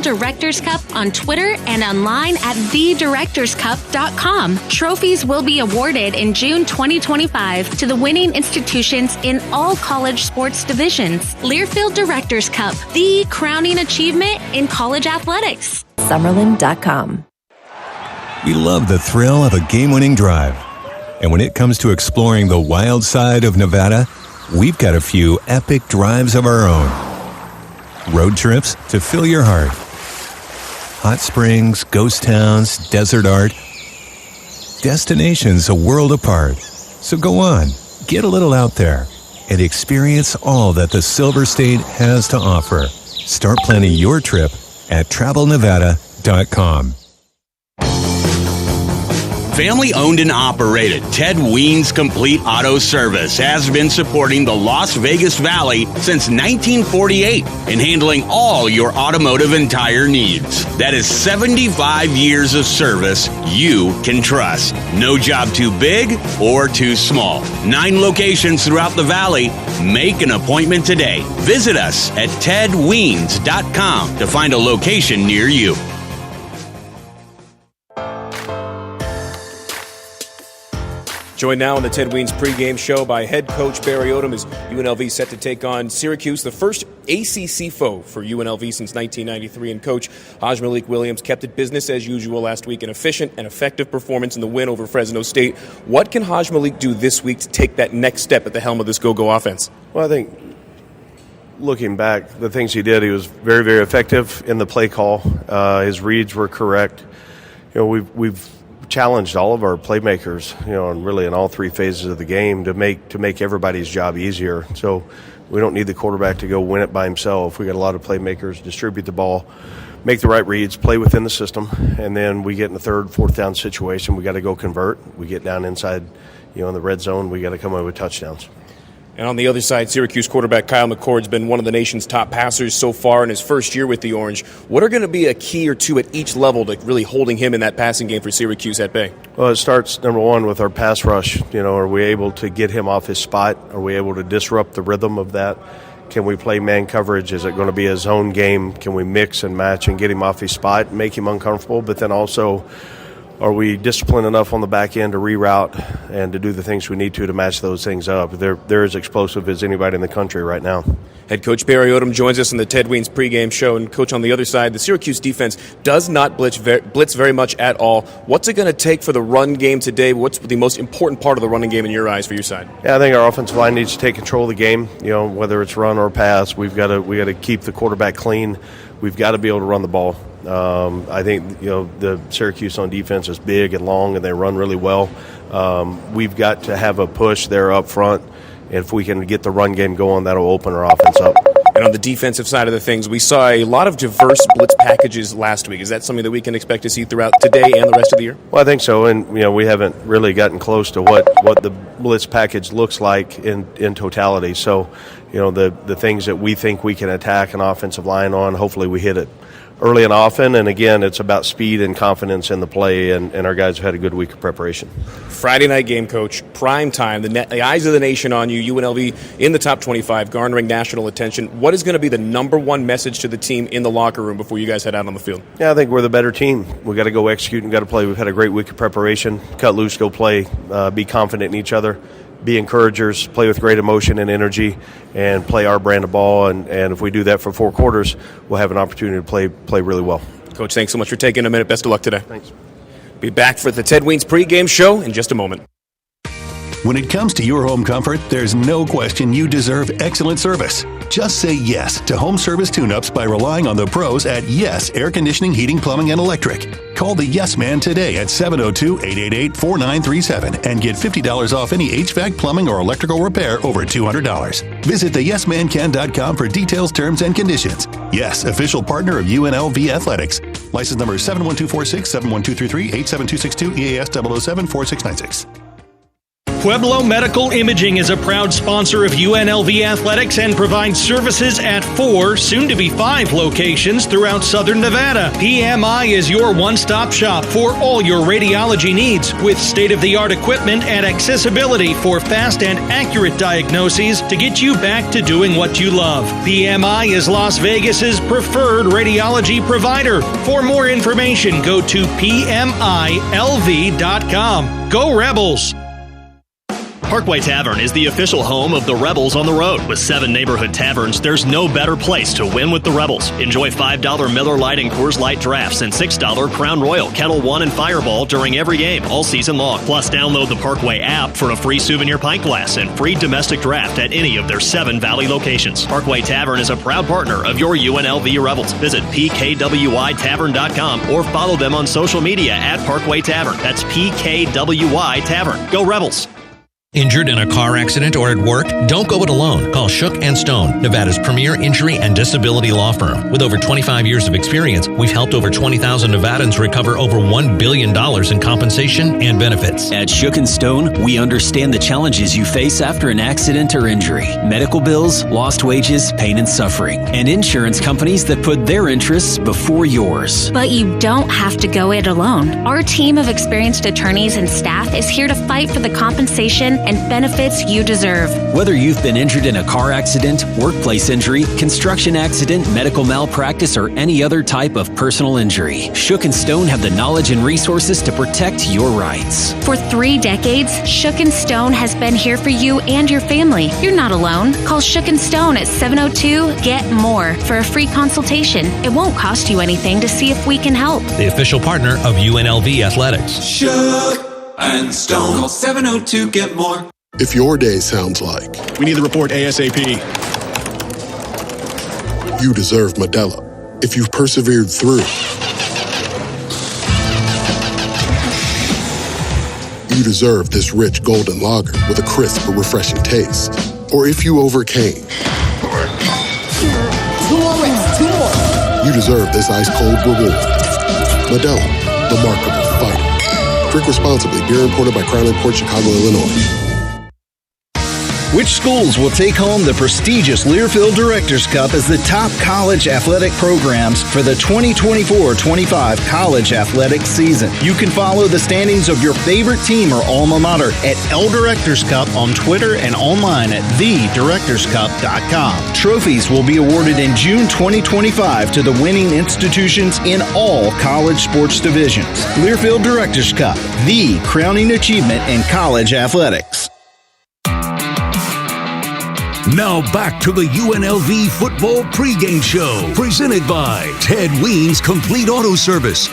Directors Cup on Twitter and online at thedirectorscup.com. Trophies will be awarded in June 2025 to the winning institutions in all college sports divisions. Learfield Directors Cup, the crowning achievement in college athletics. Summerlin.com. We love the thrill of a game-winning drive. And when it comes to exploring the wild side of Nevada, we've got a few epic drives of our own. Road trips to fill your heart. Hot springs, ghost towns, desert art. Destinations a world apart. So go on, get a little out there, and experience all that the Silver State has to offer. Start planning your trip at travelnevada.com. Family owned and operated, Ted Wien's Complete Auto Service has been supporting the Las Vegas Valley since 1948 and handling all your automotive and tire needs. That is 75 years of service you can trust. No job too big or too small. 9 locations throughout the valley. Make an appointment today. Visit us at tedwiens.com to find a location near you. Joined now on the Ted Wiens pregame show by head coach Barry Odom as UNLV set to take on Syracuse, the first ACC foe for UNLV since 1993. And Coach Hajj-Malik Williams kept it business as usual last week, an efficient and effective performance in the win over Fresno State. What can Hajj-Malik do this week to take that next step at the helm of this go-go offense? Well, I think looking back, the things he did, he was very, very effective in the play call. His reads were correct. You know, we've challenged all of our playmakers, you know, and really in all 3 phases of the game to make everybody's job easier. So we don't need the quarterback to go win it by himself. We got a lot of playmakers, distribute the ball, make the right reads, play within the system, and then we get in the 3rd, 4th down situation. We got to go convert. We get down inside, you know, in the red zone. We got to come away with touchdowns. And on the other side, Syracuse quarterback Kyle McCord's been one of the nation's top passers so far in his first year with the Orange. What are going to be a key or two at each level to really holding him in that passing game for Syracuse at bay? Well, it starts, number one, with our pass rush. You know, are we able to get him off his spot? Are we able to disrupt the rhythm of that? Can we play man coverage? Is it going to be a zone game? Can we mix and match and get him off his spot, make him uncomfortable? But then also, are we disciplined enough on the back end to reroute and to do the things we need to match those things up? They're as explosive as anybody in the country right now. Head coach Barry Odom joins us in the Ted Wiens pregame show. And, Coach, on the other side, the Syracuse defense does not blitz very much at all. What's it going to take for the run game today? What's the most important part of the running game in your eyes for your side? Yeah, I think our offensive line needs to take control of the game. You know, whether it's run or pass, we got to keep the quarterback clean. We've got to be able to run the ball. I think, you know, the Syracuse on defense is big and long, and they run really well. We've got to have a push there up front. If we can get the run game going, that'll open our offense up. And on the defensive side of the things, we saw a lot of diverse blitz packages last week. Is that something that we can expect to see throughout today and the rest of the year? Well, I think so. And, you know, we haven't really gotten close to what the blitz package looks like in totality. So, you know, the things that we think we can attack an offensive line on, hopefully we hit it early and often. And, again, it's about speed and confidence in the play, and our guys have had a good week of preparation. Friday night game, Coach, prime time, the eyes of the nation on you, UNLV in the top 25, garnering national attention. What is going to be the number one message to the team in the locker room before you guys head out on the field? Yeah, I think we're the better team. We've got to go execute and got to play. We've had a great week of preparation. Cut loose, go play, be confident in each other, be encouragers, play with great emotion and energy, and play our brand of ball. And if we do that for 4 quarters, we'll have an opportunity to play really well. Coach, thanks so much for taking a minute. Best of luck today. Thanks. Be back for the Ted Wiens pregame show in just a moment. When it comes to your home comfort, there's no question you deserve excellent service. Just say yes to home service tune-ups by relying on the pros at Yes Air Conditioning, Heating, Plumbing, and Electric. Call the Yes Man today at 702-888-4937 and get $50 off any HVAC, plumbing, or electrical repair over $200. Visit theyesmancan.com for details, terms, and conditions. Yes, official partner of UNLV Athletics. License number 71246, 71233, 87262, EAS 007 4696. Pueblo Medical Imaging is a proud sponsor of UNLV Athletics and provides services at 4, soon-to-be 5 locations throughout Southern Nevada. PMI is your one-stop shop for all your radiology needs, with state-of-the-art equipment and accessibility for fast and accurate diagnoses to get you back to doing what you love. PMI is Las Vegas's preferred radiology provider. For more information, go to PMILV.com. Go Rebels! Parkway Tavern is the official home of the Rebels on the road. With 7 neighborhood taverns, there's no better place to win with the Rebels. Enjoy $5 Miller Lite and Coors Light drafts and $6 Crown Royal, Kettle One, and Fireball during every game, all season long. Plus, download the Parkway app for a free souvenir pint glass and free domestic draft at any of their 7 Valley locations. Parkway Tavern is a proud partner of your UNLV Rebels. Visit pkwitavern.com or follow them on social media at Parkway Tavern. That's PKWY Tavern. Go Rebels! Injured in a car accident or at work? Don't go it alone. Call Shook & Stone, Nevada's premier injury and disability law firm. With over 25 years of experience, we've helped over 20,000 Nevadans recover over $1 billion in compensation and benefits. At Shook & Stone, we understand the challenges you face after an accident or injury. Medical bills, lost wages, pain and suffering, and insurance companies that put their interests before yours. But you don't have to go it alone. Our team of experienced attorneys and staff is here to fight for the compensation and benefits you deserve. Whether you've been injured in a car accident, workplace injury, construction accident, medical malpractice, or any other type of personal injury, Shook & Stone have the knowledge and resources to protect your rights. For 3 decades, Shook & Stone has been here for you and your family. You're not alone. Call Shook & Stone at 702-GET-MORE for a free consultation. It won't cost you anything to see if we can help. The official partner of UNLV Athletics. Shook and Stone. Call 702-GET-MORE. If your day sounds like, we need the report ASAP, you deserve Modelo. If you've persevered through, you deserve this rich golden lager with a crisp but refreshing taste. Or if you overcame, 2 more reps, 2 more. You deserve this ice cold reward. Modelo, the Remarkable Fighter. Drink responsibly. Beer imported by Crown Imports, Chicago, Illinois. Which schools will take home the prestigious Learfield Directors Cup as the top college athletic programs for the 2024-25 college athletic season? You can follow the standings of your favorite team or alma mater at L Directors Cup on Twitter and online at thedirectorscup.com. Trophies will be awarded in June 2025 to the winning institutions in all college sports divisions. Learfield Directors Cup, the crowning achievement in college athletics. Now back to the UNLV Football Pregame Show, presented by Ted Ween's Complete Auto Service.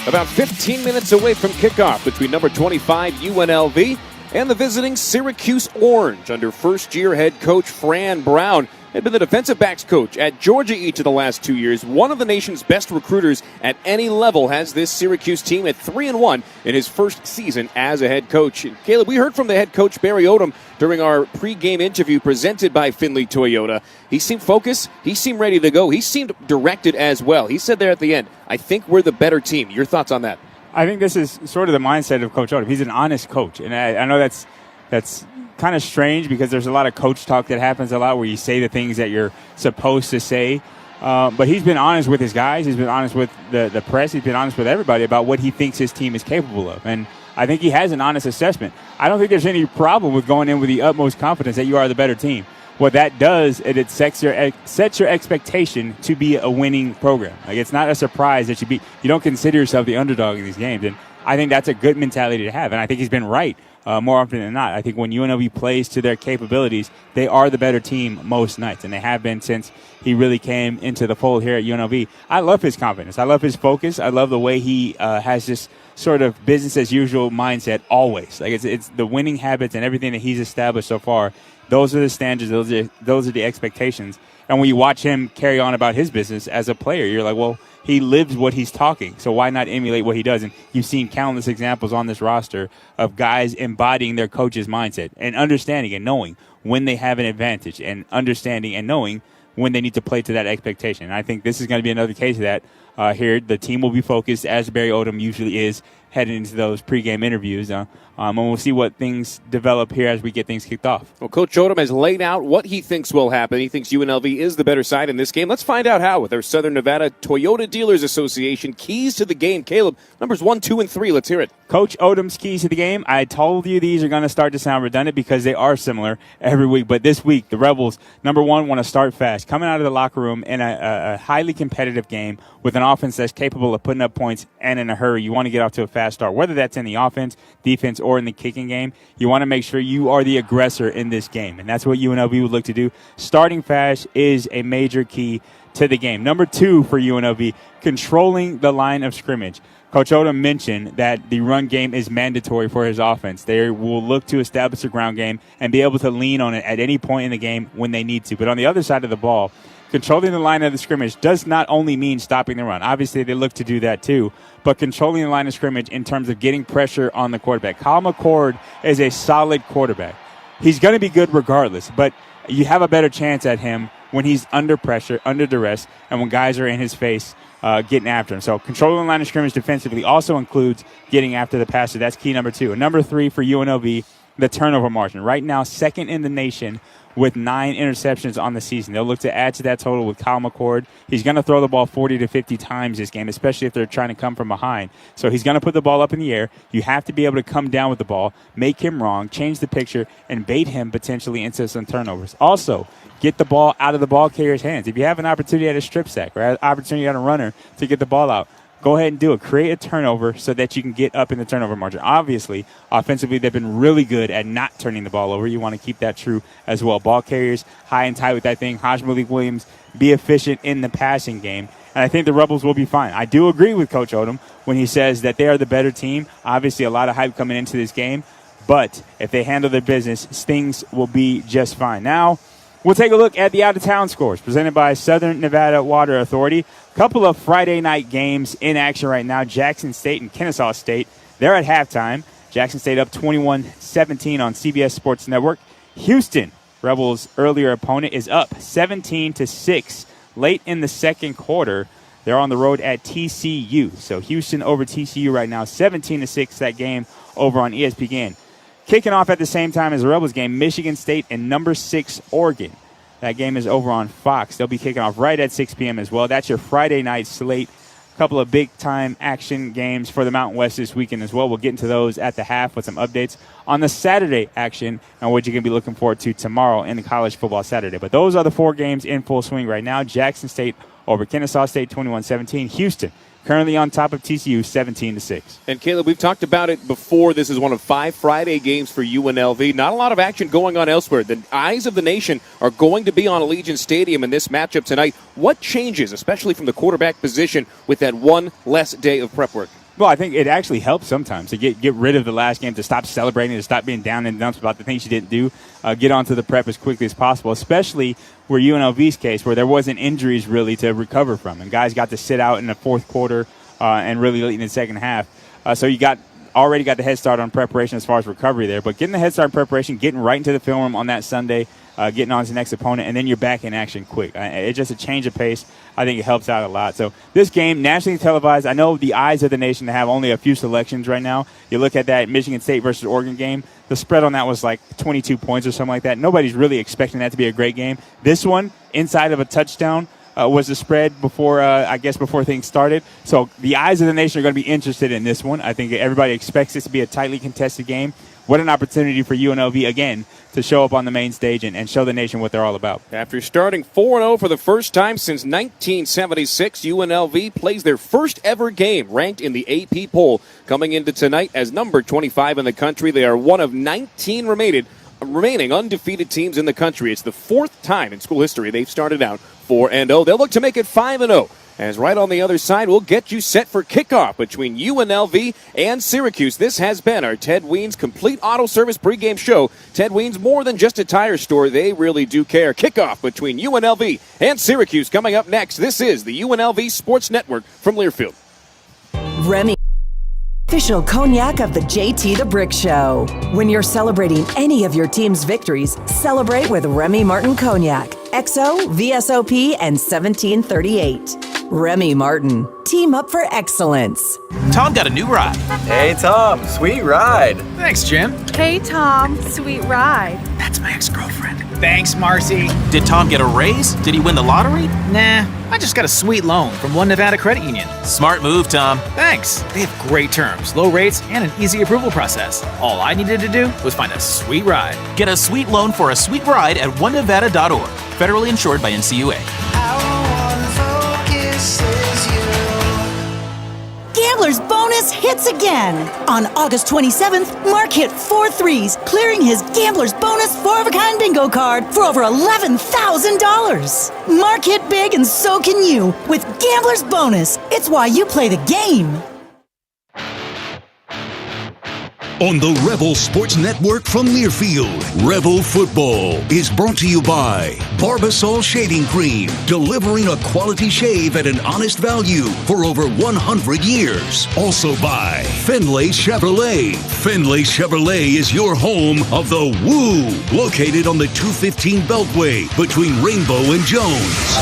About 15 minutes away from kickoff between number 25 UNLV and the visiting Syracuse Orange under first-year head coach Fran Brown. Had been the defensive backs coach at Georgia each of the last 2 years. One of the nation's best recruiters at any level has this Syracuse team at 3-1 in his first season as a head coach. And Caleb, we heard from the head coach Barry Odom during our pregame interview presented by Findlay Toyota. He seemed focused. He seemed ready to go. He seemed directed as well. He said there at the end, I think we're the better team. Your thoughts on that? I think this is sort of the mindset of Coach Odom. He's an honest coach. And I know that's kind of strange because there's a lot of coach talk that happens a lot where you say the things that you're supposed to say. But he's been honest with his guys. He's been honest with the press. He's been honest with everybody about what he thinks his team is capable of. And I think he has an honest assessment. I don't think there's any problem with going in with the utmost confidence that you are the better team. What that does is it sets your expectation to be a winning program. Like, it's not a surprise that you don't consider yourself the underdog in these games. And I think that's a good mentality to have. And I think he's been right. More often than not. I think when UNLV plays to their capabilities, they are the better team most nights, and they have been since he really came into the fold here at UNLV. I love his confidence. I love his focus. I love the way he has this sort of business-as-usual mindset always. Like, it's the winning habits and everything that he's established so far. Those are the standards. Those are the expectations. And when you watch him carry on about his business as a player, you're like, well, he lives what he's talking, so why not emulate what he does? And you've seen countless examples on this roster of guys embodying their coach's mindset and understanding and knowing when they have an advantage and understanding and knowing when they need to play to that expectation. And I think this is going to be another case of that. here. The team will be focused, as Barry Odom usually is, heading into those pregame interviews. And we'll see what things develop here as we get things kicked off. Well, Coach Odom has laid out what he thinks will happen. He thinks UNLV is the better side in this game. Let's find out how with our Southern Nevada Toyota Dealers Association keys to the game. Caleb, numbers 1, 2, and 3. Let's hear it. Coach Odom's keys to the game. I told you these are going to start to sound redundant because they are similar every week. But this week, the Rebels, number 1, want to start fast. Coming out of the locker room in a highly competitive game with an offense that's capable of putting up points and in a hurry. You want to get off to a fast start, whether that's in the offense, defense, or in the kicking game. You want to make sure you are the aggressor in this game, and that's what UNLV would look to do. Starting fast is a major key to the game. Number 2 for UNLV, controlling the line of scrimmage. Coach Odom mentioned that the run game is mandatory for his offense. They will look to establish a ground game and be able to lean on it at any point in the game when they need to. But on the other side of the ball, controlling the line of the scrimmage does not only mean stopping the run. Obviously, they look to do that too. But controlling the line of scrimmage in terms of getting pressure on the quarterback. Kyle McCord is a solid quarterback. He's going to be good regardless, but you have a better chance at him when he's under pressure, under duress, and when guys are in his face getting after him. So controlling the line of scrimmage defensively also includes getting after the passer. That's key number 2. And number 3 for UNLV, the turnover margin. Right now, second in the nation with 9 interceptions on the season. They'll look to add to that total with Kyle McCord. He's going to throw the ball 40 to 50 times this game, especially if they're trying to come from behind. So he's going to put the ball up in the air. You have to be able to come down with the ball, make him wrong, change the picture, and bait him potentially into some turnovers. Also, get the ball out of the ball carrier's hands. If you have an opportunity at a strip sack or an opportunity at a runner to get the ball out, go ahead and do it. Create a turnover so that you can get up in the turnover margin. Obviously, offensively, they've been really good at not turning the ball over. You want to keep that true as well. Ball carriers, high and tight with that thing. Malik Williams, be efficient in the passing game. And I think the Rebels will be fine. I do agree with Coach Odom when he says that they are the better team. Obviously, a lot of hype coming into this game. But if they handle their business, things will be just fine. Now, we'll take a look at the out-of-town scores presented by Southern Nevada Water Authority. Couple of Friday night games in action right now. Jackson State and Kennesaw State. They're at halftime. Jackson State up 21-17 on CBS Sports Network. Houston, Rebels' earlier opponent, is up 17-6 late in the second quarter. They're on the road at TCU. So Houston over TCU right now, 17-6 that game over on ESPN. Kicking off at the same time as the Rebels game, Michigan State and number 6 Oregon. That game is over on Fox. They'll be kicking off right at 6 p.m. as well. That's your Friday night slate. A couple of big-time action games for the Mountain West this weekend as well. We'll get into those at the half with some updates on the Saturday action and what you can be looking forward to tomorrow in the College Football Saturday. But those are the 4 games in full swing right now. Jackson State over Kennesaw State, 21-17. Houston currently on top of TCU, 17-6. And Caleb, we've talked about it before. This is one of 5 Friday games for UNLV. Not a lot of action going on elsewhere. The eyes of the nation are going to be on Allegiant Stadium in this matchup tonight. What changes, especially from the quarterback position, with that one less day of prep work? Well, I think it actually helps sometimes to get rid of the last game, to stop celebrating, to stop being down in the dumps about the things you didn't do, get onto the prep as quickly as possible, especially where UNLV's case, where there wasn't injuries really to recover from, and guys got to sit out in the fourth quarter and really late in the second half. So you already got the head start on preparation as far as recovery there, but getting the head start in preparation, getting right into the film room on that Sunday, getting on to the next opponent, and then you're back in action quick. It's just a change of pace. I think it helps out a lot. So this game, nationally televised, I know the eyes of the nation have only a few selections right now. You look at that Michigan State versus Oregon game, the spread on that was like 22 points or something like that. Nobody's really expecting that to be a great game. This one, inside of a touchdown, was the spread before things started. So the eyes of the nation are going to be interested in this one. I think everybody expects this to be a tightly contested game. What an opportunity for UNLV, again, to show up on the main stage and show the nation what they're all about. After starting 4-0 for the first time since 1976, UNLV plays their first ever game ranked in the AP poll. Coming into tonight as number 25 in the country, they are one of 19 remaining undefeated teams in the country. It's the 4th time in school history they've started out 4-0. They'll look to make it 5-0. As right on the other side, we'll get you set for kickoff between UNLV and Syracuse. This has been our Ted Weens Complete Auto Service pregame show. Ted Weens, more than just a tire store, they really do care. Kickoff between UNLV and Syracuse coming up next. This is the UNLV Sports Network from Learfield. Remy, official cognac of the JT the Brick Show. When you're celebrating any of your team's victories, celebrate with Remy Martin Cognac. XO, VSOP, and 1738. Remy Martin. Team up for excellence. Tom got a new ride. Hey, Tom. Sweet ride. Thanks, Jim. Hey, Tom. Sweet ride. That's my ex-girlfriend. Thanks, Marcy. Did Tom get a raise? Did he win the lottery? Nah, I just got a sweet loan from One Nevada Credit Union. Smart move, Tom. Thanks. They have great terms, low rates, and an easy approval process. All I needed to do was find a sweet ride. Get a sweet loan for a sweet ride at onenevada.org. Federally insured by NCUA. Gambler's bonus hits again. On August 27th, Mark hit 4 threes, clearing his Gambler's bonus 4-of-a-kind bingo card for over $11,000. Mark hit big and so can you with Gambler's bonus. It's why you play the game. On the Rebel Sports Network from Learfield, Rebel Football is brought to you by Barbasol Shaving Cream, delivering a quality shave at an honest value for over 100 years. Also by Findlay Chevrolet. Findlay Chevrolet is your home of the Woo, located on the 215 Beltway between Rainbow and Jones.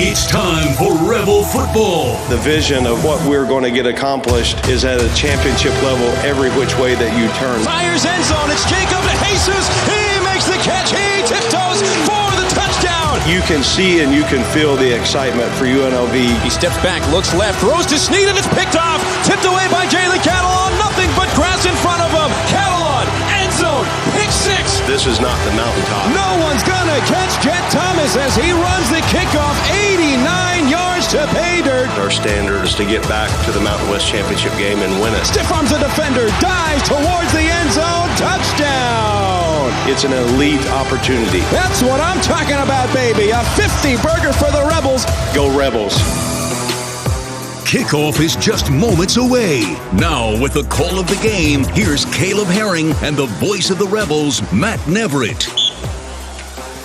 It's time for Rebel Football. The vision of what we're going to get accomplished is at a championship level every which way that you turn. Fires end zone. It's Jacob to Jesus. He makes the catch. He tiptoes for the touchdown. You can see and you can feel the excitement for UNLV. He steps back, looks left, throws to Snead, and it's picked off. Tipped away by Jalen Catalon. Nothing but grass in front of him. Catalon, end zone, pick 6. This is not the mountaintop. No one's gonna catch Jet Thomas as he runs the kickoff 89 yards to pay dirt. Our standard is to get back to the Mountain West Championship game and win it. Stiff arms the defender, dives towards the end zone, touchdown. It's an elite opportunity. That's what I'm talking about, baby. A 50 burger for the Rebels. Go Rebels. Kickoff is just moments away. Now, with the call of the game, here's Caleb Herring and the voice of the Rebels, Matt Neverett.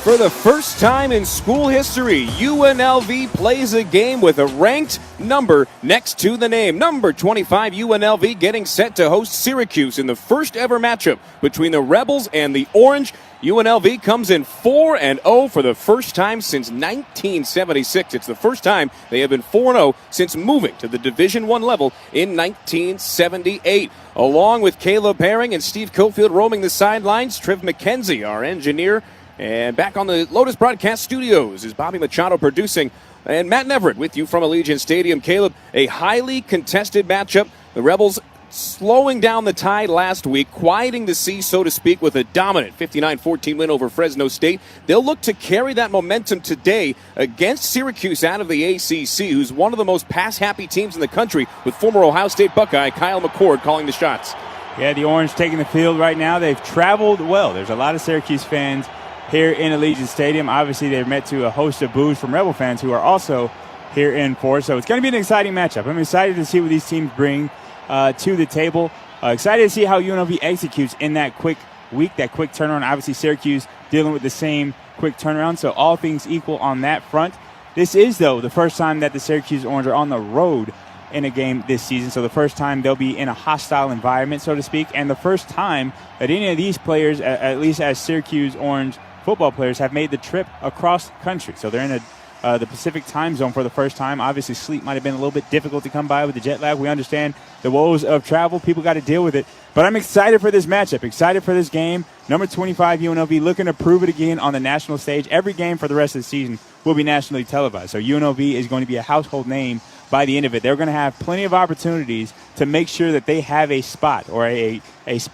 For the first time in school history, UNLV plays a game with a ranked number next to the name. Number 25, UNLV getting set to host Syracuse in the first ever matchup between the Rebels and the Orange. UNLV comes in 4-0 for the first time since 1976. It's the first time they have been 4-0 since moving to the Division I level in 1978. Along with Caleb Herring and Steve Cofield roaming the sidelines, Triv McKenzie, our engineer, and back on the Lotus Broadcast Studios is Bobby Machado producing. And Matt Neverett with you from Allegiant Stadium. Caleb, a highly contested matchup. The Rebels slowing down the tide last week, quieting the sea, so to speak, with a dominant 59-14 win over Fresno State. They'll look to carry that momentum today against Syracuse out of the ACC, who's one of the most pass-happy teams in the country, with former Ohio State Buckeye Kyle McCord calling the shots. Yeah, the Orange taking the field right now. They've traveled well. There's a lot of Syracuse fans here in Allegiant Stadium. Obviously, they've met to a host of boos from Rebel fans who are also here in force. So it's going to be an exciting matchup. I'm excited to see what these teams bring to the table. Excited to see how UNLV executes in that quick week, that quick turnaround. Obviously, Syracuse dealing with the same quick turnaround, so all things equal on that front. This is, though, the first time that the Syracuse Orange are on the road in a game this season, so the first time they'll be in a hostile environment, so to speak, and the first time that any of these players, at least as Syracuse Orange football players, have made the trip across country. So they're in the Pacific time zone for the first time. Obviously, sleep might have been a little bit difficult to come by with the jet lag. We understand the woes of travel. People got to deal with it. But I'm excited for this matchup, excited for this game. Number 25, UNLV, looking to prove it again on the national stage. Every game for the rest of the season will be nationally televised. So UNLV is going to be a household name by the end of it. They're going to have plenty of opportunities to make sure that they have a spot or a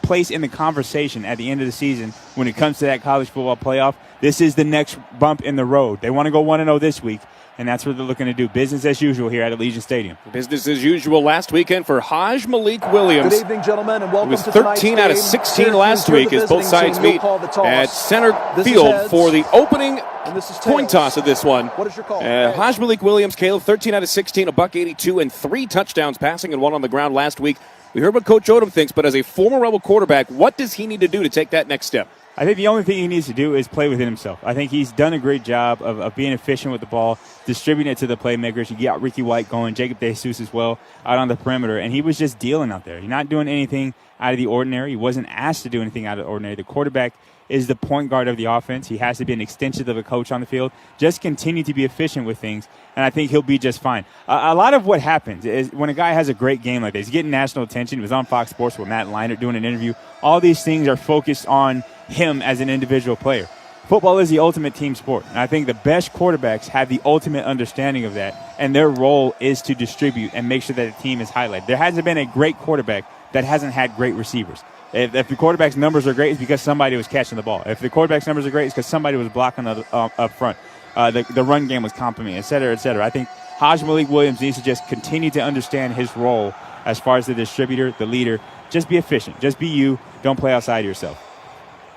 place in the conversation at the end of the season when it comes to that college football playoff. This is the next bump in the road. They want to go 1-0 this week, and that's what they're looking to do. Business as usual here at Allegiant Stadium. Business as usual last weekend for Haj Malik Williams. Good evening, gentlemen, and welcome to tonight's game. It was 13 out of 16 last week as both sides meet at center field for the opening coin toss of this one. What is your call? Haj Malik Williams, Caleb, 13 out of 16, $182, and 3 touchdowns passing and 1 on the ground last week. We heard what Coach Odom thinks, but as a former Rebel quarterback, what does he need to do to take that next step? I think the only thing he needs to do is play within himself. I think he's done a great job of being efficient with the ball, distributing it to the playmakers. You got Ricky White going, Jacob DeJesus as well out on the perimeter, and he was just dealing out there. He's not doing anything out of the ordinary. He wasn't asked to do anything out of the ordinary. The quarterback is the point guard of the offense. He has to be an extension of the coach on the field. Just continue to be efficient with things, and I think he'll be just fine. A lot of what happens is when a guy has a great game like this, he's getting national attention. He was on Fox Sports with Matt Leinart doing an interview. All these things are focused on him as an individual player. Football is the ultimate team sport, and I think the best quarterbacks have the ultimate understanding of that, and their role is to distribute and make sure that the team is highlighted. There hasn't been a great quarterback that hasn't had great receivers. If the quarterback's numbers are great, it's because somebody was catching the ball. If the quarterback's numbers are great, it's because somebody was blocking up front. The run game was complimented, et cetera, et cetera. I think Malik Williams needs to just continue to understand his role as far as the distributor, the leader. Just be efficient. Just be you. Don't play outside yourself.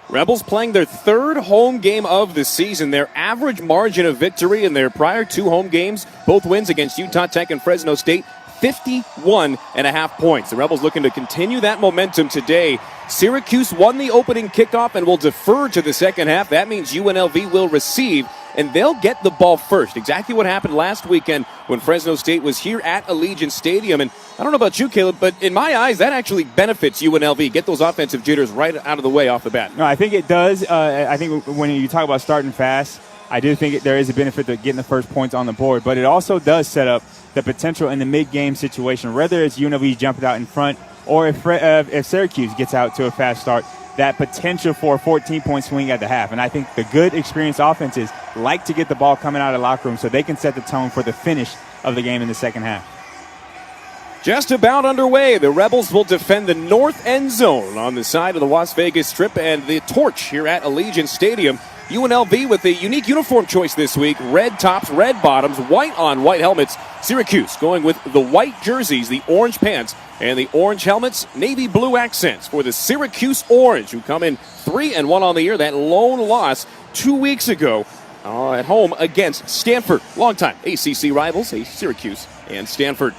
Rebels playing their third home game of the season. Their average margin of victory in their prior 2 home games, both wins against Utah Tech and Fresno State, 51.5 points. The Rebels looking to continue that momentum today. Syracuse won the opening kickoff and will defer to the second half. That means UNLV will receive, and they'll get the ball first. Exactly what happened last weekend when Fresno State was here at Allegiant Stadium. And I don't know about you, Caleb, but in my eyes, that actually benefits UNLV. Get those offensive jitters right out of the way off the bat. No, I think it does. I think when you talk about starting fast, I do think there is a benefit to getting the first points on the board, but it also does set up the potential in the mid-game situation, whether it's UNLV jumping out in front or if Syracuse gets out to a fast start, that potential for a 14-point swing at the half. And I think the good, experienced offenses like to get the ball coming out of the locker room so they can set the tone for the finish of the game in the second half. Just about underway. The Rebels will defend the north end zone on the side of the Las Vegas Strip and the torch here at Allegiant Stadium. UNLV with a unique uniform choice this week. Red tops, red bottoms, white on white helmets. Syracuse going with the white jerseys, the orange pants, and the orange helmets. Navy blue accents for the Syracuse Orange, who come in 3-1 on the year. That lone loss 2 weeks ago at home against Stanford. Longtime ACC rivals, Syracuse and Stanford.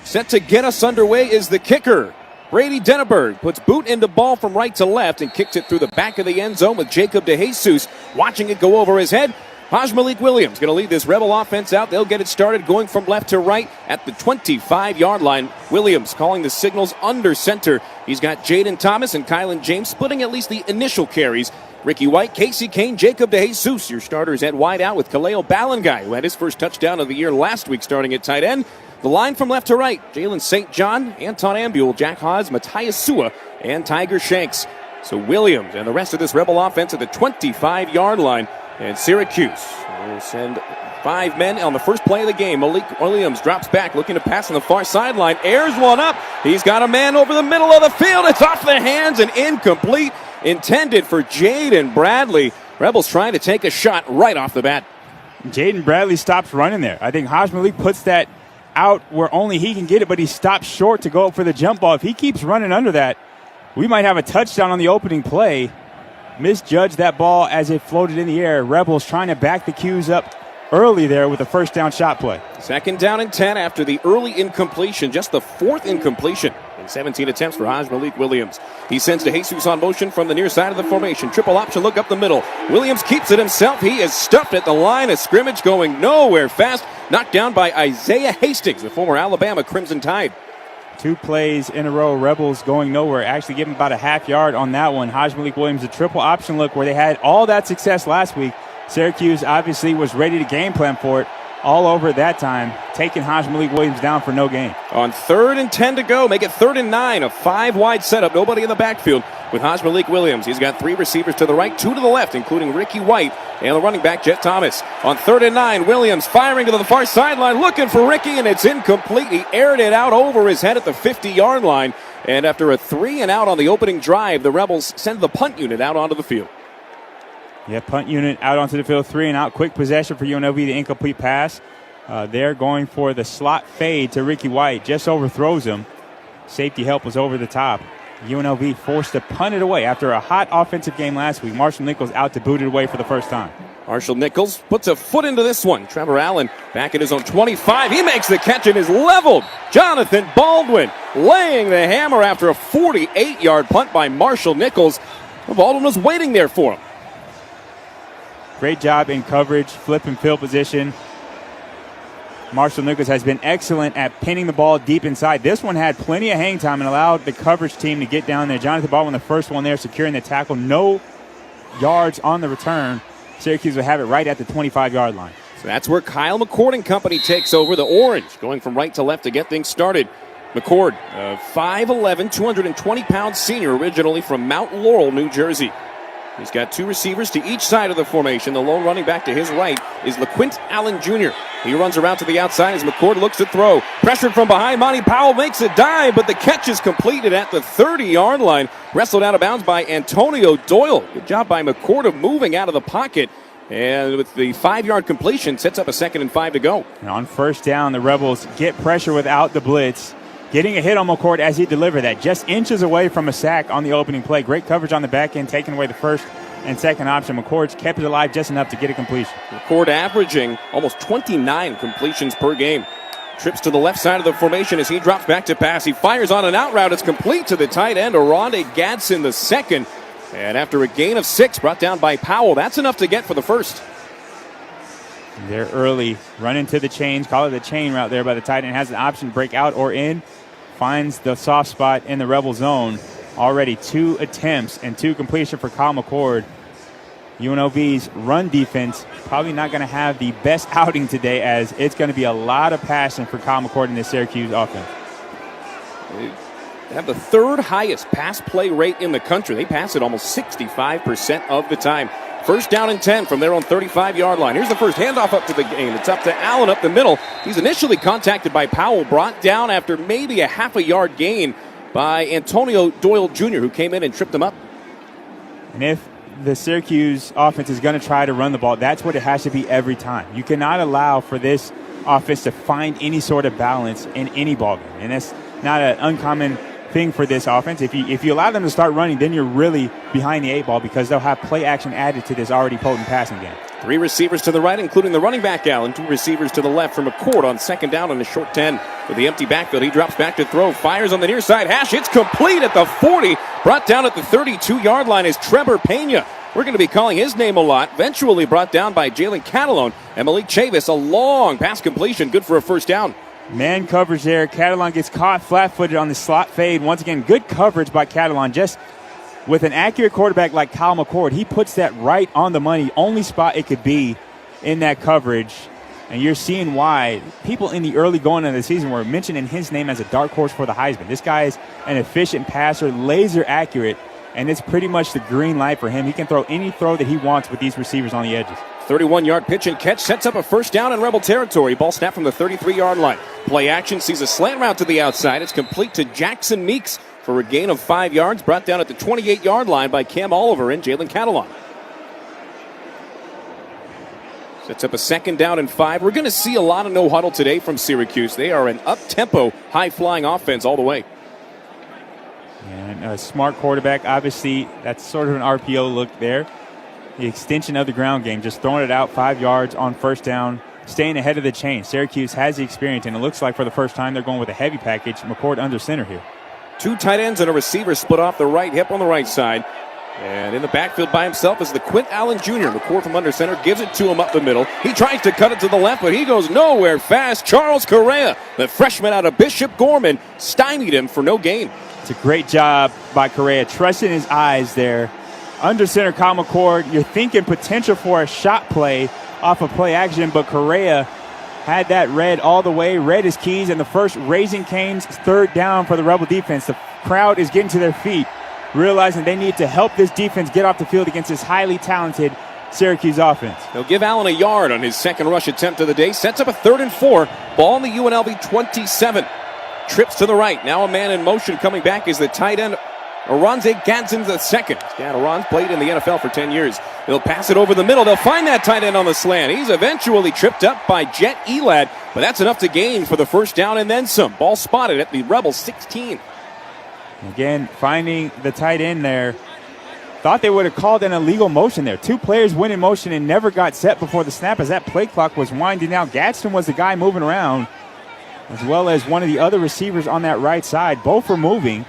Set to get us underway is the kicker. Brady Denneberg puts boot into ball from right to left and kicks it through the back of the end zone with Jacob DeJesus watching it go over his head. Malik Williams going to lead this Rebel offense out. They'll get it started going from left to right at the 25-yard line. Williams calling the signals under center. He's got Jaden Thomas and Kylan James splitting at least the initial carries. Ricky White, Casey Kane, Jacob DeJesus, your starters at wide out with Kaleo Ballanguy, who had his first touchdown of the year last week starting at tight end. The line from left to right, Jalen St. John, Anton Ambule, Jack Haas, Matthias Sua, and Tiger Shanks. So Williams and the rest of this Rebel offense at the 25-yard line. And Syracuse will send 5 men on the first play of the game. Malik Williams drops back, looking to pass on the far sideline. Airs one up. He's got a man over the middle of the field. It's off the hands and incomplete. Intended for Jaden Bradley. Rebels trying to take a shot right off the bat. Jaden Bradley stops running there. I think Malik puts that out where only he can get it, but he stops short to go up for the jump ball. If he keeps running under that, we might have a touchdown on the opening play. Misjudged that ball as it floated in the air. Rebels trying to back the Qs up early there with a first down shot play. 2nd down and 10 after the early incompletion, just the 4th incompletion in 17 attempts for Malik Williams. He sends DeJesus on motion from the near side of the formation. Triple option look up the middle. Williams keeps it himself. He is stuffed at the line of scrimmage, going nowhere fast. Knocked down by Isaiah Hastings, the former Alabama Crimson Tide. 2 plays in a row, Rebels going nowhere. Actually give him about a half yard on that one. Malik Williams, a triple option look where they had all that success last week. Syracuse obviously was ready to game plan for it all over at that time, taking Malik Williams down for no gain. On 3rd and 10 to go, make it 3rd and 9, a 5-wide setup, nobody in the backfield with Malik Williams. He's got 3 receivers to the right, 2 to the left, including Ricky White and the running back, Jet Thomas. On 3rd and 9, Williams firing to the far sideline, looking for Ricky, and it's incomplete. He aired it out over his head at the 50-yard line, and after a 3-and-out on the opening drive, the Rebels send the punt unit out onto the field. Yeah, punt unit out onto the field, 3-and-out. Quick possession for UNLV, the incomplete pass. They're going for the slot fade to Ricky White. Just overthrows him. Safety help was over the top. UNLV forced to punt it away after a hot offensive game last week. Marshall Nichols out to boot it away for the first time. Marshall Nichols puts a foot into this one. Trevor Allen back at his own 25. He makes the catch and is leveled. Jonathan Baldwin laying the hammer after a 48-yard punt by Marshall Nichols. Baldwin was waiting there for him. Great job in coverage, flip and field position. Marshall Nichols has been excellent at pinning the ball deep inside. This one had plenty of hang time and allowed the coverage team to get down there. Jonathan Baldwin, the first one there, securing the tackle. No yards on the return. Syracuse will have it right at the 25-yard line. So that's where Kyle McCord and company takes over the Orange, going from right to left to get things started. McCord, 5'11", 220-pound senior, originally from Mount Laurel, New Jersey. He's got two receivers to each side of the formation. The lone running back to his right is LaQuint Allen Jr. He runs around to the outside as McCord looks to throw. Pressured from behind, Monty Powell makes a dive, but the catch is completed at the 30-yard line. Wrestled out of bounds by Antonio Doyle. Good job by McCord of moving out of the pocket. And with the 5-yard completion, sets up a 2nd and 5 to go. And on first down, the Rebels get pressure without the blitz. Getting a hit on McCord as he delivered that, just inches away from a sack on the opening play. Great coverage on the back end, taking away the first and second option. McCord's kept it alive just enough to get a completion. McCord averaging almost 29 completions per game. Trips to the left side of the formation as he drops back to pass. He fires on an out route. It's complete to the tight end, Aronde Gadsden the second. And after a gain of 6 brought down by Powell, that's enough to get for the first. They're early, run into the chains, call it the chain route there by the tight end. Has an option to break out or in. Finds the soft spot in the Rebel zone. Already 2 attempts and 2 completion for Kyle McCord. UNLV's run defense probably not going to have the best outing today, as it's going to be a lot of passing for Kyle McCord in this Syracuse offense. They have the 3rd highest pass play rate in the country. They pass it almost 65% of the time. First down and 10 from their own 35-yard line. Here's the first handoff up to the game. It's up to Allen up the middle. He's initially contacted by Powell, brought down after maybe a half a yard gain by Antonio Doyle Jr., who came in and tripped him up. And if the Syracuse offense is going to try to run the ball, that's what it has to be every time. You cannot allow for this offense to find any sort of balance in any ball game. And that's not an uncommon thing for this offense. If you allow them to start running, then you're really behind the 8 ball, because they'll have play action added to this already potent passing game. 3 receivers to the right, including the running back Allen. 2 receivers to the left from McCord on 2nd down on a short 10. With the empty backfield, he drops back to throw, fires on the near side hash. It's complete at the 40. Brought down at the 32-yard line is Trevor Pena. We're going to be calling his name a lot. Eventually brought down by Jalen Catalon and Malik Chavis. A long pass completion, good for a first down. Man coverage there. Catalon gets caught flat-footed on the slot fade. Once again, good coverage by Catalon. Just with an accurate quarterback like Kyle McCord, he puts that right on the money. Only spot it could be in that coverage. And you're seeing why people in the early going of the season were mentioning his name as a dark horse for the Heisman. This guy is an efficient passer, laser accurate, and it's pretty much the green light for him. He can throw any throw that he wants with these receivers on the edges. 31-yard pitch and catch sets up a first down in Rebel territory. Ball snapped from the 33-yard line. Play action sees a slant route to the outside. It's complete to Jackson Meeks for a gain of 5 yards. Brought down at the 28-yard line by Cam Oliver and Jalen Catalon. Sets up a 2nd down and 5. We're going to see a lot of no huddle today from Syracuse. They are an up-tempo, high-flying offense all the way. And a smart quarterback. Obviously, that's sort of an RPO look there. The extension of the ground game, just throwing it out 5 yards on first down, staying ahead of the chain. Syracuse has the experience, and it looks like for the first time they're going with a heavy package. McCord under center here. 2 tight ends and a receiver split off the right hip on the right side. And in the backfield by himself is the LaQuint Allen Jr. McCord from under center gives it to him up the middle. He tries to cut it to the left, but he goes nowhere fast. Charles Correa, the freshman out of Bishop Gorman, stymied him for no gain. It's a great job by Correa, trusting his eyes there. Under center, Kyle McCord, you're thinking potential for a shot play off of play action, but Correa had that read all the way, read his keys, and the first Raising Cane's 3rd down for the Rebel defense. The crowd is getting to their feet, realizing they need to help this defense get off the field against this highly talented Syracuse offense. They'll give Allen a yard on his 2nd rush attempt of the day. Sets up a 3rd and 4. Ball in the UNLV 27. Trips to the right. Now a man in motion coming back is the tight end, Aronde Gadsden the second. Dad Aronde played in the NFL for 10 years. They'll pass it over the middle. They'll find that tight end on the slant. He's eventually tripped up by Jet Elad, but that's enough to gain for the first down and then some. Ball spotted at the Rebel 16. Again, finding the tight end there. Thought they would have called an illegal motion there. 2 players went in motion and never got set before the snap as that play clock was winding down. Gadsden was the guy moving around, as well as one of the other receivers on that right side. Both were moving.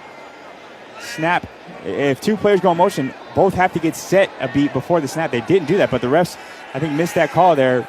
Snap. If 2 players go in motion, both have to get set a beat before the snap. They didn't do that, but the refs, I think, missed that call there.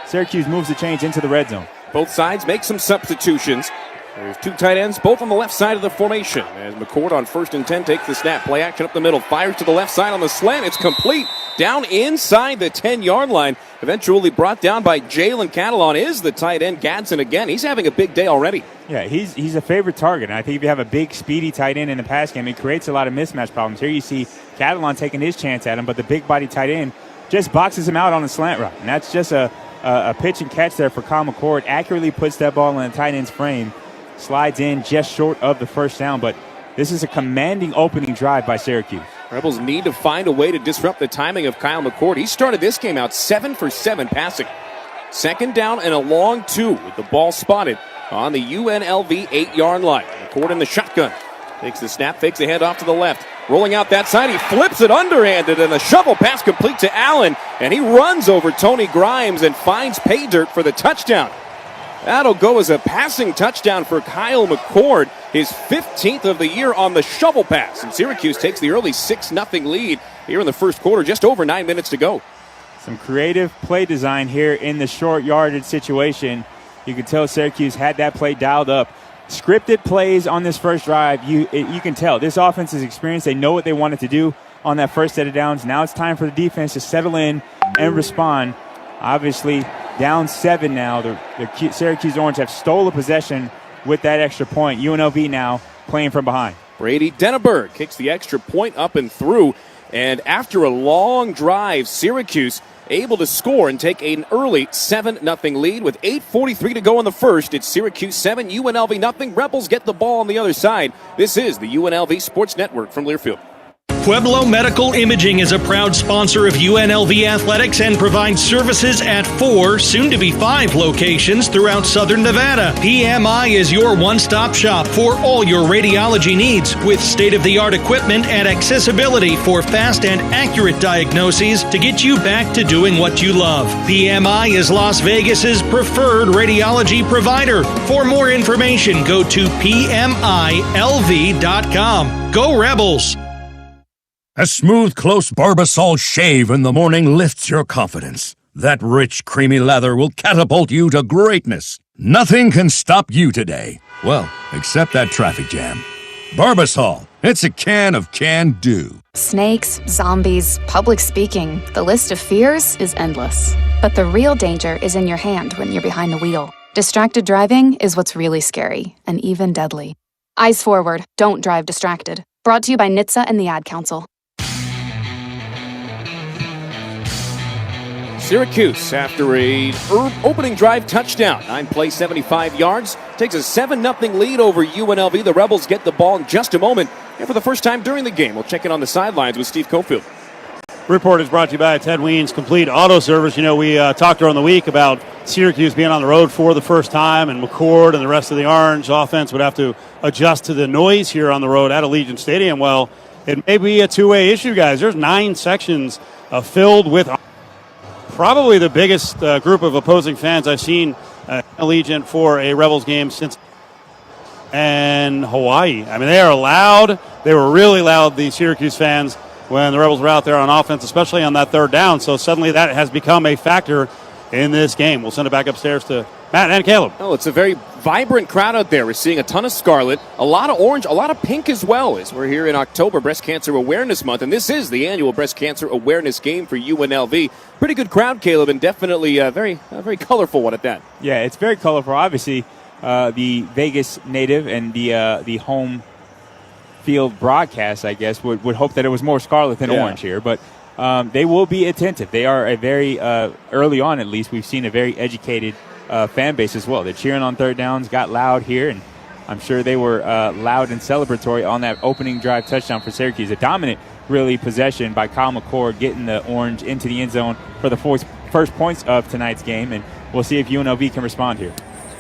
Syracuse moves the chains into the red zone. Both sides make some substitutions. There's two tight ends, both on the left side of the formation. As McCord on 1st and 10 takes the snap. Play action up the middle. Fires to the left side on the slant. It's complete. Down inside the 10-yard line. Eventually brought down by Jalen Catalon is the tight end. Gadsden again. He's having a big day already. Yeah, he's a favorite target. And I think if you have a big, speedy tight end in the pass game, it creates a lot of mismatch problems. Here you see Catalon taking his chance at him, but the big body tight end just boxes him out on a slant route. And that's just a pitch and catch there for Kyle McCord. Accurately puts that ball in the tight end's frame. Slides in just short of the first down, but this is a commanding opening drive by Syracuse. Rebels need to find a way to disrupt the timing of Kyle McCord. He started this game out 7 for 7 passing. 2nd down and a long 2 with the ball spotted on the UNLV 8-yard line. McCord in the shotgun. Takes the snap, fakes the handoff to the left. Rolling out that side, he flips it underhanded, and the shovel pass complete to Allen, and he runs over Tony Grimes and finds pay dirt for the touchdown. That'll go as a passing touchdown for Kyle McCord, his 15th of the year on the shovel pass. And Syracuse takes the early 6-0 lead here in the first quarter, just over 9 minutes to go. Some creative play design here in the short yardage situation. You can tell Syracuse had that play dialed up. Scripted plays on this first drive, you can tell. This offense is experienced. They know what they wanted to do on that first set of downs. Now it's time for the defense to settle in and respond. Obviously, down 7 now. The Syracuse Orange have stole the possession with that extra point. UNLV now playing from behind. Brady Denneberg kicks the extra point up and through. And after a long drive, Syracuse able to score and take an early 7-0 lead with 8:43 to go in the first. It's Syracuse 7, UNLV nothing. Rebels get the ball on the other side. This is the UNLV Sports Network from Learfield. Pueblo Medical Imaging is a proud sponsor of UNLV athletics and provides services at 4, soon to be 5 locations throughout Southern Nevada. PMI is your one-stop shop for all your radiology needs with state-of-the-art equipment and accessibility for fast and accurate diagnoses to get you back to doing what you love. PMI is Las Vegas's preferred radiology provider. For more information, go to PMILV.com. Go Rebels! A smooth, close Barbasol shave in the morning lifts your confidence. That rich, creamy lather will catapult you to greatness. Nothing can stop you today. Well, except that traffic jam. Barbasol, it's a can of can-do. Snakes, zombies, public speaking. The list of fears is endless. But the real danger is in your hand when you're behind the wheel. Distracted driving is what's really scary and even deadly. Eyes forward, don't drive distracted. Brought to you by NHTSA and the Ad Council. Syracuse, after a opening drive touchdown, 9-play, 75 yards, takes a 7-0 lead over UNLV. The Rebels get the ball in just a moment. And for the first time during the game, we'll check in on the sidelines with Steve Cofield. Report is brought to you by Ted Wien's Complete Auto Service. You know, we talked during the week about Syracuse being on the road for the first time, and McCord and the rest of the Orange offense would have to adjust to the noise here on the road at Allegiant Stadium. Well, it may be a two-way issue, guys. There's 9 sections filled with probably the biggest group of opposing fans I've seen at Allegiant for a Rebels game since and Hawaii. I mean, they are loud. They were really loud, the Syracuse fans, when the Rebels were out there on offense, especially on that third down. So suddenly that has become a factor in this game. We'll send it back upstairs to Matt and Caleb. Oh, it's a very vibrant crowd out there. We're seeing a ton of scarlet, a lot of orange, a lot of pink as well, as we're here in October, Breast Cancer Awareness Month, and this is the annual Breast Cancer Awareness Game for UNLV. Pretty good crowd, Caleb, and definitely a very colorful one at that. Yeah, it's very colorful. Obviously, the Vegas native and the home field broadcast, I guess, would hope that it was more scarlet than orange here, but they will be attentive. They are a very, early on at least, we've seen a very educated fan base as well. They're cheering on third downs, got loud here, and I'm sure they were loud and celebratory on that opening drive touchdown for Syracuse. A dominant, really, possession by Kyle McCord, getting the Orange into the end zone for the first points of tonight's game, and we'll see if UNLV can respond here.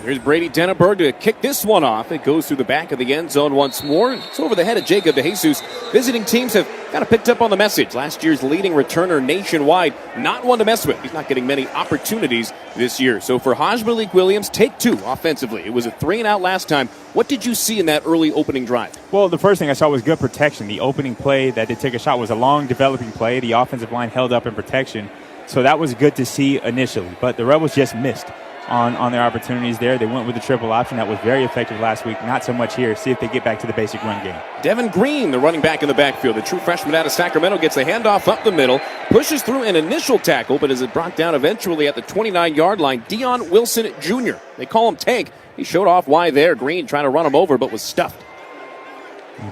Here's Brady Denneberg to kick this one off. It goes through the back of the end zone once more. It's over the head of Jacob DeJesus. Visiting teams have kind of picked up on the message. Last year's leading returner nationwide, not one to mess with. He's not getting many opportunities this year. So for Haj Malik Williams, take 2 offensively. It was a 3-and-out last time. What did you see in that early opening drive? Well, the first thing I saw was good protection. The opening play that did take a shot was a long developing play. The offensive line held up in protection. So that was good to see initially. But the Rebels just missed on their opportunities there. They went with the triple option. That was very effective last week. Not so much here. See if they get back to the basic run game. Devin Green, the running back in the backfield, the true freshman out of Sacramento, gets the handoff up the middle, pushes through an initial tackle, but is it brought down eventually at the 29-yard line. Dion Wilson Jr. They call him Tank. He showed off why there. Green trying to run him over, but was stuffed.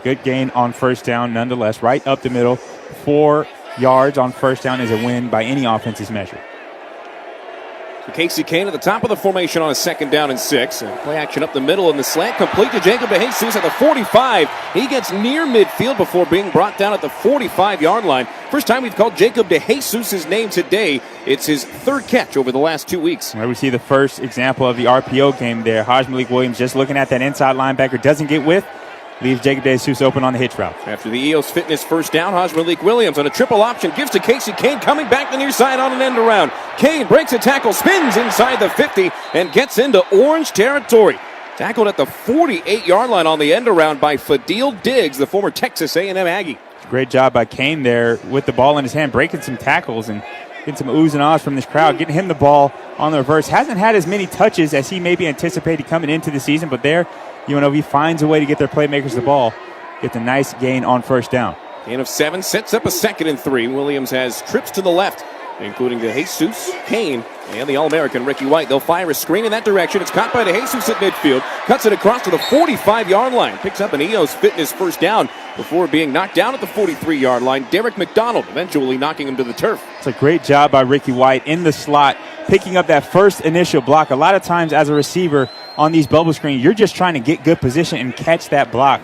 Good gain on first down, nonetheless. Right up the middle. 4 yards on first down is a win by any offense's measure. So Casey Kane at the top of the formation on a 2nd down and 6. And play action up the middle, and the slant complete to Jacob DeJesus at the 45. He gets near midfield before being brought down at the 45-yard line. First time we've called Jacob DeJesus' name today. It's his 3rd catch over the last 2 weeks. Where we see the first example of the RPO game there. Malik Williams just looking at that inside linebacker, doesn't get with. Leaves Jacob DeJesus open on the hitch route. After the EOS Fitness first down, Malik Williams on a triple option gives to Casey Kane, coming back the near side on an end around. Kane breaks a tackle, spins inside the 50, and gets into orange territory. Tackled at the 48-yard line on the end around by Fadil Diggs, the former Texas A&M Aggie. Great job by Kane there with the ball in his hand, breaking some tackles and getting some oohs and ahs from this crowd, getting him the ball on the reverse. Hasn't had as many touches as he maybe anticipated coming into the season, but there UNLV finds a way to get their playmakers the ball. Gets a nice gain on first down. Gain of 7, sets up a 2nd and 3. Williams has trips to the left, including DeJesus, Kane, and the All-American Ricky White. They'll fire a screen in that direction. It's caught by DeJesus at midfield. Cuts it across to the 45-yard line. Picks up an EOS Fitness first down before being knocked down at the 43-yard line. Derek McDonald eventually knocking him to the turf. It's a great job by Ricky White in the slot, picking up that first initial block. A lot of times as a receiver on these bubble screens, you're just trying to get good position and catch that block.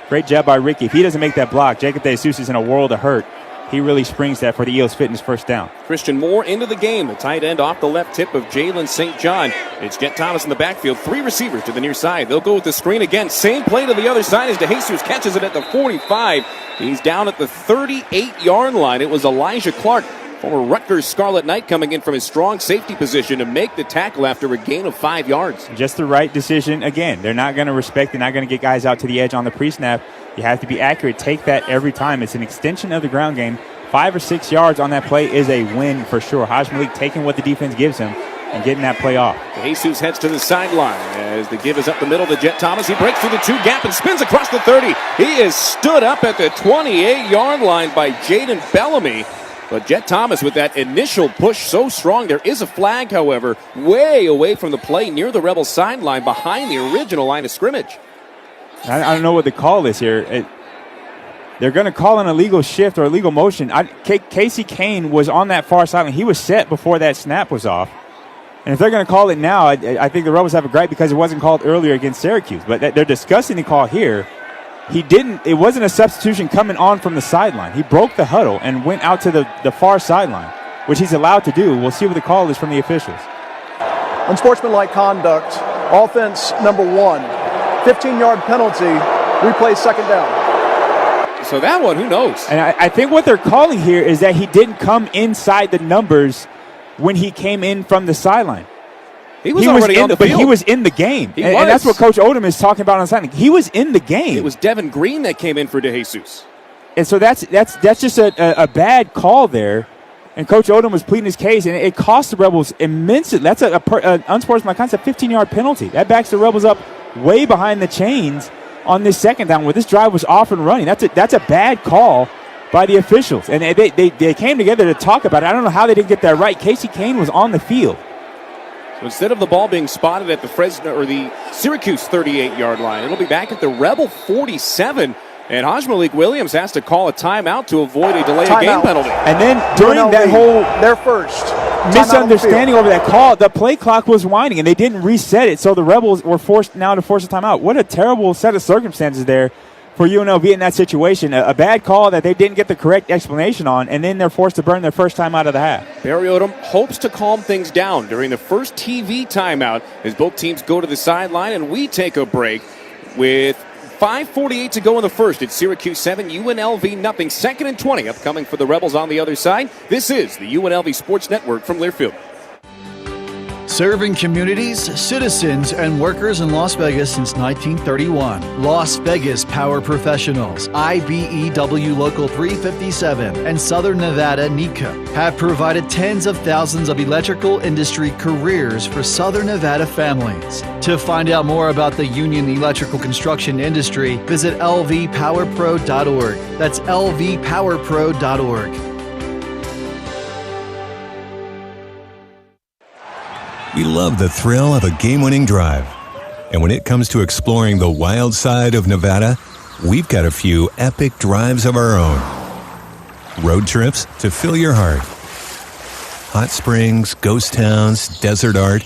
Great job by Ricky. If he doesn't make that block, Jacob DeJesus is in a world of hurt. He really springs that for the EOS Fitness first down. Christian Moore into the game. The tight end off the left tip of Jalen St. John. It's Jet Thomas in the backfield. 3 receivers to the near side. They'll go with the screen again. Same play to the other side as DeJesus catches it at the 45. He's down at the 38-yard line. It was Elijah Clark, former Rutgers Scarlet Knight, coming in from his strong safety position to make the tackle after a gain of 5 yards. Just the right decision. Again, they're not going to respect, they're not going to get guys out to the edge on the pre-snap. You have to be accurate. Take that every time. It's an extension of the ground game. 5 or 6 yards on that play is a win for sure. Malik taking what the defense gives him and getting that play off. Jesus heads to the sideline as the give is up the middle to Jet Thomas. He breaks through the 2 gap and spins across the 30. He is stood up at the 28-yard line by Jaden Bellamy. But Jet Thomas with that initial push so strong. There is a flag, however, way away from the play near the Rebel sideline behind the original line of scrimmage. I don't know what the call is here. They're going to call an illegal shift or illegal motion. Casey Kane was on that far sideline. He was set before that snap was off. And if they're going to call it now, I think the Rebels have a gripe because it wasn't called earlier against Syracuse. But they're discussing the call here. It wasn't a substitution coming on from the sideline. He broke the huddle and went out to the far sideline, which he's allowed to do. We'll see what the call is from the officials. Unsportsmanlike conduct, offense number 1, 15-yard penalty, replay 2nd down. So that one, who knows? And I think what they're calling here is that he didn't come inside the numbers when he came in from the sideline. He was already on the field. But he was in the game. And that's what Coach Odom is talking about on the sideline. He was in the game. It was Devin Green that came in for DeJesus. And so that's just a bad call there. And Coach Odom was pleading his case, and it cost the Rebels immensely. That's an unsportsmanlike concept, 15-yard penalty. That backs the Rebels up way behind the chains on this 2nd down where this drive was off and running. That's a bad call by the officials. And they came together to talk about it. I don't know how they didn't get that right. Casey Kane was on the field. So instead of the ball being spotted at the Fresno or the Syracuse 38-yard line, it'll be back at the Rebel 47. And Malik Williams has to call a timeout to avoid a delay of game penalty. And then during that whole their first misunderstanding over that call, the play clock was winding and they didn't reset it, so the Rebels were forced now to force a timeout. What a terrible set of circumstances there for UNLV in that situation. A bad call that they didn't get the correct explanation on, and then they're forced to burn their first time out of the half. Barry Odom hopes to calm things down during the first TV timeout as both teams go to the sideline and we take a break with 5:48 to go in the first. It's Syracuse 7, UNLV nothing. 2nd and 20 upcoming for the Rebels on the other side. This is the UNLV Sports Network from Learfield. Serving communities, citizens, and workers in Las Vegas since 1931. Las Vegas Power Professionals, IBEW Local 357, and Southern Nevada NECA have provided tens of thousands of electrical industry careers for Southern Nevada families. To find out more about the union electrical construction industry, visit lvpowerpro.org. That's lvpowerpro.org. We love the thrill of a game-winning drive. And when it comes to exploring the wild side of Nevada, we've got a few epic drives of our own. Road trips to fill your heart. Hot springs, ghost towns, desert art.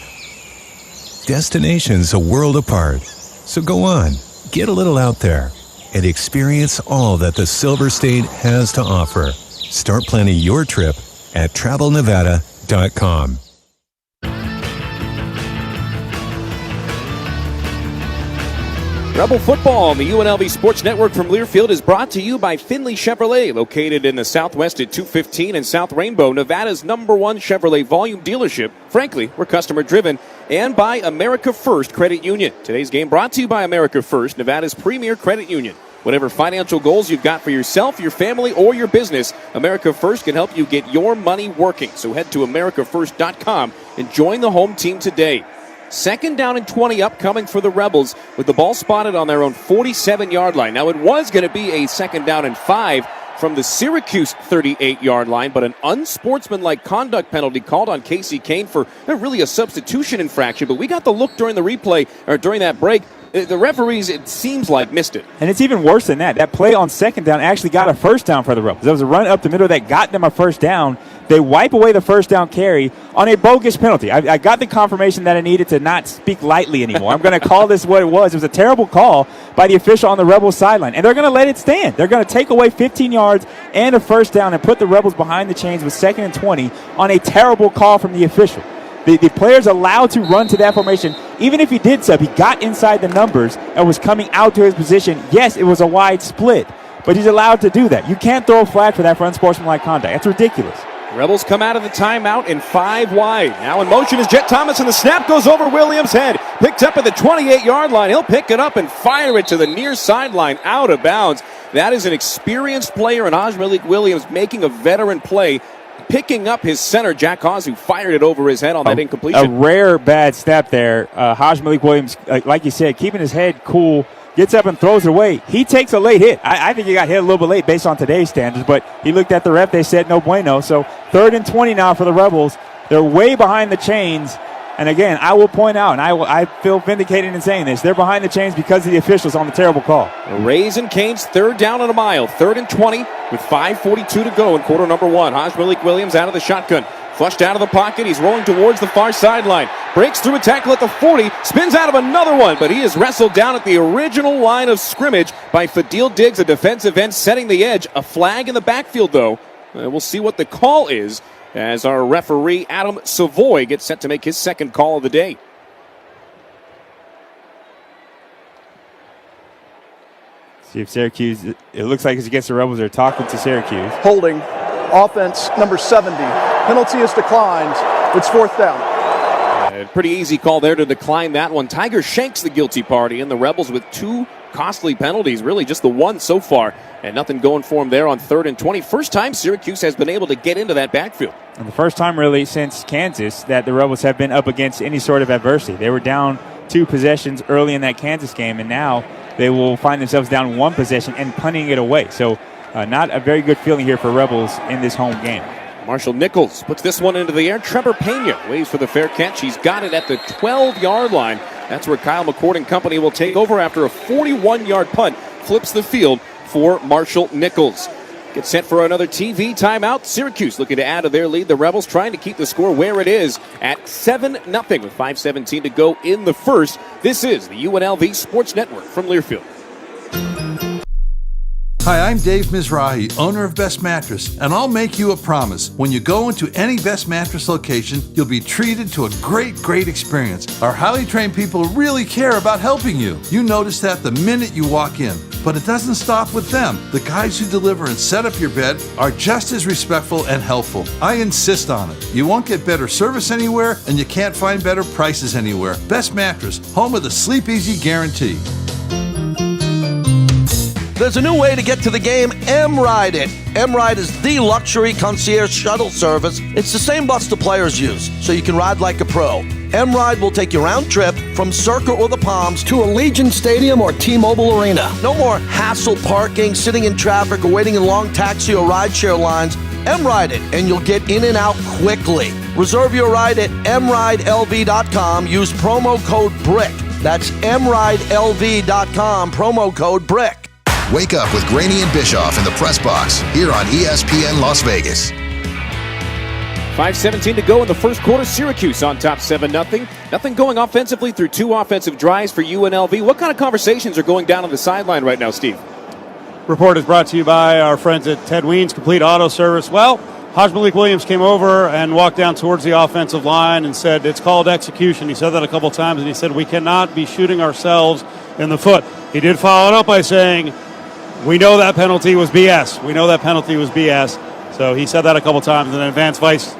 Destinations a world apart. So go on, get a little out there, and experience all that the Silver State has to offer. Start planning your trip at travelnevada.com. Rebel football on the UNLV Sports Network from Learfield is brought to you by Findlay Chevrolet, located in the Southwest at 215 and South Rainbow, Nevada's #1 Chevrolet volume dealership. Frankly, we're customer driven. And by America First Credit Union. Today's game brought to you by America First, Nevada's premier credit union. Whatever financial goals you've got for yourself, your family, or your business, America First can help you get your money working. So head to americafirst.com and join the home team today. 2nd down and 20 upcoming for the Rebels with the ball spotted on their own 47-yard line. Now, it was going to be a 2nd down and 5 from the Syracuse 38-yard line, but an unsportsmanlike conduct penalty called on Casey Kane for really a substitution infraction. But we got the look during the replay, or during that break. The referees, it seems like, missed it. And it's even worse than that. That play on 2nd down actually got a first down for the Rebels. There was a run up the middle that got them a first down. They wipe away the first down carry on a bogus penalty. I got the confirmation that I needed to not speak lightly anymore. I'm going to call this what it was. It was a terrible call by the official on the Rebels sideline. And they're going to let it stand. They're going to take away 15 yards and a first down and put the Rebels behind the chains with 2nd and 20 on a terrible call from the official. The player's allowed to run to that formation. Even if he did sub, he got inside the numbers and was coming out to his position. Yes, it was a wide split, but he's allowed to do that. You can't throw a flag for that for unsportsmanlike conduct. That's ridiculous. Rebels come out of the timeout in 5 wide. Now in motion is Jet Thomas, and the snap goes over Williams' head. Picked up at the 28-yard line. He'll pick it up and fire it to the near sideline, out of bounds. That is an experienced player, and Malik Williams making a veteran play, picking up his center, Jack Hawes, who fired it over his head on that incompletion. A rare bad snap there. Malik Williams, like you said, keeping his head cool, gets up and throws it away. He takes a late hit. I think he got hit a little bit late based on today's standards, but he looked at the ref. They said no bueno. So 3rd and 20 now for the Rebels. They're way behind the chains. And again, I will point out, and I feel vindicated in saying this, they're behind the chains because of the officials on the terrible call. Raising Canes 3rd down and a mile. 3rd and 20 with 5:42 to go in quarter number 1. Malik Williams out of the shotgun. Flushed out of the pocket. He's rolling towards the far sideline. Breaks through a tackle at the 40. Spins out of another one, but he is wrestled down at the original line of scrimmage by Fadil Diggs, a defensive end, setting the edge. A flag in the backfield, though. We'll see what the call is as our referee, Adam Savoy, gets set to make his 2nd call of the day. See if Syracuse, it looks like it's against the Rebels. They're talking to Syracuse. Holding, offense number 70. Penalty is declined. It's 4th down. Pretty easy call there to decline that one. Tiger Shanks the guilty party, and the Rebels with 2 costly penalties, really just the one so far, and nothing going for him there on 3rd and 20. First time Syracuse has been able to get into that backfield. And the first time really since Kansas that the Rebels have been up against any sort of adversity. They were down 2 possessions early in that Kansas game, and now they will find themselves down 1 possession and punting it away. So not a very good feeling here for Rebels in this home game. Marshall Nichols puts this one into the air. Trevor Pena waits for the fair catch. He's got it at the 12-yard line. That's where Kyle McCord and company will take over after a 41-yard punt flips the field for Marshall Nichols. Gets set for another TV timeout. Syracuse looking to add to their lead. The Rebels trying to keep the score where it is at 7-0 with 5:17 to go in the first. This is the UNLV Sports Network from Learfield. Hi, I'm Dave Mizrahi, owner of Best Mattress, and I'll make you a promise. When you go into any Best Mattress location, you'll be treated to a great experience. Our highly trained people really care about helping you. You notice that the minute you walk in. But it doesn't stop with them. The guys who deliver and set up your bed are just as respectful and helpful. I insist on it. You won't get better service anywhere, and you can't find better prices anywhere. Best Mattress, home of the Sleep Easy Guarantee. There's a new way to get to the game, M-Ride It. M-Ride is the luxury concierge shuttle service. It's the same bus the players use, so you can ride like a pro. M-Ride will take you round trip from Circa or the Palms to Allegiant Stadium or T-Mobile Arena. No more hassle parking, sitting in traffic, or waiting in long taxi or rideshare lines. M-Ride It, and you'll get in and out quickly. Reserve your ride at mridelv.com. Use promo code BRICK. That's mridelv.com, promo code BRICK. Wake up with Graney and Bischoff in the press box here on ESPN Las Vegas. 5:17 to go in the first quarter. Syracuse on top 7-0. Nothing going offensively through 2 offensive drives for UNLV. What kind of conversations are going down on the sideline right now, Steve? Report is brought to you by our friends at Ted Ween's Complete Auto Service. Well, Haj Malik Williams came over and walked down towards the offensive line and said, it's called execution. He said that a couple times, and he said, we cannot be shooting ourselves in the foot. He did follow it up by saying, we know that penalty was BS. We know that penalty was BS. So he said that a couple times, and then Advanced Vice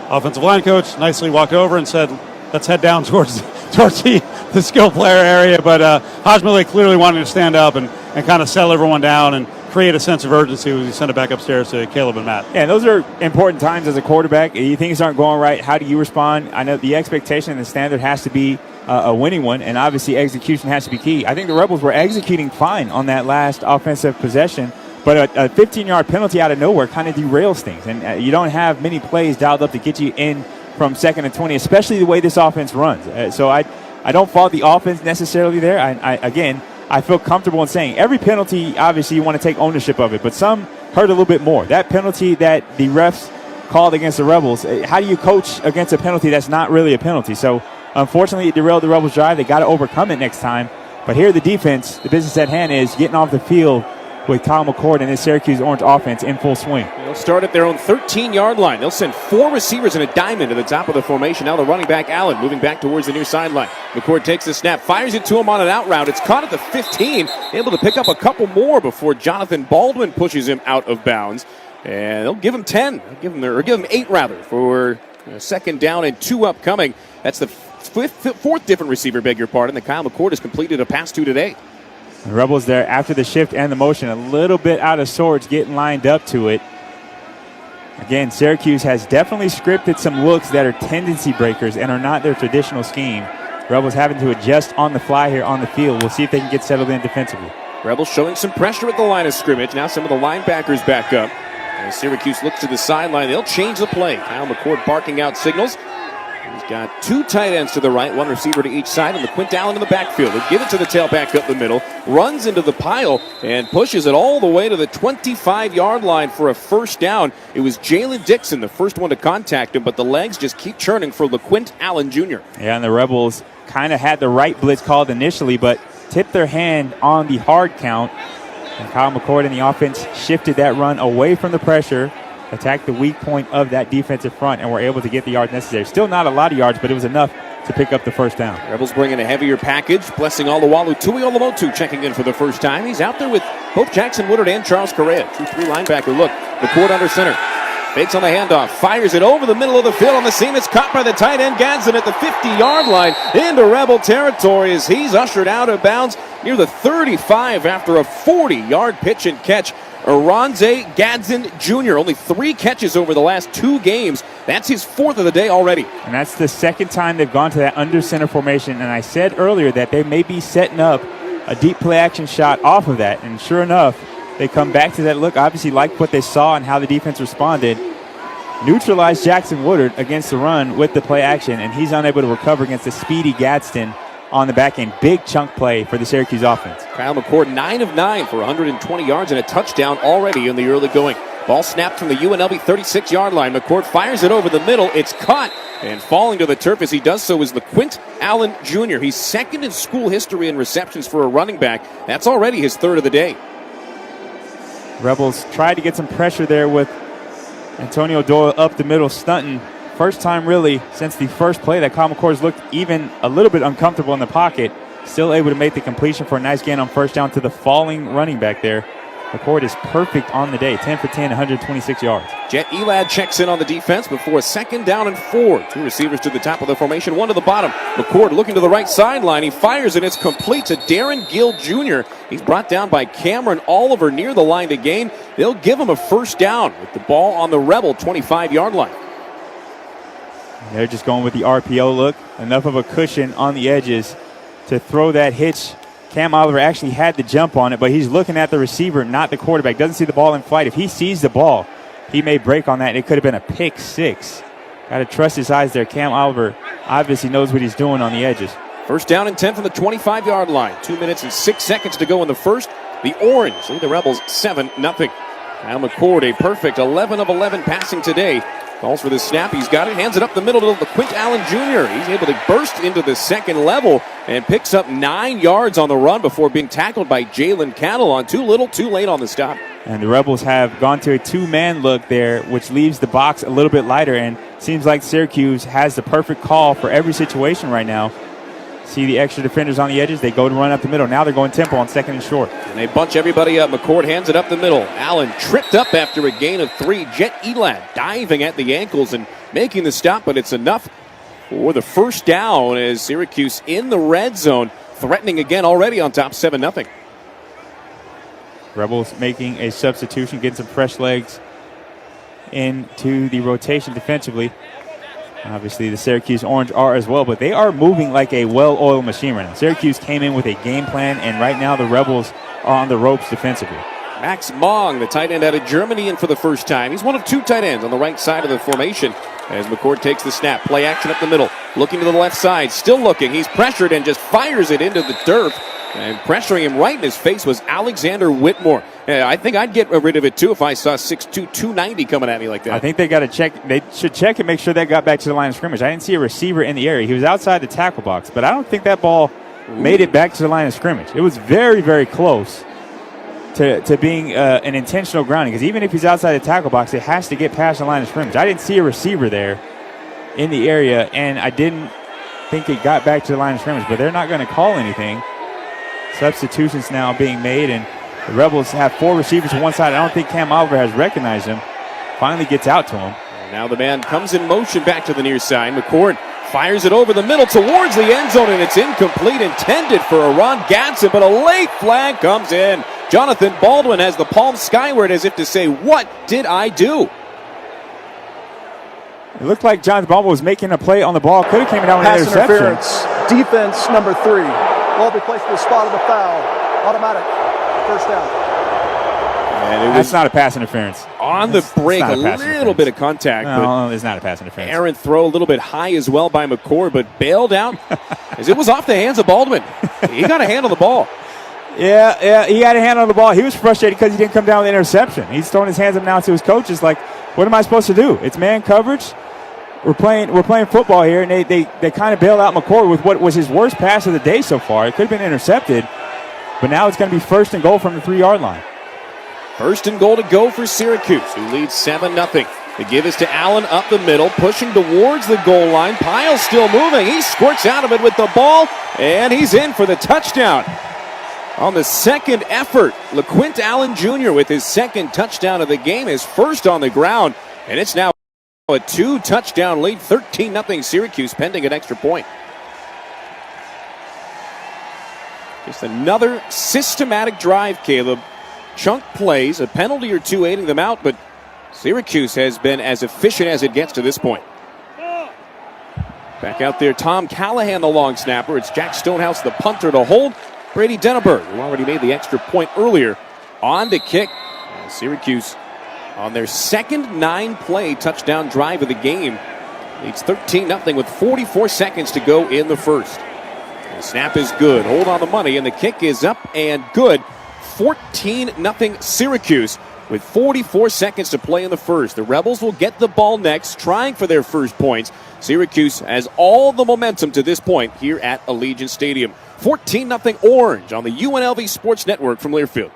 offensive line coach nicely walked over and said, let's head down towards the skill player area. But Haj Malik clearly wanted to stand up and kind of settle everyone down and create a sense of urgency as he sent it back upstairs to Caleb and Matt. Yeah, those are important times as a quarterback. If things aren't going right, how do you respond? I know the expectation and the standard has to be a winning one, and obviously execution has to be key. I think the Rebels were executing fine on that last offensive possession, but a 15-yard penalty out of nowhere kind of derails things, and you don't have many plays dialed up to get you in from 2nd and 20, especially the way this offense runs. So I don't fault the offense necessarily there. I feel comfortable in saying every penalty, obviously you want to take ownership of it, but some hurt a little bit more. That penalty that the refs called against the Rebels, how do you coach against a penalty that's not really a penalty? So unfortunately, it derailed the Rebels' drive. They got to overcome it next time. But here the defense, the business at hand is getting off the field with Kyle McCord and his Syracuse Orange offense in full swing. They'll start at their own 13-yard line. They'll send 4 receivers in a diamond to the top of the formation. Now the running back, Allen, moving back towards the near sideline. McCord takes the snap, fires it to him on an out route. It's caught at the 15, able to pick up a couple more before Jonathan Baldwin pushes him out of bounds. And they'll give him 10. Give him 8, rather, for a 2nd down and 2 upcoming. That's the fourth different receiver, beg your pardon, that Kyle McCord has completed a pass to today. The Rebels there after the shift and the motion, a little bit out of sorts, getting lined up to it. Again, Syracuse has definitely scripted some looks that are tendency breakers and are not their traditional scheme. Rebels having to adjust on the fly here on the field. We'll see if they can get settled in defensively. Rebels showing some pressure at the line of scrimmage. Now some of the linebackers back up. As Syracuse looks to the sideline, they'll change the play. Kyle McCord barking out signals. He's got 2 tight ends to the right, 1 receiver to each side, and LeQuint Allen in the backfield. He'll give it to the tailback up the middle, runs into the pile, and pushes it all the way to the 25-yard line for a 1st down. It was Jalen Dixon, the first one to contact him, but the legs just keep churning for LeQuint Allen Jr. Yeah, and the Rebels kind of had the right blitz called initially, but tipped their hand on the hard count. And Kyle McCord and the offense shifted that run away from the pressure, attacked the weak point of that defensive front, and were able to get the yards necessary. Still not a lot of yards, but it was enough to pick up the 1st down. Rebels bringing a heavier package. Blessing Oluwalu Tui Olamotu checking in for the first time. He's out there with Hope Jackson Woodard and Charles Correa. 2-3 linebacker look. McCord under center. Fakes on the handoff. Fires it over the middle of the field on the seam. It's caught by the tight end Gadsden at the 50-yard line into Rebel territory as he's ushered out of bounds near the 35 after a 40-yard pitch and catch. Aronze Gadsden Jr. Only 3 catches over the last 2 games. That's his 4th of the day already. And that's the 2nd time they've gone to that under center formation. And I said earlier that they may be setting up a deep play action shot off of that. And sure enough, they come back to that look. Obviously like what they saw and how the defense responded. Neutralized Jackson Woodard against the run with the play action. And he's unable to recover against the speedy Gadsden on the back end. Big chunk play for the Syracuse offense. Kyle McCord 9 of 9 for 120 yards and a touchdown already in the early going. Ball snapped from the UNLV 36-yard line. McCord fires it over the middle. It's caught, and falling to the turf as he does so is LeQuint Allen Jr. He's 2nd in school history in receptions for a running back. That's already his 3rd of the day. Rebels tried to get some pressure there with Antonio Doyle up the middle, stunting. First time really since the first play that Kyle McCord's looked even a little bit uncomfortable in the pocket. Still able to make the completion for a nice gain on first down to the falling running back there. McCord is perfect on the day, 10 for 10, 126 yards. Jet Elad checks in on the defense before a 2nd down and 4. 2 receivers to the top of the formation, 1 to the bottom. McCord looking to the right sideline. He fires and it's complete to Darren Gill Jr. He's brought down by Cameron Oliver near the line to gain. They'll give him a first down with the ball on the Rebel 25-yard line. They're just going with the RPO look. Enough of a cushion on the edges to throw that hitch. Cam Oliver actually had the jump on it, but he's looking at the receiver, not the quarterback. Doesn't see the ball in flight. If he sees the ball, he may break on that, and it could have been a pick 6. Got to trust his eyes there. Cam Oliver obviously knows what he's doing on the edges. First down and 10 from the 25-yard line. 2 minutes and 6 seconds to go in the first. The Orange lead the Rebels 7-0. Kyle McCord, a perfect 11 of 11 passing today. Calls for the snap. He's got it. Hands it up the middle to LeQuint Allen Jr. He's able to burst into the second level and picks up 9 yards on the run before being tackled by Jalen Cattle on too little, too late on the stop. And the Rebels have gone to a 2-man look there, which leaves the box a little bit lighter. And seems like Syracuse has the perfect call for every situation right now. See the extra defenders on the edges. They go to run up the middle. Now they're going tempo on 2nd and short. And they bunch everybody up. McCord hands it up the middle. Allen tripped up after a gain of 3. Jet Elad diving at the ankles and making the stop, but it's enough for the first down as Syracuse in the red zone, threatening again already on top 7-0. Rebels making a substitution, getting some fresh legs into the rotation defensively. Obviously, the Syracuse Orange are as well, but they are moving like a well-oiled machine right now. Syracuse came in with a game plan, and right now the Rebels are on the ropes defensively. Max Mong, the tight end out of Germany, in for the first time. He's one of 2 tight ends on the right side of the formation as McCord takes the snap. Play action up the middle. Looking to the left side. Still looking. He's pressured and just fires it into the turf. And pressuring him right in his face was Alexander Whitmore. I think I'd get rid of it, too, if I saw 6'2", 290 coming at me like that. I think they got to check. They should check and make sure that got back to the line of scrimmage. I didn't see a receiver in the area. He was outside the tackle box, but I don't think that ball made it back to the line of scrimmage. It was very, very close to being an intentional grounding, because even if he's outside the tackle box, it has to get past the line of scrimmage. I didn't see a receiver there in the area, and I didn't think it got back to the line of scrimmage, but they're not going to call anything. Substitutions now being made, and the Rebels have 4 receivers on one side. I don't think Cam Oliver has recognized him. Finally gets out to him. And now the man comes in motion back to the near side. McCord fires it over the middle towards the end zone, and it's incomplete, intended for a Ron Gadsden, but a late flag comes in. Jonathan Baldwin has the palm skyward as if to say, what did I do? It looked like Jonathan Baldwin was making a play on the ball. Could have came down with an interception. Interference. Defense number 3. Ball be placed to the spot of the foul. Automatic. First down. And that's not a pass interference. On the break, a little bit of contact. No, it's not a pass interference. Errant throw a little bit high as well by McCord, but bailed out as it was off the hands of Baldwin. He got a hand on the ball. Yeah, he had a hand on the ball. He was frustrated because he didn't come down with an interception. He's throwing his hands up now to his coaches like, what am I supposed to do? It's man coverage. We're playing football here, and they kind of bailed out McCord with what was his worst pass of the day so far. It could have been intercepted, but now it's going to be 1st and goal from the 3-yard line. 1st and goal to go for Syracuse, who leads 7-0. The give is to Allen up the middle, pushing towards the goal line. Pyle's still moving. He squirts out of it with the ball, and he's in for the touchdown. On the second effort, LeQuint Allen Jr. with his 2nd touchdown of the game, his 1st on the ground, and it's now a 2-touchdown lead, 13-0 Syracuse, pending an extra point. Just another systematic drive, Caleb. Chunk plays, a penalty or 2 aiding them out, but Syracuse has been as efficient as it gets to this point. Back out there, Tom Callahan, the long snapper. It's Jack Stonehouse, the punter, to hold. Brady Denneberg, who already made the extra point earlier, on to kick. And Syracuse on their 2nd 9-play touchdown drive of the game. Leads 13-0 with 44 seconds to go in the first. The snap is good. Hold on the money, and the kick is up and good. 14-0 Syracuse with 44 seconds to play in the first. The Rebels will get the ball next, trying for their first points. Syracuse has all the momentum to this point here at Allegiant Stadium. 14-0 Orange on the UNLV Sports Network from Learfield.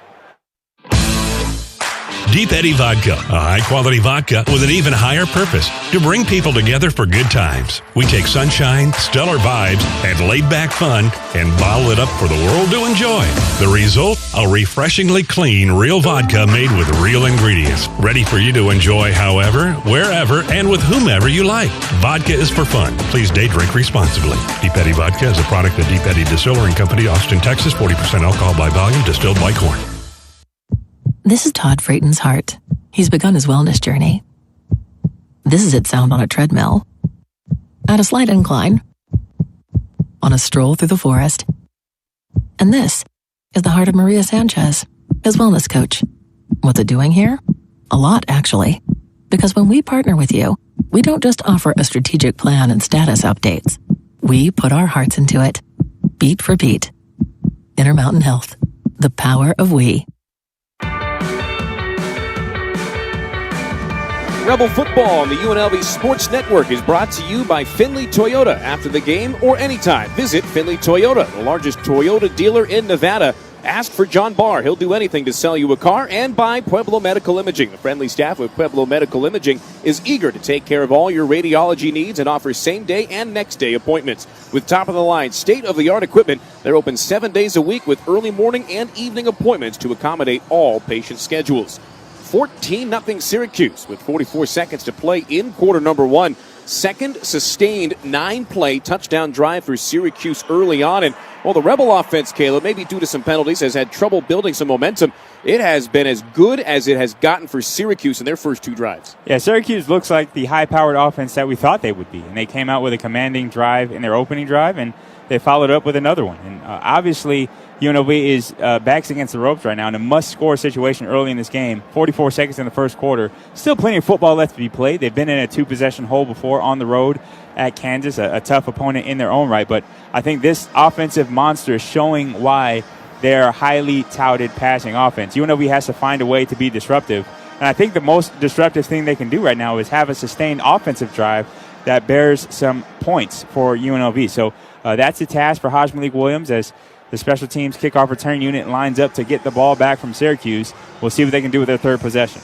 Deep Eddy Vodka, a high-quality vodka with an even higher purpose, to bring people together for good times. We take sunshine, stellar vibes, and laid-back fun and bottle it up for the world to enjoy. The result? A refreshingly clean, real vodka made with real ingredients, ready for you to enjoy however, wherever, and with whomever you like. Vodka is for fun. Please drink responsibly. Deep Eddy Vodka is a product of Deep Eddy Distilling Company, Austin, Texas. 40% alcohol by volume, distilled by corn. This is Todd Frayton's heart. He's begun his wellness journey. This is its sound on a treadmill, at a slight incline, on a stroll through the forest. And this is the heart of Maria Sanchez, his wellness coach. What's it doing here? A lot, actually. Because when we partner with you, we don't just offer a strategic plan and status updates. We put our hearts into it, beat for beat. Intermountain Health, the power of we. Rebel football on the UNLV Sports Network is brought to you by Findlay Toyota. After the game or anytime, visit Findlay Toyota, the largest Toyota dealer in Nevada. Ask for John Barr. He'll do anything to sell you a car. And by Pueblo Medical Imaging. The friendly staff with Pueblo Medical Imaging is eager to take care of all your radiology needs and offers same-day and next-day appointments. With top-of-the-line, state-of-the-art equipment, they're open 7 days a week with early morning and evening appointments to accommodate all patient schedules. 14-0 Syracuse with 44 seconds to play in quarter number one. Second sustained 9-play touchdown drive for Syracuse early on. And the Rebel offense, Caleb, maybe due to some penalties, has had trouble building some momentum. It has been as good as it has gotten for Syracuse in their first two drives. Yeah, Syracuse looks like the high-powered offense that we thought they would be. And they came out with a commanding drive in their opening drive, and they followed up with another one. And obviously, UNLV is backs against the ropes right now in a must-score situation early in this game. 44 seconds in the first quarter. Still plenty of football left to be played. They've been in a two-possession hole before on the road at Kansas, a tough opponent in their own right. But I think this offensive monster is showing why they're a highly touted passing offense. UNLV has to find a way to be disruptive. And I think the most disruptive thing they can do right now is have a sustained offensive drive that bears some points for UNLV. So that's a task for Haj Malik Williams as the special teams kickoff return unit lines up to get the ball back from Syracuse. We'll see what they can do with their third possession.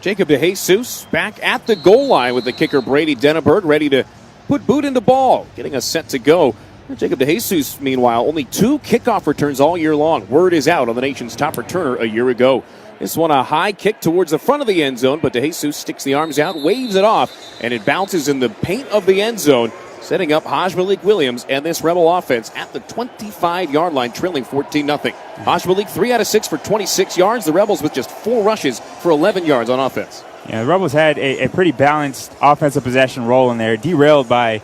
Jacob DeJesus back at the goal line with the kicker Brady Denneberg ready to put boot into ball, getting us set to go. Jacob DeJesus, meanwhile, only 2 kickoff returns all year long. Word is out on the nation's top returner a year ago. This one a high kick towards the front of the end zone, but DeJesus sticks the arms out, waves it off, and it bounces in the paint of the end zone, setting up Haj Malik Williams and this Rebel offense at the 25-yard line, trailing 14-0. Haj Malik 3 out of 6 for 26 yards. The Rebels with just 4 rushes for 11 yards on offense. Yeah, the Rebels had a pretty balanced offensive possession role in there, derailed by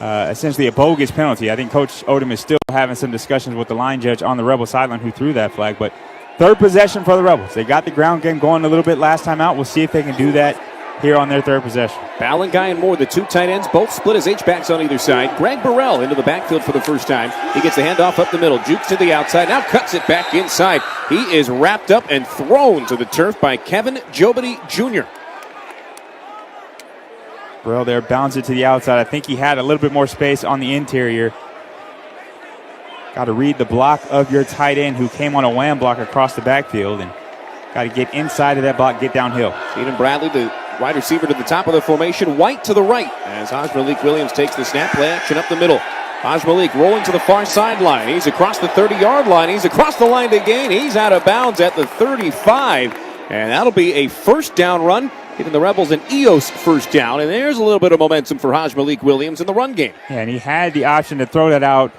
essentially a bogus penalty. I think Coach Odom is still having some discussions with the line judge on the Rebel sideline who threw that flag. But third possession for the Rebels. They got the ground game going a little bit last time out. We'll see if they can do that here on their third possession. Ballanguy and Moore, the 2 tight ends, both split as H-backs on either side. Greg Burrell into the backfield for the first time. He gets the handoff up the middle, jukes to the outside, now cuts it back inside. He is wrapped up and thrown to the turf by Kevin Jobity Jr. Burrell there bounds it to the outside. I think he had a little bit more space on the interior. Got to read the block of your tight end who came on a wham block across the backfield, and got to get inside of that block, get downhill. Stephen Bradley, the wide receiver to the top of the formation. White to the right as Haj Malik Williams takes the snap, play action up the middle. Haj Malik rolling to the far sideline. He's across the 30-yard line. He's across the line to gain. He's out of bounds at the 35. And that'll be a first down run, giving the Rebels an EOS first down. And there's a little bit of momentum for Haj Malik Williams in the run game. Yeah, and he had the option to throw that out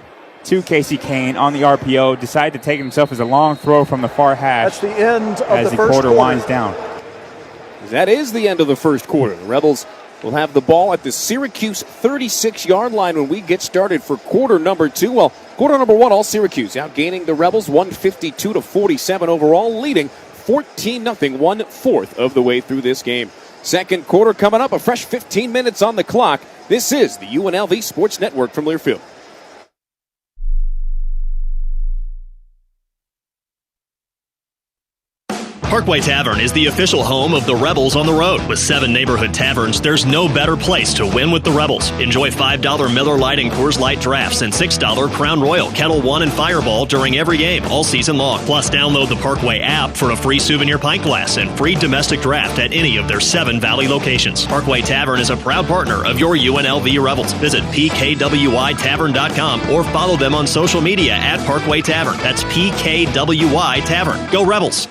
to Casey Kane on the RPO. Decided to take it himself as a long throw from the far hash. That's the end of as the the first quarter winds down. That is the end of the first quarter. The Rebels will have the ball at the Syracuse 36-yard line when we get started for quarter number 2. Well, quarter number 1, all Syracuse outgaining the Rebels 152-47 overall, leading 14-0, 1/4 of the way through this game. Second quarter coming up, a fresh 15 minutes on the clock. This is the UNLV Sports Network from Learfield. Parkway Tavern is the official home of the Rebels on the road. With 7 neighborhood taverns, there's no better place to win with the Rebels. Enjoy $5 Miller Lite and Coors Light drafts and $6 Crown Royal, Kettle One, and Fireball during every game all season long. Plus, download the Parkway app for a free souvenir pint glass and free domestic draft at any of their 7 Valley locations. Parkway Tavern is a proud partner of your UNLV Rebels. Visit pkwytavern.com or follow them on social media at Parkway Tavern. That's PKWY Tavern. Go Rebels!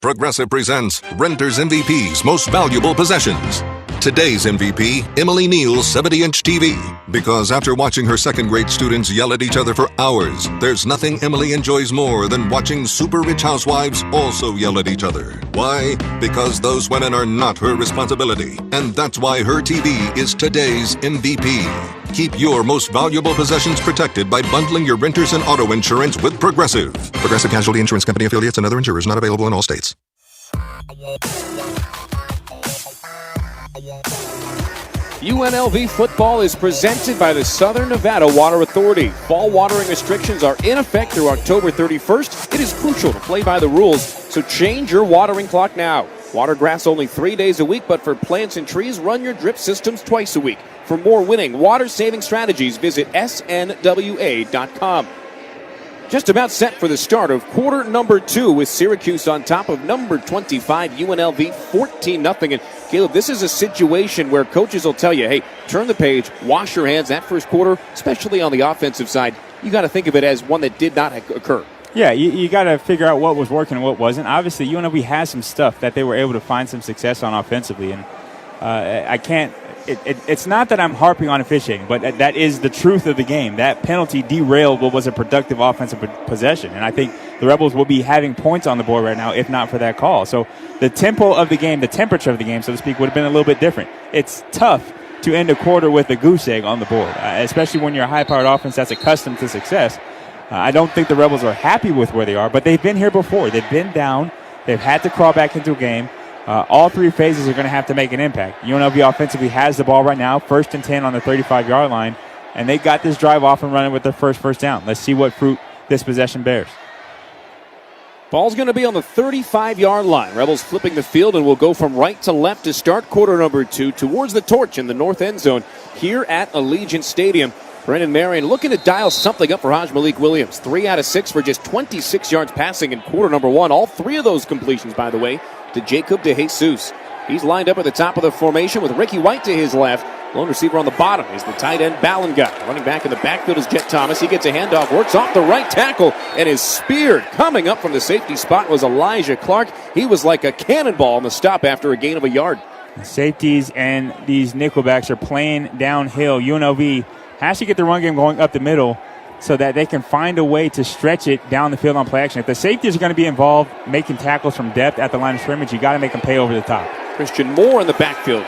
Progressive presents Renters MVP's Most Valuable Possessions. Today's MVP, Emily Neal's 70-inch TV. Because after watching her second-grade students yell at each other for hours, there's nothing Emily enjoys more than watching super-rich housewives also yell at each other. Why? Because those women are not her responsibility. And that's why her TV is today's MVP. Keep your most valuable possessions protected by bundling your renters and auto insurance with Progressive. Progressive Casualty Insurance Company affiliates and other insurers not available in all states. UNLV football is presented by the Southern Nevada Water Authority. Fall watering restrictions are in effect through October 31st. It is crucial to play by the rules, so change your watering clock now. Water grass only 3 days a week, but for plants and trees, run your drip systems twice a week. For more winning, water-saving strategies, visit snwa.com. Just about set for the start of quarter number 2 with Syracuse on top of number 25 UNLV 14-0. And Caleb, this is a situation where coaches will tell you, hey, turn the page, wash your hands. That first quarter, especially on the offensive side, you got to think of it as one that did not occur. Yeah, you got to figure out what was working and what wasn't. Obviously, UNLV has some stuff that they were able to find some success on offensively, and I can't. It's not that I'm harping on officiating, but that is the truth of the game. That penalty derailed what was a productive offensive possession, and I think the Rebels will be having points on the board right now if not for that call. So the tempo of the game, the temperature of the game, so to speak, would have been a little bit different. It's tough to end a quarter with a goose egg on the board, especially when you're a high-powered offense that's accustomed to success. I don't think the Rebels are happy with where they are, but they've been here before. They've been down. They've had to crawl back into a game. All 3 phases are going to have to make an impact. UNLV offensively has the ball right now, 1st and 10 on the 35-yard line, and they got this drive off and running with their first down. Let's see what fruit this possession bears. Ball's going to be on the 35-yard line. Rebels flipping the field and will go from right to left to start quarter number 2 towards the torch in the north end zone here at Allegiant Stadium. Brendan Marion looking to dial something up for Malik Williams. 3 out of 6 for just 26 yards passing in quarter number 1. All 3 of those completions, by the way, to Jacob DeJesus. He's lined up at the top of the formation with Ricky White to his left. Lone receiver on the bottom is the tight end Ballon guy. Running back in the backfield is Jet Thomas. He gets a handoff, works off the right tackle, and is speared. Coming up from the safety spot was Elijah Clark. He was like a cannonball on the stop after a gain of a yard. The safeties and these nickelbacks are playing downhill. UNLV has to get the run game going up the middle so that they can find a way to stretch it down the field on play action. If the safeties are going to be involved making tackles from depth at the line of scrimmage, you got to make them pay over the top. Christian Moore in the backfield.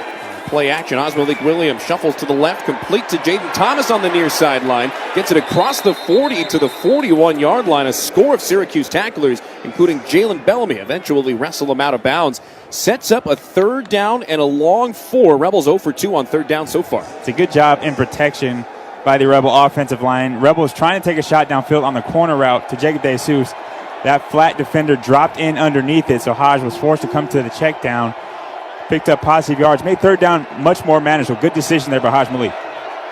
Play action. Malik Williams shuffles to the left, complete to Jaden Thomas on the near sideline. Gets it across the 40 to the 41-yard line. A score of Syracuse tacklers, including Jalen Bellamy, eventually wrestle him out of bounds. Sets up a 3rd down and a long 4. Rebels 0 for 2 on 3rd down so far. It's a good job in protection by the Rebel offensive line. Rebels trying to take a shot downfield on the corner route to Jacob DeJesus. That flat defender dropped in underneath it, so Hodge was forced to come to the check down. Picked up positive yards, made 3rd down much more manageable. Good decision there by Hodge Malik.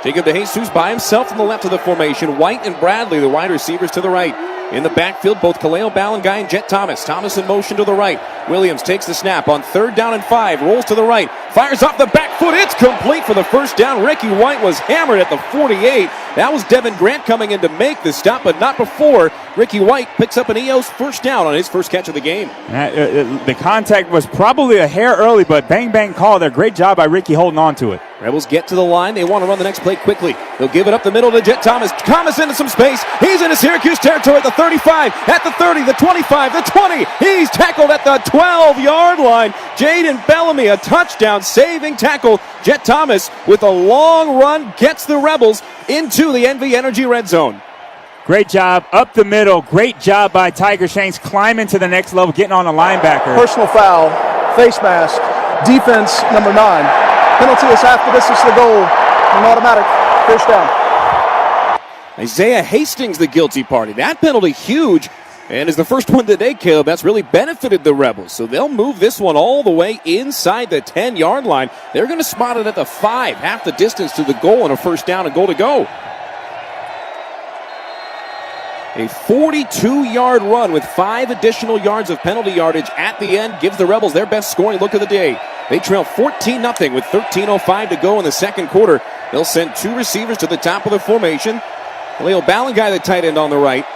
Jacob DeJesus by himself on the left of the formation. White and Bradley, the wide receivers, to the right. In the backfield, both Kaleo Ballanguy and Jet Thomas. Thomas in motion to the right. Williams takes the snap on 3rd down and 5. Rolls to the right. Fires off the back foot. It's complete for the first down. Ricky White was hammered at the 48. That was Devin Grant coming in to make the stop, but not before. Ricky White picks up an EO's first down on his first catch of the game. The contact was probably a hair early, but bang call there. Great job by Ricky holding on to it. Rebels get to the line. They want to run the next play quickly. They'll give it up the middle to Jet Thomas. Thomas into some space. He's into Syracuse territory at the 35, at the 30, the 25, the 20. He's tackled at the 12-yard line. Jaden Bellamy, a touchdown saving tackle. Jet Thomas with a long run gets the Rebels into the NV Energy red zone. Great job up the middle. Great job by Tiger Shanks climbing to the next level, getting on a linebacker. Personal foul, face mask, defense number 9. Penalty is half the distance to the goal. An automatic first down. Isaiah Hastings, the guilty party. That penalty huge. And as the first one today, Caleb, that's really benefited the Rebels. So they'll move this one all the way inside the 10-yard line. They're going to spot it at the 5, half the distance to the goal, and a first down and goal to go. A 42-yard run with 5 additional yards of penalty yardage at the end gives the Rebels their best scoring look of the day. They trail 14-0 with 13:05 to go in the second quarter. They'll send 2 receivers to the top of the formation. Leo Ballanguy, the tight end on the right.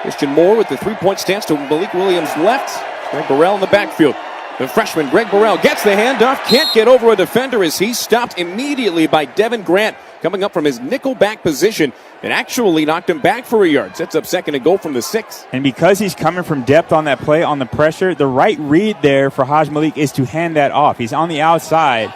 Christian Moore with the 3-point stance to Malik Williams left. Greg Burrell in the backfield. The freshman Greg Burrell gets the handoff, can't get over a defender as he's stopped immediately by Devin Grant coming up from his nickel back position and actually knocked him back for a yard. Sets up second and goal from the 6. And because he's coming from depth on that play, on the pressure, the right read there for Haj Malik is to hand that off. He's on the outside,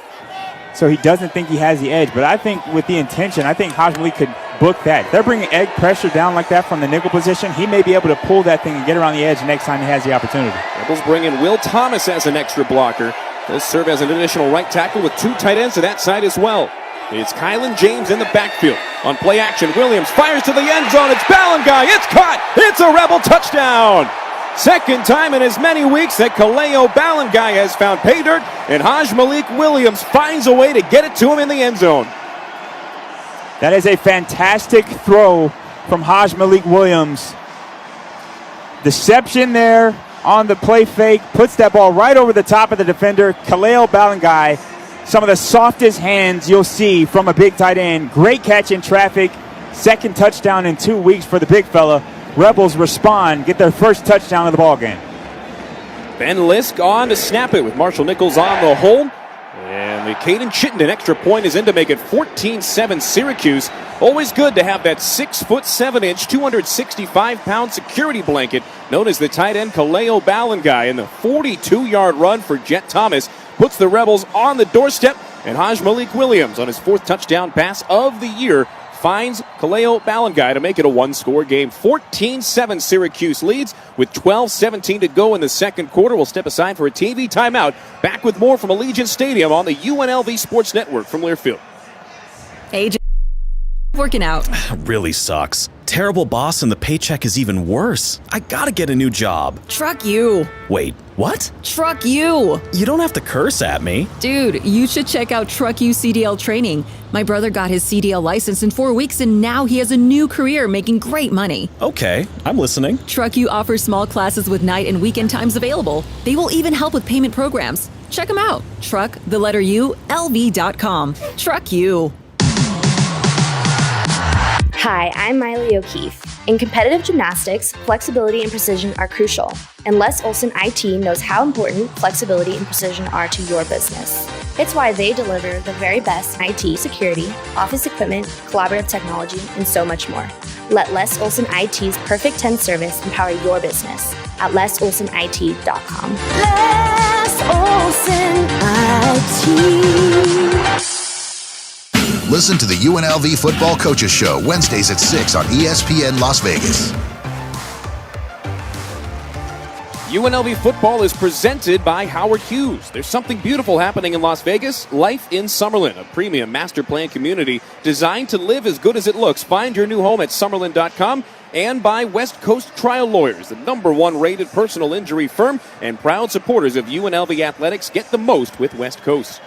so he doesn't think he has the edge. But I think with the intention, I think Haj Malik could book that. If they're bringing egg pressure down like that from the nickel position, he may be able to pull that thing and get around the edge next time he has the opportunity. Rebels bring in Will Thomas as an extra blocker. He'll serve as an additional right tackle with 2 tight ends to that side as well. It's Kylan James in the backfield. On play action, Williams fires to the end zone. It's Ballanguy. It's caught. It's a Rebel touchdown. Second time in as many weeks that Kaleo Ballanguy has found pay dirt, and Haj Malik Williams finds a way to get it to him in the end zone. That is a fantastic throw from Haj Malik Williams. Deception there on the play fake. Puts that ball right over the top of the defender. Kaleo Ballanguy, some of the softest hands you'll see from a big tight end. Great catch in traffic. Second touchdown in 2 weeks for the big fella. Rebels respond, get their first touchdown of the ball game. Ben Lisk on to snap it with Marshall Nichols on the hold. And the Caden Chittenden extra point is in to make it 14-7 Syracuse. Always good to have that 6'7", 265-pound security blanket known as the tight end Kaleo Ballanguy. And the 42-yard run for Jet Thomas puts the Rebels on the doorstep. And Haj Malik Williams on his 4th touchdown pass of the year finds Kaleo Ballanguy to make it a 1-score game. 14-7 Syracuse leads with 12:17 to go in the second quarter. We'll step aside for a TV timeout. Back with more from Allegiant Stadium on the UNLV Sports Network from Learfield. AJ, working out. Really sucks. Terrible boss and the paycheck is even worse. I gotta get a new job. Truck you. Wait, what? Truck you. You don't have to curse at me. Dude, you should check out Truck You CDL training. My brother got his CDL license in 4 weeks and now he has a new career making great money. Okay, I'm listening. Truck You offers small classes with night and weekend times available. They will even help with payment programs. Check them out. Truck, the letter U, LV.com. Truck You. Hi, I'm Miley O'Keefe. In competitive gymnastics, flexibility and precision are crucial, and Les Olson IT knows how important flexibility and precision are to your business. It's why they deliver the very best IT security, office equipment, collaborative technology, and so much more. Let Les Olson IT's Perfect 10 service empower your business at lesolsonit.com. Les Olson IT. Listen to the UNLV Football Coaches Show Wednesdays at 6 on ESPN Las Vegas. UNLV football is presented by Howard Hughes. There's something beautiful happening in Las Vegas. Life in Summerlin, a premium master plan community designed to live as good as it looks. Find your new home at Summerlin.com. And by West Coast Trial Lawyers, the #1 rated personal injury firm and proud supporters of UNLV athletics. Get the most with West Coast.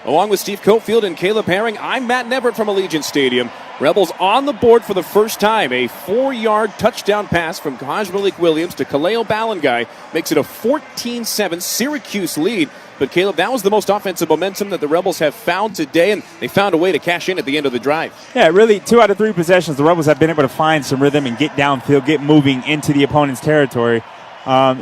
Along with Steve Cofield and Caleb Herring, I'm Matt Neverett from Allegiant Stadium. Rebels on the board for the first time. A 4-yard touchdown pass from Haj Malik Williams to Kaleo Ballanguy makes it a 14-7 Syracuse lead. But Caleb, that was the most offensive momentum that the Rebels have found today, and they found a way to cash in at the end of the drive. Yeah, really, 2 out of 3 possessions, the Rebels have been able to find some rhythm and get downfield, get moving into the opponent's territory.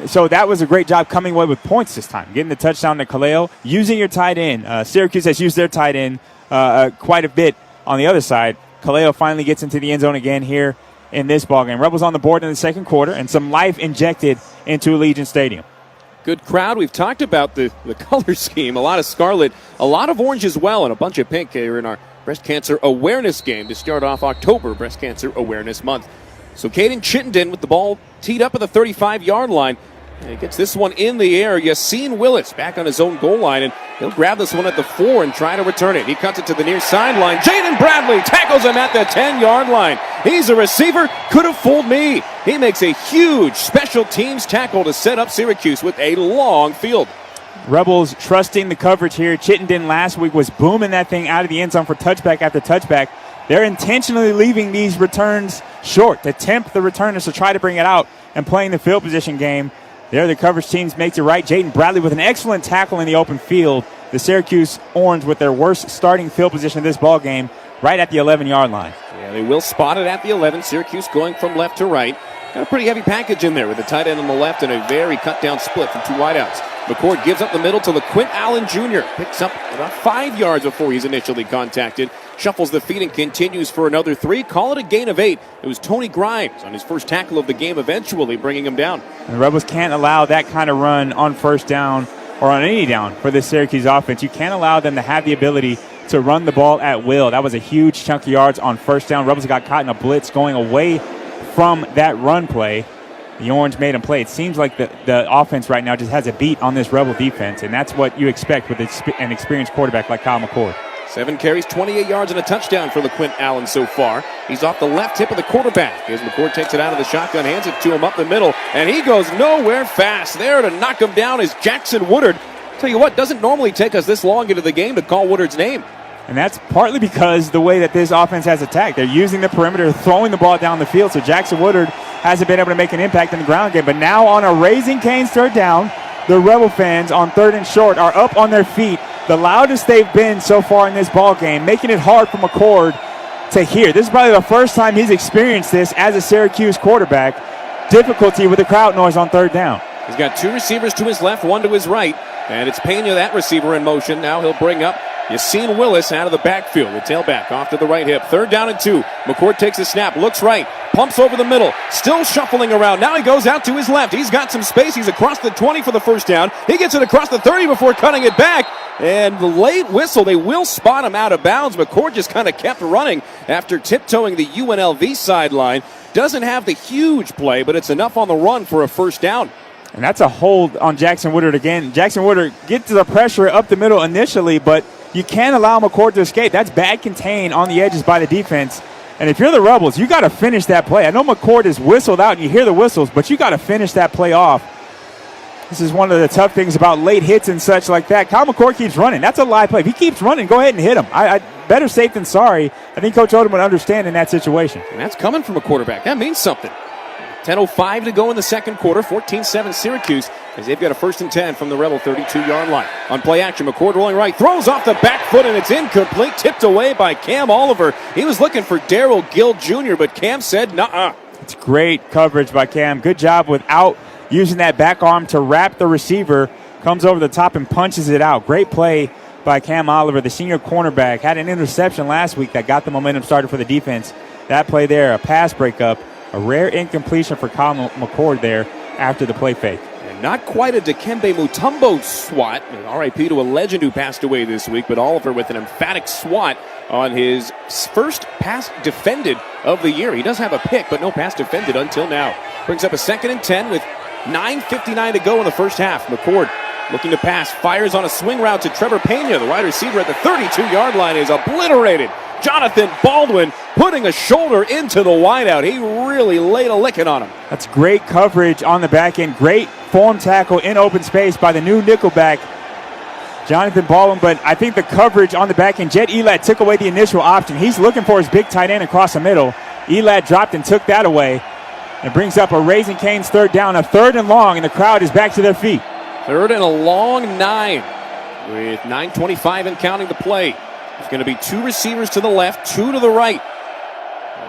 So that was a great job coming away with points this time, getting the touchdown to Kaleo, using your tight end. Syracuse has used their tight end quite a bit on the other side. Kaleo finally gets into the end zone again here in this ballgame. Rebels on the board in the second quarter and some life injected into Allegiant Stadium. Good crowd. We've talked about the color scheme. A lot of scarlet, a lot of orange as well, and a bunch of pink here in our breast cancer awareness game to start off October Breast Cancer Awareness Month. So Caden Chittenden with the ball teed up at the 35-yard line. He gets this one in the air. Yassine Willis back on his own goal line, and he'll grab this one at the 4 and try to return it. He cuts it to the near sideline. Jaden Bradley tackles him at the 10-yard line. He's a receiver. Could have fooled me. He makes a huge special teams tackle to set up Syracuse with a long field. Rebels trusting the coverage here. Chittenden last week was booming that thing out of the end zone for touchback after touchback. They're intentionally leaving these returns short to tempt the returners to try to bring it out and playing the field position game. There, the coverage teams makes it right. Jaden Bradley with an excellent tackle in the open field. The Syracuse Orange with their worst starting field position in this ball game, right at the 11-yard line. Yeah, they will spot it at the 11. Syracuse going from left to right. Got a pretty heavy package in there with a tight end on the left and a very cut-down split from 2 wideouts. McCord gives up the middle to LaQuint Allen Jr. Picks up about 5 yards before he's initially contacted. Shuffles the feet and continues for another 3. Call it a gain of 8. It was Tony Grimes on his first tackle of the game, eventually bringing him down. And the Rebels can't allow that kind of run on first down or on any down for this Syracuse offense. You can't allow them to have the ability to run the ball at will. That was a huge chunk of yards on first down. Rebels got caught in a blitz going away from that run play. The Orange made him play. It seems like the offense right now just has a beat on this Rebel defense, and that's what you expect with an experienced quarterback like Kyle McCord. 7 carries, 28 yards, and a touchdown for LaQuint Allen so far. He's off the left hip of the quarterback as McCord takes it out of the shotgun, hands it to him up the middle, and he goes nowhere fast. There to knock him down is Jackson Woodard. Tell you what, doesn't normally take us this long into the game to call Woodard's name. And that's partly because the way that this offense has attacked. They're using the perimeter, throwing the ball down the field, so Jackson Woodard hasn't been able to make an impact in the ground game. But now on a Raising Cane's third down, the Rebel fans on 3rd and short are up on their feet, the loudest they've been so far in this ball game, making it hard for McCord to hear. This is probably the first time he's experienced this as a Syracuse quarterback, difficulty with the crowd noise on 3rd down. He's got 2 receivers to his left, 1 to his right, and it's Pena, that receiver, in motion. Now he'll bring up Yassine Willis out of the backfield. The tailback off to the right hip. 3rd down and 2. McCord takes a snap, looks right, pumps over the middle, still shuffling around. Now he goes out to his left. He's got some space. He's across the 20 for the first down. He gets it across the 30 before cutting it back. And the late whistle, they will spot him out of bounds. McCord just kind of kept running after tiptoeing the UNLV sideline. Doesn't have the huge play, but it's enough on the run for a first down. And that's a hold on Jackson Woodard again. Jackson Woodard gets the pressure up the middle initially, but you can't allow McCord to escape. That's bad contain on the edges by the defense. And if you're the Rebels, you got to finish that play. I know McCord is whistled out and you hear the whistles, but you got to finish that play off. This is one of the tough things about late hits and such like that. Kyle McCord keeps running. That's a live play. If he keeps running, go ahead and hit him. I better safe than sorry. I think Coach Odom would understand in that situation. And that's coming from a quarterback. That means something. 10:05 to go in the second quarter. 14-7 Syracuse as they've got a 1st and 10 from the Rebel 32-yard line. On play action, McCord rolling right, throws off the back foot, and it's incomplete. Tipped away by Cam Oliver. He was looking for Darrell Gill Jr., but Cam said, nuh-uh. It's great coverage by Cam. Good job without using that back arm to wrap the receiver. Comes over the top and punches it out. Great play by Cam Oliver, the senior cornerback. Had an interception last week that got the momentum started for the defense. That play there, a pass breakup. A rare incompletion for Kyle McCord there after the play fake. And not quite a Dikembe Mutombo swat. R.I.P. to a legend who passed away this week, but Oliver with an emphatic swat on his first pass defended of the year. He does have a pick, but no pass defended until now. Brings up a 2nd and 10 with 9:59 to go in the first half. McCord looking to pass, fires on a swing route to Trevor Pena. The wide receiver at the 32-yard line is obliterated. Jonathan Baldwin putting a shoulder into the wideout. He really laid a licking on him. That's great coverage on the back end. Great form tackle in open space by the new nickelback, Jonathan Baldwin. But I think the coverage on the back end, Jet Elad took away the initial option. He's looking for his big tight end across the middle. Elad dropped and took that away. It brings up a Raising Cane's 3rd down, a 3rd and long, and the crowd is back to their feet. 3rd and a long 9 with 9:25 and counting the play. There's going to be 2 receivers to the left, 2 to the right.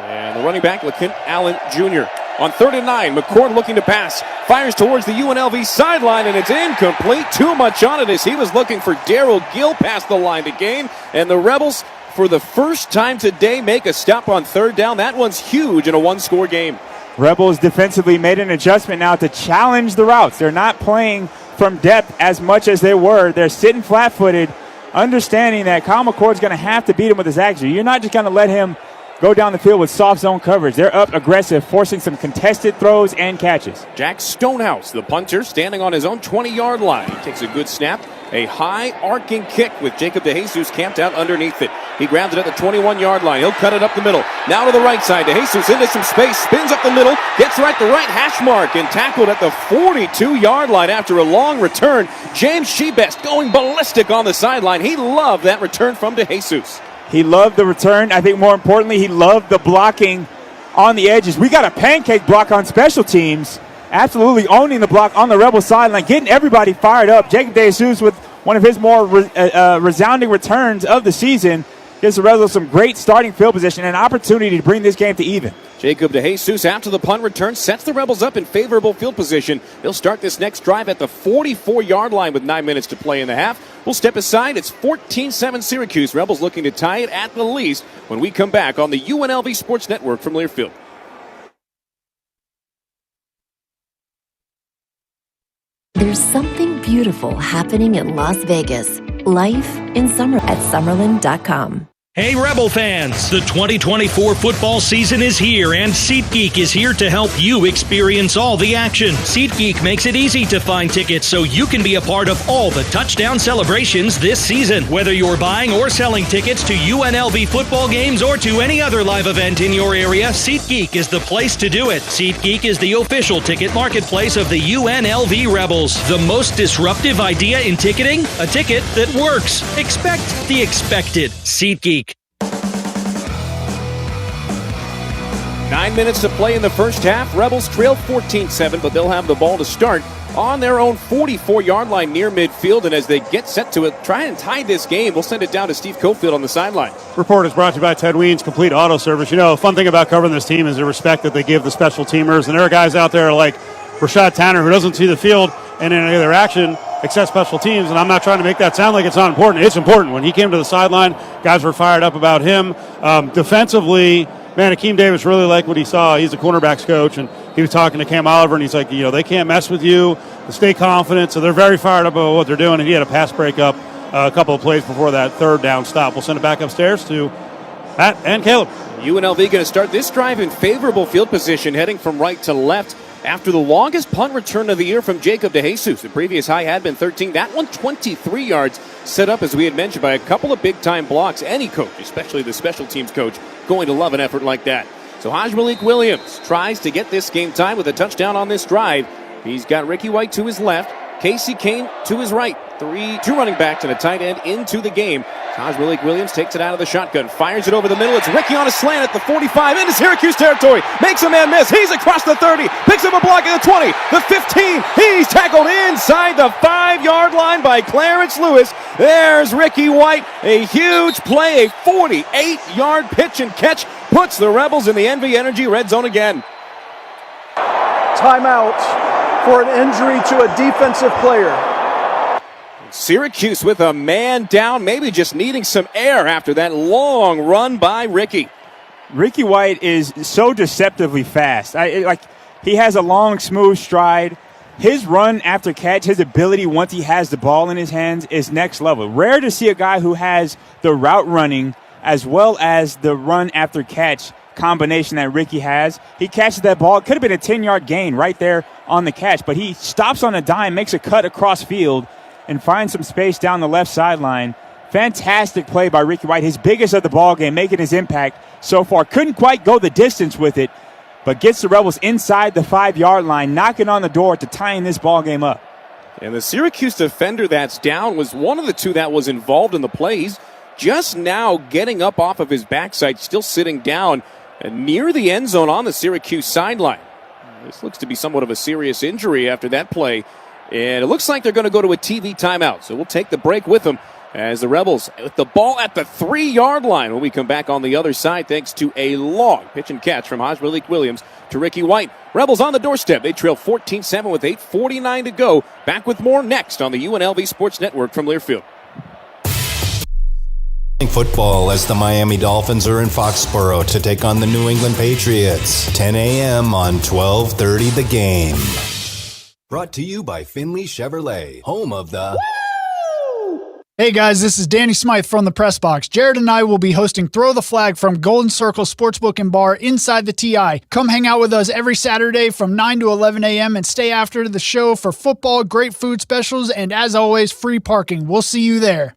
And the running back, LaQuint Allen Jr. On 3rd and 9, McCord looking to pass. Fires towards the UNLV sideline, and it's incomplete. Too much on it as he was looking for Darrell Gill past the line to gain. And the Rebels, for the first time today, make a stop on 3rd down. That one's huge in a 1-score game. Rebels defensively made an adjustment now to challenge the routes. They're not playing from depth as much as they were. They're sitting flat-footed, understanding that Kyle McCord's going to have to beat him with his action. You're not just going to let him go down the field with soft zone coverage. They're up aggressive, forcing some contested throws and catches. Jack Stonehouse, the punter, standing on his own 20-yard line. He takes a good snap. A high arcing kick with Jacob DeJesus camped out underneath it. He grabs it at the 21-yard line. He'll cut it up the middle. Now to the right side. DeJesus into some space, spins up the middle, gets right the right hash mark, and tackled at the 42-yard line after a long return. James Shebest going ballistic on the sideline. He loved that return from DeJesus. He loved the return. I think more importantly, he loved the blocking on the edges. We got a pancake block on special teams. Absolutely owning the block on the Rebel sideline, getting everybody fired up. Jacob DeJesus with one of his more resounding returns of the season gives the Rebels some great starting field position and an opportunity to bring this game to even. Jacob DeJesus, after the punt return, sets the Rebels up in favorable field position. They'll start this next drive at the 44-yard line with 9 minutes to play in the half. We'll step aside. It's 14-7 Syracuse. Rebels looking to tie it at the least when we come back on the UNLV Sports Network from Learfield. There's something beautiful happening in Las Vegas. Life in summer at Summerlin.com. Hey Rebel fans, the 2024 football season is here and SeatGeek is here to help you experience all the action. SeatGeek makes it easy to find tickets so you can be a part of all the touchdown celebrations this season. Whether you're buying or selling tickets to UNLV football games or to any other live event in your area, SeatGeek is the place to do it. SeatGeek is the official ticket marketplace of the UNLV Rebels. The most disruptive idea in ticketing? A ticket that works. Expect the expected. SeatGeek. 9 minutes to play in the first half. Rebels trail 14-7, but they'll have the ball to start on their own 44-yard line near midfield. And as they get set to it, try and tie this game, we'll send it down to Steve Cofield on the sideline. Report is brought to you by Ted Weens Complete Auto Service. You know, the fun thing about covering this team is the respect that they give the special teamers. And there are guys out there like Rashad Tanner who doesn't see the field and in any other action except special teams. And I'm not trying to make that sound like it's not important. It's important. When he came to the sideline, guys were fired up about him. Defensively, man, Akeem Davis really liked what he saw. He's a cornerbacks coach, and he was talking to Cam Oliver, and he's like, you know, they can't mess with you. Stay confident. So they're very fired up about what they're doing, and he had a pass breakup a couple of plays before that third down stop. We'll send it back upstairs to Pat and Caleb. UNLV going to start this drive in favorable field position, heading from right to left after the longest punt return of the year from Jacob DeJesus. The previous high had been 13. That one 23 yards, set up, as we had mentioned, by a couple of big-time blocks. Any coach, especially the special teams coach, going to love an effort like that. So Malik Williams tries to get this game time with a touchdown on this drive. He's got Ricky White to his left, Casey Kane to his right. Two running backs and a tight end into the game. Malik Williams takes it out of the shotgun, fires it over the middle. It's Ricky on a slant at the 45 into Syracuse territory. Makes a man miss. He's across the 30. Picks up a block at the 20, the 15. He's tackled inside the 5-yard line by Clarence Lewis. There's Ricky White. A huge play, a 48-yard pitch and catch puts the Rebels in the NV Energy red zone again. Timeout for an injury to a defensive player. Syracuse with a man down, maybe just needing some air after that long run by Ricky. Ricky White is so deceptively fast. He has a long, smooth stride. His run after catch, his ability once he has the ball in his hands is next level. Rare to see a guy who has the route running as well as the run after catch combination that Ricky has. He catches that ball. It could have been a 10-yard gain right there on the catch, but he stops on a dime, makes a cut across field, and finds some space down the left sideline. Fantastic play by Ricky White, his biggest of the ball game, making his impact so far. Couldn't quite go the distance with it, but gets the Rebels inside the 5-yard line, knocking on the door to tying this ball game up. And the Syracuse defender that's down was one of the two that was involved in the plays. Just now getting up off of his backside, still sitting down near the end zone on the Syracuse sideline. This looks to be somewhat of a serious injury after that play. And it looks like they're going to go to a TV timeout. So we'll take the break with them as the Rebels with the ball at the 3-yard line when we come back on the other side, thanks to a long pitch and catch from Malik Williams to Ricky White. Rebels on the doorstep. They trail 14-7 with 8:49 to go. Back with more next on the UNLV Sports Network from Learfield. Football as the Miami Dolphins are in Foxborough to take on the New England Patriots. 10 a.m. on 12:30 The Game. Brought to you by Finley Chevrolet, home of the... Hey guys, this is Danny Smythe from the Press Box. Jared and I will be hosting Throw the Flag from Golden Circle Sportsbook and Bar inside the TI. Come hang out with us every Saturday from 9 to 11 a.m. and stay after the show for football, great food specials, and as always, free parking. We'll see you there.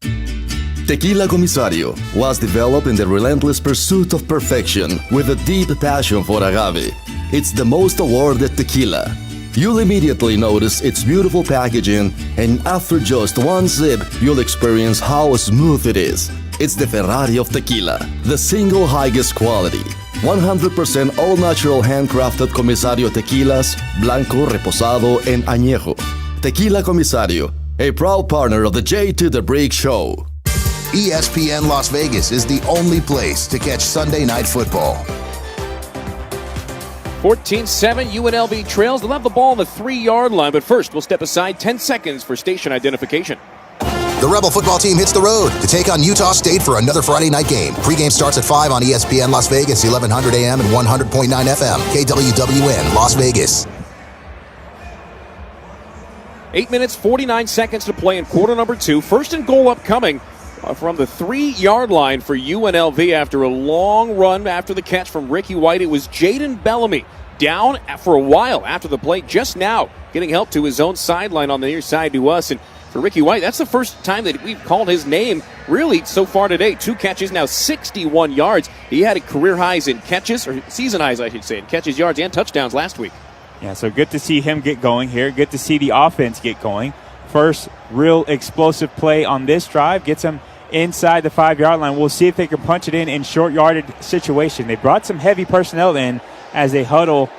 Tequila Comisario was developed in the relentless pursuit of perfection with a deep passion for agave. It's the most awarded tequila. You'll immediately notice its beautiful packaging, and after just one sip, you'll experience how smooth it is. It's the Ferrari of tequila, the single highest quality. 100% all-natural handcrafted Comisario tequilas, Blanco, Reposado, and Añejo. Tequila Comisario, a proud partner of the J to the Break Show. ESPN Las Vegas is the only place to catch Sunday Night Football. 14-7, UNLV trails. They'll have the ball on the 3-yard line, but first we'll step aside 10 seconds for station identification. The Rebel football team hits the road to take on Utah State for another Friday night game. Pregame starts at 5 on ESPN Las Vegas, 1100 AM and 100.9 FM, KWWN Las Vegas. 8 minutes, 49 seconds to play in quarter number 2. First and goal upcoming from the 3-yard line for UNLV after a long run after the catch from Ricky White. It was Jaden Bellamy down for a while after the play, just now getting help to his own sideline on the near side to us. And for Ricky White, that's the first time that we've called his name really so far today. 2 catches, now 61 yards. He had a career highs in catches, or season highs I should say, in catches, yards, and touchdowns last week. Yeah, so good to see him get going here. Good to see the offense get going. First real explosive play on this drive gets him inside the 5-yard line. We'll see if they can punch it in short yardage situation. They brought some heavy personnel in as they huddle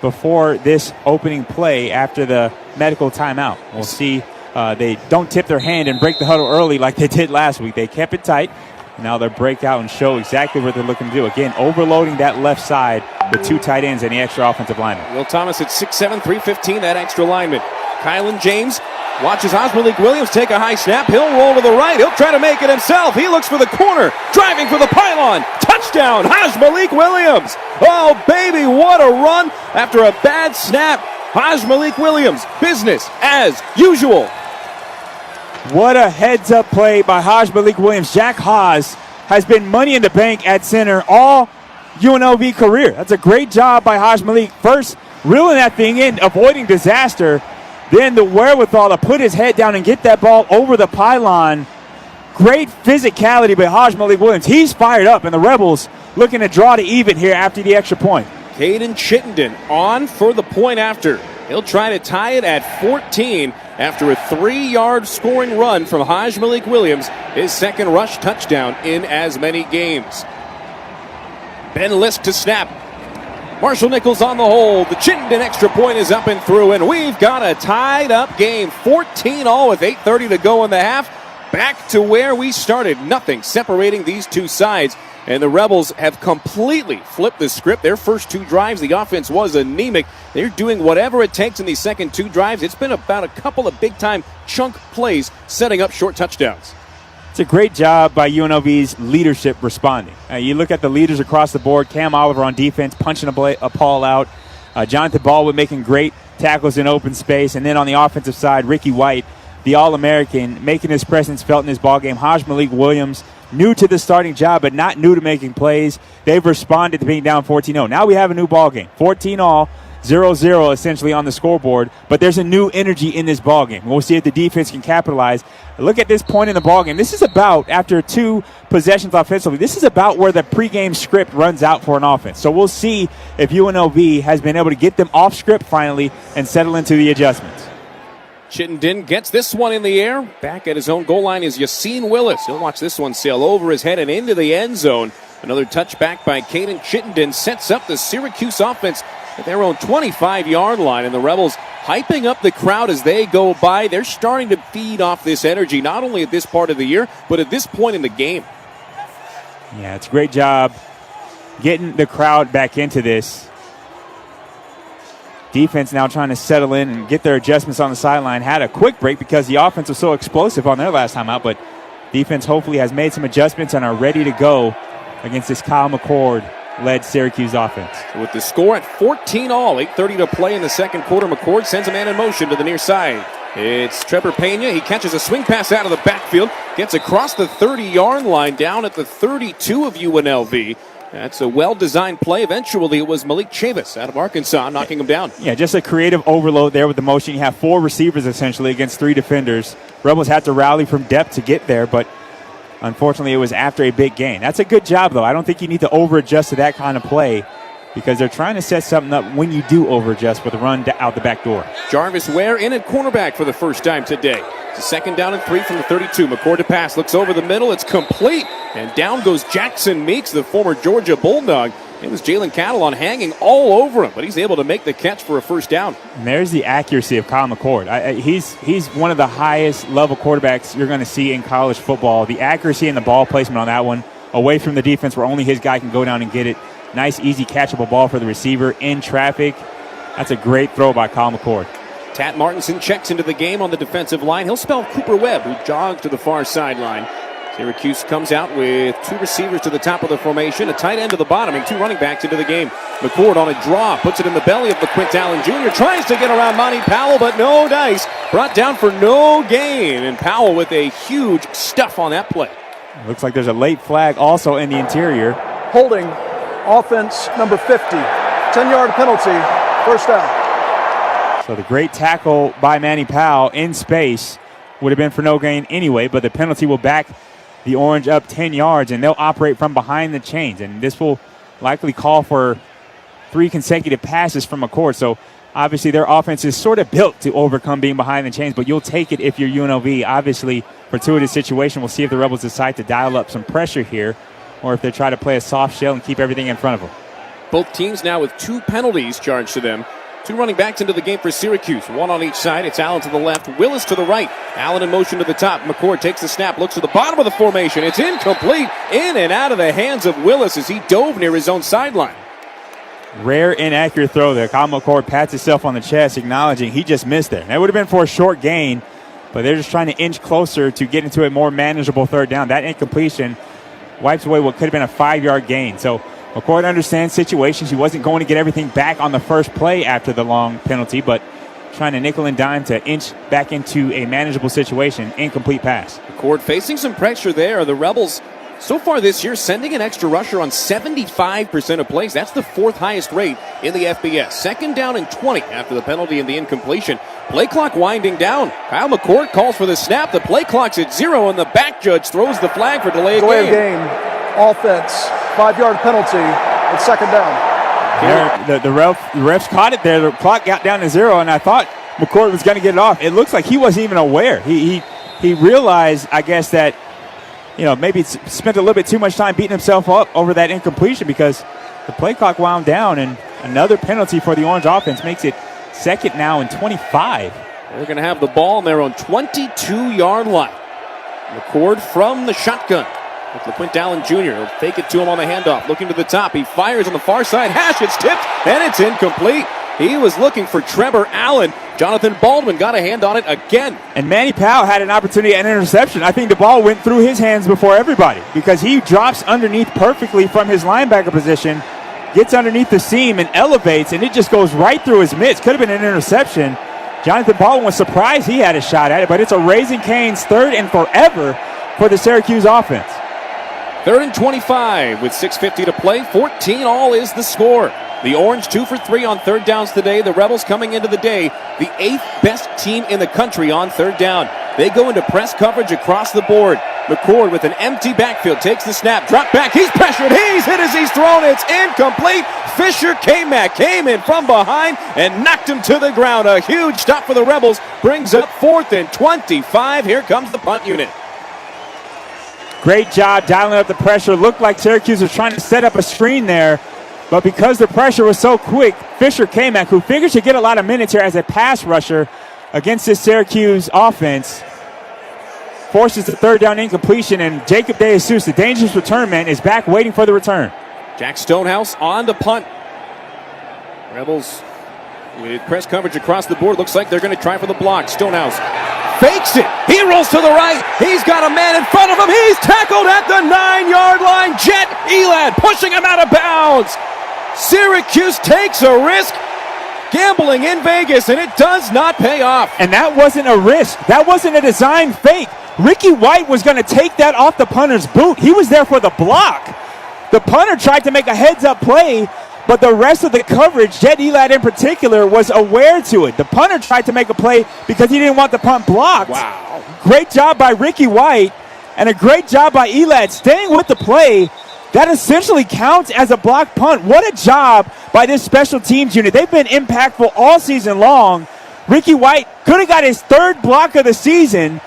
before this opening play after the medical timeout. We'll see they don't tip their hand and break the huddle early like they did last week. They kept it tight. Now they'll break out and show exactly what they're looking to do. Again, overloading that left side with 2 tight ends and the extra offensive lineman. Will Thomas at 6'7", 315, that extra lineman. Kylan James watches Malik Williams take a high snap. He'll roll to the right. He'll try to make it himself. He looks for the corner. Driving for the pylon. Touchdown, Malik Williams. Oh, baby, what a run after a bad snap. Malik Williams, business as usual. What a heads-up play by Malik Williams. Jack Haas has been money in the bank at center all UNLV career. That's a great job by Malik. First, reeling that thing in, avoiding disaster. Then the wherewithal to put his head down and get that ball over the pylon. Great physicality by Malik Williams. He's fired up, and the Rebels looking to draw to even here after the extra point. Caden Chittenden on for the point after. He'll try to tie it at 14 after a 3-yard scoring run from Malik Williams, his second rush touchdown in as many games. Ben Lisk to snap. Marshall Nichols on the hold. The Chittenden extra point is up and through, and we've got a tied-up game. 14-all with 8:30 to go in the half. Back to where we started. Nothing separating these two sides, and the Rebels have completely flipped the script. Their first 2 drives, the offense was anemic. They're doing whatever it takes in these second 2 drives. It's been about a couple of big-time chunk plays setting up short touchdowns. It's a great job by UNLV's leadership responding. You look at the leaders across the board. Cam Oliver on defense, punching a ball out. Jonathan Baldwin making great tackles in open space. And then on the offensive side, Ricky White, the All-American, making his presence felt in his ballgame. Malik Williams, new to the starting job, but not new to making plays. They've responded to being down 14-0. Now we have a new ballgame. 14-all. 0-0 essentially on the scoreboard, but there's a new energy in this ballgame. We'll see if the defense can capitalize. Look at this point in the ballgame. This is about, after 2 possessions offensively, this is about where the pregame script runs out for an offense. So we'll see if UNLV has been able to get them off script finally and settle into the adjustments. Chittenden gets this one in the air. Back at his own goal line is Yassine Willis. He'll watch this one sail over his head and into the end zone. Another touchback by Caden Chittenden sets up the Syracuse offense at their own 25-yard line, and the Rebels hyping up the crowd as they go by. They're starting to feed off this energy, not only at this part of the year, but at this point in the game. Yeah, it's a great job getting the crowd back into this. Defense now trying to settle in and get their adjustments on the sideline. Had a quick break because the offense was so explosive on their last time out, but defense hopefully has made some adjustments and are ready to go against this Kyle McCord-led Syracuse offense. With the score at 14-all, 8:30 to play in the second quarter, McCord sends a man in motion to the near side. It's Trevor Pena. He catches a swing pass out of the backfield, gets across the 30-yard line down at the 32 of UNLV. That's a well-designed play. Eventually, it was Malik Chavis out of Arkansas knocking him down. Yeah, just a creative overload there with the motion. You have 4 receivers essentially against 3 defenders. Rebels had to rally from depth to get there, but unfortunately, it was after a big gain. That's a good job, though. I don't think you need to over-adjust to that kind of play because they're trying to set something up when you do over-adjust with a run out the back door. Jarvis Ware in at cornerback for the first time today. It's a second down and 3 from the 32. McCord to pass, looks over the middle. It's complete, and down goes Jackson Meeks, the former Georgia Bulldog. It was Jalen Catalon hanging all over him, but he's able to make the catch for a first down. And there's the accuracy of Kyle McCord. He's one of the highest level quarterbacks you're going to see in college football. The accuracy and the ball placement on that one, away from the defense where only his guy can go down and get it. Nice, easy, catchable ball for the receiver in traffic. That's a great throw by Kyle McCord. Tat Martinson checks into the game on the defensive line. He'll spell Cooper Webb, who jogs to the far sideline. Syracuse comes out with 2 receivers to the top of the formation, a tight end to the bottom, and 2 running backs into the game. McCord on a draw, puts it in the belly of LaQuint Allen Jr., tries to get around Monty Powell, but no dice. Brought down for no gain, and Powell with a huge stuff on that play. Looks like there's a late flag also in the interior. Holding, offense number 50. 10-yard penalty, first down. So the great tackle by Manny Powell in space would have been for no gain anyway, but the penalty will back the Orange up 10 yards, and they'll operate from behind the chains. And this will likely call for 3 consecutive passes from McCord. So obviously their offense is sort of built to overcome being behind the chains, but you'll take it if you're UNLV. Obviously, fortuitous situation. We'll see if the Rebels decide to dial up some pressure here or if they try to play a soft shell and keep everything in front of them. Both teams now with 2 penalties charged to them. 2 running backs into the game for Syracuse. 1 on each side. It's Allen to the left, Willis to the right. Allen in motion to the top. McCord takes the snap, looks to the bottom of the formation. It's incomplete. In and out of the hands of Willis as he dove near his own sideline. Rare inaccurate throw there. Kyle McCord pats himself on the chest, acknowledging he just missed there. That would have been for a short gain, but they're just trying to inch closer to get into a more manageable third down. That incompletion wipes away what could have been a 5-yard gain. So McCord understands situations. He wasn't going to get everything back on the first play after the long penalty, but trying to nickel and dime to inch back into a manageable situation. Incomplete pass. McCord facing some pressure there. The Rebels, so far this year, sending an extra rusher on 75% of plays. That's the 4th highest rate in the FBS. Second down and 20 after the penalty and the incompletion. Play clock winding down. Kyle McCord calls for the snap. The play clock's at 0, and the back judge throws the flag for delay of game. Offense, 5-yard penalty. It's second down. The refs caught it there. The clock got down to 0, and I thought McCord was going to get it off. It looks like he wasn't even aware. He realized, I guess, that maybe spent a little bit too much time beating himself up over that incompletion because the play clock wound down, and another penalty for the Orange offense makes it second now and 25. They're going to have the ball on their own 22-yard line. McCord from the shotgun. With LaQuint Allen Jr. He'll fake it to him on the handoff. Looking to the top. He fires on the far side. Hash, it's tipped, and it's incomplete. He was looking for Trevor Allen. Jonathan Baldwin got a hand on it again. And Manny Powell had an opportunity at an interception. I think the ball went through his hands before everybody because he drops underneath perfectly from his linebacker position, gets underneath the seam and elevates, and it just goes right through his mitts. Could have been an interception. Jonathan Baldwin was surprised he had a shot at it, but it's a Raising Cane's 3rd and forever for the Syracuse offense. 3rd and 25 with 6:50 to play. 14-all is the score. The Orange 2 for 3 on third downs today. The Rebels coming into the day the 8th best team in the country on third down. They go into press coverage across the board. McCord with an empty backfield takes the snap. Drop back. He's pressured. He's hit as he's thrown. It's incomplete. Fisher K-Mac came in from behind and knocked him to the ground. A huge stop for the Rebels. Brings up 4th and 25. Here comes the punt unit. Great job dialing up the pressure. Looked like Syracuse was trying to set up a screen there, but because the pressure was so quick, Fisher K-Mac, who figures to get a lot of minutes here as a pass rusher against this Syracuse offense, forces the third down incompletion, and Jacob DeJesus, the dangerous return man, is back waiting for the return. Jack Stonehouse on the punt. Rebels with press coverage across the board. Looks like they're going to try for the block. Stonehouse fakes it. He rolls to the right. He's got a man in front of him. He's tackled at the 9-yard line. Jet Elad pushing him out of bounds. Syracuse takes a risk Gambling in Vegas, and it does not pay off. And that wasn't a risk. That wasn't a design fake. Ricky White was going to take that off the punter's boot. He was there for the block. The punter tried to make a heads-up play, but the rest of the coverage, Jed Elad in particular, was aware to it. The punter tried to make a play because he didn't want the punt blocked. Wow. Great job by Ricky White, and a great job by Elad staying with the play. That essentially counts as a block punt. What a job by this special teams unit. They've been impactful all season long. Ricky White could have got his third block of the season,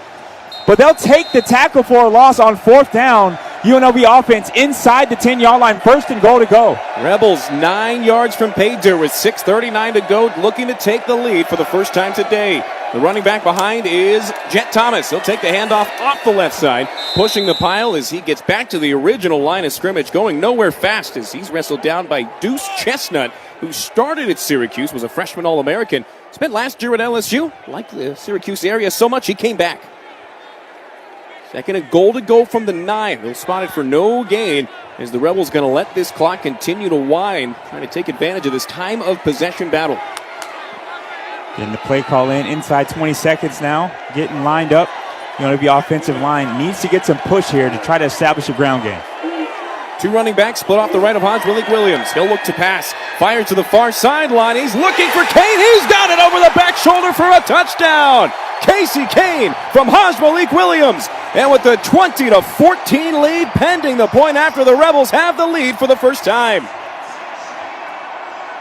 but they'll take the tackle for a loss on fourth down. UNLV offense inside the 10-yard line, 1st and goal to go. Rebels 9 yards from pay dirt with 6:39 to go, looking to take the lead for the first time today. The running back behind is Jet Thomas. He'll take the handoff off the left side, pushing the pile as he gets back to the original line of scrimmage, going nowhere fast as he's wrestled down by Deuce Chestnut, who started at Syracuse, was a freshman All-American, spent last year at LSU, liked the Syracuse area so much he came back. 2nd and goal to go from the 9. They'll spot it for no gain as the Rebels going to let this clock continue to wind, trying to take advantage of this time of possession battle. Getting the play call in inside 20 seconds now. Getting lined up. The offensive line needs to get some push here to try to establish a ground game. 2 running backs split off the right of Malik Williams. He'll look to pass. Fire to the far sideline. He's looking for Kane. He's got it over the back shoulder for a touchdown. Casey Kane from Malik Williams. And with the 20-14 lead pending the point after, the Rebels have the lead for the first time.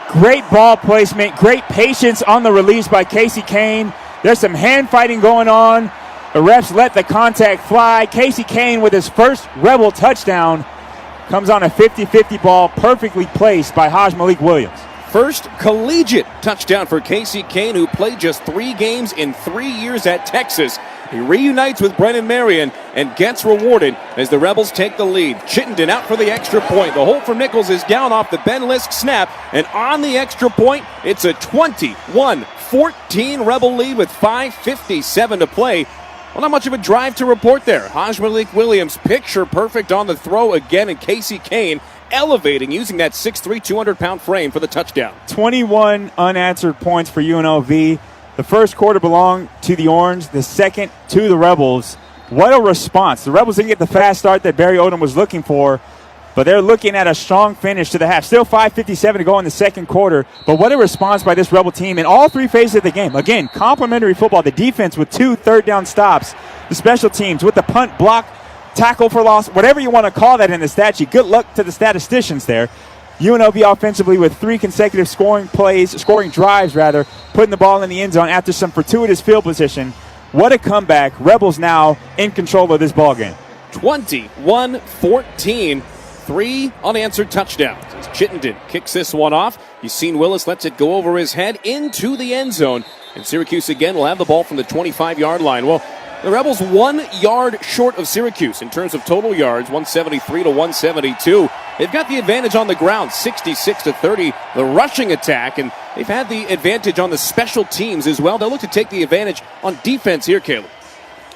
Great ball placement, great patience on the release by Casey Kane. There's some hand fighting going on. The refs let the contact fly. Casey Kane with his first Rebel touchdown comes on a 50-50 ball, perfectly placed by Malik Williams. First collegiate touchdown for Casey Kane, who played just 3 games in 3 years at Texas. He reunites with Brennan Marion and gets rewarded as the Rebels take the lead. Chittenden out for the extra point. The hold from Nichols is down off the Ben Lisk snap, and on the extra point, it's a 21-14 Rebel lead with 5:57 to play. Well, not much of a drive to report there. Malik Williams, picture perfect on the throw again, and Casey Kane elevating, using that 6'3", 200-pound frame for the touchdown. 21 unanswered points for UNLV. The first quarter belonged to the Orange, the second to the Rebels. What a response. The Rebels didn't get the fast start that Barry Odom was looking for, but they're looking at a strong finish to the half. Still 5:57 to go in the second quarter, but what a response by this Rebel team in all 3 phases of the game. Again, complimentary football. The defense with 2 third-down stops. The special teams with the punt, block, tackle for loss, whatever you want to call that in the stat sheet. Good luck to the statisticians there. UNLV offensively with 3 consecutive scoring drives, putting the ball in the end zone after some fortuitous field position. What a comeback. Rebels now in control of this ball game. 21-14, 3 unanswered touchdowns. As Chittenden kicks this one off, Yassine Willis lets it go over his head into the end zone. And Syracuse again will have the ball from the 25-yard line. Well, the Rebels 1 yard short of Syracuse in terms of total yards, 173 to 172. They've got the advantage on the ground, 66-30, the rushing attack, and they've had the advantage on the special teams as well. They'll look to take the advantage on defense here, Caleb.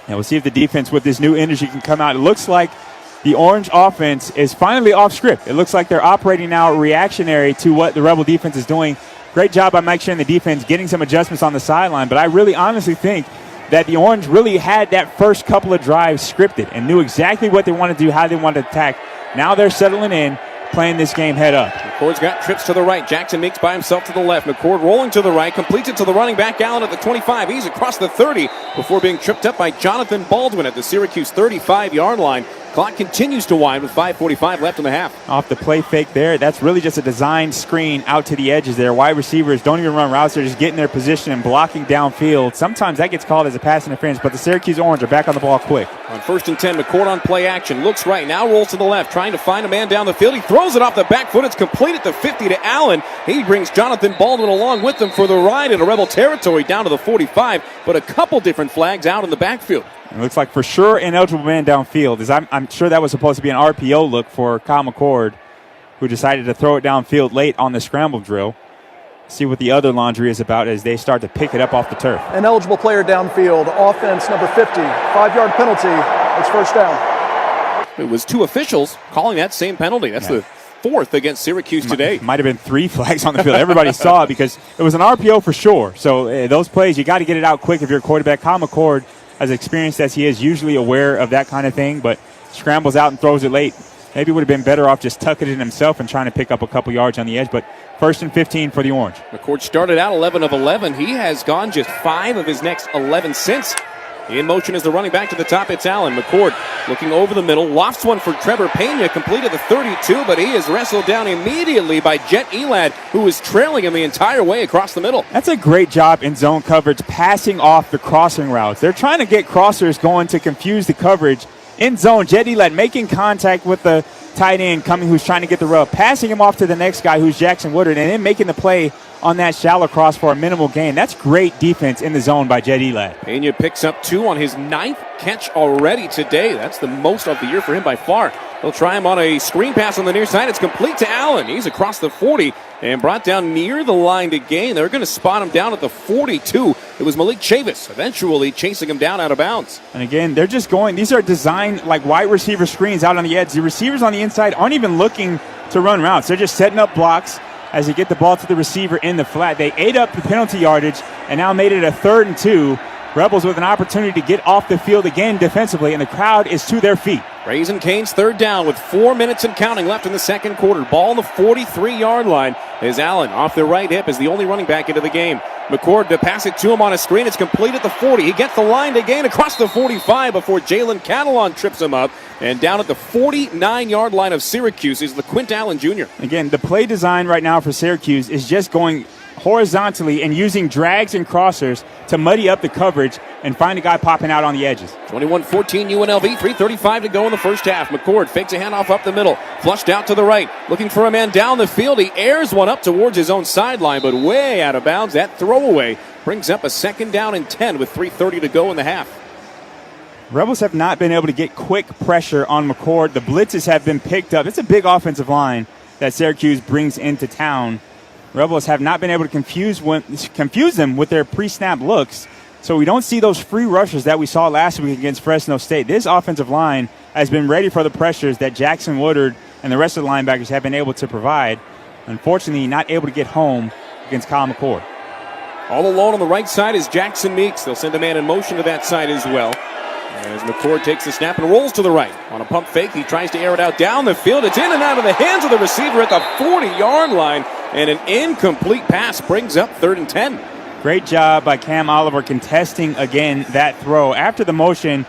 Now we'll see if the defense with this new energy can come out. It looks like the Orange offense is finally off script. It looks like they're operating now reactionary to what the Rebel defense is doing. Great job by Mike Sheehan, the defense, getting some adjustments on the sideline, but I really honestly think that the Orange really had that first couple of drives scripted and knew exactly what they wanted to do, how they wanted to attack. Now they're settling in, playing this game head up. McCord's got trips to the right. Jackson Meeks by himself to the left. McCord rolling to the right, completes it to the running back, Allen at the 25. He's across the 30 before being tripped up by Jonathan Baldwin at the Syracuse 35-yard line. Clock continues to wind with 5:45 left in the half. Off the play fake there, that's really just a designed screen out to the edges there. Wide receivers don't even run routes. They're just getting their position and blocking downfield. Sometimes that gets called as a pass interference, but the Syracuse Orange are back on the ball quick. On 1st and 10, McCord on play action. Looks right, now rolls to the left, trying to find a man down the field. He throws it off the back foot. It's complete at the 50 to Allen. He brings Jonathan Baldwin along with him for the ride into Rebel territory down to the 45, but a couple different flags out in the backfield. It looks like for sure ineligible man downfield. I'm sure that was supposed to be an RPO look for Kyle McCord, who decided to throw it downfield late on the scramble drill. See what the other laundry is about as they start to pick it up off the turf. Ineligible player downfield, offense number 50, 5-yard penalty. It's first down. It was 2 officials calling that same penalty. That's the 4th against Syracuse today. Might have been 3 flags on the field. Everybody saw it because it was an RPO for sure. So those plays, you got to get it out quick if you're a quarterback. Kyle McCord, as experienced as he is, usually aware of that kind of thing, but scrambles out and throws it late. Maybe would have been better off just tucking it in himself and trying to pick up a couple yards on the edge, but 1st and 15 for the Orange. McCord started out 11 of 11. He has gone just 5 of his next 11 since. In motion is the running back to the top. It's Allen. McCord looking over the middle. Lofts one for Trevor Pena. Completed the 32, but he is wrestled down immediately by Jet Elad, who was trailing him the entire way across the middle. That's a great job in zone coverage, passing off the crossing routes. They're trying to get crossers going to confuse the coverage. In zone, Jet Elad making contact with the tight end coming, who's trying to get the rub, passing him off to the next guy, who's Jackson Woodard, and then making the play on that shallow cross for a minimal gain. That's great defense in the zone by Jet Elad. Pena picks up 2 on his 9th catch already today. That's the most of the year for him by far. He'll try him on a screen pass on the near side. It's complete to Allen. He's across the 40 and brought down near the line to gain. They're going to spot him down at the 42. It was Malik Chavis eventually chasing him down out of bounds. And again, they're just going, these are designed like wide receiver screens out on the edge. The receivers on the inside aren't even looking to run routes. They're just setting up blocks as they get the ball to the receiver in the flat. They ate up the penalty yardage and now made it a 3rd and 2. Rebels with an opportunity to get off the field again defensively, and the crowd is to their feet. Raising Cane's 3rd down with 4 minutes and counting left in the 2nd quarter. Ball on the 43-yard line as Allen off the right hip is the only running back into the game. McCord to pass it to him on a screen. It's complete at the 40. He gets the line to gain across the 45 before Jalen Catalon trips him up. And down at the 49-yard line of Syracuse is the Quint Allen Jr. Again, the play design right now for Syracuse is just going horizontally and using drags and crossers to muddy up the coverage and find a guy popping out on the edges. 21-14 UNLV, 3:35 to go in the first half. McCord fakes a handoff up the middle, flushed out to the right, looking for a man down the field. He airs one up towards his own sideline, but way out of bounds. That throwaway brings up a 2nd down and 10 with 3:30 to go in the half. Rebels have not been able to get quick pressure on McCord. The blitzes have been picked up. It's a big offensive line that Syracuse brings into town. Rebels have not been able to confuse them with their pre-snap looks, so we don't see those free rushes that we saw last week against Fresno State. This offensive line has been ready for the pressures that Jackson Woodard and the rest of the linebackers have been able to provide. Unfortunately, not able to get home against Kyle McCord. All alone on the right side is Jackson Meeks. They'll send a man in motion to that side as well. As McCord takes the snap and rolls to the right. On a pump fake, he tries to air it out down the field. It's in and out of the hands of the receiver at the 40-yard line. And an incomplete pass brings up 3rd and 10. Great job by Cam Oliver contesting again that throw. After the motion,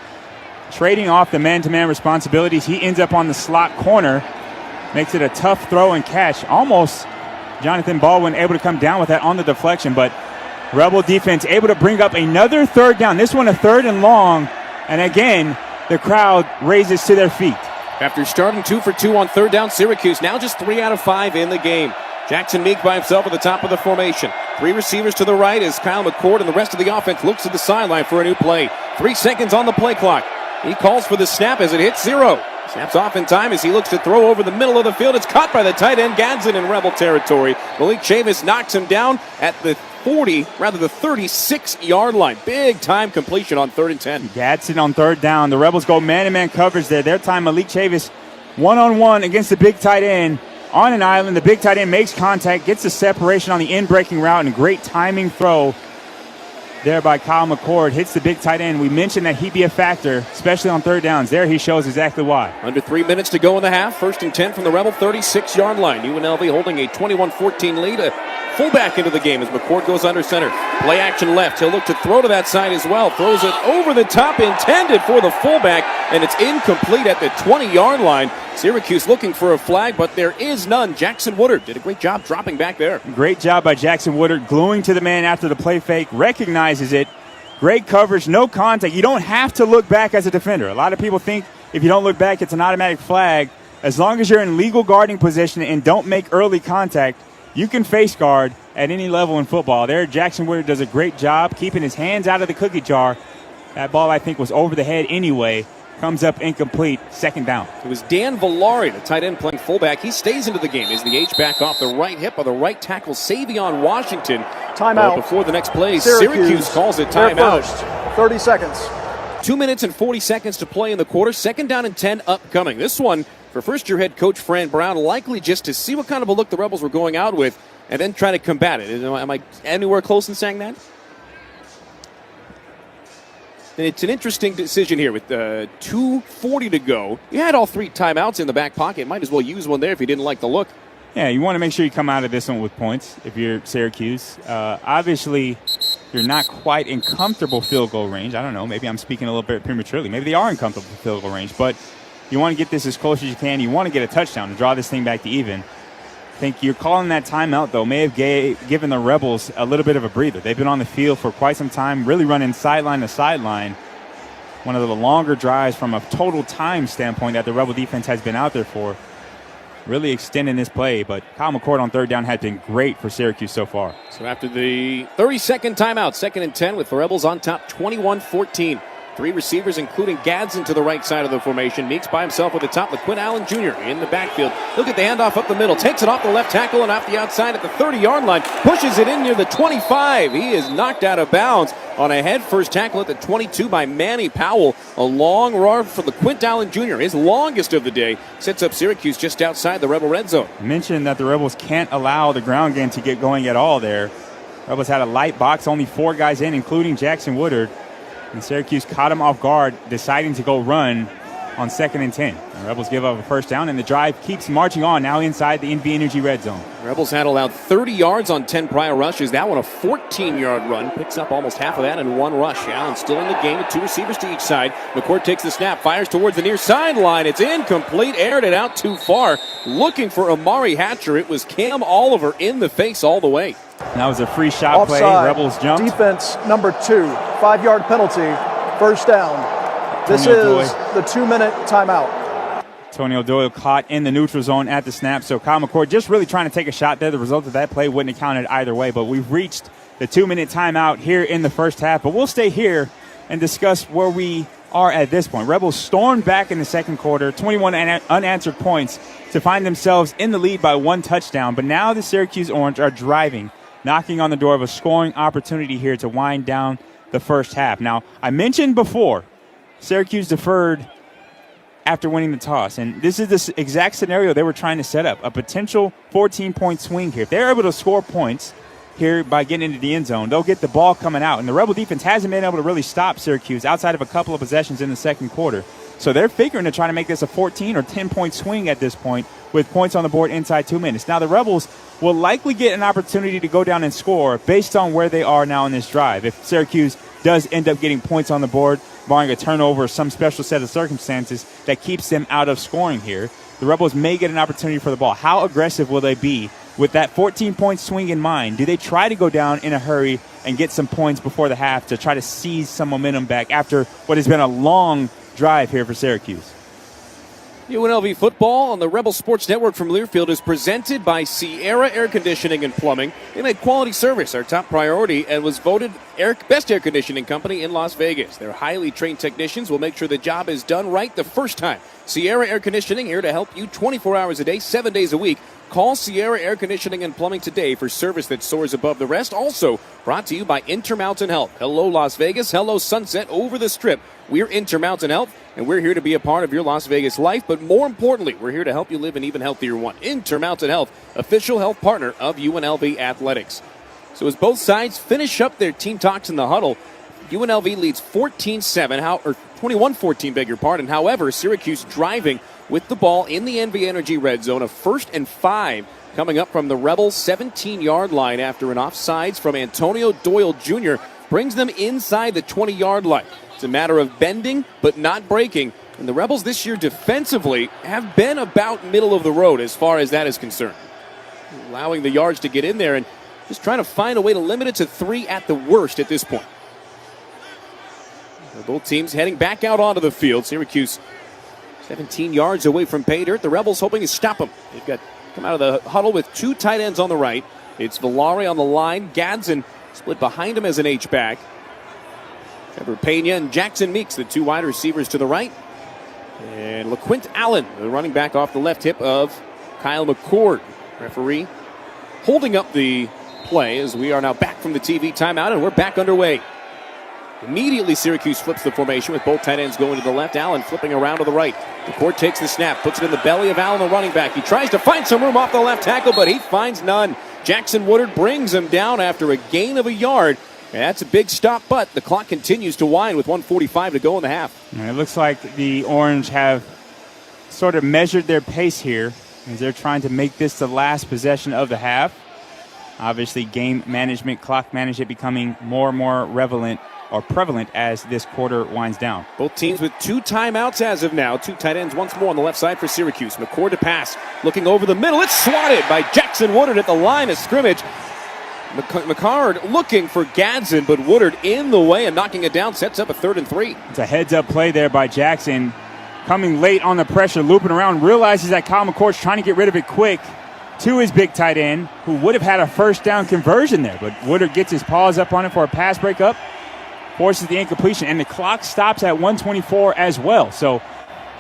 trading off the man-to-man responsibilities, he ends up on the slot corner. Makes it a tough throw and catch. Almost Jonathan Baldwin able to come down with that on the deflection, but Rebel defense able to bring up another 3rd down. This one a 3rd and long. And again, the crowd raises to their feet. After starting 2 for 2 on 3rd down, Syracuse now just 3 out of 5 in the game. Jackson Meek by himself at the top of the formation. 3 receivers to the right as Kyle McCord and the rest of the offense looks to the sideline for a new play. 3 seconds on the play clock. He calls for the snap as it hits 0. Snaps off in time as he looks to throw over the middle of the field. It's caught by the tight end Gadsden in Rebel territory. Malik Chavis knocks him down at the 36-yard line. Big time completion on 3rd and 10. Gadsden on 3rd down. The Rebels go man-to-man coverage there. Their time, Malik Chavis one-on-one against the big tight end on an island. The big tight end makes contact, gets the separation on the in-breaking route, and a great timing throw there by Kyle McCord. Hits the big tight end. We mentioned that he'd be a factor, especially on 3rd downs. There he shows exactly why. Under 3 minutes to go in the half. 1st and 10 from the Rebel 36-yard line. UNLV holding a 21-14 lead. A fullback into the game as McCord goes under center. Play action left. He'll look to throw to that side as well. Throws it over the top, intended for the fullback, and it's incomplete at the 20-yard line. Syracuse looking for a flag, but there is none. Jackson Woodard did a great job dropping back there. Great job by Jackson Woodard, gluing to the man after the play fake, recognizes it. Great coverage, no contact. You don't have to look back as a defender. A lot of people think if you don't look back, it's an automatic flag. As long as you're in legal guarding position and don't make early contact, you can face guard at any level in football. There, Jackson Woodard does a great job keeping his hands out of the cookie jar. That ball, I think, was over the head anyway. Comes up incomplete, 2nd down. It was Dan Villari, the tight end playing fullback. He stays into the game as the H-back off the right hip of the right tackle, Savion Washington. Timeout. Before the next play, Syracuse calls it timeout. 30 seconds. 2 minutes and 40 seconds to play in the quarter. 2nd down and 10 upcoming. This one for first-year head coach Fran Brown, likely just to see what kind of a look the Rebels were going out with and then try to combat it. Am I anywhere close in saying that? And it's an interesting decision here with 2:40 to go. You had all 3 timeouts in the back pocket. Might as well use one there if you didn't like the look. Yeah, you want to make sure you come out of this one with points if you're Syracuse. Obviously, you're not quite in comfortable field goal range. I don't know. Maybe I'm speaking a little bit prematurely. Maybe they are in comfortable field goal range. But you want to get this as close as you can. You want to get a touchdown to draw this thing back to even. I think you're calling that timeout, though, may have given the Rebels a little bit of a breather. They've been on the field for quite some time, really running sideline to sideline. One of the longer drives from a total time standpoint that the Rebel defense has been out there for. Really extending this play, but Kyle McCord on third down has been great for Syracuse so far. So after the 30-second timeout, 2nd and 10 with the Rebels on top 21-14. 3 receivers, including Gadsden to the right side of the formation. Meeks by himself at the top. LaQuinn Allen Jr. in the backfield. Look at the handoff up the middle. Takes it off the left tackle and off the outside at the 30-yard line. Pushes it in near the 25. He is knocked out of bounds on a head-first tackle at the 22 by Manny Powell. A long run for LaQuinn Allen Jr., his longest of the day. Sets up Syracuse just outside the Rebel red zone. I mentioned that the Rebels can't allow the ground game to get going at all there. Rebels had a light box, only 4 guys in, including Jackson Woodard. And Syracuse caught him off guard, deciding to go run on 2nd and 10. The Rebels give up a first down, and the drive keeps marching on now inside the NV Energy red zone. Rebels had allowed 30 yards on 10 prior rushes. That one a 14-yard run. Picks up almost half of that in 1 rush. Allen still in the game with 2 receivers to each side. McCord takes the snap, fires towards the near sideline. It's incomplete, aired it out too far. Looking for Amari Hatcher. It was Cam Oliver in the face all the way. That was a free shot Offside. play. Rebels jumped. Defense number 2, 5-yard penalty, first down. This is the 2-minute timeout. Antonio Doyle caught in the neutral zone at the snap. So Kyle McCord just really trying to take a shot there. The result of that play wouldn't have counted either way. But we've reached the 2-minute timeout here in the first half. But we'll stay here and discuss where we are at this point. Rebels stormed back in the second quarter, 21 unanswered points to find themselves in the lead by 1 touchdown. But now the Syracuse Orange are driving, knocking on the door of a scoring opportunity here to wind down the first half. Now, I mentioned before, Syracuse deferred after winning the toss, and this is the exact scenario they were trying to set up, a potential 14-point swing here. If they're able to score points here by getting into the end zone, they'll get the ball coming out, and the Rebel defense hasn't been able to really stop Syracuse outside of a couple of possessions in the second quarter. So they're figuring to try to make this a 14 or 10-point swing at this point with points on the board inside 2 minutes. Now, the Rebels will likely get an opportunity to go down and score based on where they are now in this drive. If Syracuse does end up getting points on the board, barring a turnover or some special set of circumstances that keeps them out of scoring here, the Rebels may get an opportunity for the ball. How aggressive will they be with that 14-point swing in mind? Do they try to go down in a hurry and get some points before the half to try to seize some momentum back after what has been a long drive here for Syracuse? UNLV football on the Rebel Sports Network from Learfield is presented by Sierra Air Conditioning and Plumbing. They make quality service our top priority and was voted best air conditioning company in Las Vegas. Their highly trained technicians will make sure the job is done right the first time. Sierra Air Conditioning here to help you 24 hours a day, 7 days a week. Call Sierra Air Conditioning and Plumbing today for service that soars above the rest. Also brought to you by Intermountain Health. Hello, Las Vegas. Hello, Sunset over the Strip. We're Intermountain Health, and we're here to be a part of your Las Vegas life. But more importantly, we're here to help you live an even healthier one. Intermountain Health, official health partner of UNLV Athletics. So as both sides finish up their team talks in the huddle, UNLV leads 14-7, or 21-14, beg your pardon. However, Syracuse driving with the ball in the NV Energy red zone, a 1st and 5 coming up from the Rebels 17-yard line after an offsides from Antonio Doyle Jr. brings them inside the 20-yard line. It's a matter of bending but not breaking, and the Rebels this year defensively have been about middle of the road as far as that is concerned. Allowing the yards to get in there and just trying to find a way to limit it to 3 at the worst at this point. Both teams heading back out onto the field. Syracuse 17 yards away from pay dirt. The Rebels hoping to stop them. They've come out of the huddle with 2 tight ends on the right. It's Villari on the line. Gadsden split behind him as an H-back. Trevor Pena and Jackson Meeks, the 2 wide receivers to the right. And LaQuint Allen, the running back off the left hip of Kyle McCord. Referee holding up the play as we are now back from the TV timeout and we're back underway. Immediately, Syracuse flips the formation with both tight ends going to the left. Allen flipping around to the right. McCord takes the snap, puts it in the belly of Allen, the running back. He tries to find some room off the left tackle, but he finds none. Jackson Woodard brings him down after a gain of a yard. And that's a big stop, but the clock continues to wind with 1:45 to go in the half. And it looks like the Orange have sort of measured their pace here as they're trying to make this the last possession of the half. Obviously, game management, clock management becoming more and more prevalent as this quarter winds down. Both teams with 2 timeouts as of now. 2 tight ends once more on the left side for Syracuse. McCord to pass, looking over the middle. It's swatted by Jackson Woodard at the line of scrimmage. McCord looking for Gadsden, but Woodard in the way and knocking it down, sets up a 3rd and 3. It's a heads-up play there by Jackson. Coming late on the pressure, looping around, realizes that Kyle McCord's trying to get rid of it quick to his big tight end, who would have had a first down conversion there. But Woodard gets his paws up on it for a pass breakup, forces the incompletion, and the clock stops at 1:24 as well. So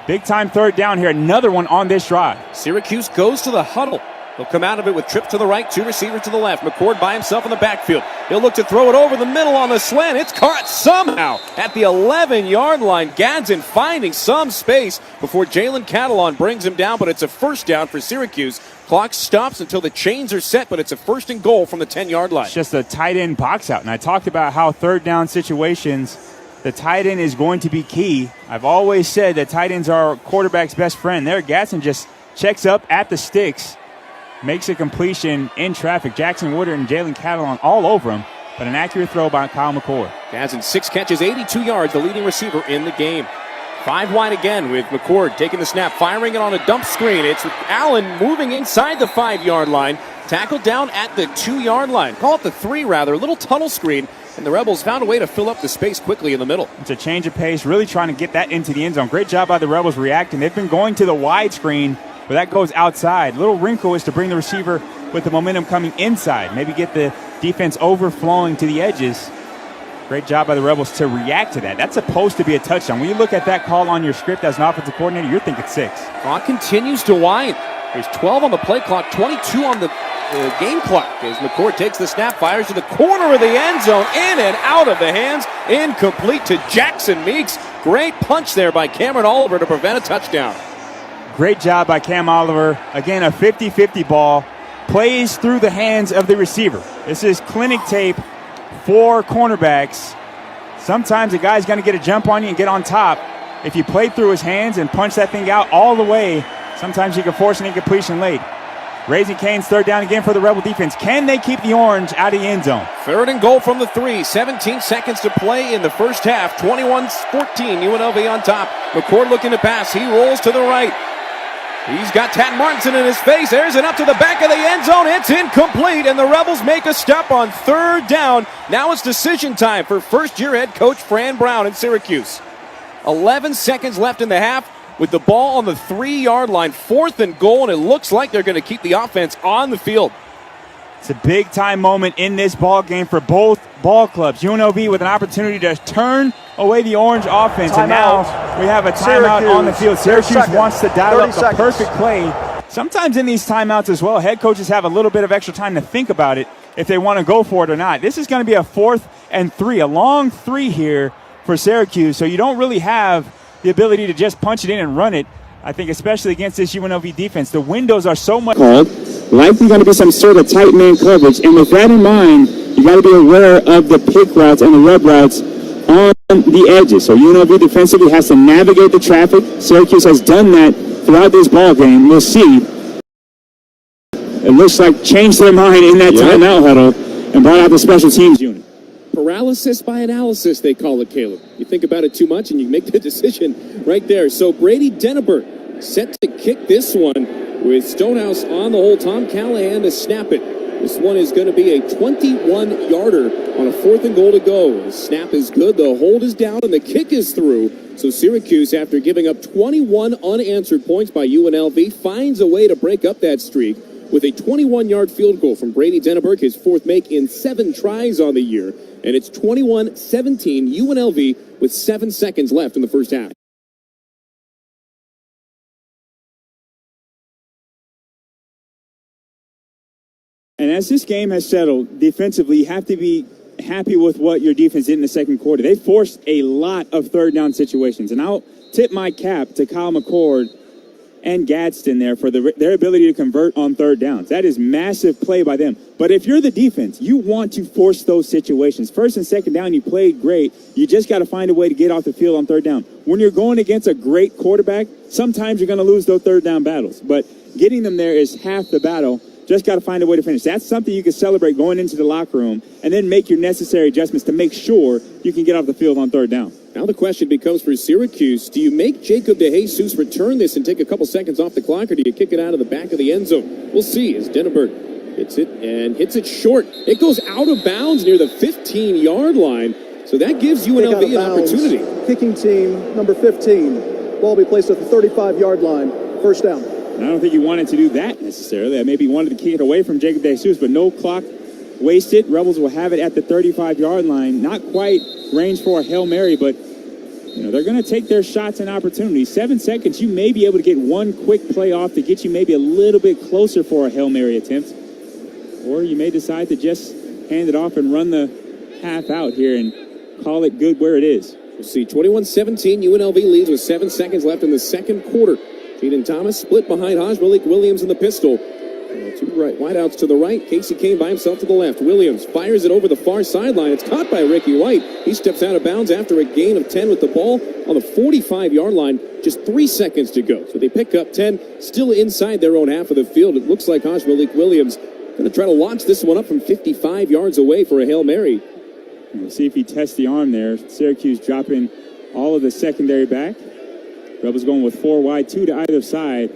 big-time 3rd down here, another one on this drive. Syracuse goes to the huddle. They'll come out of it with trip to the right, 2 receivers to the left. McCord by himself in the backfield. He'll look to throw it over the middle on the slant. It's caught somehow at the 11-yard line. Gadsden finding some space before Jalen Catalon brings him down, but it's a first down for Syracuse. Clock stops until the chains are set, but it's a 1st and goal from the 10-yard line. It's just a tight end box out, and I talked about how 3rd down situations, the tight end is going to be key. I've always said that tight ends are quarterback's best friend. There, Gadsden just checks up at the sticks, makes a completion in traffic. Jackson Woodard and Jalen Catalon all over him, but an accurate throw by Kyle McCord. Gadsden 6 catches, 82 yards, the leading receiver in the game. 5 wide again with McCord taking the snap, firing it on a dump screen. It's Allen moving inside the 5-yard line, tackled down at the 2-yard line. Call it the 3 rather, a little tunnel screen, and the Rebels found a way to fill up the space quickly in the middle. It's a change of pace, really trying to get that into the end zone. Great job by the Rebels reacting. They've been going to the wide screen, but that goes outside. Little wrinkle is to bring the receiver with the momentum coming inside. Maybe get the defense overflowing to the edges. Great job by the Rebels to react to that. That's supposed to be a touchdown. When you look at that call on your script as an offensive coordinator, you're thinking 6. Clock continues to wind. There's 12 on the play clock, 22 on the game clock as McCord takes the snap, fires to the corner of the end zone, in and out of the hands, incomplete to Jackson Meeks. Great punch there by Cameron Oliver to prevent a touchdown. Great job by Cam Oliver. Again, a 50-50 ball. Plays through the hands of the receiver. This is clinic tape for cornerbacks. Sometimes a guy's going to get a jump on you and get on top. If you play through his hands and punch that thing out all the way, sometimes you can force an incompletion late. Raising Cane's 3rd down again for the Rebel defense. Can they keep the Orange out of the end zone? 3rd and goal from the 3. 17 seconds to play in the first half. 21-14, UNLV on top. McCord looking to pass. He rolls to the right. He's got Tad Martinson in his face. There's it up to the back of the end zone. It's incomplete, and the Rebels make a stop on 3rd down. Now it's decision time for first-year head coach Fran Brown in Syracuse. 11 seconds left in the half with the ball on the 3-yard line. 4th and goal, and it looks like they're going to keep the offense on the field. It's a big-time moment in this ball game for both ball clubs. UNLV with an opportunity to turn away the Orange offense. And now we have a timeout on the field. Syracuse wants to dial up the perfect play. Sometimes in these timeouts as well, head coaches have a little bit of extra time to think about it if they want to go for it or not. This is going to be a 4th and 3, a long 3 here for Syracuse. So you don't really have the ability to just punch it in and run it. I think especially against this UNLV defense, the windows are so much called. Likely going to be some sort of tight man coverage. And with that in mind, you got to be aware of the pick routes and the rub routes on the edges. So UNLV defensively has to navigate the traffic. Syracuse has done that throughout this ball game. We'll see. It looks like changed their mind in that timeout huddle and brought out the special teams unit. Paralysis by analysis, they call it, Caleb. You think about it too much and you make the decision right there. So Brady Denneberg set to kick this one with Stonehouse on the hole. Tom Callahan to snap it. This one is going to be a 21-yarder on a 4th and goal to go. The snap is good, the hold is down, and the kick is through. So Syracuse, after giving up 21 unanswered points by UNLV, finds a way to break up that streak with a 21-yard field goal from Brady Denneberg, his 4th make in 7 tries on the year. And it's 21-17 UNLV with 7 seconds left in the first half. And as this game has settled, defensively, you have to be happy with what your defense did in the second quarter. They forced a lot of third down situations, and I'll tip my cap to Kyle McCord and Gadsden there for their ability to convert on third downs. That is massive play by them. But if you're the defense, you want to force those situations. First and second down, you played great. You just got to find a way to get off the field on third down. When you're going against a great quarterback, sometimes you're going to lose those third down battles. But getting them there is half the battle. Just got to find a way to finish. That's something you can celebrate going into the locker room and then make your necessary adjustments to make sure you can get off the field on third down. Now the question becomes for Syracuse, do you make Jacob DeJesus return this and take a couple seconds off the clock, or do you kick it out of the back of the end zone? We'll see as Denneberg hits it and hits it short. It goes out of bounds near the 15-yard line, so that gives UNLV an opportunity. Kicking team, number 15. Ball will be placed at the 35-yard line. First down. And I don't think he wanted to do that necessarily. Maybe he wanted to kick it away from Jacob DeJesus, but no clock wasted. Rebels will have it at the 35-yard line. Not quite range for a Hail Mary, but they're going to take their shots and opportunities. 7 seconds, you may be able to get one quick play off to get you maybe a little bit closer for a Hail Mary attempt. Or you may decide to just hand it off and run the half out here and call it good where it is. We'll see. 21-17, UNLV leads with 7 seconds left in the second quarter. Jaden Thomas split behind Haj Malik Williams in the pistol. Two right, wideouts to the right. Casey Kane by himself to the left. Williams fires it over the far sideline. It's caught by Ricky White. He steps out of bounds after a gain of 10 with the ball on the 45-yard line. Just 3 seconds to go. So they pick up 10, still inside their own half of the field. It looks like Haj Malik Williams going to try to launch this one up from 55 yards away for a Hail Mary. We'll see if he tests the arm there. Syracuse dropping all of the secondary back. Rebels going with 4 wide, 2 to either side.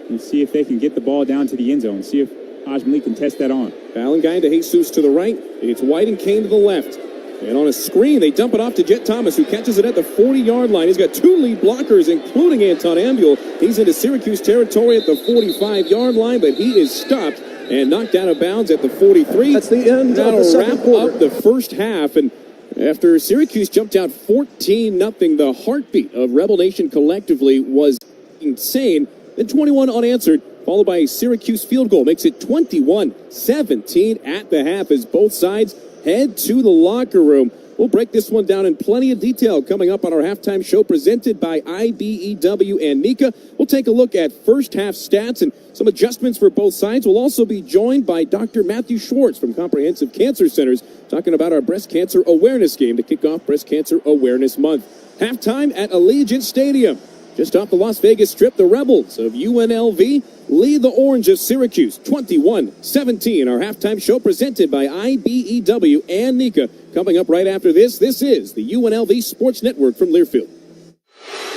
And see if they can get the ball down to the end zone. See if Haj Malik can test that on. Allen Guy to Jesus to the right. It's White and Kane to the left. And on a screen, they dump it off to Jet Thomas, who catches it at the 40-yard line. He's got 2 lead blockers, including Anton Ambuel. He's into Syracuse territory at the 45-yard line, but he is stopped and knocked out of bounds at the 43. That's the end of the second quarter. Wrap up the first half, and after Syracuse jumped out 14-0, the heartbeat of Rebel Nation collectively was insane. Then 21 unanswered, followed by a Syracuse field goal. Makes it 21-17 at the half as both sides head to the locker room. We'll break this one down in plenty of detail coming up on our halftime show presented by IBEW and NECA. We'll take a look at first half stats and some adjustments for both sides. We'll also be joined by Dr. Matthew Schwartz from Comprehensive Cancer Centers talking about our breast cancer awareness game to kick off Breast Cancer Awareness Month. Halftime at Allegiant Stadium. Just off the Las Vegas Strip, the Rebels of UNLV lead the Orange of Syracuse 21-17. Our halftime show presented by IBEW and NECA. Coming up right after this is the UNLV Sports Network from Learfield.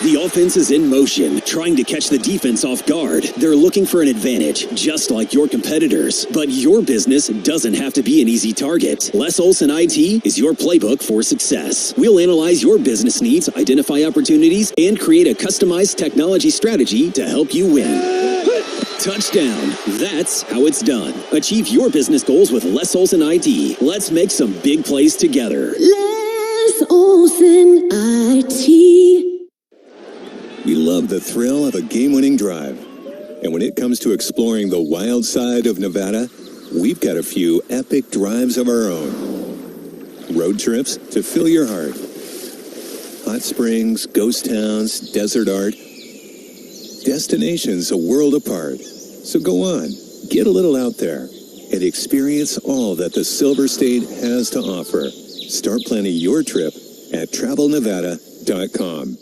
The offense is in motion, trying to catch the defense off guard. They're looking for an advantage, just like your competitors. But your business doesn't have to be an easy target. Les Olson IT is your playbook for success. We'll analyze your business needs, identify opportunities, and create a customized technology strategy to help you win. Touchdown. That's how it's done. Achieve your business goals with Les Olson IT. Let's make some big plays together. Les Olson IT. We love the thrill of a game-winning drive. And when it comes to exploring the wild side of Nevada, we've got a few epic drives of our own. Road trips to fill your heart. Hot springs, ghost towns, desert art. Destinations a world apart. So go on, get a little out there, and experience all that the Silver State has to offer. Start planning your trip at travelnevada.com.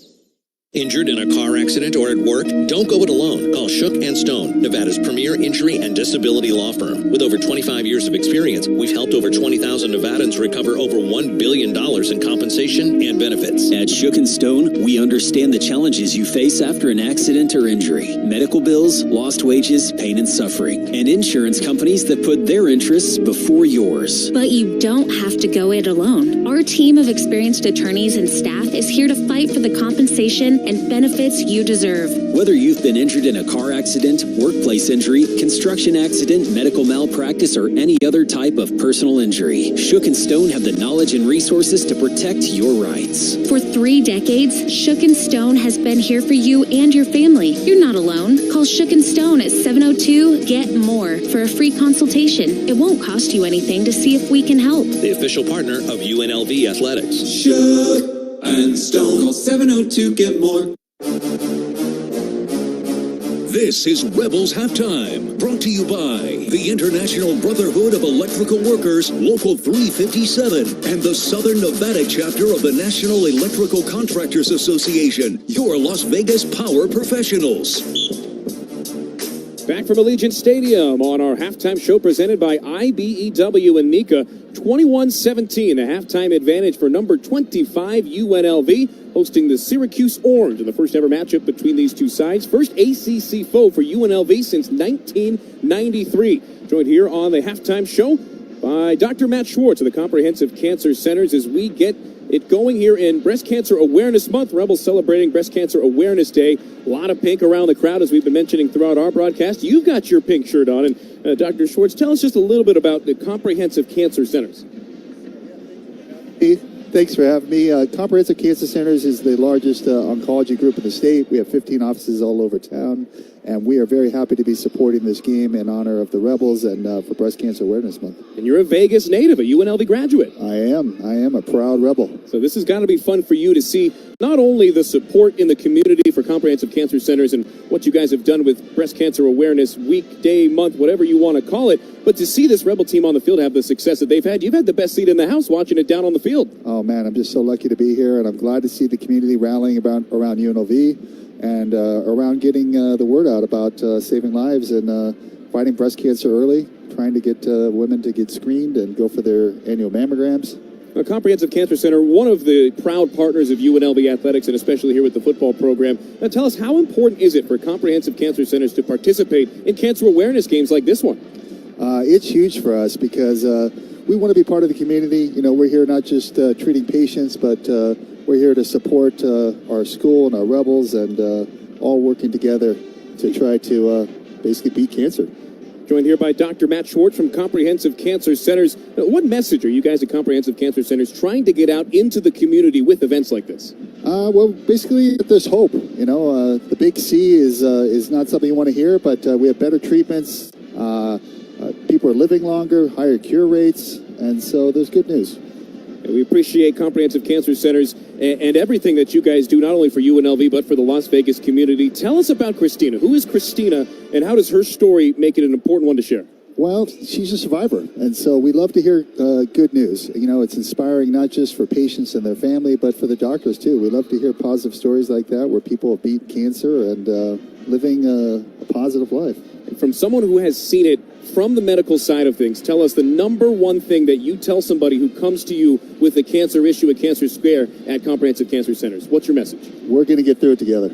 Injured in a car accident or at work? Don't go it alone. Call Shook & Stone, Nevada's premier injury and disability law firm. With over 25 years of experience, we've helped over 20,000 Nevadans recover over $1 billion in compensation and benefits. At Shook & Stone, we understand the challenges you face after an accident or injury. Medical bills, lost wages, pain and suffering. And insurance companies that put their interests before yours. But you don't have to go it alone. Our team of experienced attorneys and staff is here to fight for the compensation and benefits you deserve. Whether you've been injured in a car accident, workplace injury, construction accident, medical malpractice, or any other type of personal injury, Shook & Stone have the knowledge and resources to protect your rights. For 3 decades, Shook & Stone has been here for you and your family. You're not alone. Call Shook & Stone at 702-GET-MORE for a free consultation. It won't cost you anything to see if we can help. The official partner of UNLV Athletics. Shook and Stone. Call 702-GET-MORE. This is Rebels Halftime, brought to you by the International Brotherhood of Electrical Workers, Local 357, and the Southern Nevada chapter of the National Electrical Contractors Association, your Las Vegas power professionals. Back from Allegiant Stadium on our halftime show presented by IBEW and Nika. 21-17, the halftime advantage for number 25 UNLV, hosting the Syracuse Orange in the first ever matchup between these two sides. First ACC foe for UNLV since 1993. Joined here on the halftime show by Dr. Matt Schwartz of the Comprehensive Cancer Centers as we get it going here in Breast Cancer Awareness Month. Rebels celebrating Breast Cancer Awareness Day. A lot of pink around the crowd, as we've been mentioning throughout our broadcast. You've got your pink shirt on. And Dr. Schwartz, tell us just a little bit about the Comprehensive Cancer Centers. Hey, thanks for having me. Comprehensive Cancer Centers is the largest oncology group in the state. We have 15 offices all over town, and we are very happy to be supporting this game in honor of the Rebels and for Breast Cancer Awareness Month. And you're a Vegas native, a UNLV graduate. I am a proud Rebel. So this has got to be fun for you to see not only the support in the community for Comprehensive Cancer Centers and what you guys have done with Breast Cancer Awareness Week, Day, Month, whatever you want to call it, but to see this Rebel team on the field have the success that they've had. You've had the best seat in the house watching it down on the field. Oh, man, I'm just so lucky to be here, and I'm glad to see the community rallying around UNLV and around getting the word out about saving lives and fighting breast cancer early, trying to get women to get screened and go for their annual mammograms. A Comprehensive Cancer Center, one of the proud partners of UNLV Athletics, and especially here with the football program. Now tell us, how important is it for Comprehensive Cancer Centers to participate in cancer awareness games like this one? It's huge for us because we want to be part of the community. You know, we're here not just treating patients, but we're here to support our school and our Rebels and all working together to try to basically beat cancer. Joined here by Dr. Matt Schwartz from Comprehensive Cancer Centers. What message are you guys at Comprehensive Cancer Centers trying to get out into the community with events like this? Well, basically, there's hope. You know, the big C is not something you want to hear, but we have better treatments. People are living longer, higher cure rates, and so there's good news. And we appreciate Comprehensive Cancer Centers and everything that you guys do, not only for UNLV, but for the Las Vegas community. Tell us about Christina. Who is Christina, and how does her story make it an important one to share? Well, she's a survivor, and so we love to hear good news. You know, it's inspiring not just for patients and their family, but for the doctors, too. We love to hear positive stories like that where people have beat cancer and living a positive life. And from someone who has seen it from the medical side of things, tell us the number one thing that you tell somebody who comes to you with a cancer issue, a cancer scare at Comprehensive Cancer Centers. What's your message? We're going to get through it together.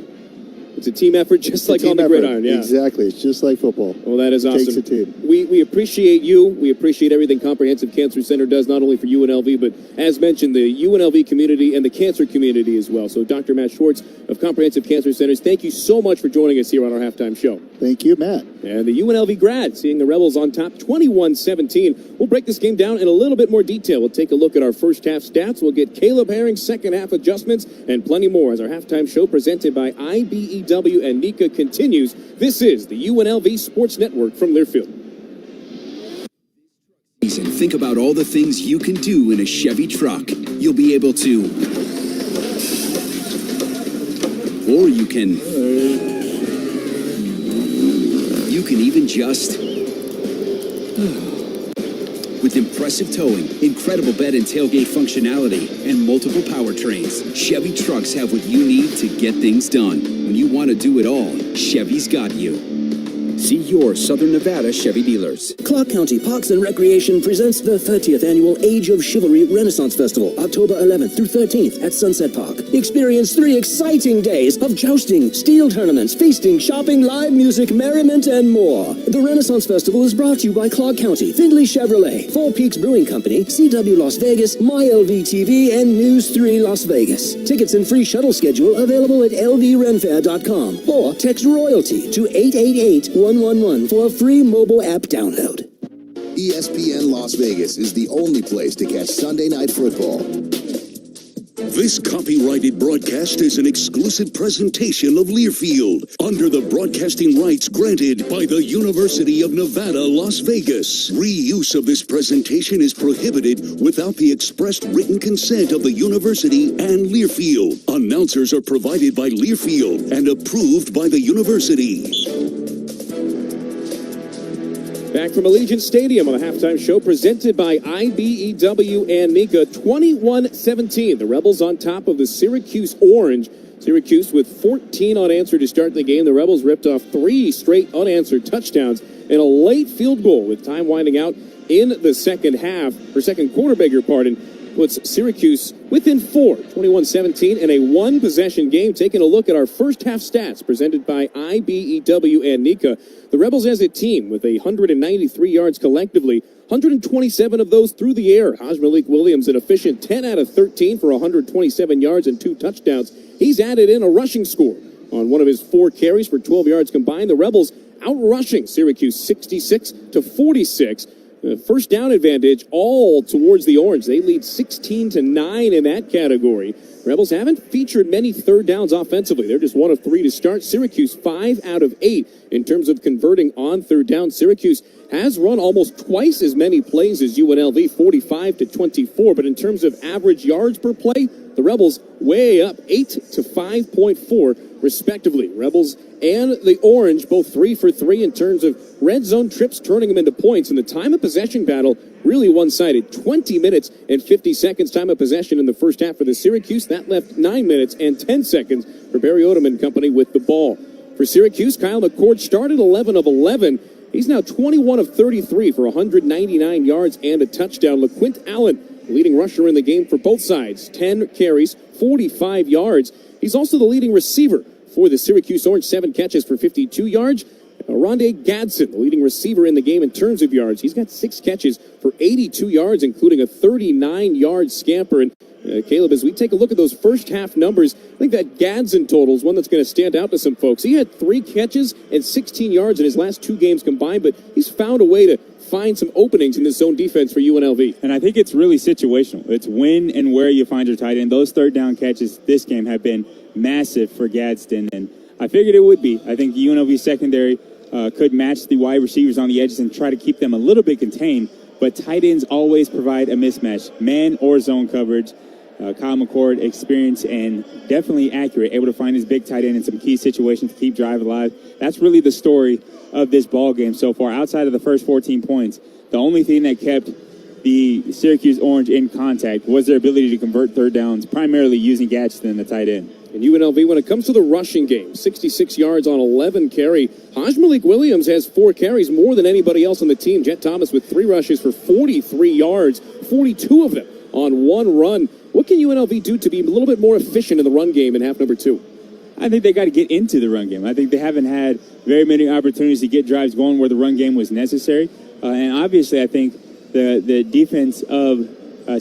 It's a team effort, just like on the gridiron. Yeah, exactly. It's just like football. Well, that is awesome. It takes a team. We appreciate you. We appreciate everything Comprehensive Cancer Center does, not only for UNLV, but as mentioned, the UNLV community and the cancer community as well. So Dr. Matt Schwartz of Comprehensive Cancer Centers, thank you so much for joining us here on our halftime show. Thank you, Matt. And the UNLV grad seeing the Rebels on top 21-17. We'll break this game down in a little bit more detail. We'll take a look at our first half stats. We'll get Caleb Herring's second half adjustments and plenty more as our halftime show presented by IBEW and Nika continues. This is the UNLV Sports Network from Learfield. And think about all the things you can do in a Chevy truck. You'll be able to, or you can even just, with impressive towing, incredible bed and tailgate functionality, and multiple powertrains, Chevy trucks have what you need to get things done. When you want to do it all, Chevy's got you. See your Southern Nevada Chevy dealers. Clark County Parks and Recreation presents the 30th Annual Age of Chivalry Renaissance Festival, October 11th through 13th at Sunset Park. Experience 3 exciting days of jousting, steel tournaments, feasting, shopping, live music, merriment, and more. The Renaissance Festival is brought to you by Clark County, Findlay Chevrolet, Four Peaks Brewing Company, CW Las Vegas, MyLV TV, and News 3 Las Vegas. Tickets and free shuttle schedule available at lvrenfair.com or text royalty to 888-111 for a free mobile app download. ESPN Las Vegas is the only place to catch Sunday Night Football. This copyrighted broadcast is an exclusive presentation of Learfield under the broadcasting rights granted by the University of Nevada, Las Vegas. Reuse of this presentation is prohibited without the expressed written consent of the university and Learfield. Announcers are provided by Learfield and approved by the university. Back from Allegiant Stadium on the halftime show presented by IBEW and Mika. 21-17. The Rebels on top of the Syracuse Orange. Syracuse with 14 unanswered to start the game. The Rebels ripped off 3 straight unanswered touchdowns and a late field goal with time winding out in the second quarter, beg your pardon. Puts Syracuse within 4, 21-17 in a one-possession game. Taking a look at our first half stats presented by IBEW and Nika. The Rebels as a team with 193 yards collectively, 127 of those through the air. Malik Williams an efficient 10 out of 13 for 127 yards and 2 touchdowns. He's added in a rushing score on one of his 4 carries for 12 yards combined. The Rebels out-rushing Syracuse 66-46. First down advantage all towards the Orange. They lead 16-9 in that category. Rebels haven't featured many third downs offensively. They're just 1 of 3 to start. Syracuse 5 out of 8 in terms of converting on third down. Syracuse has run almost twice as many plays as UNLV, 45-24. But in terms of average yards per play, the Rebels way up 8 to 5.4 respectively. Rebels and the Orange both 3 for 3 in terms of red zone trips, turning them into points. And the time of possession battle really one-sided. 20 minutes and 50 seconds time of possession in the first half for the Syracuse. That left 9 minutes and 10 seconds for Barry Odom and company with the ball. For Syracuse, Kyle McCord started 11 of 11. He's now 21 of 33 for 199 yards and a touchdown. LaQuint Allen, leading rusher in the game for both sides. 10 carries, 45 yards. He's also the leading receiver for the Syracuse Orange. 7 catches for 52 yards. Rondé Gadsden, the leading receiver in the game in terms of yards. He's got 6 catches for 82 yards, including a 39-yard scamper. And Caleb, as we take a look at those first half numbers, I think that Gadsden total is one that's going to stand out to some folks. He had 3 catches and 16 yards in his last 2 games combined, but he's found a way to find some openings in this zone defense for UNLV. And I think it's really situational. It's when and where you find your tight end. Those third down catches this game have been massive for Gadsden, and I figured it would be. I think UNLV secondary could match the wide receivers on the edges and try to keep them a little bit contained, but tight ends always provide a mismatch, man or zone coverage. Kyle McCord, experienced and definitely accurate, able to find his big tight end in some key situations to keep drive alive. That's really the story of this ball game so far. Outside of the first 14 points, the only thing that kept the Syracuse Orange in contact was their ability to convert third downs, primarily using Gadsden, the tight end. And UNLV, when it comes to the rushing game, 66 yards on 11 carry. Malik Williams has 4 carries, more than anybody else on the team. Jet Thomas with 3 rushes for 43 yards, 42 of them on 1 run. What can UNLV do to be a little bit more efficient in the run game in half number 2? I think they got to get into the run game. I think they haven't had very many opportunities to get drives going where the run game was necessary. And obviously, I think the defense of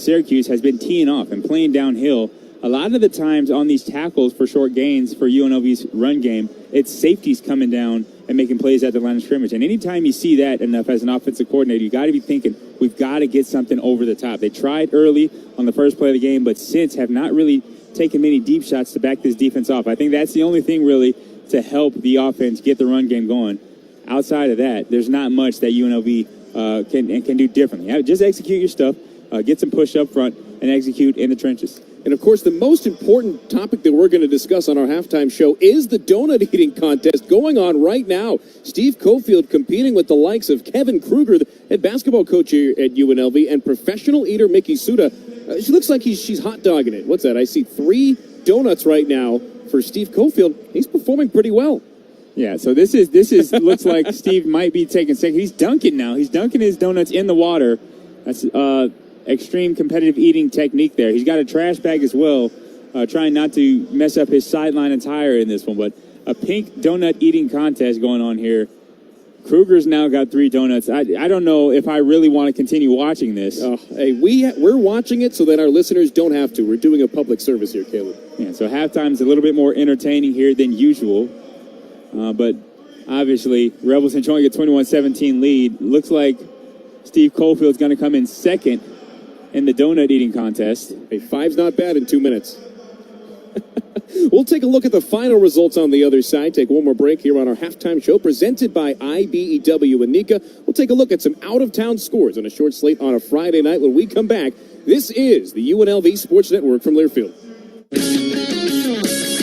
Syracuse has been teeing off and playing downhill. A lot of the times on these tackles for short gains for UNLV's run game, it's safeties coming down and making plays at the line of scrimmage. And anytime you see that enough as an offensive coordinator, you got to be thinking, we've got to get something over the top. They tried early on the first play of the game, but since have not really taken many deep shots to back this defense off. I think that's the only thing really to help the offense get the run game going. Outside of that, there's not much that UNLV can do differently. Just execute your stuff, get some push up front, and execute in the trenches. And, of course, the most important topic that we're going to discuss on our halftime show is the donut eating contest going on right now. Steve Cofield competing with the likes of Kevin Kruger, the head basketball coach here at UNLV, and professional eater Mickey Suda. She looks like she's hot dogging it. What's that? I see 3 donuts right now for Steve Cofield. He's performing pretty well. Yeah, so this is looks like Steve might be taking second. He's dunking now. He's dunking his donuts in the water. That's extreme competitive eating technique there. He's got a trash bag as well, trying not to mess up his sideline attire in this one. But a pink donut eating contest going on here. Kruger's now got 3 donuts. I don't know if I really want to continue watching this. Hey, we're watching it so that our listeners don't have to. We're doing a public service here, Caleb. Yeah, so halftime's a little bit more entertaining here than usual. But obviously, Rebels enjoying a 21-17 lead. Looks like Steve Colefield's going to come in second in the donut eating contest. Hey, 5's not bad in 2 minutes. We'll take a look at the final results on the other side. Take one more break here on our halftime show presented by IBEW and Nika. We'll take a look at some out-of-town scores on a short slate on a Friday night. When we come back, this is the UNLV Sports Network from Learfield.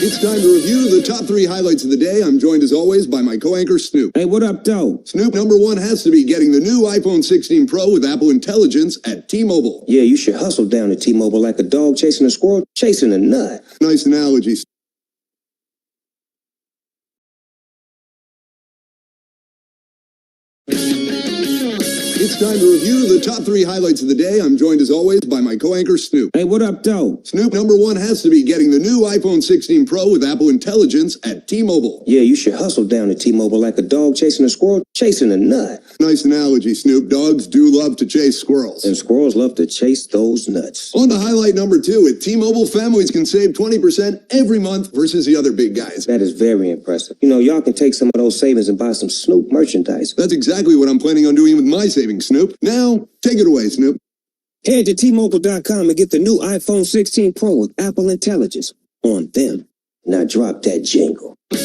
It's time to review the top 3 highlights of the day. I'm joined as always by my co-anchor Snoop. Hey, what up, though? Snoop, number 1 has to be getting the new iPhone 16 Pro with Apple Intelligence at T-Mobile. Yeah, you should hustle down to T-Mobile like a dog chasing a squirrel, chasing a nut. Nice analogy. It's time to review the top 3 highlights of the day. I'm joined as always by my co-anchor Snoop. Hey, what up, though? Snoop, number 1 has to be getting the new iPhone 16 Pro with Apple Intelligence at T-Mobile. Yeah, you should hustle down to T-Mobile like a dog chasing a squirrel, chasing a nut. Nice analogy, Snoop. Dogs do love to chase squirrels. And squirrels love to chase those nuts. On to highlight number 2. At T-Mobile, families can save 20% every month versus the other big guys. That is very impressive. You know, y'all can take some of those savings and buy some Snoop merchandise. That's exactly what I'm planning on doing with my savings, Snoop. Now, take it away, Snoop. Head to T-Mobile.com and get the new iPhone 16 Pro with Apple Intelligence on them. Now drop that jingle. The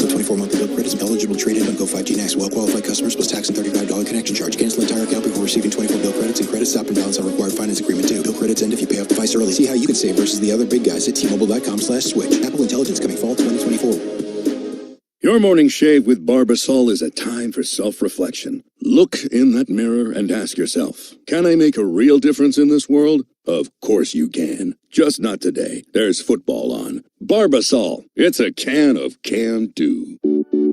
24-month bill credit is eligible trade-in on Go 5G Next. Well-qualified customers plus tax and $35 connection charge. Cancel entire account before receiving 24 bill credits, and credit stop and balance on required finance agreement too. Bill credits end if you pay off device early. See how you can save versus the other big guys at T-Mobile.com/switch. Apple Intelligence coming fall 2024. Your morning shave with Barbasol is a time for self-reflection. Look in that mirror and ask yourself, can I make a real difference in this world? Of course you can. Just not today. There's football on. Barbasol. It's a can of can-do.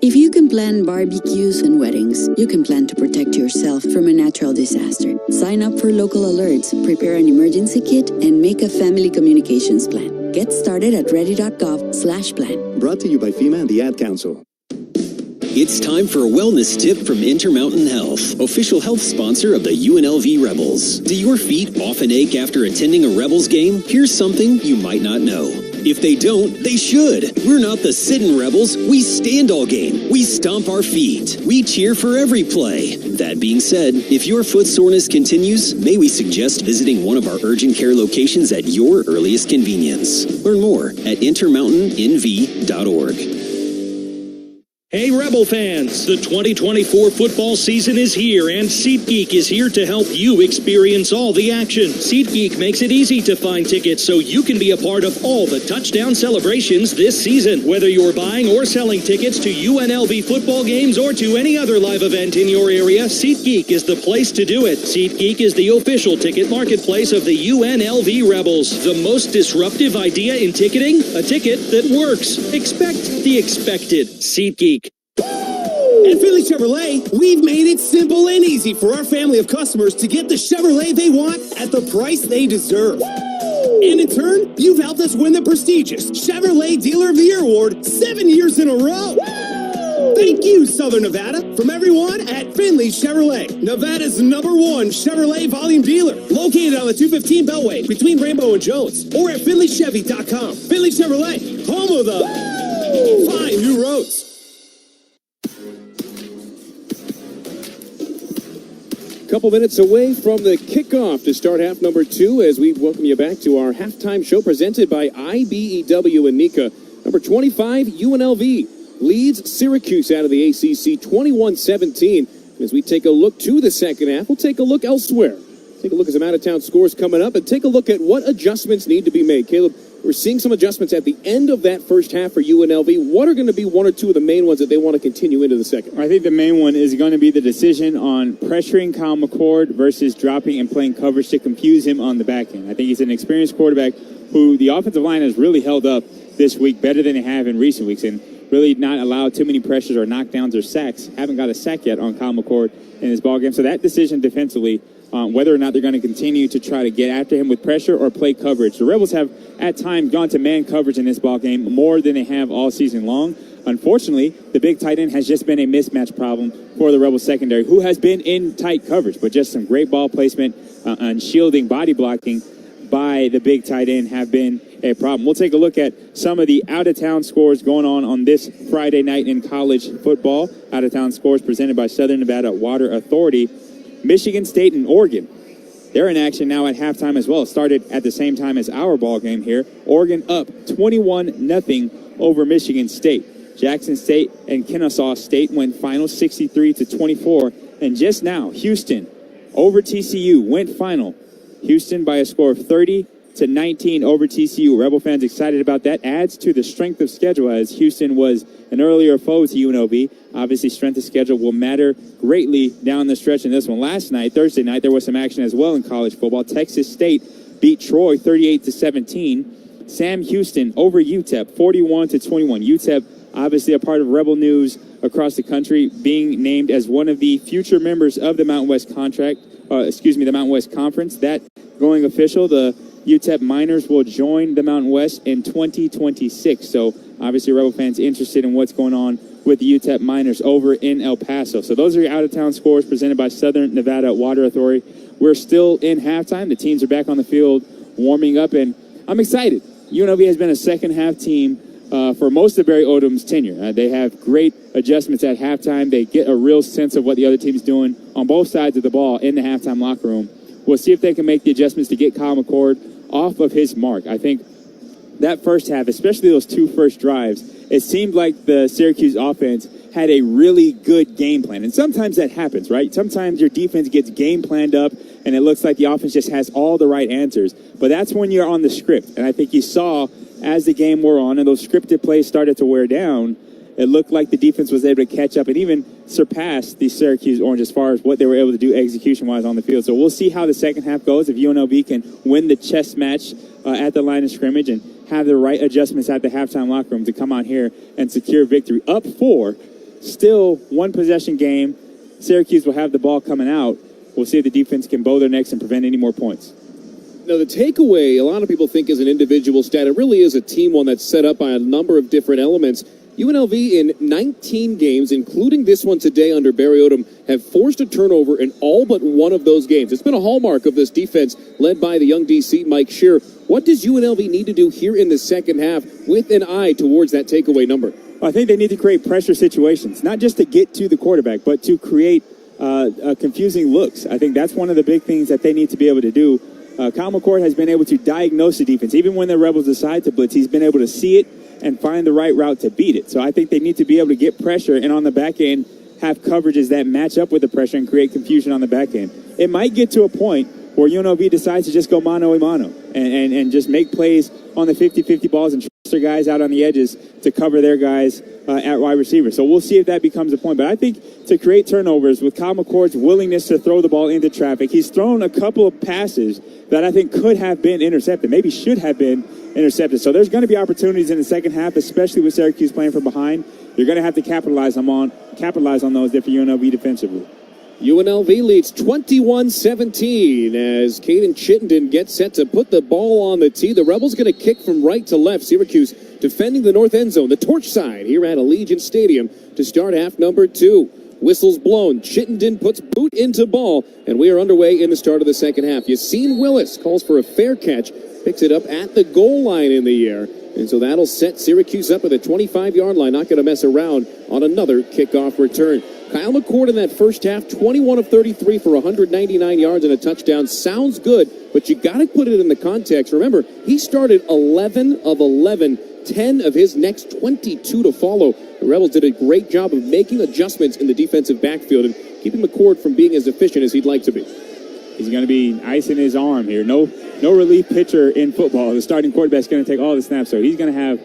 If you can plan barbecues and weddings, you can plan to protect yourself from a natural disaster. Sign up for local alerts, prepare an emergency kit, and make a family communications plan. Get started at ready.gov/plan. Brought to you by FEMA and the Ad Council. It's time for a wellness tip from Intermountain Health, official health sponsor of the UNLV Rebels. Do your feet often ache after attending a Rebels game? Here's something you might not know. If they don't, they should. We're not the sitting Rebels. We stand all game. We stomp our feet. We cheer for every play. That being said, if your foot soreness continues, may we suggest visiting one of our urgent care locations at your earliest convenience. Learn more at intermountainNV.org. Hey Rebel fans, the 2024 football season is here and SeatGeek is here to help you experience all the action. SeatGeek makes it easy to find tickets so you can be a part of all the touchdown celebrations this season. Whether you're buying or selling tickets to UNLV football games or to any other live event in your area, SeatGeek is the place to do it. SeatGeek is the official ticket marketplace of the UNLV Rebels. The most disruptive idea in ticketing? A ticket that works. Expect the expected. SeatGeek. At Finley Chevrolet, we've made it simple and easy for our family of customers to get the Chevrolet they want at the price they deserve. And in turn, you've helped us win the prestigious Chevrolet Dealer of the Year award 7 years in a row. Thank you, Southern Nevada, from everyone at Finley Chevrolet, Nevada's #1 Chevrolet volume dealer, located on the 215 Beltway between Rainbow and Jones, or at finleychevy.com. Finley Chevrolet, home of the fine new roads. Couple minutes away from the kickoff to start half number 2 as we welcome you back to our halftime show presented by IBEW and Nika. Number 25, UNLV leads Syracuse out of the ACC 21-17. As we take a look to the second half, we'll take a look elsewhere. Take a look at some out-of-town scores coming up and take a look at what adjustments need to be made. Caleb, we're seeing some adjustments at the end of that first half for UNLV. What are going to be one or two of the main ones that they want to continue into the second? I think the main one is going to be the decision on pressuring Kyle McCord versus dropping and playing coverage to confuse him on the back end. I think he's an experienced quarterback who the offensive line has really held up this week, better than they have in recent weeks, and really not allowed too many pressures or knockdowns or sacks. Haven't got a sack yet on Kyle McCord in this ballgame. So that decision defensively, whether or not they're going to continue to try to get after him with pressure or play coverage. The Rebels have at times gone to man coverage in this ballgame more than they have all season long. Unfortunately, the big tight end has just been a mismatch problem for the Rebels secondary, who has been in tight coverage, but just some great ball placement and shielding, body blocking by the big tight end have been a problem. We'll take a look at some of the out-of-town scores going on this Friday night in college football. Out-of-town scores presented by Southern Nevada Water Authority. Michigan State and Oregon, they're in action now at halftime as well. It started at the same time as our ball game here. Oregon up 21-0 over Michigan State. Jackson State and Kennesaw State went final 63-24. And just now, Houston over TCU went final. Houston by a score of 30-19 over TCU. Rebel fans excited about that. Adds to the strength of schedule, as Houston was an earlier foe to UNLV. Obviously, strength of schedule will matter greatly down the stretch in this one. Last night, Thursday night, there was some action as well in college football. Texas State beat Troy 38-17. Sam Houston over UTEP 41-21. UTEP, obviously a part of Rebel news across the country, being named as one of the future members of the Mountain West the Mountain West Conference. That going official, the UTEP Miners will join the Mountain West in 2026. So obviously Rebel fans interested in what's going on with the UTEP Miners over in El Paso. So those are your out-of-town scores presented by Southern Nevada Water Authority. We're still in halftime. The teams are back on the field warming up, and I'm excited. UNLV has been a second-half team for most of Barry Odom's tenure. They have great adjustments at halftime. They get a real sense of what the other team's doing on both sides of the ball in the halftime locker room. We'll see if they can make the adjustments to get Kyle McCord off of his mark. I think that first half, especially those two first drives, it seemed like the Syracuse offense had a really good game plan. And sometimes that happens, right? Sometimes your defense gets game planned up and it looks like the offense just has all the right answers. But that's when you're on the script. And I think you saw as the game wore on and those scripted plays started to wear down, it looked like the defense was able to catch up and even surpass the Syracuse Orange as far as what they were able to do execution-wise on the field. So we'll see how the second half goes. If UNLV can win the chess match at the line of scrimmage and have the right adjustments at the halftime locker room to come out here and secure victory. Up 4, still one possession game. Syracuse will have the ball coming out. We'll see if the defense can bow their necks and prevent any more points. Now, the takeaway, a lot of people think is an individual stat. It really is a team one that's set up by a number of different elements. UNLV in 19 games, including this one today under Barry Odom, have forced a turnover in all but one of those games. It's been a hallmark of this defense led by the young DC, Mike Shear. What does UNLV need to do here in the second half with an eye towards that takeaway number? I think they need to create pressure situations, not just to get to the quarterback, but to create confusing looks. I think that's one of the big things that they need to be able to do. Kyle McCord has been able to diagnose the defense. Even when the Rebels decide to blitz, he's been able to see it and find the right route to beat it. So I think they need to be able to get pressure and on the back end have coverages that match up with the pressure and create confusion on the back end. It might get to a point where UNLV decides to just go mano-a-mano and just make plays on the 50-50 balls and trust their guys out on the edges to cover their guys at wide receiver. So we'll see if that becomes a point. But I think to create turnovers with Kyle McCord's willingness to throw the ball into traffic, he's thrown a couple of passes that I think could have been intercepted, maybe should have been intercepted. So there's going to be opportunities in the second half, especially with Syracuse playing from behind. You're going to have to capitalize on those if you're UNLV defensively. UNLV leads 21-17 as Caden Chittenden gets set to put the ball on the tee. The Rebels going to kick from right to left. Syracuse defending the north end zone, the torch side here at Allegiant Stadium to start half number 2. Whistles blown. Chittenden puts boot into ball, and we are underway in the start of the second half. Yassine Willis calls for a fair catch, picks it up at the goal line in the air, and so that'll set Syracuse up at the 25-yard line. Not going to mess around on another kickoff return. Kyle McCord in that first half, 21 of 33 for 199 yards and a touchdown. Sounds good, but you got to put it in the context. Remember, he started 11 of 11, 10 of his next 22 to follow. The Rebels did a great job of making adjustments in the defensive backfield and keeping McCord from being as efficient as he'd like to be. He's going to be icing his arm here. No relief pitcher in football. The starting quarterback's going to take all the snaps, so he's going to have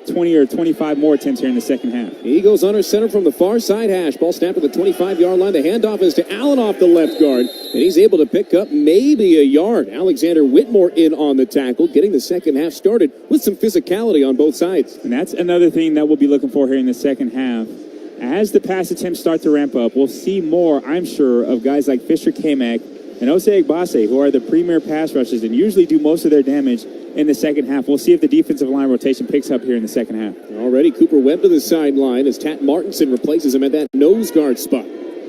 20 or 25 more attempts here in the second half. He goes under center from the far side hash. Ball snapped at the 25-yard line. The handoff is to Allen off the left guard, and he's able to pick up maybe a yard. Alexander Whitmore in on the tackle, getting the second half started with some physicality on both sides. And that's another thing that we'll be looking for here in the second half. As the pass attempts start to ramp up, we'll see more, I'm sure, of guys like Fisher Kamak and Osei Egbase, who are the premier pass rushers and usually do most of their damage in the second half. We'll see if the defensive line rotation picks up here in the second half. Already Cooper Webb to the sideline as Tat Martinson replaces him at that nose guard spot.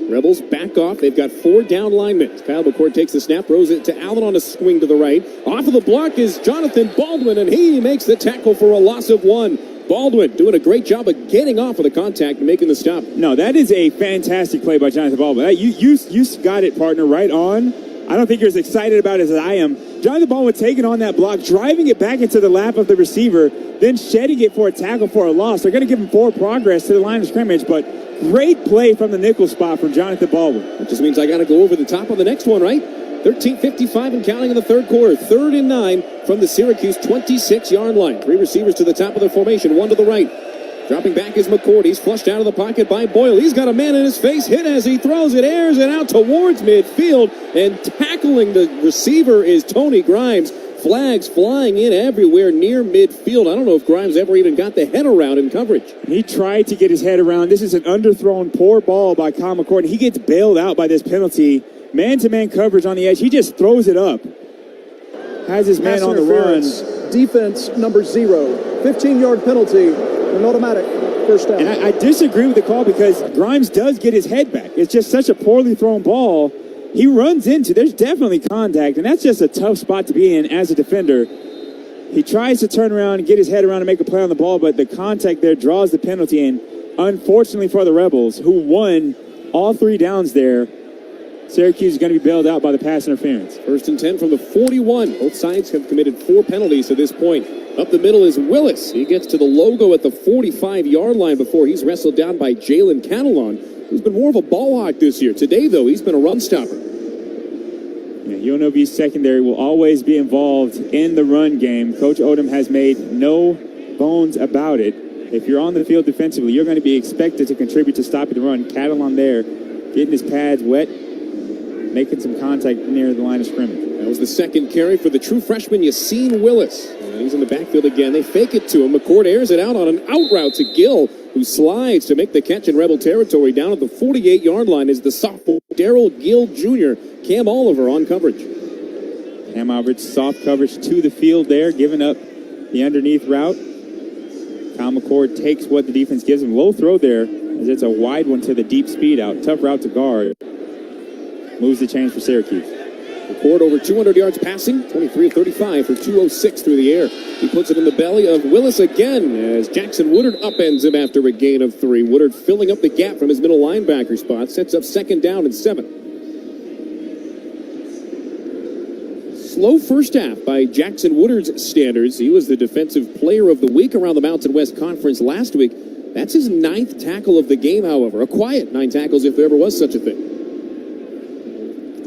Rebels back off. They've got 4 down linemen. Kyle McCord takes the snap, throws it to Allen on a swing to the right. Off of the block is Jonathan Baldwin, and he makes the tackle for a loss of 1. Baldwin doing a great job of getting off of the contact and making the stop. No, that is a fantastic play by Jonathan Baldwin. You got it, partner, right on. I don't think you're as excited about it as I am. Jonathan Baldwin taking on that block, driving it back into the lap of the receiver, then shedding it for a tackle for a loss. They're going to give him forward progress to the line of scrimmage, but great play from the nickel spot from Jonathan Baldwin. That just means I got to go over the top on the next one, right? 13:55 and counting in the third quarter. 3rd and 9 from the Syracuse 26-yard line. 3 receivers to the top of the formation, 1 to the right. Dropping back is McCord. He's flushed out of the pocket by Boyle. He's got a man in his face. Hit as he throws it, airs it out towards midfield. And tackling the receiver is Tony Grimes. Flags flying in everywhere near midfield. I don't know if Grimes ever even got the head around in coverage. He tried to get his head around. This is an underthrown poor ball by Kyle McCord. He gets bailed out by this penalty. Man-to-man coverage on the edge. He just throws it up. Has his man on the run. Defense number 0. 15-yard penalty. An automatic first down. And I disagree with the call because Grimes does get his head back. It's just such a poorly thrown ball. He runs into, there's definitely contact, and that's just a tough spot to be in as a defender. He tries to turn around and get his head around and make a play on the ball, but the contact there draws the penalty. And unfortunately for the Rebels, who won all 3 downs there, Syracuse is going to be bailed out by the pass interference. 1st and 10 from the 41. Both sides have committed 4 penalties to this point. Up the middle is Willis. He gets to the logo at the 45-yard line before he's wrestled down by Jalen Catalon, who's been more of a ball hawk this year. Today, though, he's been a run stopper. Yeah, UNLV's secondary will always be involved in the run game. Coach Odom has made no bones about it. If you're on the field defensively, you're going to be expected to contribute to stopping the run. Catalon there, getting his pads wet, making some contact near the line of scrimmage. That was the second carry for the true freshman, Yassine Willis. And he's in the backfield again. They fake it to him. McCord airs it out on an out route to Gill, who slides to make the catch in Rebel territory. Down at the 48-yard line is the sophomore Darrell Gill Jr. Cam Oliver on coverage. Cam Oliver, soft coverage to the field there, giving up the underneath route. Kyle McCord takes what the defense gives him. Low throw there, as it's a wide one to the deep speed out. Tough route to guard. Moves the chains for Syracuse. McCord over 200 yards passing, 23 of 35 for 206 through the air. He puts it in the belly of Willis again as Jackson Woodard upends him after a gain of 3. Woodard filling up the gap from his middle linebacker spot, sets up 2nd down and 7. Slow first half by Jackson Woodard's standards. He was the defensive player of the week around the Mountain West Conference last week. That's his 9th tackle of the game, however. A quiet 9 tackles if there ever was such a thing.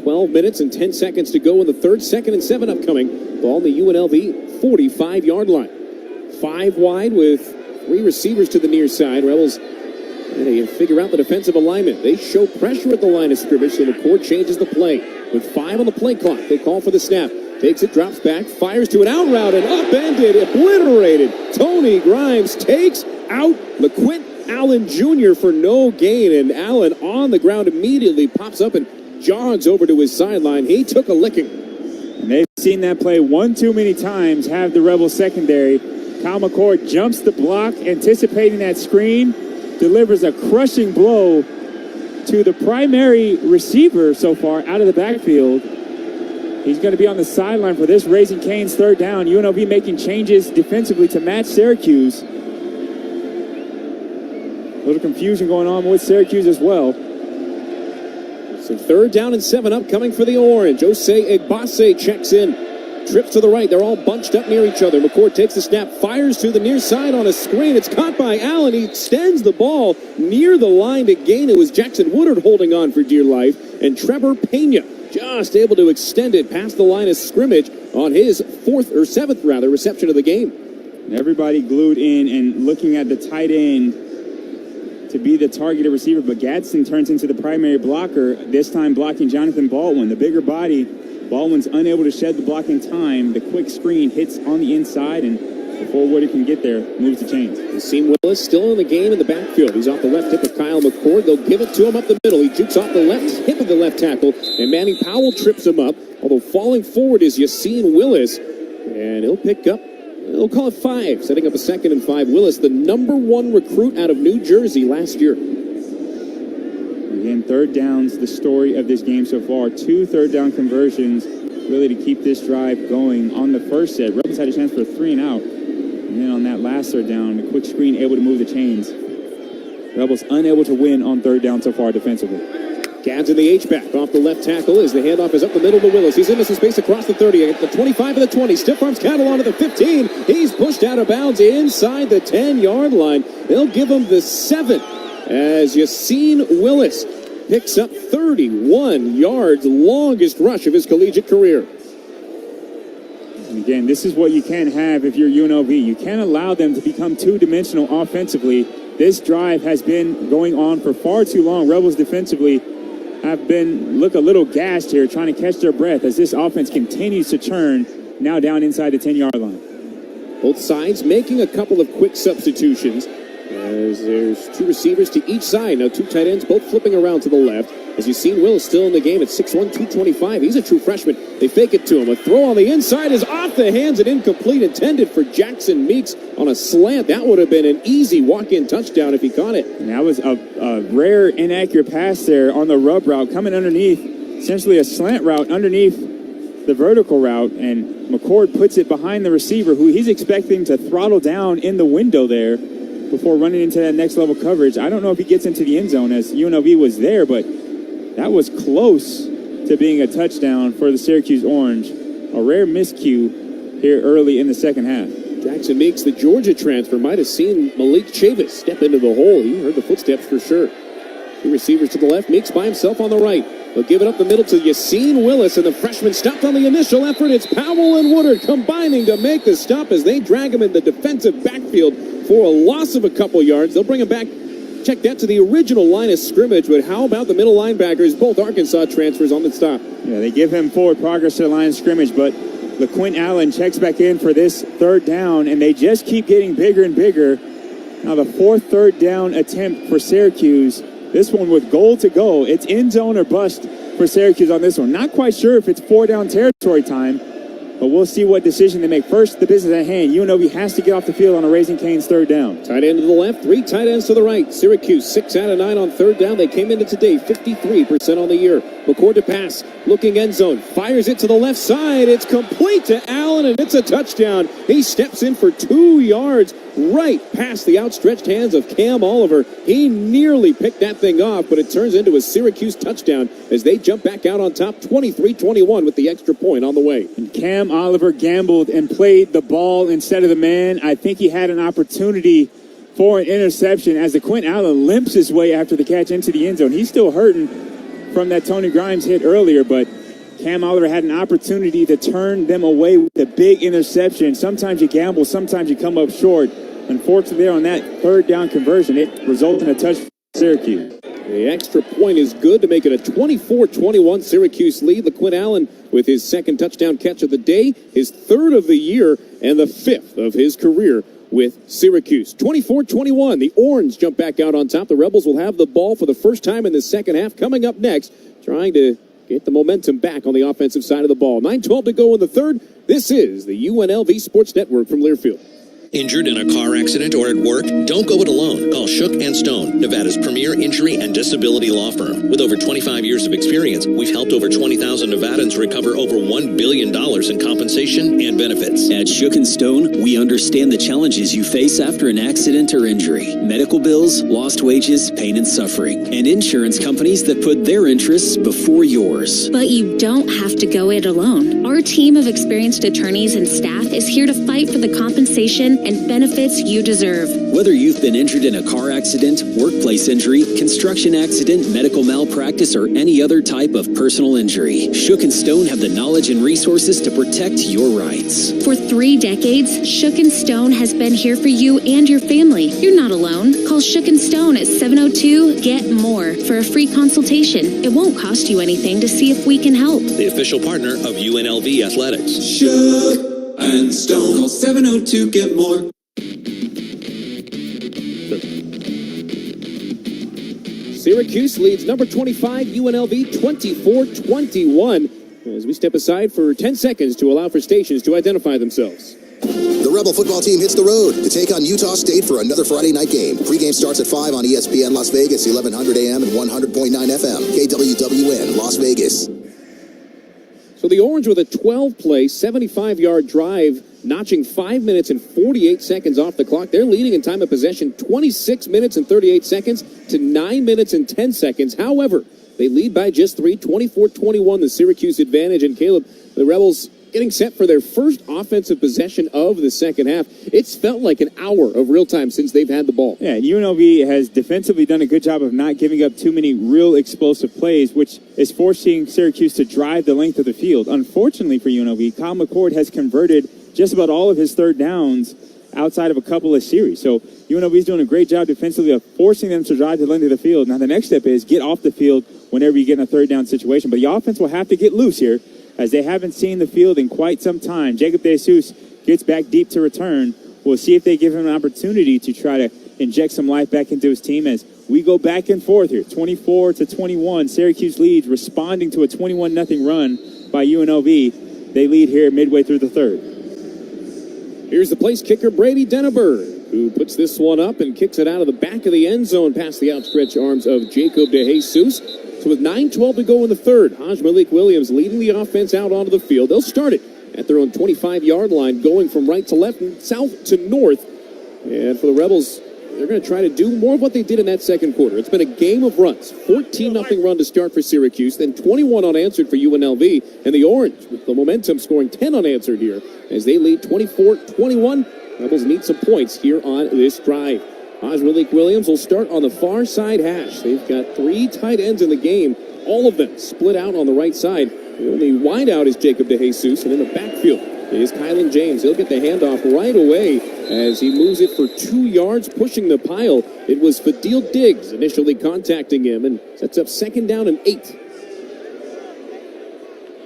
12 minutes and 10 seconds to go in the third. 2nd and 7 upcoming. Ball on the UNLV 45-yard line. 5 wide with 3 receivers to the near side. Rebels, they figure out the defensive alignment. They show pressure at the line of scrimmage, so McCord changes the play. With 5 on the play clock, they call for the snap. Takes it, drops back, fires to an out route, and upended, obliterated. Tony Grimes takes out LaQuint Allen Jr. for no gain, and Allen on the ground immediately pops up and jogs over to his sideline. He took a licking. And they've seen that play one too many times, have the Rebels secondary. Kyle McCord jumps the block, anticipating that screen, delivers a crushing blow to the primary receiver so far out of the backfield. He's going to be on the sideline for this Raising Cane's 3rd down. UNLV making changes defensively to match Syracuse. A little confusion going on with Syracuse as well. So 3rd down and 7 upcoming for the Orange. Osei Egbase checks in. Trips to the right. They're all bunched up near each other. McCord takes the snap, fires to the near side on a screen. It's caught by Allen. He extends the ball near the line to gain. It was Jackson Woodard holding on for dear life. And Trevor Pena just able to extend it past the line of scrimmage on his 7th reception of the game. Everybody glued in and looking at the tight end to be the targeted receiver, but Gadsden turns into the primary blocker, this time blocking Jonathan Baldwin. The bigger body, Baldwin's unable to shed the block in time. The quick screen hits on the inside, and before Woody can get there, moves the chains. Yassine Willis still in the game in the backfield. He's off the left hip of Kyle McCord. They'll give it to him up the middle. He jukes off the left hip of the left tackle, and Manning Powell trips him up. Although falling forward is Yassine Willis, and he'll pick up, they'll call it 5, setting up a 2nd and 5. Willis, the #1 recruit out of New Jersey last year. Again, third down's the story of this game so far. 2 third-down conversions really to keep this drive going. On the first set, Rebels had a chance for a 3 and out. And then on that last third down, the quick screen able to move the chains. Rebels unable to win on third down so far defensively. Gads in the H-back off the left tackle as the handoff is up the middle to Willis. He's into some space across the 30, at the 25 of the 20. Stiff arms Cattle onto the 15. He's pushed out of bounds inside the 10-yard line. They'll give him the 7 as Yassine Willis picks up 31 yards, longest rush of his collegiate career. And again, this is what you can't have if you're UNLV. You can't allow them to become two-dimensional offensively. This drive has been going on for far too long. Rebels defensively look a little gassed here, trying to catch their breath as this offense continues to churn, now down inside the 10-yard line. Both sides making a couple of quick substitutions as there's 2 receivers to each side. Now 2 tight ends, both flipping around to the left. As you've seen, Will is still in the game at 6'1", 225. He's a true freshman. They fake it to him. A throw on the inside is off the hands and incomplete, intended for Jackson Meeks on a slant. That would have been an easy walk-in touchdown if he caught it. And that was a rare inaccurate pass there on the rub route, coming underneath, essentially a slant route underneath the vertical route, and McCord puts it behind the receiver, who he's expecting to throttle down in the window there before running into that next level coverage. I don't know if he gets into the end zone, as UNLV was there, but that was close to being a touchdown for the Syracuse Orange. A rare miscue here early in the second half. Jackson Meeks, the Georgia transfer, might have seen Malik Chavis step into the hole. He heard the footsteps for sure. 2 receivers to the left, Meeks by himself on the right. They'll give it up the middle to Yassine Willis, and the freshman stopped on the initial effort. It's Powell and Woodard combining to make the stop as they drag him in the defensive backfield for a loss of a couple yards. They'll bring him back. Check that to the original line of scrimmage, but how about the middle linebackers? Both Arkansas transfers on the stop. Yeah, they give him forward progress to the line of scrimmage, but LaQuint Allen checks back in for this third down, and they just keep getting bigger and bigger. Now the 4th third down attempt for Syracuse. This one with goal to go. It's end zone or bust for Syracuse on this one. Not quite sure if it's 4-down territory time, but we'll see what decision they make. First, the business at hand. UNLV has to get off the field on a Raising Cane's third down. Tight end to the left, 3 tight ends to the right. Syracuse 6 out of 9 on third down. They came into today 53% on the year. McCord to pass, looking end zone, fires it to the left side. It's complete to Allen, and it's a touchdown. He steps in for 2 yards right past the outstretched hands of Cam Oliver. He nearly picked that thing off, but it turns into a Syracuse touchdown as they jump back out on top 23-21 with the extra point on the way. And Cam Oliver gambled and played the ball instead of the man. I think he had an opportunity for an interception as the Quint Allen limps his way after the catch into the end zone. He's still hurting from that Tony Grimes hit earlier, but Cam Oliver had an opportunity to turn them away with a big interception. Sometimes you gamble, sometimes you come up short. Unfortunately, there on that third down conversion, it resulted in a touchdown for Syracuse. The extra point is good to make it a 24-21 Syracuse lead. LaQuint Allen with his 2nd touchdown catch of the day, his 3rd of the year, and the 5th of his career with Syracuse. 24-21, the Orange jump back out on top. The Rebels will have the ball for the first time in the second half. Coming up next, trying to get the momentum back on the offensive side of the ball. 9:12 to go in the third. This is the UNLV Sports Network from Learfield. Injured in a car accident or at work? Don't go it alone. Call Shook & Stone, Nevada's premier injury and disability law firm. With over 25 years of experience, we've helped over 20,000 Nevadans recover over $1 billion in compensation and benefits. At Shook & Stone, we understand the challenges you face after an accident or injury. Medical bills, lost wages, pain and suffering. And insurance companies that put their interests before yours. But you don't have to go it alone. Our team of experienced attorneys and staff is here to fight for the compensation and benefits you deserve. Whether you've been injured in a car accident, workplace injury, construction accident, medical malpractice, or any other type of personal injury, Shook and Stone have the knowledge and resources to protect your rights. For 3 decades, Shook and Stone has been here for you and your family. You're not alone. Call Shook and Stone at 702-GET-MORE for a free consultation. It won't cost you anything to see if we can help. The official partner of UNLV Athletics. Shook and Stone. Call 702-GET-MORE. Syracuse leads number 25 UNLV 24-21 as we step aside for 10 seconds to allow for stations to identify themselves. The Rebel football team hits the road to take on Utah State for another Friday night game. Pregame starts at 5 on ESPN Las Vegas, 1100 AM and 100.9 FM. KWWN Las Vegas. So the Orange with a 12-play, 75-yard drive, notching 5 minutes and 48 seconds off the clock. They're leading in time of possession 26 minutes and 38 seconds to 9 minutes and 10 seconds. However, they lead by just 3, 24-21, the Syracuse advantage. And Caleb, the Rebels getting set for their first offensive possession of the second half. It's felt like an hour of real time since they've had the ball. Yeah, UNLV has defensively done a good job of not giving up too many real explosive plays, which is forcing Syracuse to drive the length of the field. Unfortunately for UNLV, Kyle McCord has converted just about all of his third downs outside of a couple of series. So UNLV is doing a great job defensively of forcing them to drive the length of the field. Now the next step is get off the field whenever you get in a third down situation. But the offense will have to get loose here, as they haven't seen the field in quite some time. Jacob DeJesus gets back deep to return. We'll see if they give him an opportunity to try to inject some life back into his team as we go back and forth here. 24-21, Syracuse leads, responding to a 21-0 run by UNLV. They lead here midway through the third. Here's the place kicker, Brady Denneberg, who puts this one up and kicks it out of the back of the end zone past the outstretched arms of Jacob DeJesus. So with 9:12 to go in the third, Haj Malik Williams leading the offense out onto the field. They'll start it at their own 25-yard line, going from right to left and south to north. And for the Rebels, they're going to try to do more of what they did in that second quarter. It's been a game of runs. 14-0 run to start for Syracuse, then 21 unanswered for UNLV, and the Orange with the momentum scoring 10 unanswered here as they lead 24-21. Rebels need some points here on this drive. Haj Malik Williams will start on the far side hash. They've got 3 tight ends in the game, all of them split out on the right side. The only wideout is Jacob DeJesus, and in the backfield is Kylan James. He'll get the handoff right away as he moves it for 2 yards, pushing the pile. It was Fadil Diggs initially contacting him and sets up 2nd down and 8.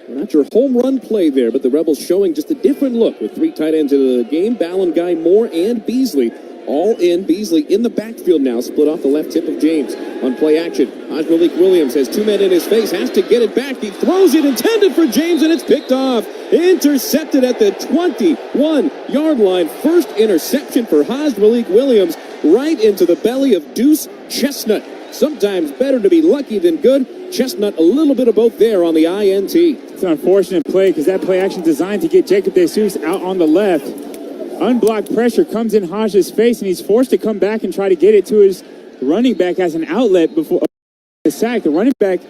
Not your home run play there, but the Rebels showing just a different look with 3 tight ends into the game. Ballin, Guy, Moore, and Beasley all in. Beasley in the backfield now, split off the left tip of James on play action. Haj Malik Williams has 2 men in his face, has to get it back. He throws it intended for James, and it's picked off. Intercepted at the 21-yard line. First interception for Haj Malik Williams, right into the belly of Deuce Chestnut. Sometimes better to be lucky than good. Chestnut, a little bit of both there on the INT. It's an unfortunate play because that play action designed to get Jacob DeJesus out on the left. Unblocked pressure comes in Haj's face, and he's forced to come back and try to get it to his running back as an outlet before the sack. The running back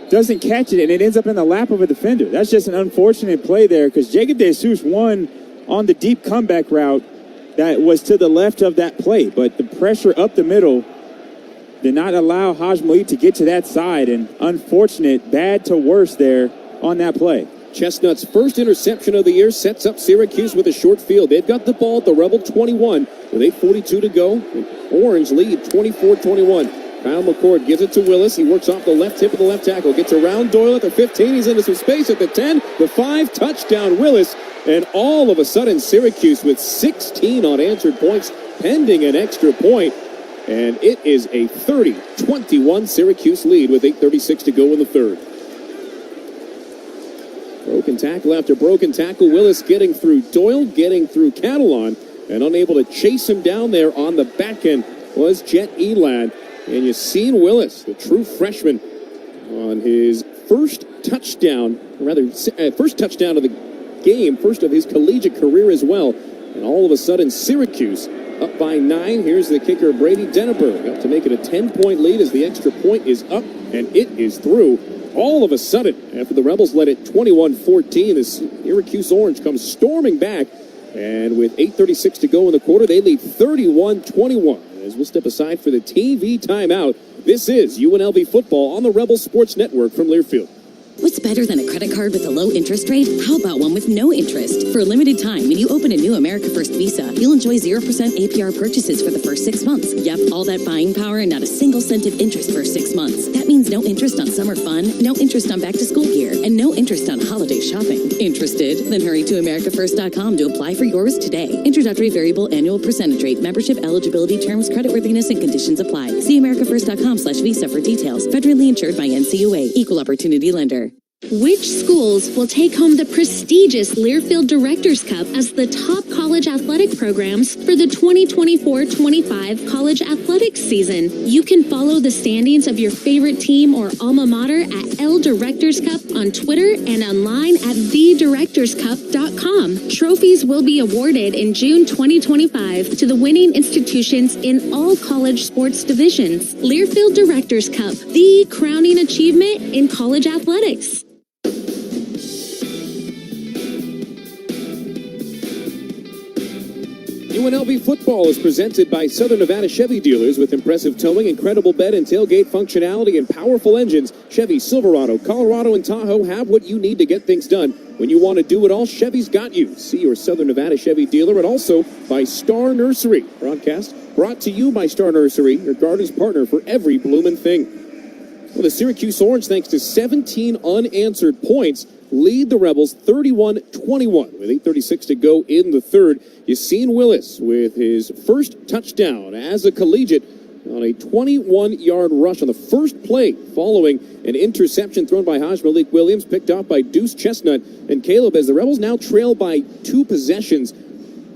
doesn't catch it, and it ends up in the lap of a defender. That's just an unfortunate play there because Jacob DeJesus won on the deep comeback route that was to the left of that play, but the pressure up the middle did not allow Haj Malik to get to that side, and unfortunate, bad to worse there on that play. Chestnut's first interception of the year sets up Syracuse with a short field. They've got the ball at the Rebel 21 with 8:42 to go. Orange lead 24-21. Kyle McCord gives it to Willis. He works off the left tip of the left tackle. Gets around Doyle at the 15. He's into some space at the 10. The 5, touchdown Willis. And all of a sudden Syracuse with 16 unanswered points pending an extra point. And it is a 30-21 Syracuse lead with 8:36 to go in the third. Broken tackle after broken tackle. Willis getting through Doyle, getting through Catalan, and unable to chase him down there on the back end was Jet Elad. And you've seen Willis, the true freshman, on his first touchdown, first touchdown of the game, first of his collegiate career as well. And all of a sudden, Syracuse up by 9. Here's the kicker, Brady Denneberg, up to make it a 10-point lead as the extra point is up, and it is through. All of a sudden, after the Rebels led it 21-14, the Syracuse Orange comes storming back And with 8:36 to go in the quarter, they lead 31-21. As we'll step aside for the TV timeout, this is UNLV football on the Rebel Sports Network from Learfield. What's better than a credit card with a low interest rate? How about one with no interest? For a limited time, when you open a new America First Visa, you'll enjoy 0% APR purchases for the first 6 months. Yep, all that buying power and not a single cent of interest for 6 months. That means no interest on summer fun, no interest on back-to-school gear, and no interest on holiday shopping. Interested? Then hurry to AmericaFirst.com to apply for yours today. Introductory variable annual percentage rate. Membership eligibility terms, creditworthiness, and conditions apply. See AmericaFirst.com/Visa for details. Federally insured by NCUA. Equal Opportunity Lender. Which schools will take home the prestigious Learfield Directors Cup as the top college athletic programs for the 2024-25 college athletics season? You can follow the standings of your favorite team or alma mater at L Directors Cup on Twitter and online at thedirectorscup.com. Trophies will be awarded in June 2025 to the winning institutions in all college sports divisions. Learfield Directors Cup, the crowning achievement in college athletics. UNLV football is presented by Southern Nevada Chevy dealers with impressive towing, incredible bed and tailgate functionality, and powerful engines. Chevy, Silverado, Colorado, and Tahoe have what you need to get things done. When you want to do it all, Chevy's got you. See your Southern Nevada Chevy dealer, and also by Star Nursery. Broadcast brought to you by Star Nursery, your garden's partner for every bloomin' thing. Well, the Syracuse Orange, thanks to 17 unanswered points, lead the Rebels 31-21 with 8:36 to go in the third. Yassine Willis with his first touchdown as a collegiate on a 21-yard rush on the first play following an interception thrown by Haj Malik Williams, picked off by Deuce Chestnut and Caleb, as the Rebels now trail by 2 possessions.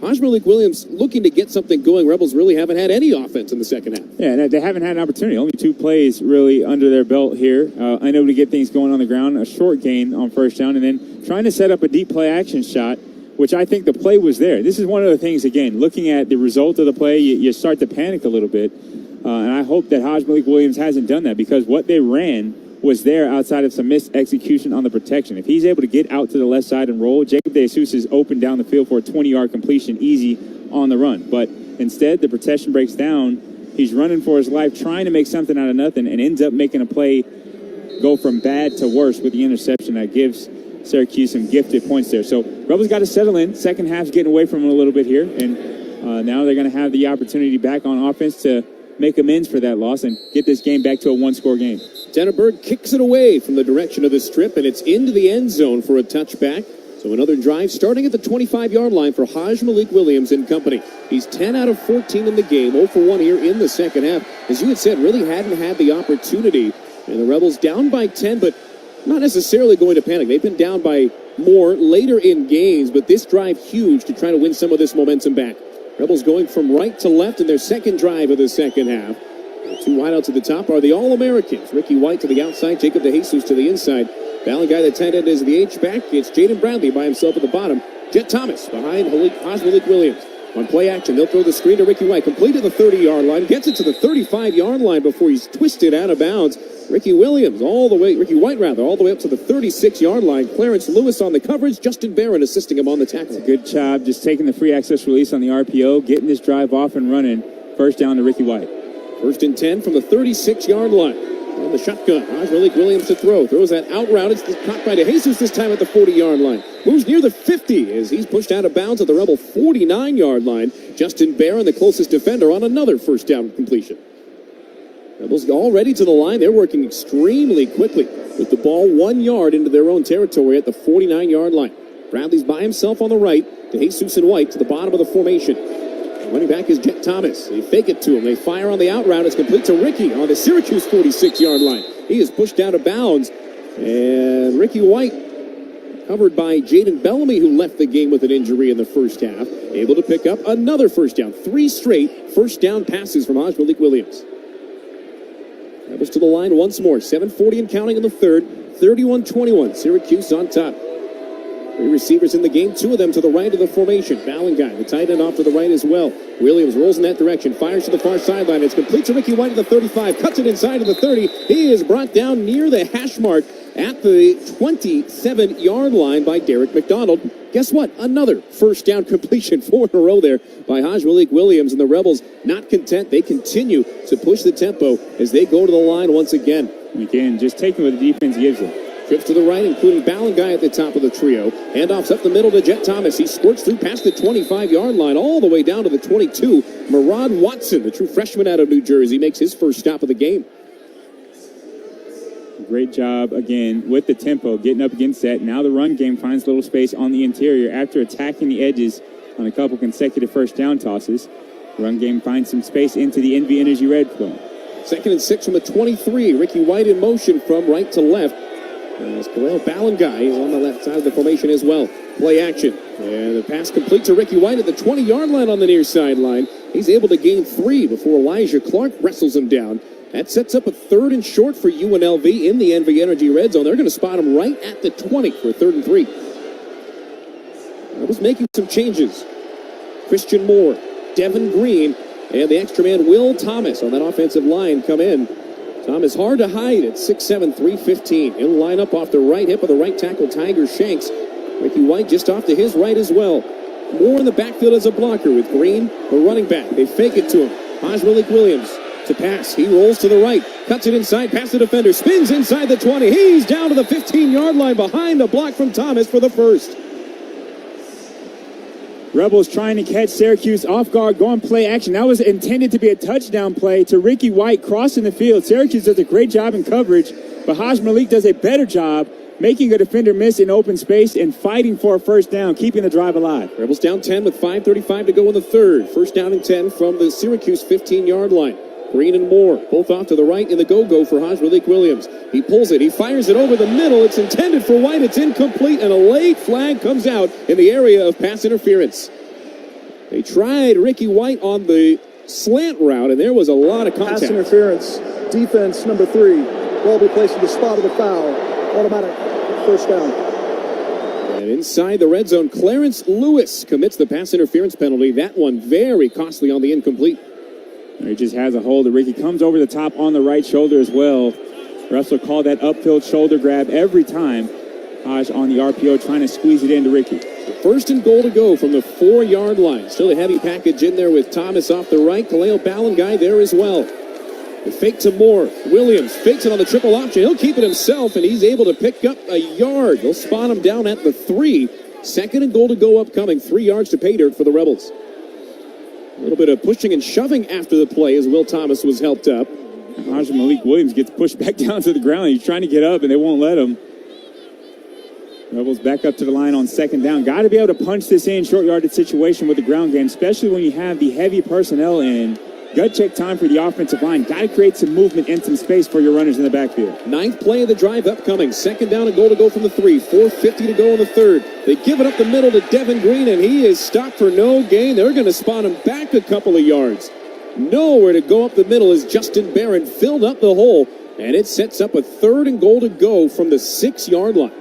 Haj Malik Williams looking to get something going. Rebels really haven't had any offense in the second half. Yeah, they haven't had an opportunity. Only 2 plays really under their belt here. Unable to get things going on the ground. A short gain on first down, and then trying to set up a deep play action shot, which I think the play was there. This is one of the things, again, looking at the result of the play, you start to panic a little bit. And I hope that Haj Malik Williams hasn't done that, because what they ran was there outside of some missed execution on the protection. If he's able to get out to the left side and roll, Jacob DeJesus is open down the field for a 20-yard completion, easy on the run. But instead, the protection breaks down. He's running for his life, trying to make something out of nothing, and ends up making a play go from bad to worse with the interception that gives Syracuse some gifted points there. So Rebels got to settle in. Second half's getting away from them a little bit here, and now they're going to have the opportunity back on offense to make amends for that loss and get this game back to a 1-score game. Denneberg kicks it away from the direction of the strip, and it's into the end zone for a touchback. So another drive starting at the 25-yard line for Haj Malik Williams and company. He's 10 out of 14 in the game, 0 for 1 here in the second half. As you had said, really hadn't had the opportunity. And the Rebels down by 10, but not necessarily going to panic. They've been down by more later in games, but this drive huge to try to win some of this momentum back. Rebels going from right to left in their second drive of the second half. The 2 wideouts at the top are the All-Americans. Ricky White to the outside, Jacob DeJesus to the inside. Ballon guy, the tight end, is the H-back. It's Jaden Bradley by himself at the bottom. Jet Thomas behind Haj Malik Williams. On play action, they'll throw the screen to Ricky White. Complete at the 30-yard line. Gets it to the 35-yard line before he's twisted out of bounds. Ricky White, all the way up to the 36-yard line. Clarence Lewis on the coverage. Justin Barron assisting him on the tackle. Good job just taking the free access release on the RPO, getting this drive off and running. First down to Ricky White. First and 10 from the 36-yard line. On the shotgun, Haj Malik Williams to throw. Throws that out route. It's caught by DeJesus this time at the 40-yard line. Moves near the 50 as he's pushed out of bounds at the Rebel 49-yard line. Justin Barron, the closest defender, on another first down completion. Rebels already to the line. They're working extremely quickly with the ball 1 yard into their own territory at the 49-yard line. Bradley's by himself on the right. DeJesus and White to the bottom of the formation. Running back is Jet Thomas. They fake it to him. They fire on the out route. It's complete to Ricky on the Syracuse 46-yard line. He is pushed out of bounds. And Ricky White, covered by Jaden Bellamy, who left the game with an injury in the first half, able to pick up another first down. 3 straight first down passes from Haj Malik Williams. Rebels to the line once more. 7:40 and counting in the third. 31-21. Syracuse on top. Three receivers in the game, two of them to the right of the formation. Ballanguy, the tight end, off to the right as well. Williams rolls in that direction, fires to the far sideline. It's complete to Ricky White at the 35, cuts it inside of the 30. He is brought down near the hash mark at the 27-yard line by Derek McDonald. Guess what? Another first down completion, 4 in a row there by Malik Williams. And the Rebels not content. They continue to push the tempo as they go to the line once again. Again, just taking what the defense gives them. Trips to the right, including Ballanguy at the top of the trio. Handoffs up the middle to Jet Thomas. He squirts through past the 25-yard line all the way down to the 22. Marad Watson, the true freshman out of New Jersey, makes his first stop of the game. Great job, again, with the tempo, getting up against that. Now the run game finds little space on the interior after attacking the edges on a couple consecutive first down tosses. Run game finds some space into the NV Energy red zone. 2nd and 6 from the 23. Ricky White in motion from right to left. As Khalil Ballanguy is on the left side of the formation as well. Play action. And the pass complete to Ricky White at the 20-yard line on the near sideline. He's able to gain 3 before Elijah Clark wrestles him down. That sets up a 3rd and short for UNLV in the NV Energy red zone. They're going to spot him right at the 20 for 3rd and 3. I was making some changes. Christian Moore, Devin Green, and the extra man Will Thomas on that offensive line come in. Thomas hard to hide at 6'7", 315. He'll line up off the right hip of the right tackle, Tiger Shanks. Ricky White just off to his right as well. Moore in the backfield as a blocker with Green, the running back. They fake it to him. Malik Williams to pass. He rolls to the right, cuts it inside, past the defender, spins inside the 20. He's down to the 15-yard line behind a block from Thomas for the first. Rebels trying to catch Syracuse off guard, going play action. That was intended to be a touchdown play to Ricky White crossing the field. Syracuse does a great job in coverage, but Malik does a better job making a defender miss in open space and fighting for a first down, keeping the drive alive. Rebels down 10 with 5:35 to go in the third. First down and 10 from the Syracuse 15-yard line. Green and Moore, both off to the right in the go-go for Malik Williams. He pulls it, he fires it over the middle. It's intended for White, it's incomplete, and a late flag comes out in the area of pass interference. They tried Ricky White on the slant route, and there was a lot of contact. Pass interference, defense number 3. Ball be placed at the spot of the foul. Automatic first down. And inside the red zone, Clarence Lewis commits the pass interference penalty. That one very costly on the incomplete. He just has a hold. Ricky comes over the top on the right shoulder as well. Refs will call that upfield shoulder grab every time. Haj on the RPO trying to squeeze it into Ricky. First and goal to go from the 4-yard line. Still a heavy package in there with Thomas off the right. Khalil Ballanguy there as well. The fake to Moore. Williams fakes it on the triple option. He'll keep it himself, and he's able to pick up a yard. They'll spot him down at the 3. 2nd and goal to go upcoming. 3 yards to pay dirt for the Rebels. A little bit of pushing and shoving after the play as Will Thomas was helped up. Malik Williams gets pushed back down to the ground. He's trying to get up, and they won't let him. Rebels back up to the line on 2nd down. Got to be able to punch this in, short yardage situation with the ground game, especially when you have the heavy personnel in. Gut check time for the offensive line. Got to create some movement and some space for your runners in the backfield. 9th play of the drive upcoming. 2nd down and goal to go from the 3. 4:50 to go in the third. They give it up the middle to Devin Green, and he is stopped for no gain. They're going to spot him back a couple of yards. Nowhere to go up the middle as Justin Barron filled up the hole, and it sets up a 3rd and goal to go from the 6-yard line.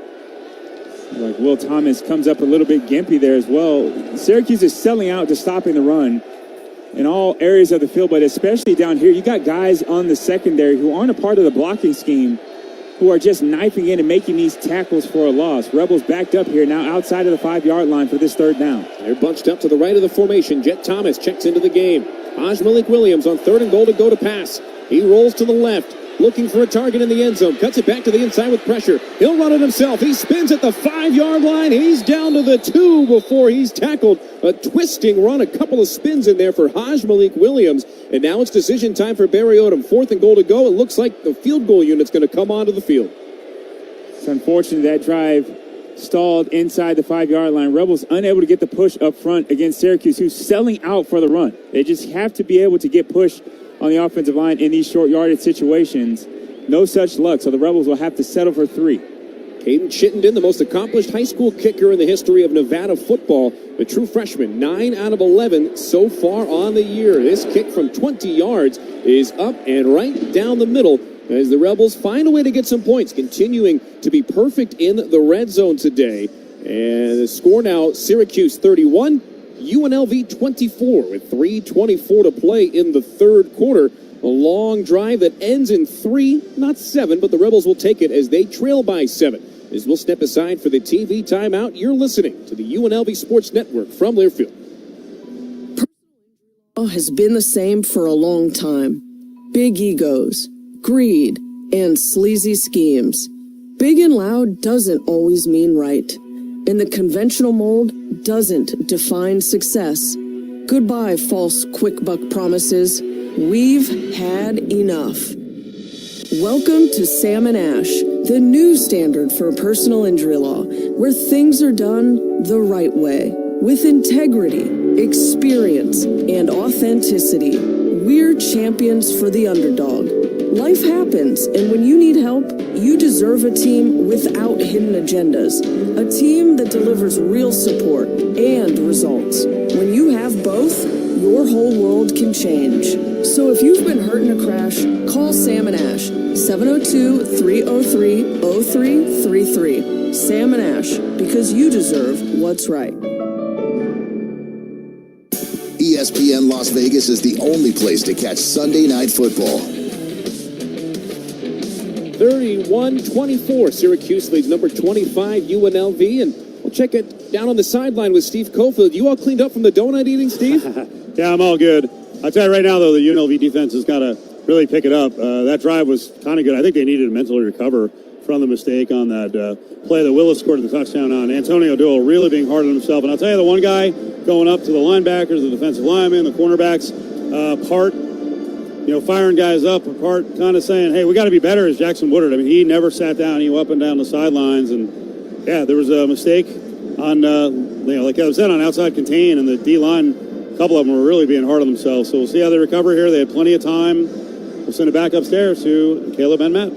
Like Will Thomas comes up a little bit gimpy there as well. Syracuse is selling out to stopping the run in all areas of the field, but especially down here. You got guys on the secondary who aren't a part of the blocking scheme who are just knifing in and making these tackles for a loss. Rebels backed up here now outside of the 5-yard line for this 3rd down. They're bunched up to the right of the formation. Jet Thomas checks into the game. Malik Williams on 3rd and goal to go to pass. He rolls to the left, looking for a target in the end zone. Cuts it back to the inside with pressure. He'll run it himself. He spins at the 5-yard line. He's down to the 2 before he's tackled. A twisting run, a couple of spins in there for Malik Williams. And now it's decision time for Barry Odom. 4th and goal to go. It looks like the field goal unit's going to come onto the field. It's unfortunate that drive stalled inside the 5-yard line. Rebels unable to get the push up front against Syracuse, who's selling out for the run. They just have to be able to get pushed on the offensive line in these short yardage situations. No such luck, so the Rebels will have to settle for 3. Caden Chittenden, the most accomplished high school kicker in the history of Nevada football, a true freshman, 9 out of 11 so far on the year. This kick from 20 yards is up and right down the middle as the Rebels find a way to get some points, continuing to be perfect in the red zone today. And the score now, Syracuse 31, UNLV 24 with 3:24 to play in the third quarter. A long drive that ends in 3, not 7, but the Rebels will take it as they trail by 7. As we'll step aside for the TV timeout, you're listening to the UNLV Sports Network from Learfield. Has been the same for a long time. Big egos, greed, and sleazy schemes. Big and loud doesn't always mean right. And the conventional mold doesn't define success. Goodbye, false quick buck promises. We've had enough. Welcome to Sam and Ash, the new standard for personal injury law, where things are done the right way, with integrity, experience, and authenticity. We're champions for the underdog. Life happens, and when you need help, you deserve a team without hidden agendas. A team that delivers real support and results. When you have both, your whole world can change. So if you've been hurt in a crash, call Sam and Ash, 702-303-0333. Sam and Ash, because you deserve what's right. ESPN Las Vegas is the only place to catch Sunday Night Football. 31-24, Syracuse leads number 25, UNLV, and we'll check it down on the sideline with Steve Cofield. You all cleaned up from the donut eating, Steve? Yeah, I'm all good. I'll tell you right now, though, the UNLV defense has got to really pick it up. That drive was kind of good. I think they needed to mentally recover from the mistake on that play that Willis scored the touchdown on. Antonio Doyle really being hard on himself. And I'll tell you, the one guy going up to the linebackers, the defensive linemen, the cornerbacks, part, firing guys up, part kind of saying, hey, we got to be better, is Jackson Woodard. I mean, he never sat down. He went up and down the sidelines. And, yeah, there was a mistake on, like I said, on outside contain, and the D-line, a couple of them were really being hard on themselves. So we'll see how they recover here. They had plenty of time. We'll send it back upstairs to Caleb and Matt.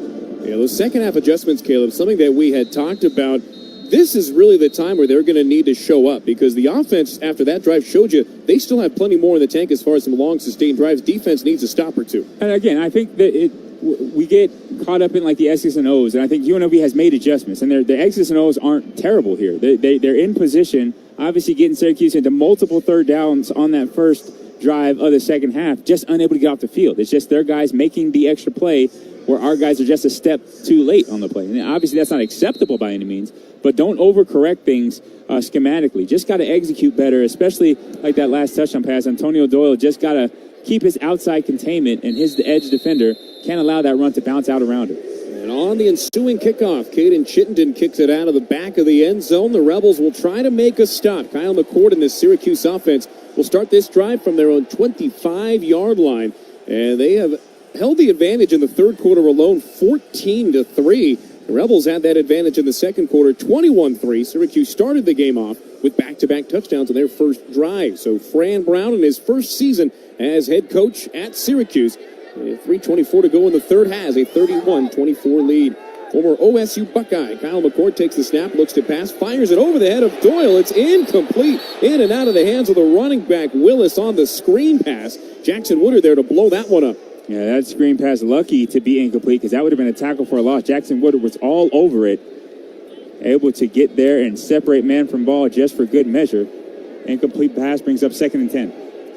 Yeah, those second half adjustments, Caleb, something that we had talked about. This is really the time where they're going to need to show up, because the offense after that drive showed you they still have plenty more in the tank as far as some long sustained drives. Defense needs a stop or two. And again, I think that we get caught up in like the X's and O's, and I think UNLV has made adjustments, and the X's and O's aren't terrible here. They're in position, obviously getting Syracuse into multiple third downs on that first drive of the second half, just unable to get off the field. It's just their guys making the extra play where our guys are just a step too late on the play. And obviously that's not acceptable by any means, but don't overcorrect things schematically. Just got to execute better, especially like that last touchdown pass. Antonio Doyle just got to keep his outside containment, and his edge defender can't allow that run to bounce out around him. And on the ensuing kickoff, Caden Chittenden kicks it out of the back of the end zone. The Rebels will try to make a stop. Kyle McCord and this Syracuse offense will start this drive from their own 25-yard line, and they have held the advantage in the third quarter alone, 14-3. The Rebels had that advantage in the second quarter, 21-3. Syracuse started the game off with back-to-back touchdowns on their first drive. So Fran Brown in his first season as head coach at Syracuse, 3:24 to go in the third, has a 31-24 lead. Former OSU Buckeye Kyle McCord takes the snap, looks to pass, fires it over the head of Doyle. It's incomplete. In and out of the hands of the running back Willis on the screen pass. Jackson Woodard there to blow that one up. Yeah, that screen pass lucky to be incomplete, because that would have been a tackle for a loss. Jackson Woodard was all over it, able to get there and separate man from ball just for good measure. Incomplete pass brings up 2nd and 10.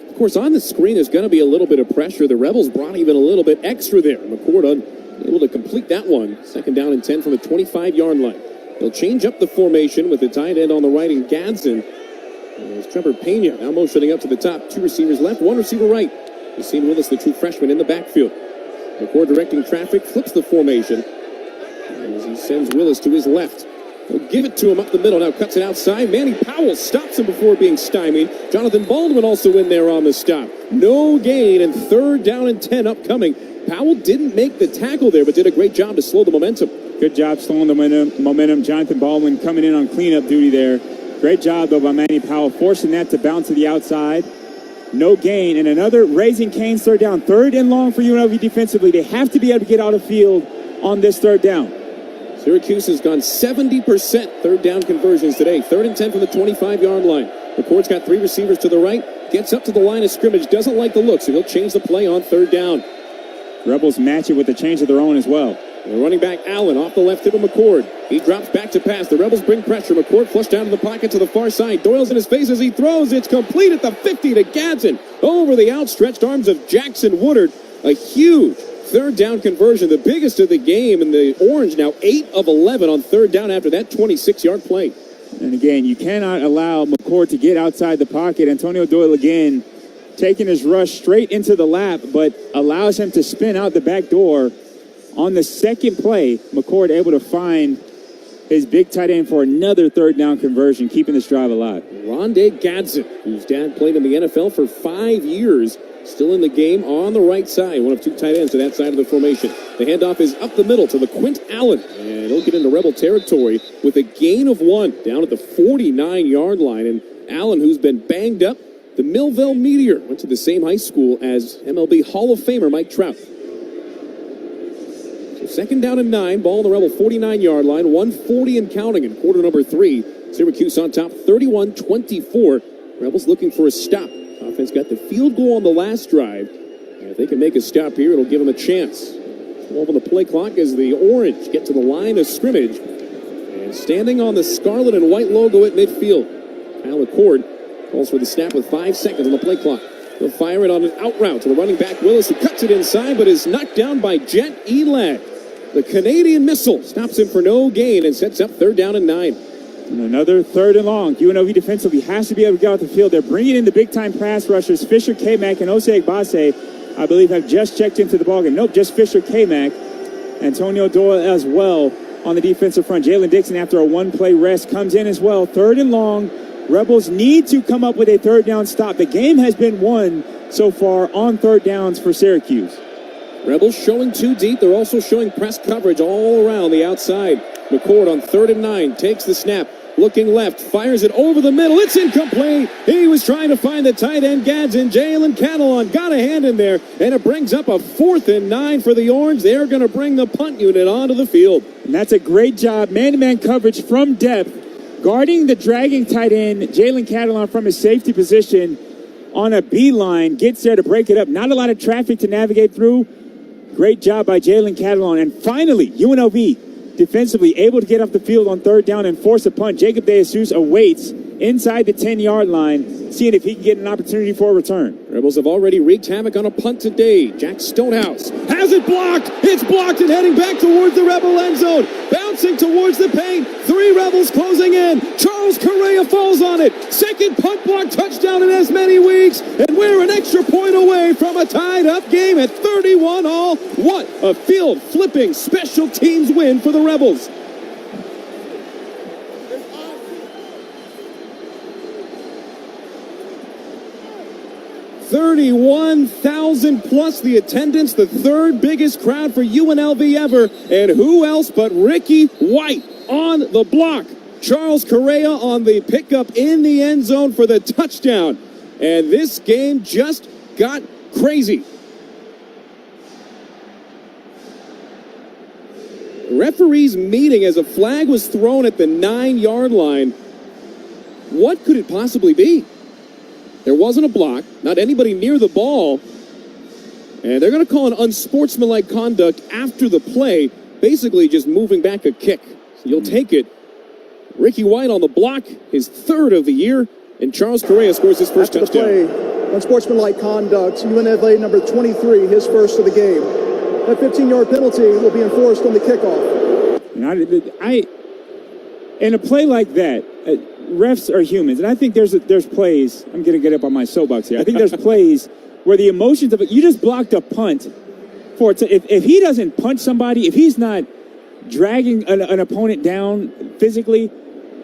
Of course, on the screen, there's going to be a little bit of pressure. The Rebels brought even a little bit extra there. McCord able to complete that one. 2nd down and 10 from the 25-yard line. They'll change up the formation with the tight end on the right in Gadsden. There's Trevor Pena now motioning up to the top. 2 receivers left, 1 receiver right. You've seen Willis, the true freshman, in the backfield. McCord directing traffic, flips the formation as he sends Willis to his left. He'll give it to him up the middle, now cuts it outside. Manny Powell stops him before being stymied. Jonathan Baldwin also in there on the stop. No gain, and 3rd down and 10 upcoming. Powell didn't make the tackle there, but did a great job to slow the momentum. Good job slowing the momentum. Jonathan Baldwin coming in on cleanup duty there. Great job, though, by Manny Powell, forcing that to bounce to the outside. No gain, and another Raising Cane's 3rd down. 3rd and long for UNLV defensively. They have to be able to get out of field on this 3rd down. Syracuse has gone 70% 3rd down conversions today. 3rd and 10 from the 25-yard line. McCord's got 3 receivers to the right. Gets up to the line of scrimmage. Doesn't like the look, so he'll change the play on 3rd down. Rebels match it with a change of their own as well. The running back Allen off the left hip of McCord. He drops back to pass. The Rebels bring pressure. McCord flushed down to the pocket to the far side. Doyle's in his face as he throws. It's complete at the 50 to Gadsden. Over the outstretched arms of Jackson Woodard. A huge third down conversion, the biggest of the game. And the Orange now 8 of 11 on third down after that 26-yard play. And again, you cannot allow McCord to get outside the pocket. Antonio Doyle again taking his rush straight into the lap, but allows him to spin out the back door. On the second play, McCord able to find his big tight end for another third down conversion, keeping this drive alive. Rondé Gadsden, whose dad played in the NFL for 5 years, still in the game on the right side. One of 2 tight ends to that side of the formation. The handoff is up the middle to LeQuint Allen. And he'll get into Rebel territory with a gain of 1 down at the 49-yard line. And Allen, who's been banged up, the Millville Meteor, went to the same high school as MLB Hall of Famer Mike Trout. Second down and 9, ball on the Rebel 49-yard line, 1:40 and counting in quarter number 3. Syracuse on top, 31-24. Rebels looking for a stop. Offense got the field goal on the last drive. And if they can make a stop here, it'll give them a chance. 12 on the play clock as the Orange get to the line of scrimmage. And standing on the scarlet and white logo at midfield, Kyle McCord calls for the snap with 5 seconds on the play clock. He'll fire it on an out route to the running back Willis, who cuts it inside but is knocked down by Jet Elad. The Canadian missile stops him for no gain and sets up third down and 9. And another third and long. UNLV defensively has to be able to get off the field. They're bringing in the big-time pass rushers. Fisher, K-Mac, and Osei Gbase, I believe, have just checked into the ballgame. Nope, just Fisher, K-Mac. Antonio Doyle as well on the defensive front. Jalen Dixon, after a one-play rest, comes in as well. Third and long. Rebels need to come up with a third down stop. The game has been won so far on third downs for Syracuse. Rebels showing 2 deep. They're also showing press coverage all around the outside. McCord on 3rd and 9 takes the snap, looking left, fires it over the middle. It's incomplete. He was trying to find the tight end Gadsden. Jalen Catalon got a hand in there, and it brings up a 4th and 9 for the Orange. They're going to bring the punt unit onto the field. And that's a great job. Man-to-man coverage from depth, guarding the dragging tight end, Jalen Catalon, from his safety position on a beeline. Gets there to break it up. Not a lot of traffic to navigate through. Great job by Jalen Catalon. And finally, UNLV defensively able to get off the field on third down and force a punt. Jacob DeJesus awaits inside the 10-yard line, seeing if he can get an opportunity for a return. Rebels have already wreaked havoc on a punt today. Jack Stonehouse has it blocked. It's blocked and heading back towards the Rebel end zone. Bouncing towards the paint. 3 Rebels closing in. Charles Correa falls on it. Second punt block touchdown in as many weeks. And we're an extra point away from a tied-up game at 31-all. What a field-flipping special teams win for the Rebels. 31,000 plus the attendance, the 3rd biggest crowd for UNLV ever. And who else but Ricky White on the block. Charles Correa on the pickup in the end zone for the touchdown. And this game just got crazy. Referees meeting as a flag was thrown at the 9-yard line. What could it possibly be? There wasn't a block, not anybody near the ball, and they're going to call an unsportsmanlike conduct after the play, basically just moving back a kick. So you'll take it. Ricky White on the block, his 3rd of the year, and Charles Correa scores his first after touchdown. The play, unsportsmanlike conduct, UNLV number 23, his first of the game. That 15-yard penalty will be enforced on the kickoff. In a play like that, refs are humans, and I think there's plays. I'm going to get up on my soapbox here. I think there's plays where the emotions of it. You just blocked a punt for it. If he doesn't punch somebody, if he's not dragging an opponent down physically,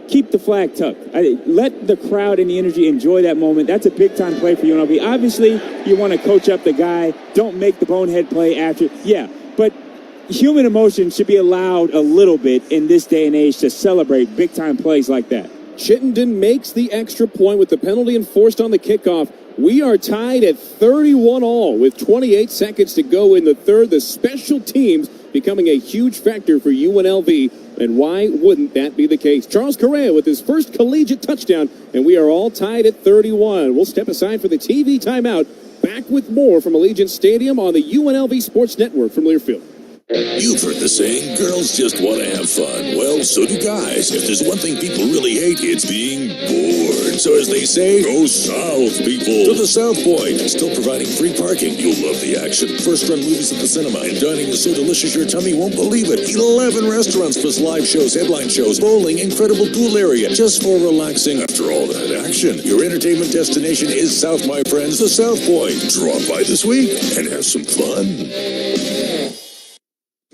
keep the flag tucked. Let the crowd and the energy enjoy that moment. That's a big time play for UNLV. Obviously, you want to coach up the guy. Don't make the bonehead play after. Yeah, but human emotion should be allowed a little bit in this day and age to celebrate big time plays like that. Chittenden makes the extra point with the penalty enforced on the kickoff. We are tied at 31-all with 28 seconds to go in the 3rd. The special teams becoming a huge factor for UNLV, and why wouldn't that be the case? Charles Correa with his first collegiate touchdown, and we are all tied at 31. We'll step aside for the TV timeout. Back with more from Allegiant Stadium on the UNLV Sports Network from Learfield. You've heard the saying, girls just want to have fun. Well, so do guys. If there's one thing people really hate, it's being bored. So as they say, go south, people. To the South Point. Still providing free parking. You'll love the action. First-run movies at the cinema. And dining is so delicious your tummy won't believe it. 11 restaurants plus live shows, headline shows, bowling, incredible pool area. Just for relaxing. After all that action, your entertainment destination is south, my friends. The South Point. Drop by this week and have some fun.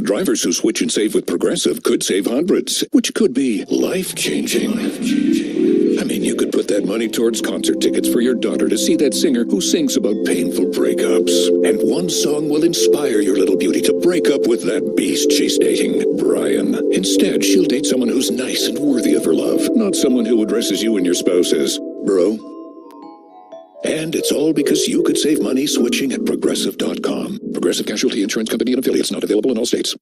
Drivers who switch and save with Progressive could save hundreds, which could be life-changing. I mean, you could put that money towards concert tickets for your daughter to see that singer who sings about painful breakups. And one song will inspire your little beauty to break up with that beast she's dating, Brian. Instead, she'll date someone who's nice and worthy of her love, not someone who addresses you and your spouse as bro. And it's all because you could save money switching at Progressive.com. Progressive Casualty Insurance Company and affiliates, not available in all states.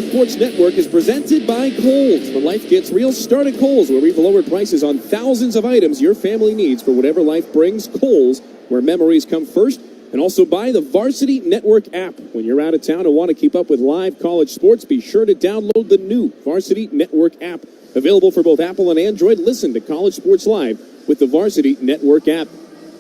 Sports Network is presented by Kohl's. When life gets real, start at Kohl's, where we've lowered prices on thousands of items your family needs for whatever life brings. Kohl's, where memories come first. And also buy the Varsity Network app. When you're out of town and want to keep up with live college sports, be sure to download the new Varsity Network app. Available for both Apple and Android. Listen to college sports live with the Varsity Network app.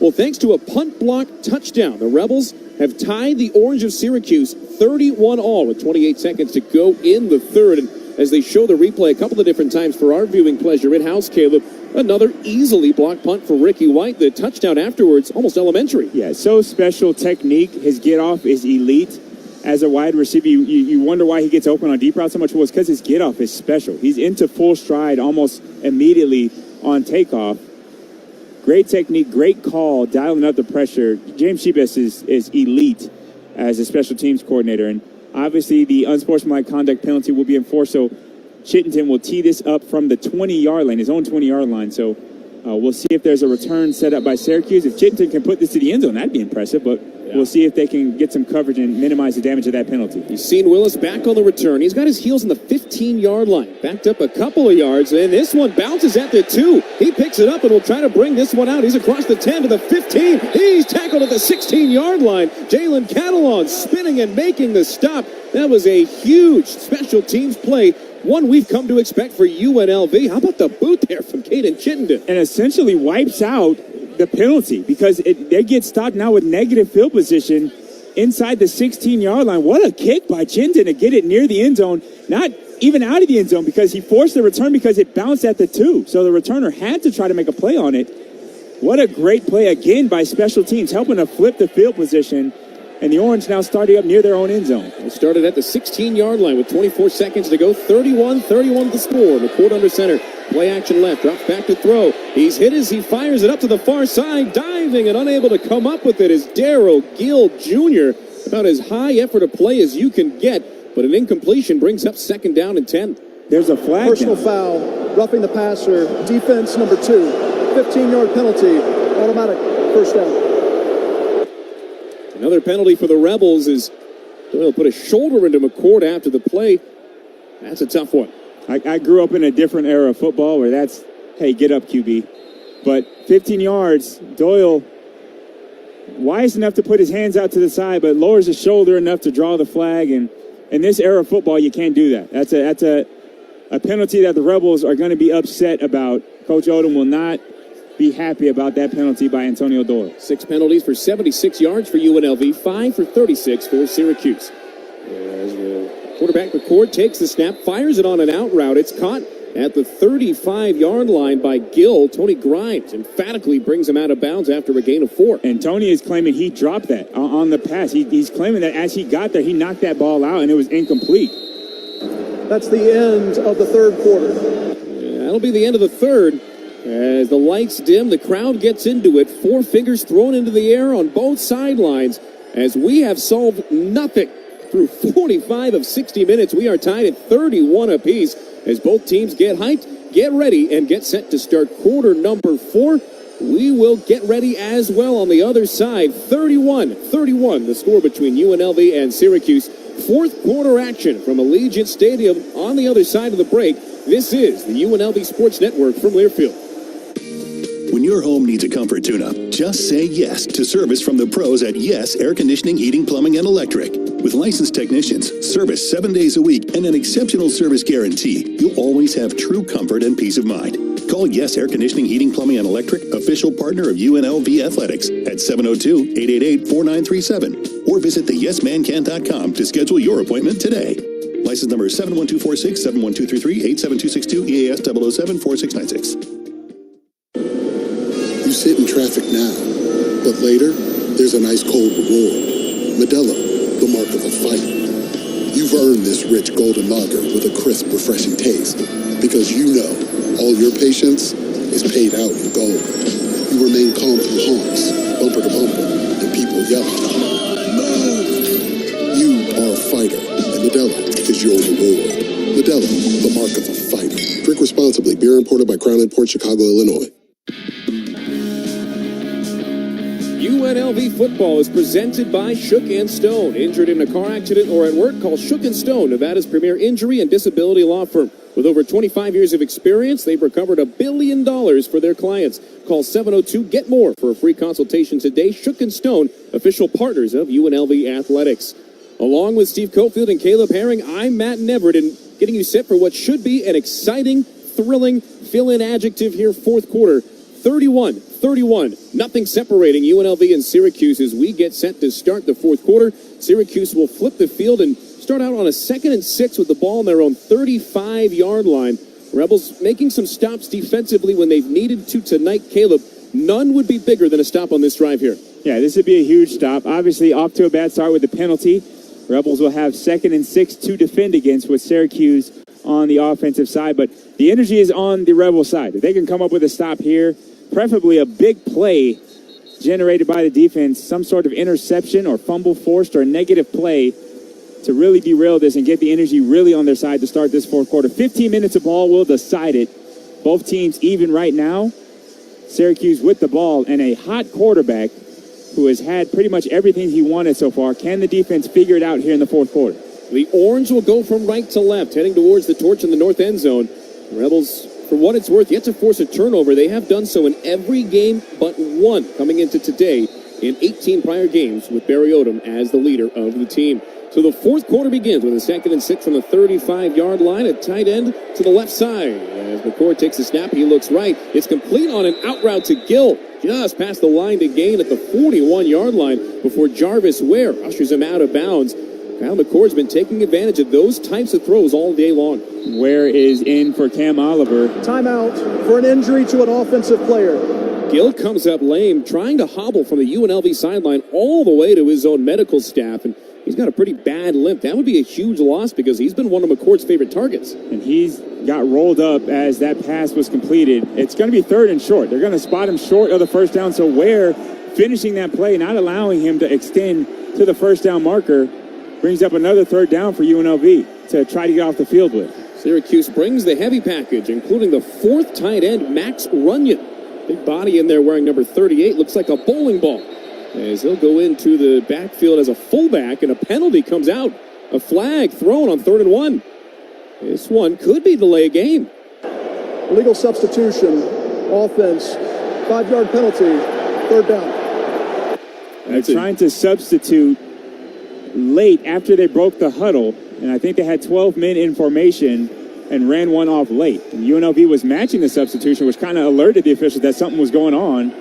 Well, thanks to a punt block touchdown, the Rebels have tied the Orange of Syracuse 31-all with 28 seconds to go in the third. And as they show the replay a couple of different times for our viewing pleasure in-house, Caleb, another easily blocked punt for Ricky White. The touchdown afterwards, almost elementary. Yeah, so special technique. His get-off is elite. As a wide receiver, you wonder why he gets open on deep routes so much. Well, it's because his get-off is special. He's into full stride almost immediately on takeoff. Great technique, great call, dialing up the pressure. James Shebus is elite as a special teams coordinator. And obviously, the unsportsmanlike conduct penalty will be enforced, so Chittenden will tee this up from the 20-yard line, his own 20-yard line. So we'll see if there's a return set up by Syracuse. If Chittenden can put this to the end zone, that'd be impressive. But we'll see if they can get some coverage and minimize the damage of that penalty. You've seen Willis back on the return. He's got his heels on the 15-yard line. Backed up a couple of yards, and this one bounces at the 2. He picks it up and will try to bring this one out. He's across the 10 to the 15. He's tackled at the 16-yard line. Jalen Catalon spinning and making the stop. That was a huge special teams play, one we've come to expect for UNLV. How about the boot there from Caden Chittenden? And essentially wipes out the penalty because they get stopped now with negative field position inside the 16-yard line. What a kick by Chittenden to get it near the end zone, not even out of the end zone, because he forced the return because it bounced at the 2. So the returner had to try to make a play on it. What a great play again by special teams, helping to flip the field position. And the Orange now starting up near their own end zone. They started at the 16-yard line with 24 seconds to go. 31-31 the score. McCourt under center. Play action left. Drops back to throw. He's hit as he fires it up to the far side. Diving and unable to come up with it is Darrell Gill Jr. About as high effort a play as you can get. But an incompletion brings up 2nd down and 10. There's a flag. Personal foul. Roughing the passer. Defense number 2. 15-yard penalty. Automatic first down. Another penalty for the Rebels is they'll put a shoulder into McCourt after the play. That's a tough one. I grew up in a different era of football where that's, hey, get up, QB. But 15 yards, Doyle wise enough to put his hands out to the side, but lowers his shoulder enough to draw the flag. And in this era of football, you can't do that. That's a penalty that the Rebels are going to be upset about. Coach Odom will not be happy about that penalty by Antonio Doyle. 6 penalties for 76 yards for UNLV, 5 for 36 for Syracuse. As the quarterback McCourt takes the snap, fires it on an out route. It's caught at the 35-yard line by Gill. Tony Grimes emphatically brings him out of bounds after a gain of 4. And Tony is claiming he dropped that on the pass. He's claiming that as he got there, he knocked that ball out and it was incomplete. That's the end of the third quarter. Yeah, that'll be the end of the third. As the lights dim, the crowd gets into it. 4 fingers thrown into the air on both sidelines. As we have solved nothing through 45 of 60 minutes, we are tied at 31 apiece. As both teams get hyped, get ready, and get set to start quarter number 4. We will get ready as well on the other side. 31-31, the score between UNLV and Syracuse. Fourth quarter action from Allegiant Stadium on the other side of the break. This is the UNLV Sports Network from Learfield. When your home needs a comfort tune-up, just say yes to service from the pros at Yes Air Conditioning, Heating, Plumbing, and Electric. With licensed technicians, service 7 days a week, and an exceptional service guarantee, you'll always have true comfort and peace of mind. Call Yes Air Conditioning, Heating, Plumbing, and Electric, official partner of UNLV Athletics, at 702-888-4937, or visit theyesmancan.com to schedule your appointment today. License number 71246, 71233, 87262, EAS 007-4696. You sit in traffic now, but later, there's an ice cold reward. Modelo, the mark of a fighter. You've earned this rich golden lager with a crisp, refreshing taste. Because you know, all your patience is paid out in gold. You remain calm through honks, bumper to bumper, and people yelling. You are a fighter, and Modelo is your reward. Modelo, the mark of a fighter. Drink responsibly. Beer imported by Crown Imports, Chicago, Illinois. UNLV football is presented by Shook and Stone. Injured in a car accident or at work, call Shook and Stone, Nevada's premier injury and disability law firm. With over 25 years of experience, they've recovered $1 billion for their clients. Call 702-GET-MORE for a free consultation today. Shook and Stone, official partners of UNLV Athletics. Along with Steve Cofield and Caleb Herring, I'm Matt Neverett, and getting you set for what should be an exciting, thrilling, fill-in adjective here, fourth quarter. 31-31, nothing separating UNLV and Syracuse as we get set to start the fourth quarter. Syracuse will flip the field and start out on a 2nd and 6 with the ball on their own 35-yard line. Rebels making some stops defensively when they've needed to tonight. Caleb, none would be bigger than a stop on this drive here. Yeah, this would be a huge stop. Obviously, off to a bad start with the penalty. Rebels will have 2nd and 6 to defend against with Syracuse on the offensive side. But the energy is on the Rebel side. If they can come up with a stop here, preferably a big play generated by the defense, some sort of interception or fumble forced or a negative play to really derail this and get the energy really on their side to start this fourth quarter. 15 minutes of ball will decide it. Both teams even right now. Syracuse with the ball and a hot quarterback who has had pretty much everything he wanted so far. Can the defense figure it out here in the fourth quarter? The Orange will go from right to left, heading towards the torch in the north end zone. Rebels, for what it's worth, yet to force a turnover. They have done so in every game but one coming into today in 18 prior games with Barry Odom as the leader of the team. So the fourth quarter begins with a 2nd and 6 from the 35-yard line, a tight end to the left side. As McCord takes the snap, he looks right. It's complete on an out route to Gill, just past the line to gain at the 41-yard line before Jarvis Ware ushers him out of bounds. Kyle McCord's been taking advantage of those types of throws all day long. Ware is in for Cam Oliver. Timeout for an injury to an offensive player. Gill comes up lame, trying to hobble from the UNLV sideline all the way to his own medical staff, and he's got a pretty bad limp. That would be a huge loss because he's been one of McCord's favorite targets. And he's got rolled up as that pass was completed. It's going to be 3rd and short. They're going to spot him short of the first down, so Ware finishing that play, not allowing him to extend to the first down marker, brings up another 3rd down for UNLV to try to get off the field with. Syracuse brings the heavy package, including the 4th tight end, Max Runyon. Big body in there wearing number 38, looks like a bowling ball. As he'll go into the backfield as a fullback, and a penalty comes out. A flag thrown on 3rd and 1. This one could be delay a game. Illegal substitution, offense, 5-yard penalty, 3rd down. They're trying to substitute late after they broke the huddle, and I think they had 12 men in formation and ran one off late. And UNLV was matching the substitution, which kind of alerted the officials that something was going on.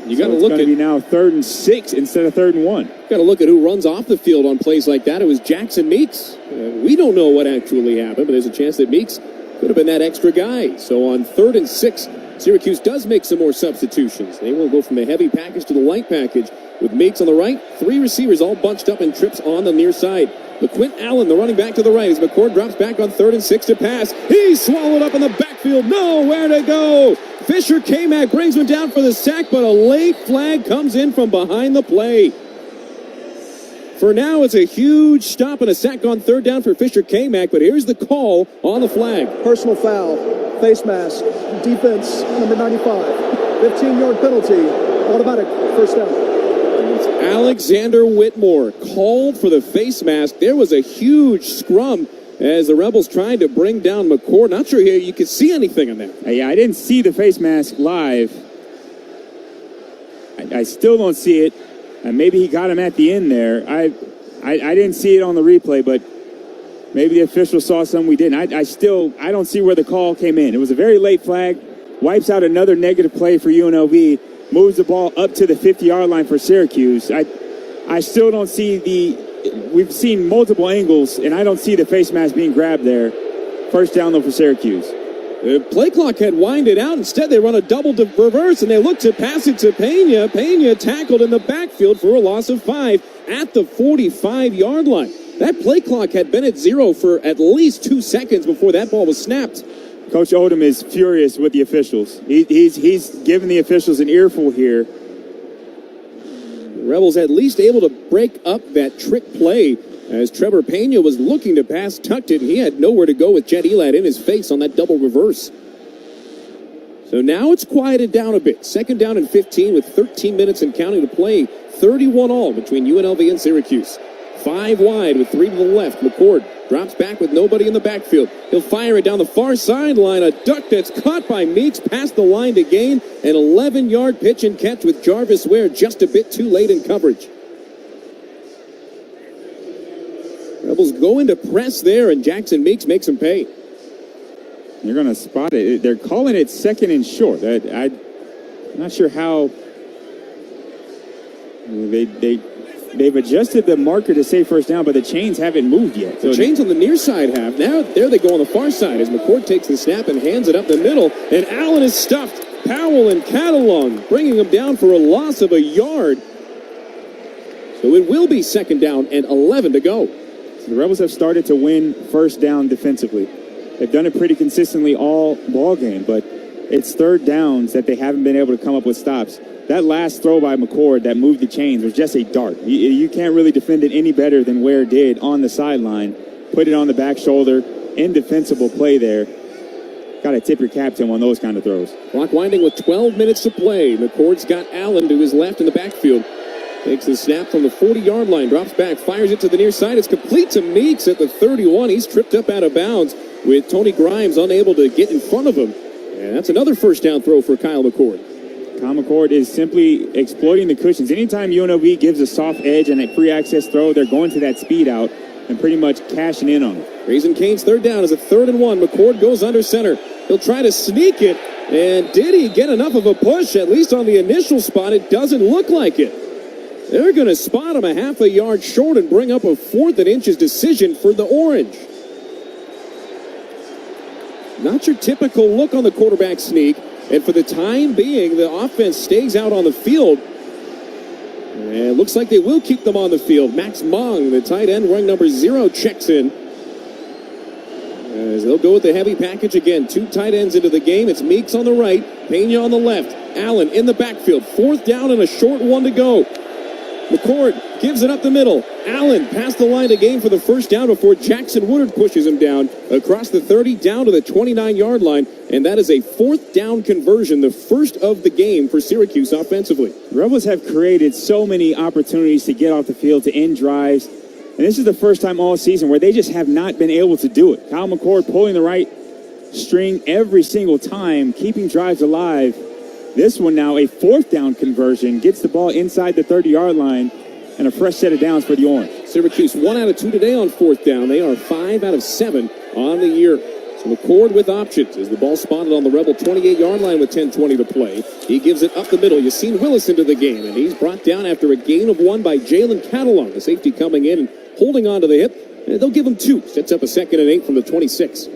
You got to look at be now 3rd and 6 instead of 3rd and 1. Got to look at who runs off the field on plays like that. It was Jackson Meeks. We don't know what actually happened, but there's a chance that Meeks could have been that extra guy. So on 3rd and 6, Syracuse does make some more substitutions. They will go from the heavy package to the light package with Meeks on the right. 3 receivers all bunched up and trips on the near side. LaQuint Allen, the running back to the right, as McCord drops back on 3rd and 6 to pass. He's swallowed up in the backfield. Nowhere to go. Fisher K-Mac brings him down for the sack, but a late flag comes in from behind the play. For now, it's a huge stop and a sack on 3rd down for Fisher K-Mac, but here's the call on the flag. Personal foul, face mask, defense, number 95. 15-yard penalty, automatic, 1st down. Alexander Whitmore called for the face mask. There was a huge scrum as the Rebels tried to bring down McCord. Not sure here you could see anything on that. Yeah, I didn't see the face mask live. I still don't see it. Maybe he got him at the end there. I didn't see it on the replay, but maybe the official saw something we didn't. I don't see where the call came in. It was a very late flag. Wipes out another negative play for UNLV. Moves the ball up to the 50-yard line for Syracuse. I still don't see we've seen multiple angles, and I don't see the face mask being grabbed there. First down, though, for Syracuse. The play clock had winded out. Instead, they run a double reverse, and they look to pass it to Pena. Pena tackled in the backfield for a loss of 5 at the 45-yard line. That play clock had been at 0 for at least 2 seconds before that ball was snapped. Coach Odom is furious with the officials. He's giving the officials an earful here. The Rebels at least able to break up that trick play as Trevor Pena was looking to pass, tucked it, and he had nowhere to go with Jet Elad in his face on that double reverse. So now it's quieted down a bit. Second down and 15 with 13 minutes and counting to play. 31 all between UNLV and Syracuse. 5 wide with 3 to the left. McCord drops back with nobody in the backfield. He'll fire it down the far sideline. A duck that's caught by Meeks past the line to gain. An 11-yard pitch and catch with Jarvis Ware just a bit too late in coverage. Rebels go into press there, and Jackson Meeks makes him pay. You're going to spot it. They're calling it second and short. I'm not sure how they've adjusted the marker to say first down, but the chains haven't moved yet. So the chains on the near side have. Now there they go on the far side as McCord takes the snap and hands it up the middle, and Allen is stuffed. Powell and Catalong bringing him down for a loss of a yard. So it will be second down and 11 to go. So the Rebels have started to win first down defensively. They've done it pretty consistently all ball game, but it's third downs that they haven't been able to come up with stops. That last throw by McCord that moved the chains was just a dart. You can't really defend it any better than Ware did on the sideline. Put it on the back shoulder. Indefensible play there. Got to tip your cap to him on those kind of throws. Clock winding with 12 minutes to play. McCord's got Allen to his left in the backfield. Takes the snap from the 40-yard line. Drops back. Fires it to the near side. It's complete to Meeks at the 31. He's tripped up out of bounds with Tony Grimes unable to get in front of him. And that's another first down throw for Kyle McCord. Kyle McCord is simply exploiting the cushions. Anytime UNLV gives a soft edge and a free access throw, they're going to that speed out and pretty much cashing in on it. Raising Cane's third down is a 3rd and 1. McCord goes under center. He'll try to sneak it. And did he get enough of a push? At least on the initial spot, it doesn't look like it. They're going to spot him a half a yard short and bring up a 4th and inches decision for the Orange. Not your typical look on the quarterback sneak. And for the time being, the offense stays out on the field. And it looks like they will keep them on the field. Max Mong, the tight end, wearing number 0, checks in. As they'll go with the heavy package again. 2 tight ends into the game. It's Meeks on the right, Pena on the left. Allen in the backfield. 4th down and a short 1 to go. McCord gives it up the middle. Allen past the line to gain for the first down before Jackson Woodard pushes him down across the 30 down to the 29-yard line. And that is a 4th down conversion, the first of the game for Syracuse offensively. The Rebels have created so many opportunities to get off the field, to end drives. And this is the first time all season where they just have not been able to do it. Kyle McCord pulling the right string every single time, keeping drives alive. This one now, a 4th down conversion, gets the ball inside the 30-yard line, and a fresh set of downs for the Orange. Syracuse 1 out of 2 today on 4th down. They are 5 out of 7 on the year. So McCord with options as the ball spotted on the Rebel 28-yard line with 10:20 to play. He gives it up the middle. Yassine Willis into the game, and he's brought down after a gain of 1 by Jalen Catalong. The safety coming in and holding on to the hip. And they'll give him 2. Sets up a 2nd and 8 from the 26.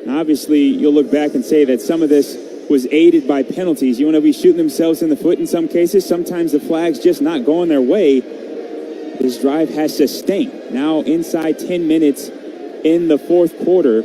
Obviously, you'll look back and say that some of this was aided by penalties. UNLV shooting themselves in the foot in some cases. Sometimes the flag's just not going their way. This drive has sustained. Now inside 10 minutes in the 4th quarter.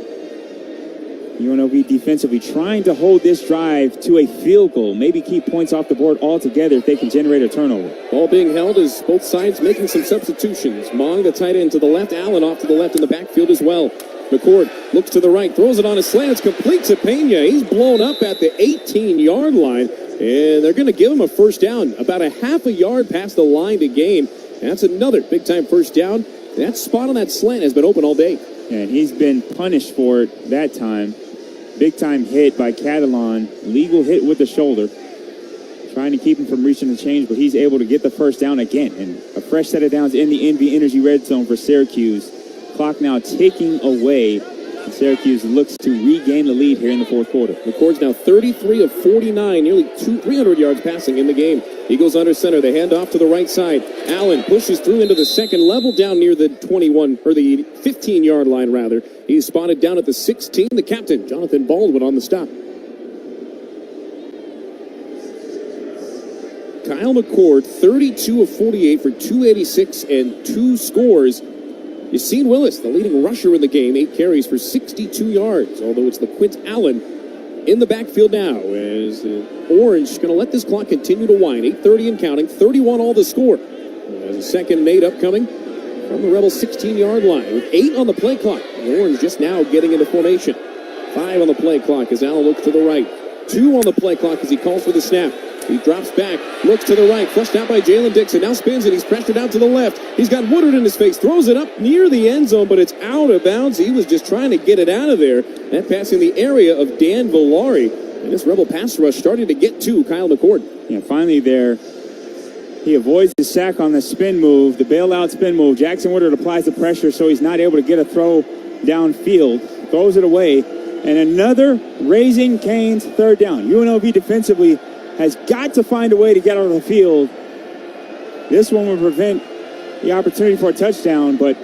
UNLV defensively trying to hold this drive to a field goal. Maybe keep points off the board altogether if they can generate a turnover. Ball being held as both sides making some substitutions. Mong, the tight end, to the left. Allen off to the left in the backfield as well. McCord looks to the right, throws it on a slant. It's complete to Pena. He's blown up at the 18-yard line. and they're going to give him a first down about a half a yard past the line to gain. That's another big-time first down. That spot on that slant has been open all day. And he's been punished for it that time. Big-time hit by Catalan. Legal hit with the shoulder. Trying to keep him from reaching the change, but he's able to get the first down again. And a fresh set of downs in the NV Energy red zone for Syracuse. Clock now ticking away. And Syracuse looks to regain the lead here in the fourth quarter. McCord's now 33 of 49, nearly 300 yards passing in the game. Eagles under center. They hand off to the right side. Allen pushes through into the second level, down near the 21, or the 15-yard line, rather. He's spotted down at the 16. The captain, Jonathan Baldwin, on the stop. Kyle McCord, 32 of 48 for 286 and 2 scores. Yassine Willis, the leading rusher in the game, 8 carries for 62 yards, although it's LaQuint Allen in the backfield now as the Orange going to let this clock continue to wind. 8:30 and counting, 31 all the score. There's a second and 8 upcoming from the Rebels' 16-yard line with 8 on the play clock. The Orange just now getting into formation. 5 on the play clock as Allen looks to the right. 2 on the play clock as he calls for the snap. He drops back, looks to the right, flushed out by Jalen Dixon, now spins it, he's pressured out to the left. He's got Woodard in his face, throws it up near the end zone, but it's out of bounds. He was just trying to get it out of there. That pass in the area of Dan Villari. And this Rebel pass rush starting to get to Kyle McCord. Yeah, finally there, he avoids the sack on the spin move, the bailout spin move. Jackson Woodard applies the pressure so he's not able to get a throw downfield, throws it away, and another Raising Cane's third down. UNLV defensively has got to find a way to get out of the field. This one will prevent the opportunity for a touchdown, but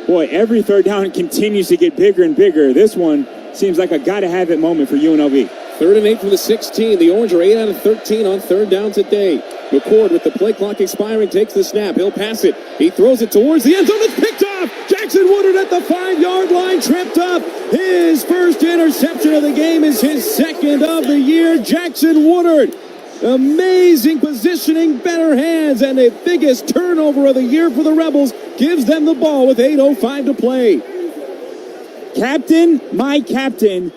boy, every third down continues to get bigger and bigger. This one seems like a gotta-have-it moment for UNLV. 3rd and 8 from the 16. The Orange are 8 out of 13 on third down today. McCord, with the play clock expiring, takes the snap. He'll pass it. He throws it towards the end zone. It's picked off. Jackson Woodard at the 5-yard line, tripped up. His first interception of the game is his second of the year. Jackson Woodard, amazing positioning, better hands, and the biggest turnover of the year for the Rebels. Gives them the ball with 8:05 to play. Captain, my captain.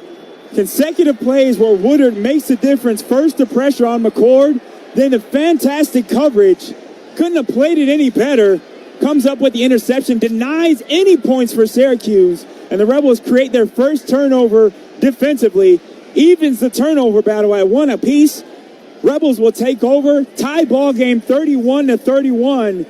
Consecutive plays where Woodard makes the difference. First the pressure on McCord, then the fantastic coverage. Couldn't have played it any better. Comes up with the interception, denies any points for Syracuse, and the Rebels create their first turnover defensively. Evens the turnover battle at 1 apiece. Rebels will take over. Tie ball game 31-31.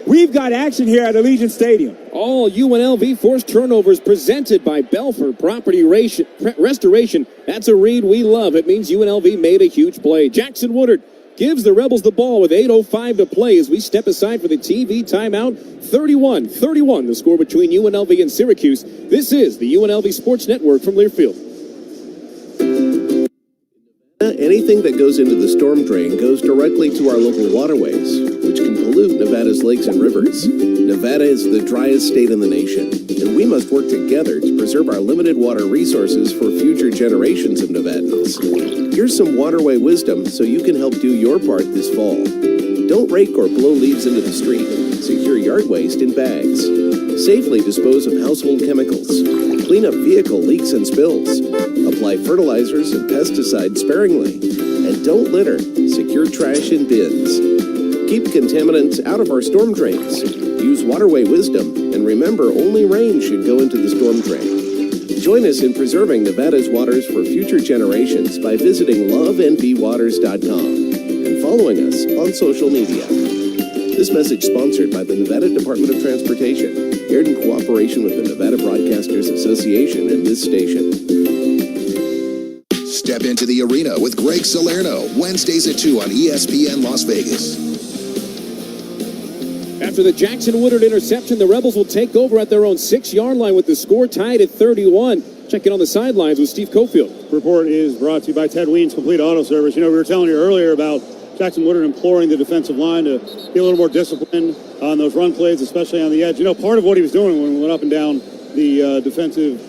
We've got action here at Allegiant Stadium. All UNLV forced turnovers presented by Belfer Property Restoration. That's a read we love. It means UNLV made a huge play. Jackson Woodard gives the Rebels the ball with 8:05 to play as we step aside for the TV timeout. 31-31, the score between UNLV and Syracuse. This is the UNLV Sports Network from Learfield. Anything that goes into the storm drain goes directly to our local waterways, which can pollute Nevada's lakes and rivers. Nevada is the driest state in the nation, and we must work together to preserve our limited water resources for future generations of Nevadans. Here's some waterway wisdom so you can help do your part this fall. Don't rake or blow leaves into the street. Secure yard waste in bags. Safely dispose of household chemicals. Clean up vehicle leaks and spills. Apply fertilizers and pesticides sparingly. And don't litter. Secure trash in bins. Keep contaminants out of our storm drains. Use waterway wisdom, and remember, only rain should go into the storm drain. Join us in preserving Nevada's waters for future generations by visiting lovenvwaters.com and following us on social media. This message sponsored by the Nevada Department of Transportation, aired in cooperation with the Nevada Broadcasters Association and this station. Step into the arena with Greg Salerno, Wednesdays at 2 on ESPN Las Vegas. After the Jackson Woodard interception, the Rebels will take over at their own 6-yard line with the score tied at 31. Checking on the sidelines with Steve Cofield. Report is brought to you by Ted Wien's Complete Auto Service. You know, we were telling you earlier about Jackson Woodard imploring the defensive line to be a little more disciplined on those run plays, especially on the edge. You know, part of what he was doing when we went up and down the defensive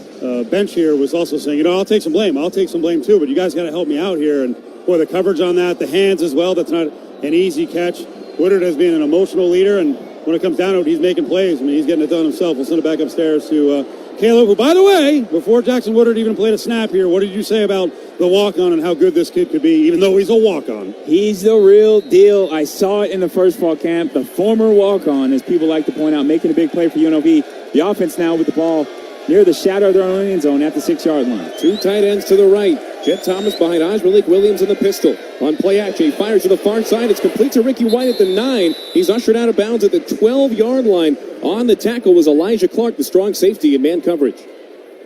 bench here was also saying, you know, I'll take some blame. I'll take some blame too, but you guys got to help me out here. And boy, the coverage on that, the hands as well, that's not an easy catch. Woodard has been an emotional leader, and when it comes down to it, he's making plays. I mean, he's getting it done himself. We'll send it back upstairs to Caleb, who, by the way, before Jackson Woodard even played a snap here, what did you say about the walk-on and how good this kid could be, even though he's a walk-on? He's the real deal. I saw it in the first fall camp. The former walk-on, as people like to point out, making a big play for UNLV. The offense now with the ball near the shadow of their own end zone at the 6-yard line. Two tight ends to the right. Jet Thomas behind Malik Williams in the pistol. On play action, he fires to the far side. It's complete to Ricky White at the 9. He's ushered out of bounds at the 12-yard line. On the tackle was Elijah Clark, the strong safety in man coverage.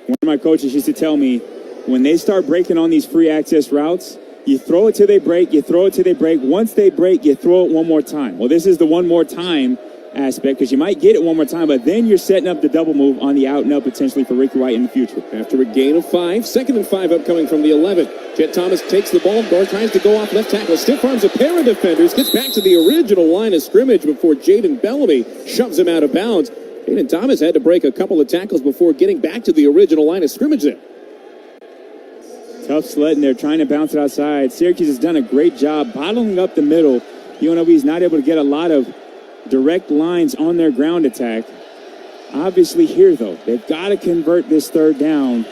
One of my coaches used to tell me, when they start breaking on these free access routes, you throw it till they break, you throw it till they break. Once they break, you throw it one more time. Well, this is the one more time aspect, because you might get it one more time, but then you're setting up the double move on the out and up potentially for Ricky White in the future. After a gain of 5, 2nd and 5 upcoming from the 11. Jet Thomas takes the ball, guard tries to go off left tackle, stiff arms a pair of defenders, gets back to the original line of scrimmage before Jaden Bellamy shoves him out of bounds. Jaden Thomas had to break a couple of tackles before getting back to the original line of scrimmage there. Tough sledding there, trying to bounce it outside. Syracuse has done a great job bottling up the middle. UNLV is not able to get a lot of direct lines on their ground attack. Obviously here, though, they've got to convert this third down.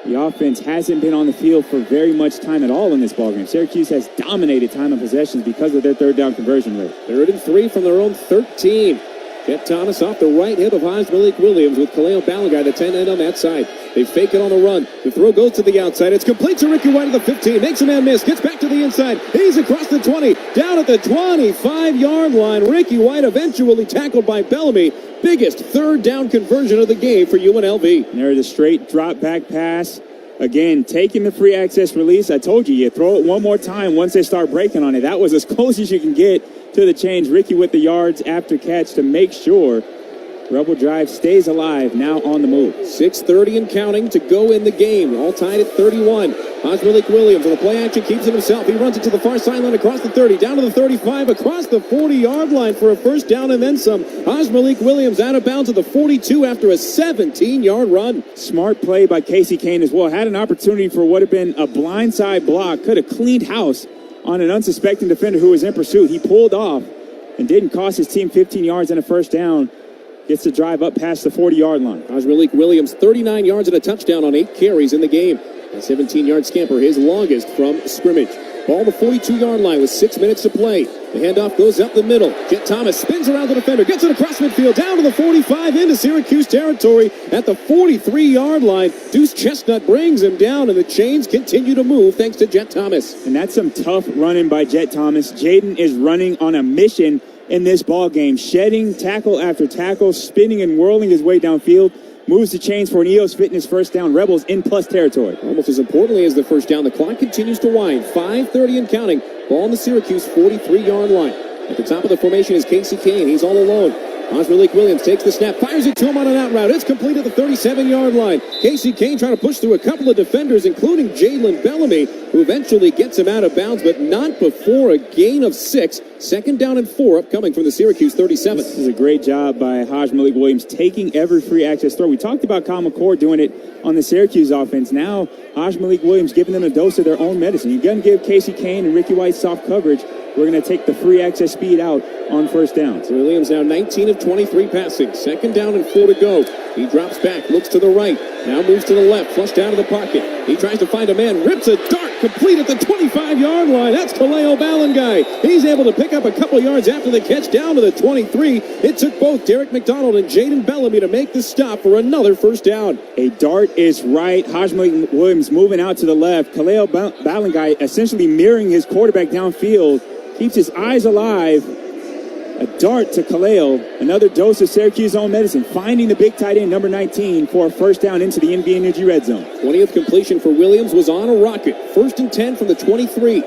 The offense hasn't been on the field for very much time at all in this ballgame. Syracuse has dominated time of possessions because of their third down conversion rate. 3rd and 3 from their own 13. Jet Thomas off the right hip of Malik Williams with Khalil Balagai, the 10 end on that side. They fake it on the run. The throw goes to the outside. It's complete to Ricky White at the 15. Makes a man miss. Gets back to the inside. He's across the 20. Down at the 25-yard line. Ricky White eventually tackled by Bellamy. Biggest third down conversion of the game for UNLV. And there's a straight drop back pass. Again, taking the free access release. I told you, you throw it one more time once they start breaking on it. That was as close as you can get to the change. Ricky with the yards after catch to make sure Rebel Drive stays alive, now on the move. 6:30 and counting to go in the game. All tied at 31. Malik Williams on the play action keeps it himself. He runs it to the far sideline across the 30, down to the 35, across the 40-yard line for a first down and then some. Malik Williams out of bounds at the 42 after a 17-yard run. Smart play by Casey Kane as well. Had an opportunity for what had been a blindside block. Could have cleaned house on an unsuspecting defender who was in pursuit. He pulled off and didn't cost his team 15 yards and a first down. Gets to drive up past the 40-yard line. Malik Williams, 39 yards and a touchdown on 8 carries in the game. A 17-yard scamper, his longest from scrimmage. Ball the 42-yard line with 6 minutes to play. The handoff goes up the middle. Jet Thomas spins around the defender, gets it across midfield, down to the 45, into Syracuse territory at the 43-yard line. Deuce Chestnut brings him down, and the chains continue to move thanks to Jet Thomas. And that's some tough running by Jet Thomas. Jaden is running on a mission in this ball game, shedding tackle after tackle, spinning and whirling his way downfield. Moves the chains for an EOS Fitness first down. Rebels in plus territory. Almost as importantly as the first down, the clock continues to wind. 5:30 and counting. Ball on the Syracuse 43-yard line. At the top of the formation is Casey Kane. He's all alone. Malik Williams takes the snap, fires it to him on an out route. It's complete at the 37-yard line. Casey Kane trying to push through a couple of defenders, including Jalen Bellamy, who eventually gets him out of bounds, but not before a gain of 6. 2nd down and 4 upcoming from the Syracuse 37. This is a great job by Malik Williams taking every free access throw. We talked about Kyle McCord doing it on the Syracuse offense. Now, Malik Williams giving them a dose of their own medicine. You're going to give Casey Kane and Ricky White soft coverage. We're going to take the free access speed out on first downs. Williams now 19 of 23 passing. 2nd down and 4 to go. He drops back, looks to the right, now moves to the left, flushed out of the pocket. He tries to find a man, rips a dart, complete at the 25-yard line. That's Khalil Balagai. He's able to pick up a couple yards after the catch down to the 23. It took both Derek McDonald and Jaden Bellamy to make the stop for another first down. A dart is right. Malik Williams moving out to the left. Khalil Balagai essentially mirroring his quarterback downfield. Keeps his eyes alive. A dart to Khalil. Another dose of Syracuse own medicine. Finding the big tight end, number 19, for a first down into the NV Energy red zone. 20th completion for Williams was on a rocket. 1st and 10 from the 23.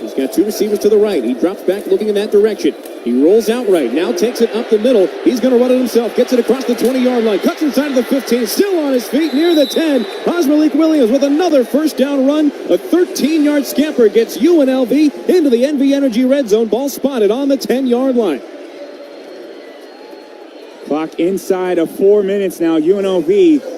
He's got 2 receivers to the right. He drops back looking in that direction. He rolls out right. Now takes it up the middle. He's going to run it himself. Gets it across the 20-yard line. Cuts inside of the 15. Still on his feet near the 10. Malik Williams with another first down run. A 13-yard scamper gets UNLV into the NV Energy red zone. Ball spotted on the 10-yard line. Clock inside of 4 minutes now. UNLV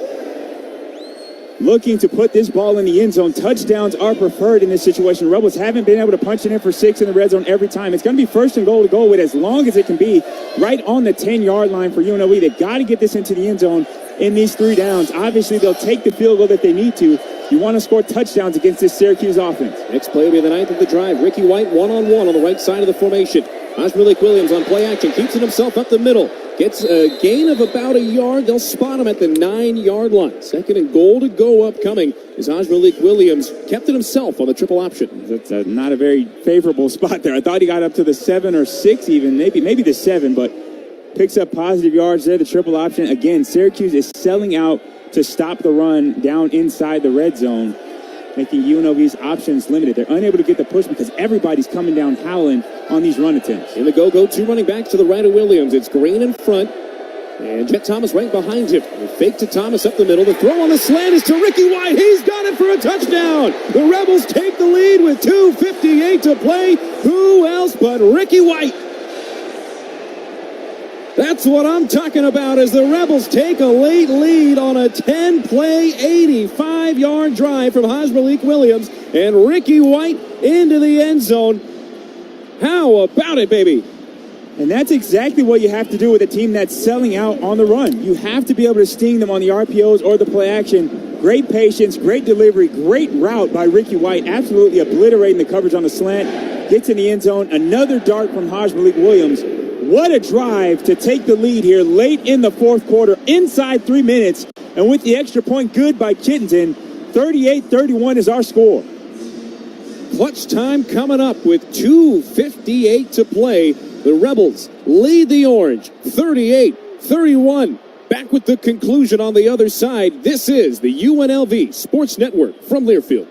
looking to put this ball in the end zone. Touchdowns are preferred in this situation. Rebels haven't been able to punch it in for 6 in the red zone every time. It's going to be 1st and goal to go with as long as it can be right on the 10-yard line for UNLV. They've got to get this into the end zone in these 3 downs. Obviously, they'll take the field goal if they need to. You want to score touchdowns against this Syracuse offense. Next play will be the 9th of the drive. Ricky White one-on-one on the right side of the formation. Malik Williams on play action. Keeps it himself up the middle. Gets a gain of about a yard. They'll spot him at the 9-yard line. 2nd and goal to go upcoming as Malik Williams kept it himself on the triple option. That's not a very favorable spot there. I thought he got up to the 7 or 6 even, maybe the 7, but picks up positive yards there, the triple option. Again, Syracuse is selling out to stop the run down inside the red zone, making UNLV's options limited. They're unable to get the push because everybody's coming down howling on these run attempts. In the go-go, 2 running backs to the right of Williams. It's Green in front, and Jet Thomas right behind him. The fake to Thomas up the middle. The throw on the slant is to Ricky White. He's got it for a touchdown. The Rebels take the lead with 2:58 to play. Who else but Ricky White? That's what I'm talking about as the Rebels take a late lead on a 10-play, 85-yard drive from Malik Williams and Ricky White into the end zone. How about it, baby? And that's exactly what you have to do with a team that's selling out on the run. You have to be able to sting them on the RPOs or the play action. Great patience, great delivery, great route by Ricky White, absolutely obliterating the coverage on the slant. Gets in the end zone. Another dart from Malik Williams. What a drive to take the lead here late in the 4th quarter, inside 3 minutes. And with the extra point good by Chittenden, 38-31 is our score. Clutch time coming up with 2:58 to play. The Rebels lead the Orange, 38-31. Back with the conclusion on the other side. This is the UNLV Sports Network from Learfield.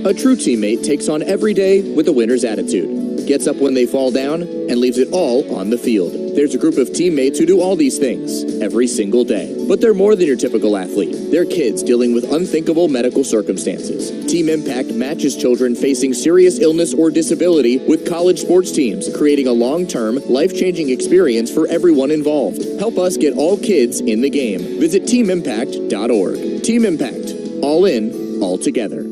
A true teammate takes on every day with a winner's attitude, gets up when they fall down, and leaves it all on the field. There's a group of teammates who do all these things every single day. But they're more than your typical athlete. They're kids dealing with unthinkable medical circumstances. Team Impact matches children facing serious illness or disability with college sports teams, creating a long-term, life-changing experience for everyone involved. Help us get all kids in the game. Visit teamimpact.org. Team Impact. All in, all together.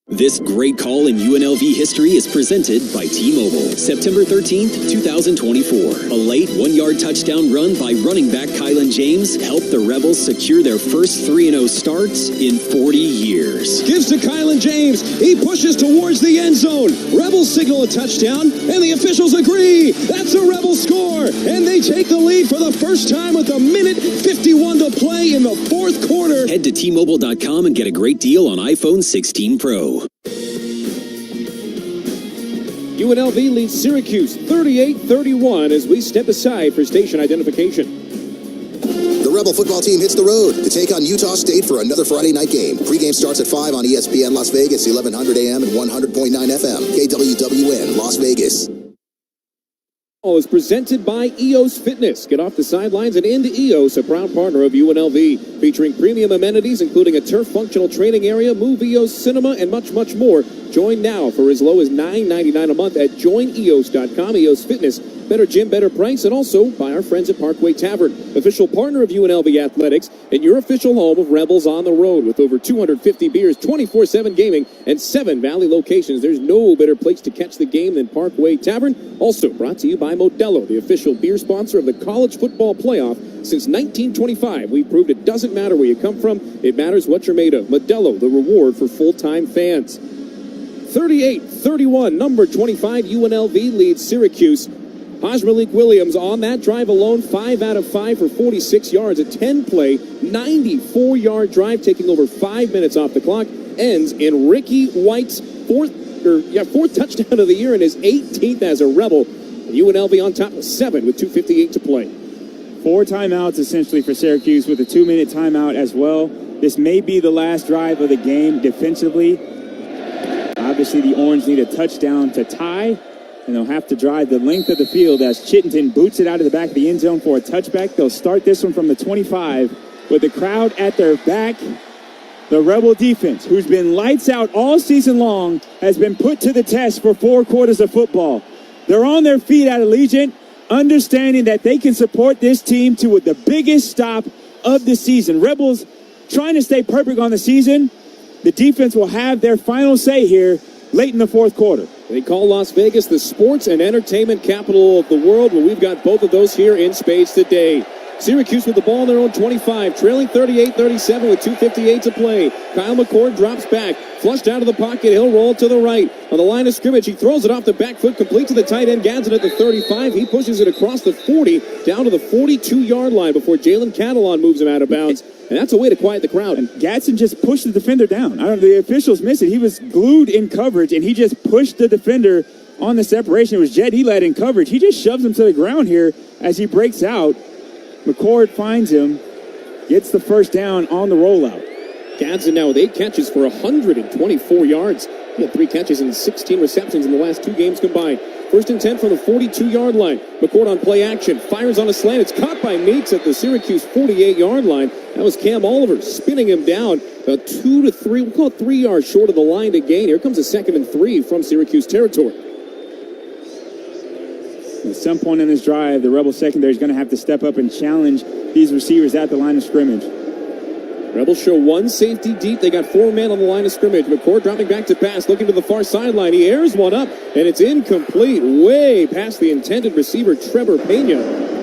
This great call in UNLV history is presented by T-Mobile. September 13th, 2024. A late 1-yard touchdown run by running back Kylan James helped the Rebels secure their first 3-0 starts in 40 years. Gives to Kylan James. He pushes towards the end zone. Rebels signal a touchdown, and the officials agree. That's a Rebel score, and they take the lead for the first time with 1:51 to play in the 4th quarter. Head to T-Mobile.com and get a great deal on iPhone 16 Pro. UNLV leads Syracuse 38-31 as we step aside for station identification. The Rebel football team hits the road to take on Utah State for another Friday night game. Pregame starts at 5 on ESPN Las Vegas, 1100 AM and 100.9 FM. KWWN Las Vegas. Is presented by EOS Fitness. Get off the sidelines and into EOS, a proud partner of UNLV, featuring premium amenities including a turf functional training area, Move EOS Cinema, and much, much more. Join now for as low as $9.99 a month at joineos.com. EOS Fitness, better gym, better price, and also by our friends at Parkway Tavern, official partner of UNLV Athletics and your official home of Rebels on the road. With over 250 beers, 24/7 gaming, and 7 Valley locations, there's no better place to catch the game than Parkway Tavern. Also brought to you by Modelo, the official beer sponsor of the college football playoff. Since 1925, we've proved it doesn't matter where you come from, it matters what you're made of. Modelo, the reward for full-time fans. 38-31, number 25, UNLV leads Syracuse. Malik Williams on that drive alone, 5 out of 5 for 46 yards. A 10-play, 94-yard drive, taking over 5 minutes off the clock. Ends in Ricky White's fourth touchdown of the year and his 18th as a Rebel. UNLV on top of 7 with 2:58 to play. 4 timeouts essentially for Syracuse with a 2-minute timeout as well. This may be the last drive of the game defensively. Obviously, the Orange need a touchdown to tie, and they'll have to drive the length of the field as Chittenden boots it out of the back of the end zone for a touchback. They'll start this one from the 25 with the crowd at their back. The Rebel defense, who's been lights out all season long, has been put to the test for 4 quarters of football. They're on their feet at Allegiant, understanding that they can support this team to the biggest stop of the season. Rebels trying to stay perfect on the season. The defense will have their final say here late in the 4th quarter. They call Las Vegas the sports and entertainment capital of the world. Well, we've got both of those here in spades today. Syracuse with the ball on their own 25, trailing 38-37 with 2:58 to play. Kyle McCord drops back, flushed out of the pocket. He'll roll to the right. On the line of scrimmage, he throws it off the back foot, complete to the tight end, Gadsden at the 35. He pushes it across the 40, down to the 42-yard line before Jalen Catalon moves him out of bounds. And that's a way to quiet the crowd. And Gadsden just pushed the defender down. I don't know, the officials missed it. He was glued in coverage, and he just pushed the defender on the separation. It was Jet Elad in coverage. He just shoves him to the ground here as he breaks out. McCord finds him, gets the first down on the rollout. Gadsden now with 8 catches for 124 yards. He had 3 catches and 16 receptions in the last 2 games combined. First and 10 from the 42-yard line. McCord on play action, fires on a slant. It's caught by Meeks at the Syracuse 48-yard line. That was Cam Oliver spinning him down about 2 to 3, we'll call it 3 yards short of the line to gain. Here comes a 2nd and 3 from Syracuse territory. At some point in this drive, the Rebel secondary is going to have to step up and challenge these receivers at the line of scrimmage. Rebels show 1 safety deep. They got 4 men on the line of scrimmage. McCord dropping back to pass, looking to the far sideline. He airs one up, and it's incomplete, way past the intended receiver, Trevor Pena.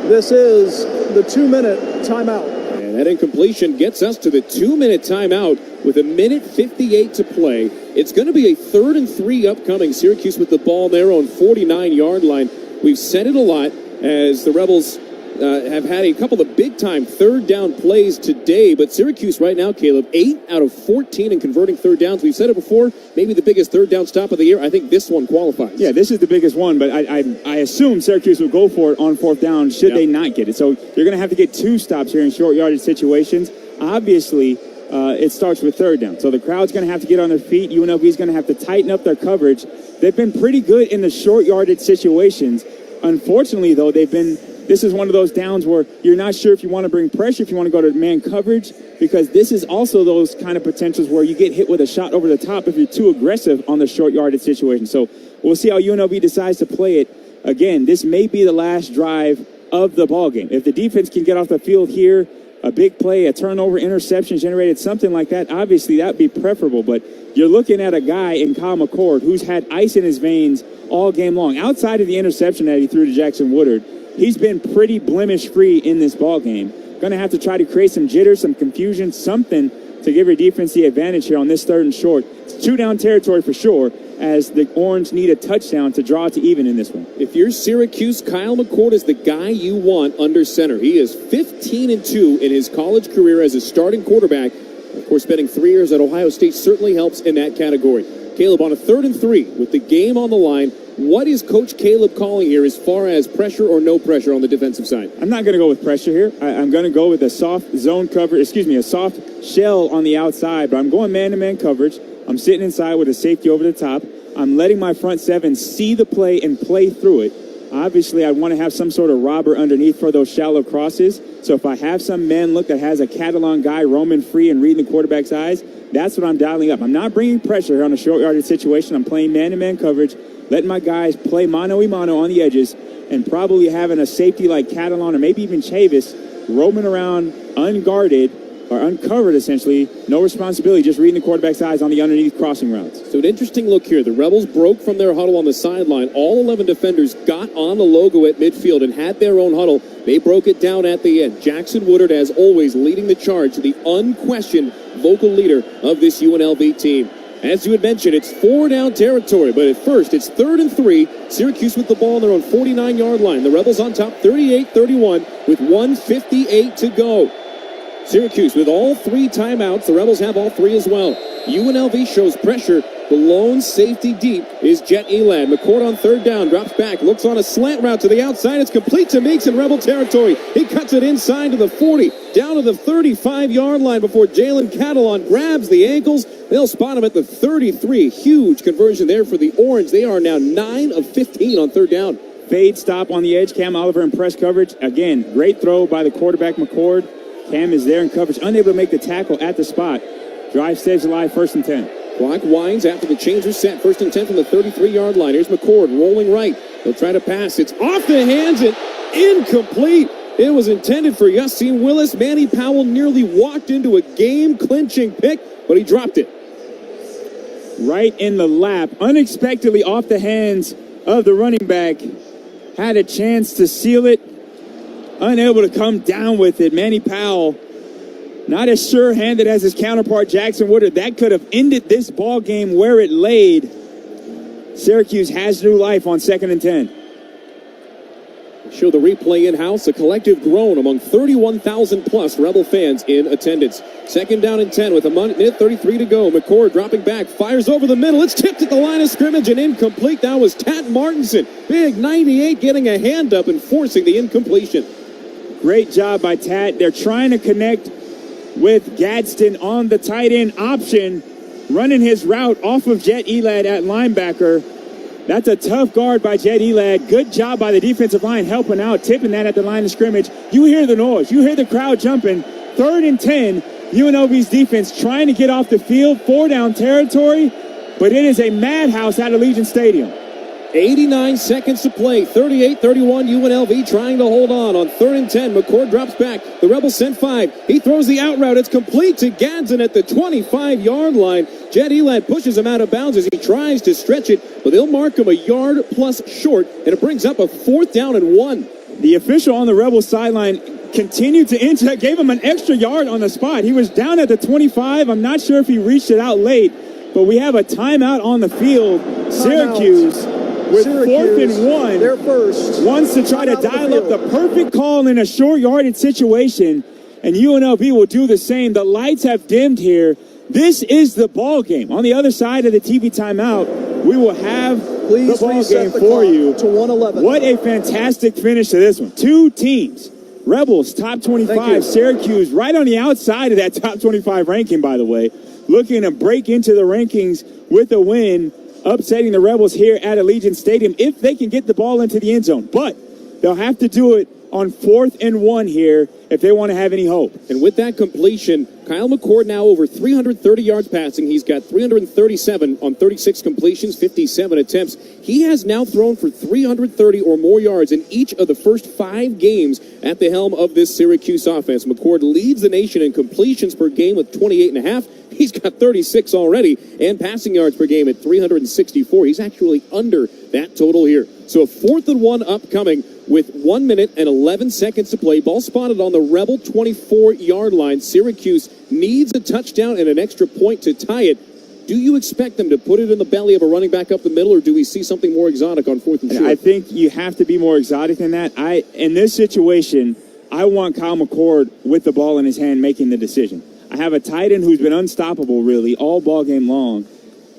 This is the 2-minute timeout. And that incompletion gets us to the 2-minute timeout with 1:58 to play. It's going to be a 3rd and 3 upcoming. Syracuse with the ball on their own 49-yard line. We've said it a lot as the Rebels have had a couple of big-time third-down plays today, but Syracuse right now, Caleb, 8 out of 14 in converting third downs. We've said it before, maybe the biggest third-down stop of the year. I think this one qualifies. Yeah, this is the biggest one, but I assume Syracuse will go for it on 4th down should they not get it. So you're going to have to get 2 stops here in short yardage situations. Obviously, it starts with 3rd down. So the crowd's going to have to get on their feet. UNLV is going to have to tighten up their coverage. They've been pretty good in the short yardage situations. Unfortunately, though, this is one of those downs where you're not sure if you want to bring pressure, if you want to go to man coverage, because this is also those kind of potentials where you get hit with a shot over the top if you're too aggressive on the short yardage situation. So we'll see how UNLV decides to play it. Again, this may be the last drive of the ball game. If the defense can get off the field here, a big play, a turnover, interception generated, something like that, obviously that would be preferable. But you're looking at a guy in Kyle McCord who's had ice in his veins all game long. Outside of the interception that he threw to Jackson Woodard, he's been pretty blemish-free in this ball game. Going to have to try to create some jitters, some confusion, something to give your defense the advantage here on this 3rd and short. It's 2-down territory for sure, as the Orange need a touchdown to draw it to even in this one. If you're Syracuse, Kyle McCord is the guy you want under center. He is 15-2 in his college career as a starting quarterback. Of course, spending 3 years at Ohio State certainly helps in that category. Caleb, on a 3rd and 3 with the game on the line, what is Coach Caleb calling here as far as pressure or no pressure on the defensive side? I'm not going to go with pressure here. I'm going to go with a soft zone cover, a soft shell on the outside, but I'm going man-to-man coverage. I'm sitting inside with a safety over the top. I'm letting my front 7 see the play and play through it. Obviously, I want to have some sort of robber underneath for those shallow crosses. So if I have some man look that has a Catalan guy roaming free and reading the quarterback's eyes, that's what I'm dialing up. I'm not bringing pressure here on a short yardage situation. I'm playing man-to-man coverage, letting my guys play mano-a-mano on the edges, and probably having a safety like Catalan or maybe even Chavis roaming around unguarded or uncovered, essentially. No responsibility, just reading the quarterback's eyes on the underneath crossing routes. So an interesting look here. The Rebels broke from their huddle on the sideline. All 11 defenders got on the logo at midfield and had their own huddle. They broke it down at the end. Jackson Woodard, as always, leading the charge, the unquestioned vocal leader of this UNLV team. As you had mentioned, it's 4-down territory, but at first it's 3rd and 3. Syracuse with the ball on their own 49-yard line. The Rebels on top 38-31 with 1:58 to go. Syracuse with all 3 timeouts. The Rebels have all 3 as well. UNLV shows pressure. The lone safety deep is Jet Elad. McCord on 3rd down, drops back, looks on a slant route to the outside. It's complete to Meeks in Rebel territory. He cuts it inside to the 40, down to the 35-yard line before Jalen Catalan grabs the ankles. They'll spot him at the 33. Huge conversion there for the Orange. They are now 9 of 15 on 3rd down. Fade stop on the edge. Cam Oliver in press coverage. Again, great throw by the quarterback, McCord. Cam is there in coverage, unable to make the tackle at the spot. Drive stays alive, 1st and 10. Clock winds after the change is set. 1st and 10 from the 33-yard line. Here's McCord rolling right. He'll try to pass. It's off the hands and incomplete. It was intended for Yassine Willis. Manny Powell nearly walked into a game-clinching pick, but he dropped it. Right in the lap, unexpectedly off the hands of the running back. Had a chance to seal it. unable to come down with it. Manny Powell, not as sure-handed as his counterpart Jackson Woodard. That could have ended this ball game where it laid. Syracuse has new life on 2nd and 10. Show the replay in-house, a collective groan among 31,000-plus Rebel fans in attendance. 2nd down and 10 with a minute 33 to go. McCord dropping back, fires over the middle. It's tipped at the line of scrimmage and incomplete. That was Tat Martinson. Big 98 getting a hand up and forcing the incompletion. Great job by Tat. They're trying to connect with Gadsden on the tight end option, running his route off of Jet Elad at linebacker. That's a tough guard by Jet Elad. Good job by the defensive line helping out, tipping that at the line of scrimmage. You hear the noise. You hear the crowd jumping. 3rd and 10. UNLV's defense trying to get off the field. 4 down territory, but it is a madhouse at Allegiant Stadium. 89 seconds to play. 38-31 UNLV trying to hold on 3rd and 10. McCord drops back. The Rebels send 5. He throws the out route. It's complete to Gadsden at the 25-yard line. Jet Elad pushes him out of bounds as he tries to stretch it, but they'll mark him a yard plus short, and it brings up a 4th down and 1. The official on the Rebels sideline continued to enter, gave him an extra yard on the spot. He was down at the 25. I'm not sure if he reached it out late, but we have a timeout on the field. Syracuse with 4th and 1. They're first. Wants to try to dial up the perfect call in a short yardage situation, and UNLV will do the same. The lights have dimmed here. This is the ball game. On the other side of the TV timeout, we will have the ball game for you. To 111. What a fantastic finish to this one. 2 teams. Rebels, top 25. Syracuse, right on the outside of that top 25 ranking, by the way. Looking to break into the rankings with a win, upsetting the Rebels here at Allegiant Stadium if they can get the ball into the end zone. But they'll have to do it on 4th and 1 here if they want to have any hope. And with that completion, Kyle McCord now over 330 yards passing. He's got 337 on 36 completions, 57 attempts. He has now thrown for 330 or more yards in each of the first 5 games at the helm of this Syracuse offense. McCord leads the nation in completions per game with 28.5. He's got 36 already, and passing yards per game at 364. He's actually under that total here. So a 4th and 1 upcoming with 1 minute and 11 seconds to play. Ball spotted on the Rebel 24-yard line. Syracuse needs a touchdown and an extra point to tie it. Do you expect them to put it in the belly of a running back up the middle, or do we see something more exotic on 4th and short? I think you have to be more exotic than that. In this situation, I want Kyle McCord with the ball in his hand making the decision. I have a tight end who's been unstoppable, really, all ball game long.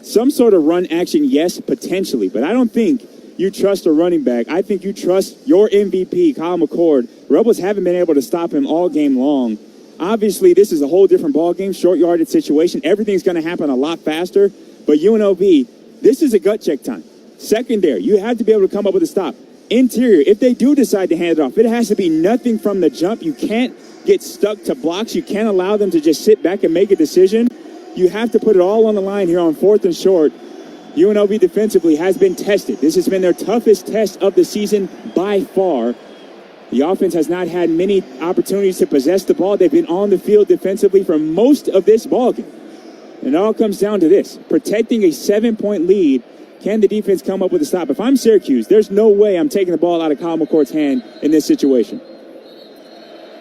Some sort of run action, yes, potentially, but I don't think you trust a running back. I think you trust your MVP, Kyle McCord. Rebels haven't been able to stop him all game long. Obviously, this is a whole different ball game, short yardage situation. Everything's going to happen a lot faster. But UNLV, this is a gut check time. Secondary, you have to be able to come up with a stop. Interior, if they do decide to hand it off, it has to be nothing from the jump. You can't get stuck to blocks. You can't allow them to just sit back and make a decision. You have to put it all on the line here on 4th and short. UNLV defensively has been tested. This has been their toughest test of the season by far. The offense has not had many opportunities to possess the ball. They've been on the field defensively for most of this ballgame. And it all comes down to this. Protecting a 7-point lead. Can the defense come up with a stop? If I'm Syracuse, there's no way I'm taking the ball out of Kyle McCord's hand in this situation.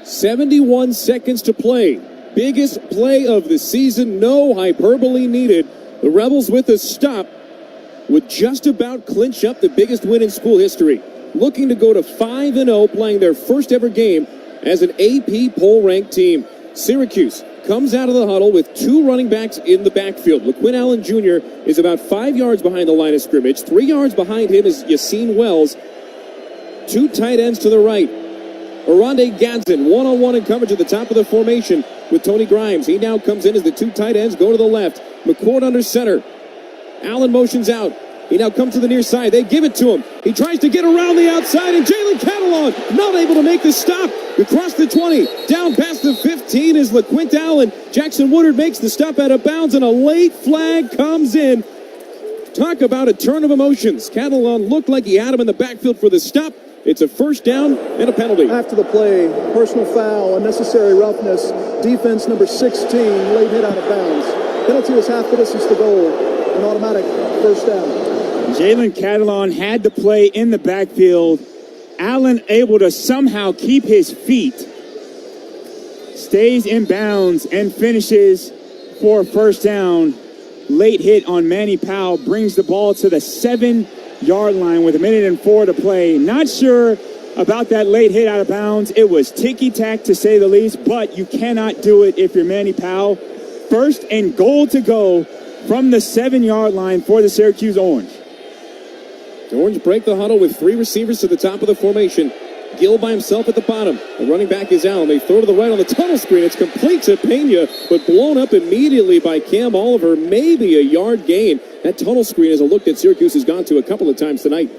71 seconds to play. Biggest play of the season. No hyperbole needed. The Rebels with a stop would just about clinch up the biggest win in school history. Looking to go to 5-0, playing their first ever game as an AP poll-ranked team. Syracuse comes out of the huddle with 2 running backs in the backfield. LaQuinn Allen Jr. is about 5 yards behind the line of scrimmage. 3 yards behind him is Yassine Wells. 2 tight ends to the right. Oronde Gadsden, one-on-one in coverage at the top of the formation with Tony Grimes. He now comes in as the 2 tight ends go to the left. McCord under center. Allen motions out. He now comes to the near side. They give it to him. He tries to get around the outside, and Jalen Catalon not able to make the stop. Across the 20, down past the 15 is LaQuint Allen. Jackson Woodard makes the stop out of bounds, and a late flag comes in. Talk about a turn of emotions. Catalon looked like he had him in the backfield for the stop. It's a first down and a penalty. After the play, personal foul, unnecessary roughness, defense number 16, late hit out of bounds. Penalty is half the distance to goal, an automatic first down. Jalen Catalon had the play in the backfield. Allen able to somehow keep his feet, stays in bounds, and finishes for a first down. Late hit on Manny Powell brings the ball to the 7-yard line with 1:04 to play. Not sure about that late hit out of bounds. It was ticky-tack to say the least, but you cannot do it if you're Manny Powell. First and goal to go from the 7-yard line for the Syracuse Orange. The Orange break the huddle with 3 receivers to the top of the formation. Gill by himself at the bottom. The running back is Allen. They throw to the right on the tunnel screen. It's complete to Pena, but blown up immediately by Cam Oliver. Maybe a yard gain. That tunnel screen is a look that Syracuse has gone to a couple of times tonight.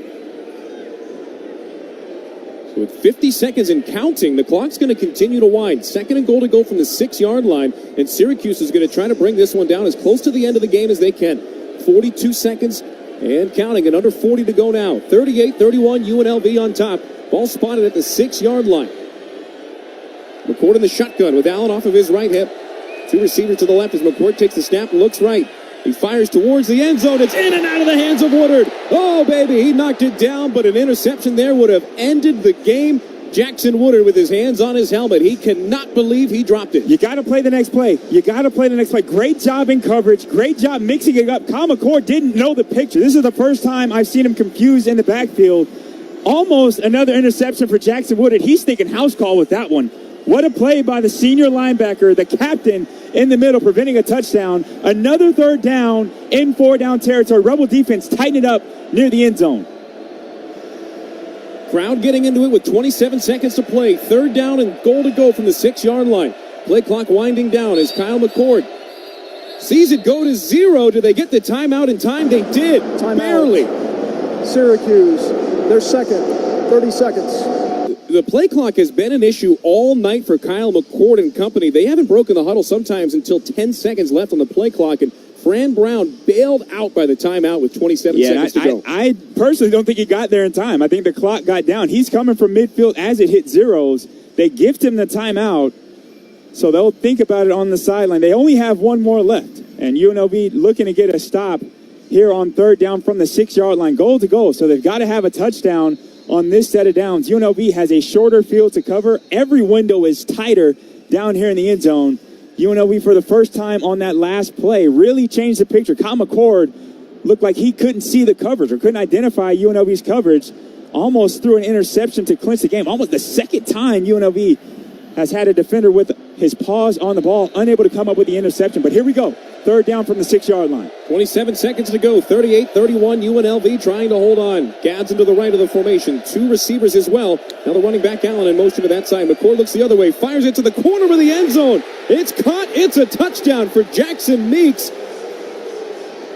So with 50 seconds and counting, the clock's going to continue to wind. Second and goal to go from the 6-yard line, and Syracuse is going to try to bring this one down as close to the end of the game as they can. 42 seconds and counting, and under 40 to go now. 38-31, UNLV on top. Ball spotted at the 6-yard line. McCord in the shotgun with Allen off of his right hip. 2 receivers to the left as McCord takes the snap and looks right. He fires towards the end zone. It's in and out of the hands of Woodard. Oh, baby, he knocked it down, but an interception there would have ended the game. Jackson Woodard with his hands on his helmet. He cannot believe he dropped it. You got to play the next play. You got to play the next play. Great job in coverage. Great job mixing it up. Kyle McCord didn't know the picture. This is the first time I've seen him confused in the backfield. Almost another interception for Jackson Woodard. He's thinking house call with that one. What a play by the senior linebacker, the captain in the middle, preventing a touchdown. Another third down in 4-down territory. Rebel defense tighten it up near the end zone. Crowd getting into it with 27 seconds to play. 3rd down and goal to go from the 6-yard line. Play clock winding down as Kyle McCord sees it go to 0. Did they get the timeout in time? They did. Barely. Syracuse, their second. 30 seconds. The play clock has been an issue all night for Kyle McCord and company. They haven't broken the huddle sometimes until 10 seconds left on the play clock, and Fran Brown bailed out by the timeout with 27 seconds to go. I personally don't think he got there in time. I think the clock got down. He's coming from midfield as it hit zeros. They gift him the timeout, so they'll think about it on the sideline. They only have one more left, and UNLV looking to get a stop here on 3rd down from the 6-yard line. Goal to go, so they've got to have a touchdown on this set of downs. UNLV has a shorter field to cover. Every window is tighter down here in the end zone. UNLV, for the first time on that last play, really changed the picture. Kyle McCord looked like he couldn't see the coverage or couldn't identify UNLV's coverage. Almost threw an interception to clinch the game. Almost the second time UNLV has had a defender with his paws on the ball, unable to come up with the interception. But here we go. 3rd down from the 6-yard line. 27 seconds to go. 38-31, UNLV trying to hold on. Gads into the right of the formation. 2 receivers as well. Now the running back Allen in motion to that side. McCord looks the other way. Fires it to the corner of the end zone. It's caught. It's a touchdown for Jackson Meeks.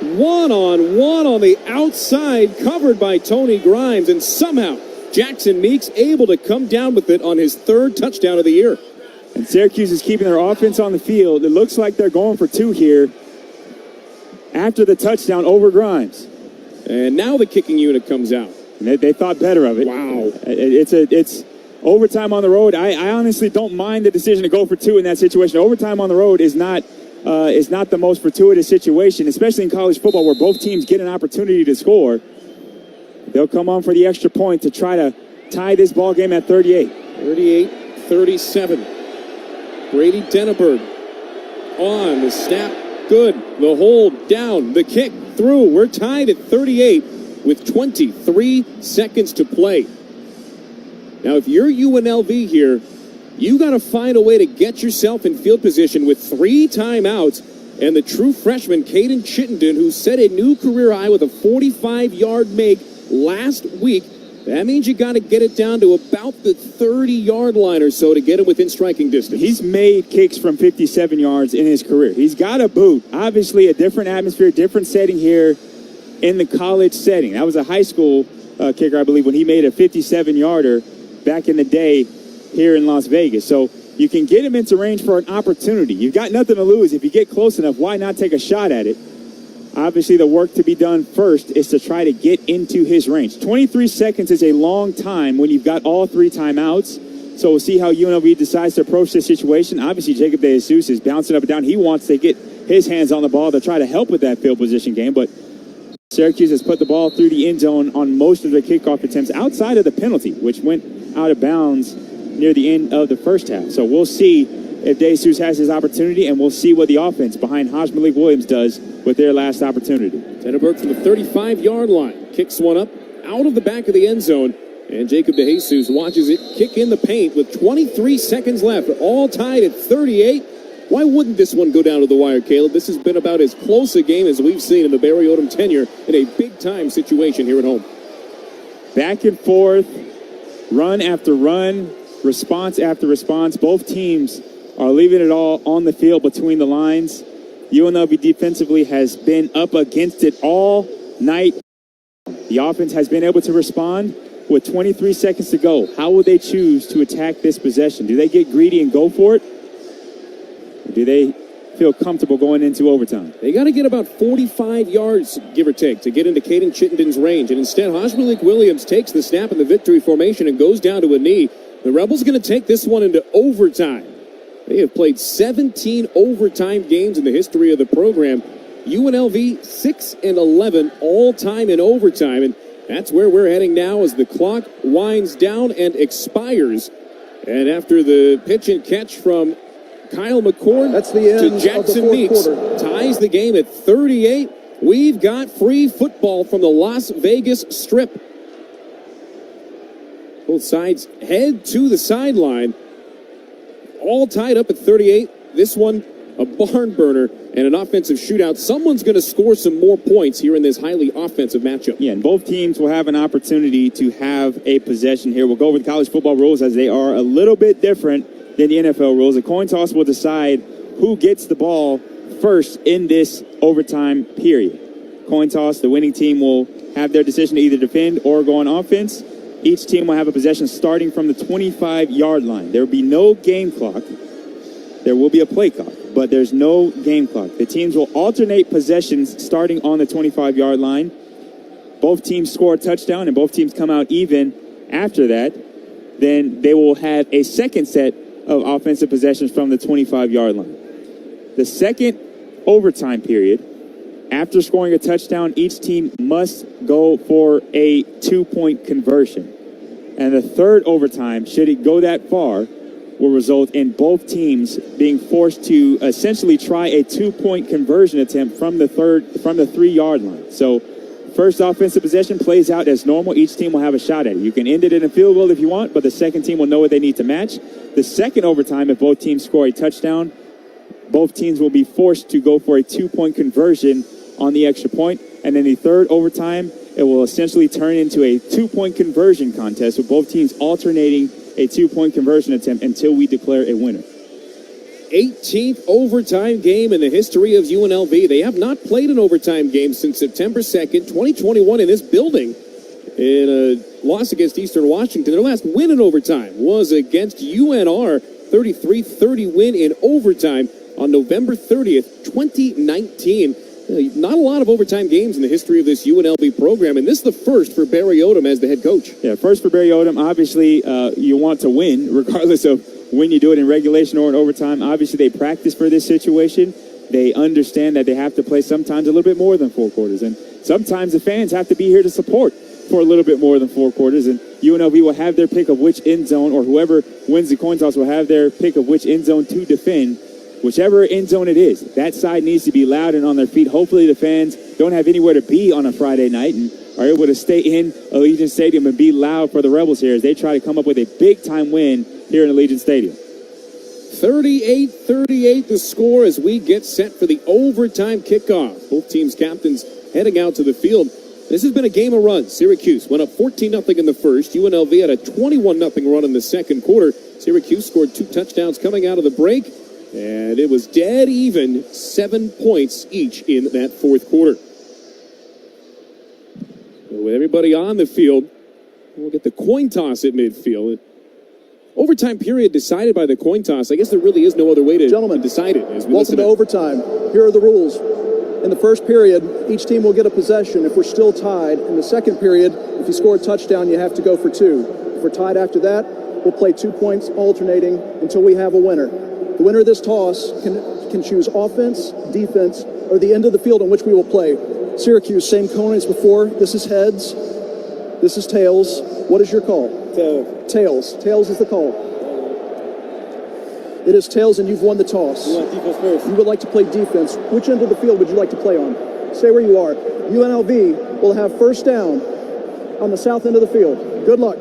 1-on-1 on the outside, covered by Tony Grimes. And somehow Jackson Meeks able to come down with it on his 3rd touchdown of the year. And Syracuse is keeping their offense on the field. It looks like they're going for 2 here after the touchdown over Grimes. And now the kicking unit comes out. And they thought better of it. Wow. It's overtime on the road. I honestly don't mind the decision to go for 2 in that situation. Overtime on the road is not the most fortuitous situation, especially in college football where both teams get an opportunity to score. They'll come on for the extra point to try to tie this ball game at 38. 38-37. Brady Denneberg on the snap. Good. The hold down. The kick through. We're tied at 38 with 23 seconds to play. Now, if you're UNLV here, you got to find a way to get yourself in field position with 3 timeouts. And the true freshman, Caden Chittenden, who set a new career high with a 45-yard make last week. That means you got to get it down to about the 30-yard line or so to get him within striking distance. He's made kicks from 57 yards in his career. He's got a boot. Obviously, a different atmosphere, different setting here in the college setting. That was a high school kicker, I believe, when he made a 57-yarder back in the day here in Las Vegas. So you can get him into range for an opportunity. You've got nothing to lose. If you get close enough, why not take a shot at it? Obviously, the work to be done first is to try to get into his range. 23 seconds is a long time when you've got all 3 timeouts. So we'll see how UNLV decides to approach this situation. Obviously, Jacob De Jesus is bouncing up and down. He wants to get his hands on the ball to try to help with that field position game. But Syracuse has put the ball through the end zone on most of their kickoff attempts outside of the penalty, which went out of bounds near the end of the first half. So we'll see if DeJesus has his opportunity, and we'll see what the offense behind Hajj Malik Williams does with their last opportunity. Tenenberg from the 35-yard line kicks one up out of the back of the end zone, and Jacob DeJesus watches it kick in the paint with 23 seconds left, all tied at 38. Why wouldn't this one go down to the wire, Caleb? This has been about as close a game as we've seen in the Barry Odom tenure in a big-time situation here at home. Back and forth, run after run, response after response. Both teams are leaving it all on the field between the lines. UNLV defensively has been up against it all night. The offense has been able to respond with 23 seconds to go. How will they choose to attack this possession? Do they get greedy and go for it? Or do they feel comfortable going into overtime? They got to get about 45 yards, give or take, to get into Caden Chittenden's range. And instead, Hajj Malik Williams takes the snap in the victory formation and goes down to a knee. The Rebels going to take this one into overtime. They have played 17 overtime games in the history of the program. UNLV 6-11 all-time in overtime. And that's where we're heading now as the clock winds down and expires. And after the pitch and catch from Kyle McCord, that's the end to Jackson of the Meeks, quarter. Ties the game at 38. We've got free football from the Las Vegas Strip. Both sides head to the sideline. All tied up at 38. This one, a barn burner and an offensive shootout. Someone's going to score some more points here in this highly offensive matchup. Yeah, and both teams will have an opportunity to have a possession here. We'll go over the college football rules as they are a little bit different than the NFL rules. A coin toss will decide who gets the ball first in this overtime period. Coin toss, the winning team will have their decision to either defend or go on offense. Each team will have a possession starting from the 25-yard line. There will be no game clock. There will be a play clock, but there's no game clock. The teams will alternate possessions starting on the 25-yard line. Both teams score a touchdown and both teams come out even after that. Then they will have a second set of offensive possessions from the 25-yard line. The second overtime period, after scoring a touchdown, each team must go for a 2-point conversion. And the third overtime, should it go that far, will result in both teams being forced to essentially try a 2-point conversion attempt from the 3-yard line. So first offensive possession plays out as normal. Each team will have a shot at it. You can end it in a field goal if you want, but the second team will know what they need to match. The second overtime, if both teams score a touchdown, both teams will be forced to go for a 2-point conversion on the extra point. And then the third overtime, it will essentially turn into a 2-point conversion contest with both teams alternating a 2-point conversion attempt until we declare a winner. 18th overtime game in the history of UNLV. They have not played an overtime game since September 2nd, 2021 in this building in a loss against Eastern Washington. Their last win in overtime was against UNR, 33-30 win in overtime on November 30th, 2019. Not a lot of overtime games in the history of this UNLV program, and this is the first for Barry Odom as the head coach. Yeah, first for Barry Odom. Obviously, you want to win, regardless of when you do it in regulation or in overtime. Obviously, they practice for this situation. They understand that they have to play sometimes a little bit more than 4 quarters, and sometimes the fans have to be here to support for a little bit more than 4 quarters, and UNLV will have their pick of which end zone, or whoever wins the coin toss will have their pick of which end zone to defend. Whichever end zone it is, that side needs to be loud and on their feet. Hopefully the fans don't have anywhere to be on a Friday night and are able to stay in Allegiant Stadium and be loud for the Rebels here as they try to come up with a big-time win here in Allegiant Stadium. 38-38 the score as we get set for the overtime kickoff. Both teams' captains heading out to the field. This has been a game of runs. Syracuse went up 14-0 in the first. UNLV had a 21-0 run in the second quarter. Syracuse scored 2 touchdowns coming out of the break. And it was dead even, 7 points each in that fourth quarter. With everybody on the field, we'll get the coin toss at midfield. Overtime period decided by the coin toss. I guess there really is no other way to decide it. As we Welcome to overtime. Here are the rules. In the first period, each team will get a possession if we're still tied. In the second period, if you score a touchdown, you have to go for 2. If we're tied after that, we'll play 2 points alternating until we have a winner. The winner of this toss can choose offense, defense, or the end of the field on which we will play. Syracuse, same cone as before. This is heads. This is tails. What is your call? Tails. Tails is the call. It is tails, and you've won the toss. You want defense first. You would like to play defense. Which end of the field would you like to play on? Stay where you are. UNLV will have first down on the south end of the field. Good luck.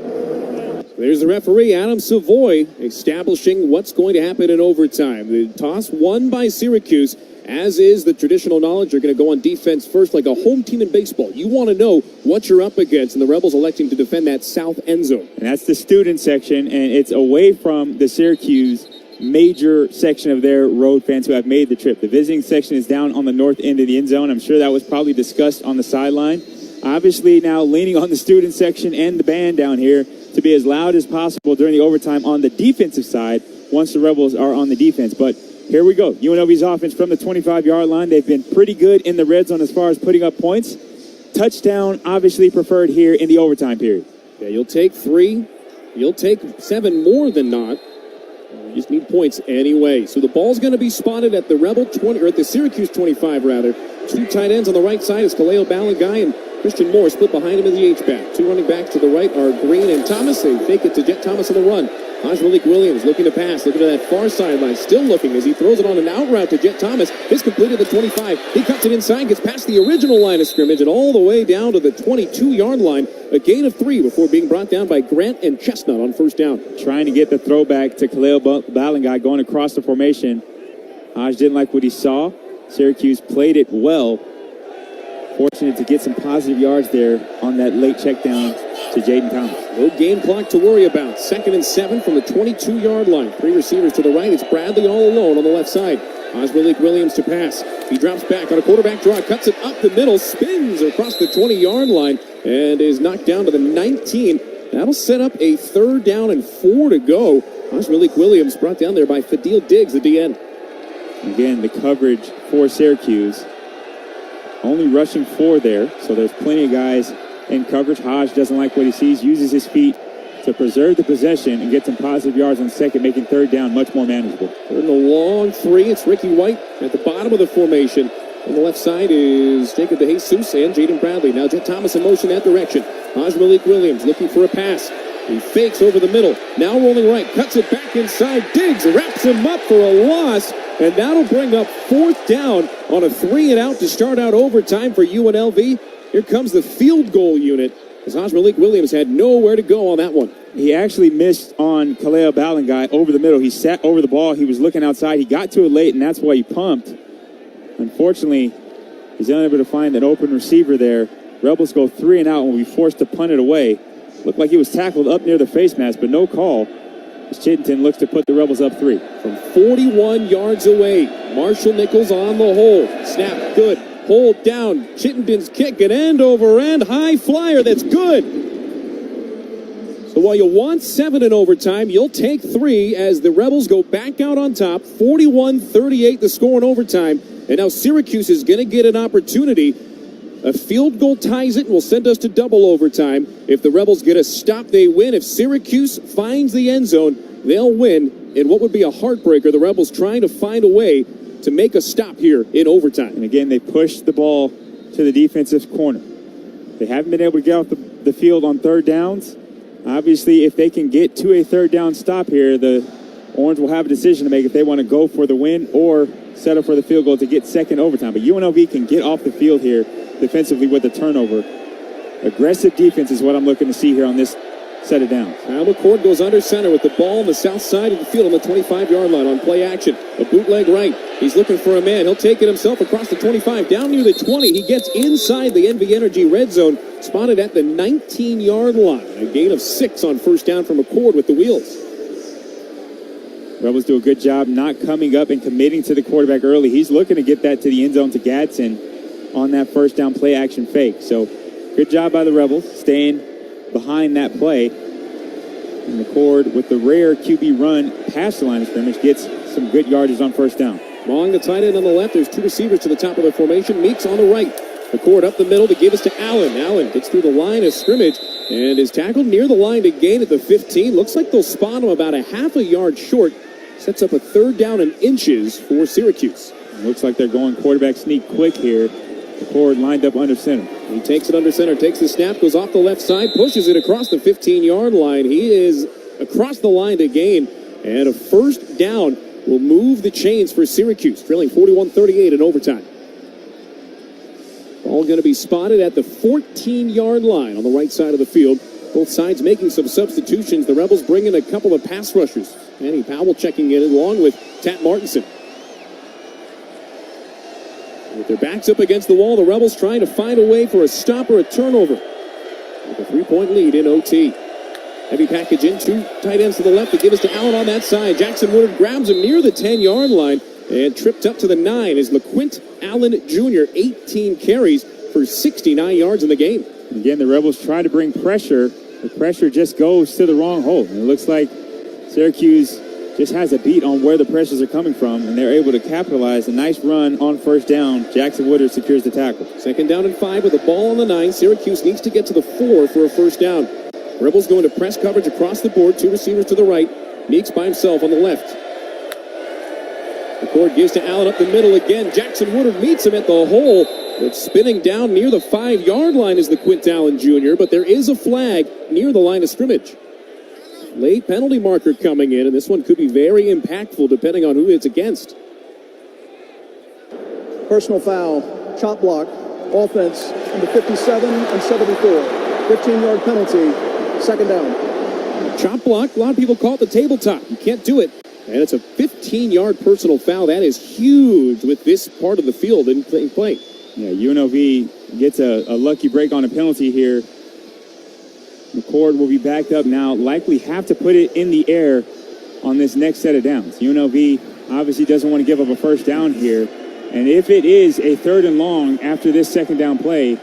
There's the referee, Adam Savoy, establishing what's going to happen in overtime. The toss won by Syracuse, as is the traditional knowledge. They're going to go on defense first like a home team in baseball. You want to know what you're up against, and the Rebels electing to defend that south end zone. And that's the student section, and it's away from the Syracuse major section of their road fans who have made the trip. The visiting section is down on the north end of the end zone. I'm sure that was probably discussed on the sideline. Obviously now leaning on the student section and the band down here to be as loud as possible during the overtime on the defensive side once the Rebels are on the defense. But here we go. UNLV's offense from the 25-yard line. They've been pretty good in the red zone as far as putting up points. Touchdown obviously preferred here in the overtime period. Yeah, you'll take 3. You'll take 7 more than not. You just need points anyway. So the ball's going to be spotted at the Rebel 20, or at the Syracuse 25 rather. 2 tight ends on the right side is Kaleo Balagai and Christian Moore split behind him in the H-back. 2 running backs to the right are Green and Thomas. They fake it to Jet Thomas on the run. Malik Williams looking to pass, looking to that far sideline, still looking as he throws it on an out route to Jet Thomas. It's completed the 25. He cuts it inside, gets past the original line of scrimmage and all the way down to the 22-yard line. A gain of 3 before being brought down by Grant and Chestnut on first down. Trying to get the throwback to Kaleo Balagai going across the formation. Hodge didn't like what he saw. Syracuse played it well. Fortunate to get some positive yards there on that late check down to Jaden Thomas. No game clock to worry about. 2nd and 7 from the 22-yard line. 3 receivers to the right. It's Bradley all alone on the left side. Malik Williams to pass. He drops back on a quarterback draw, cuts it up the middle, spins across the 20-yard line, and is knocked down to the 19. That'll set up a 3rd down and 4 to go. Malik Williams brought down there by Fadil Diggs, the DN. Again, the coverage for Syracuse. Only rushing 4 there, so there's plenty of guys in coverage. Hodge doesn't like what he sees, uses his feet to preserve the possession and get some positive yards on second, making 3rd down much more manageable. Third and a long 3. It's Ricky White at the bottom of the formation. On the left side is Jacob DeJesus and Jaden Bradley. Now Jet Thomas in motion that direction. Malik Williams looking for a pass. He fakes over the middle. Now rolling right. Cuts it back inside. Diggs wraps him up for a loss. And that'll bring up 4th down on a 3-and-out to start out overtime for UNLV. Here comes the field goal unit as Malik Williams had nowhere to go on that one. He actually missed on Kaleo Balagai over the middle. He sat over the ball. He was looking outside. He got to it late, and that's why he pumped. Unfortunately, he's unable to find an open receiver there. Rebels go 3-and-out and will be forced to punt it away. Looked like he was tackled up near the face mask, but no call. As Chittenden looks to put the Rebels up 3. From 41 yards away, Marshall Nichols on the hold. Snap, good. Hold down. Chittenden's kick, an end over end, high flyer. That's good. So while you want 7 in overtime, you'll take 3 as the Rebels go back out on top. 41-38 the score in overtime. And now Syracuse is going to get an opportunity. A field goal ties it and will send us to double overtime. If the Rebels get a stop, they win. If Syracuse finds the end zone, they'll win. In what would be a heartbreaker, the Rebels trying to find a way to make a stop here in overtime. And again, they push the ball to the defensive corner. They haven't been able to get off the field on 3rd downs. Obviously, if they can get to a 3rd down stop here, the Orange will have a decision to make if they want to go for the win or settle for the field goal to get second overtime. But UNLV can get off the field here defensively with the turnover. Aggressive defense is what I'm looking to see here on this set of downs. Kyle McCord goes under center with the ball on the south side of the field on the 25-yard line on play action. A bootleg right. He's looking for a man. He'll take it himself across the 25. Down near the 20. He gets inside the NV Energy red zone. Spotted at the 19-yard line. A gain of 6 on first down from McCord with the wheels. Rebels do a good job not coming up and committing to the quarterback early. He's looking to get that to the end zone to Gadsden on that first down play action fake. So good job by the Rebels staying behind that play. And McCord with the rare QB run past the line of scrimmage gets some good yardage on first down. Long the tight end on the left. There's 2 receivers to the top of the formation. Meeks on the right. McCord up the middle to give us to Allen. Allen gets through the line of scrimmage and is tackled near the line to gain at the 15. Looks like they'll spot him about a half a yard short. Sets up a 3rd down and inches for Syracuse. Looks like they're going quarterback sneak quick here. McCord lined up under center. He takes it under center, takes the snap, goes off the left side, pushes it across the 15-yard line. He is across the line to gain, and a first down will move the chains for Syracuse, trailing 41-38 in overtime. Ball going to be spotted at the 14-yard line on the right side of the field. Both sides making some substitutions. The Rebels bring in a couple of pass rushers. Manny Powell checking in along with Tat Martinson. With their backs up against the wall, the Rebels trying to find a way for a stop or a turnover. With a 3-point lead in OT. Heavy package in, two tight ends to the left to give us to Allen on that side. Jackson Woodard grabs him near the 10-yard line and tripped up to the 9 is LaQuint Allen Jr., 18 carries for 69 yards in the game. Again, the Rebels try to bring pressure. The pressure just goes to the wrong hole. And it looks like Syracuse just has a beat on where the pressures are coming from, and they're able to capitalize. A nice run on first down. Jackson Woodard secures the tackle. 2nd down and 5 with the ball on the 9. Syracuse needs to get to the 4 for a first down. Rebels going to press coverage across the board. 2 receivers to the right. Meeks by himself on the left. McCord gives to Allen up the middle again. Jackson Woodard meets him at the hole. It's spinning down near the 5-yard line is the LaQuint Allen Jr., but there is a flag near the line of scrimmage. Late penalty marker coming in, and this one could be very impactful depending on who it's against. Personal foul, chop block, offense, number 57 and 74. 15-yard penalty, 2nd down. Chop block, a lot of people call it the tabletop. You can't do it. And it's a 15-yard personal foul. That is huge with this part of the field in play. Yeah, UNLV gets a lucky break on a penalty here. McCord will be backed up now, likely have to put it in the air on this next set of downs. UNLV obviously doesn't want to give up a first down here. And if it is a 3rd and long after this 2nd down play,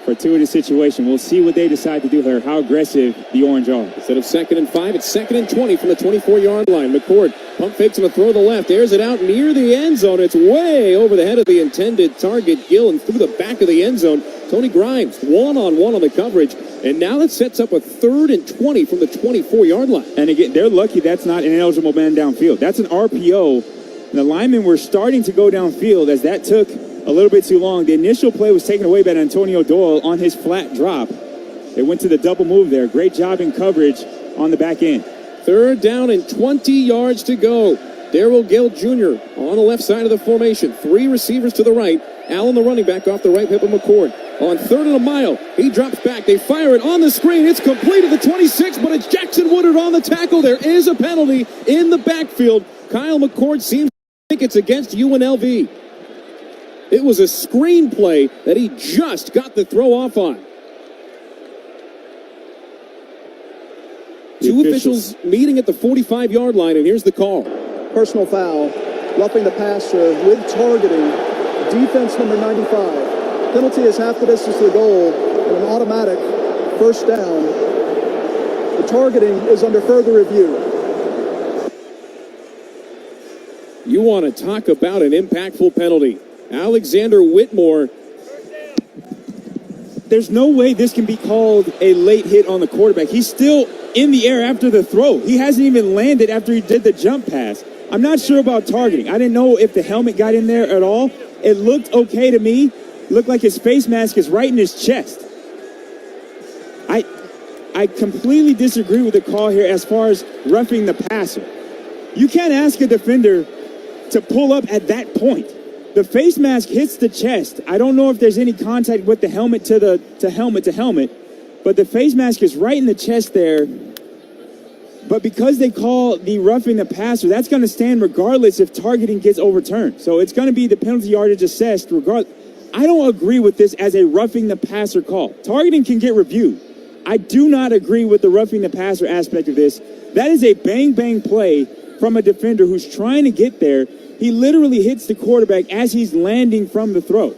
fortuitous situation, we'll see what they decide to do here, how aggressive the Orange are. Instead of 2nd and 5, it's 2nd and 20 from the 24-yard line. McCord pump fakes him a throw to the left, airs it out near the end zone. It's way over the head of the intended target, Gill, and through the back of the end zone. Tony Grimes, one-on-one on the coverage. And now that sets up a 3rd and 20 from the 24-yard line. And again, they're lucky that's not an ineligible man downfield. That's an RPO. And the linemen were starting to go downfield as that took a little bit too long. The initial play was taken away by Antonio Doyle on his flat drop. They went to the double move there. Great job in coverage on the back end. 3rd down and 20 yards to go. Darrell Gill Jr. on the left side of the formation. 3 receivers to the right. Allen, the running back, off the right hip of McCord. On 3rd and a mile, he drops back. They fire it on the screen. It's complete at the 26, but it's Jackson Woodard on the tackle. There is a penalty in the backfield. Kyle McCord seems to think it's against UNLV. It was a screen play that he just got the throw off on. Two officials meeting at the 45-yard line, and here's the call. Personal foul, roughing the passer with targeting, defense number 95. Penalty is half the distance to the goal and an automatic first down. The targeting is under further review. You want to talk about an impactful penalty. Alexander Whitmore. There's no way this can be called a late hit on the quarterback. He's still in the air after the throw. He hasn't even landed after he did the jump pass. I'm not sure about targeting. I didn't know if the helmet got in there at all. It looked okay to me. Looked like his face mask is right in his chest. I completely disagree with the call here as far as roughing the passer. You can't ask a defender to pull up at that point. The face mask hits the chest. I don't know if there's any contact with the helmet to helmet, but the face mask is right in the chest there. But because they call the roughing the passer, that's going to stand regardless if targeting gets overturned. So it's going to be the penalty yardage assessed regardless. I don't agree with this as a roughing the passer call. Targeting can get reviewed. I do not agree with the roughing the passer aspect of this. That is a bang-bang play from a defender who's trying to get there. He literally hits the quarterback as he's landing from the throw.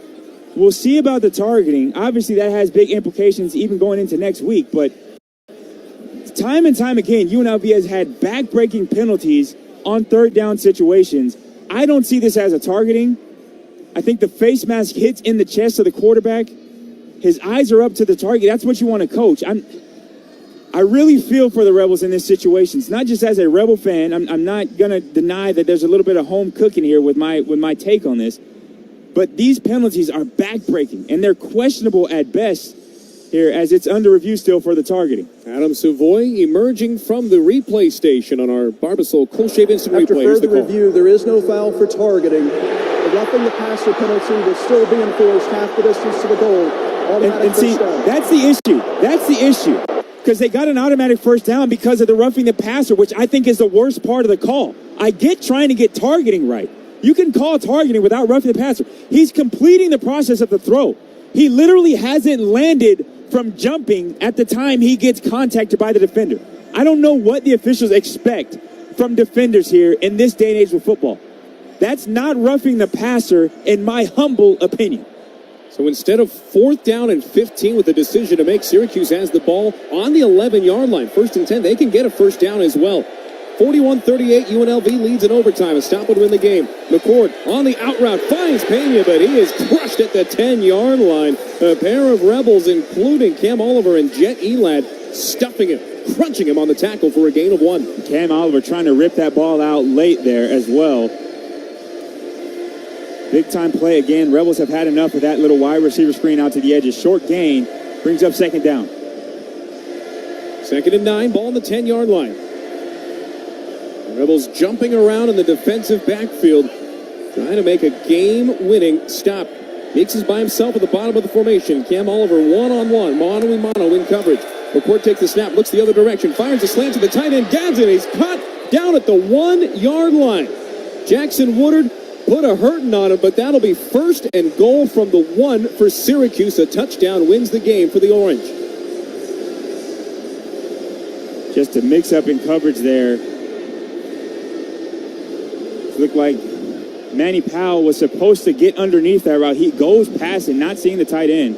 We'll see about the targeting. Obviously, that has big implications even going into next week. But time and time again, UNLV has had back-breaking penalties on 3rd down situations. I don't see this as a targeting. I think the face mask hits in the chest of the quarterback. His eyes are up to the target. That's what you want to coach. I really feel for the Rebels in this situation. It's not just as a Rebel fan. I'm not going to deny that there's a little bit of home cooking here with my take on this. But these penalties are backbreaking, and they're questionable at best here as it's under review still for the targeting. Adam Savoy emerging from the replay station on our Barbasol Colshave Instant After Replay. Here's the further call. review, there is no foul for targeting. The roughing the passer penalty will still be enforced half the distance to the goal. And see, that's the issue. That's the issue. Because they got an automatic first down because of the roughing the passer, which I think is the worst part of the call. I get trying to get targeting right. You can call targeting without roughing the passer. He's completing the process of the throw. He literally hasn't landed from jumping at the time he gets contacted by the defender. I don't know what the officials expect from defenders here in this day and age of football. That's not roughing the passer, in my humble opinion. So instead of 4th down and 15 with a decision to make, Syracuse has the ball on the 11-yard line. 1st and 10, they can get a first down as well. 41-38, UNLV leads in overtime. A stop would win the game. McCord on the out route finds Pena, but he is crushed at the 10-yard line. A pair of Rebels, including Cam Oliver and Jet Elad, stuffing him, crunching him on the tackle for a gain of 1. Cam Oliver trying to rip that ball out late there as well. Big-time play again. Rebels have had enough of that little wide receiver screen out to the edges. Short gain brings up 2nd down. 2nd and 9, ball on the 10-yard line. Rebels jumping around in the defensive backfield, trying to make a game-winning stop. Meeks is by himself at the bottom of the formation. Cam Oliver one-on-one, mano-a-mano in coverage. McCourt takes the snap, looks the other direction, fires a slant to the tight end, Gadsden. He's caught down at the 1-yard line. Jackson Woodard put a hurting on him, but that'll be 1st and goal from the 1 for Syracuse. A touchdown wins the game for the Orange. Just a mix-up in coverage there. Looked like Manny Powell was supposed to get underneath that route. He goes past it, not seeing the tight end.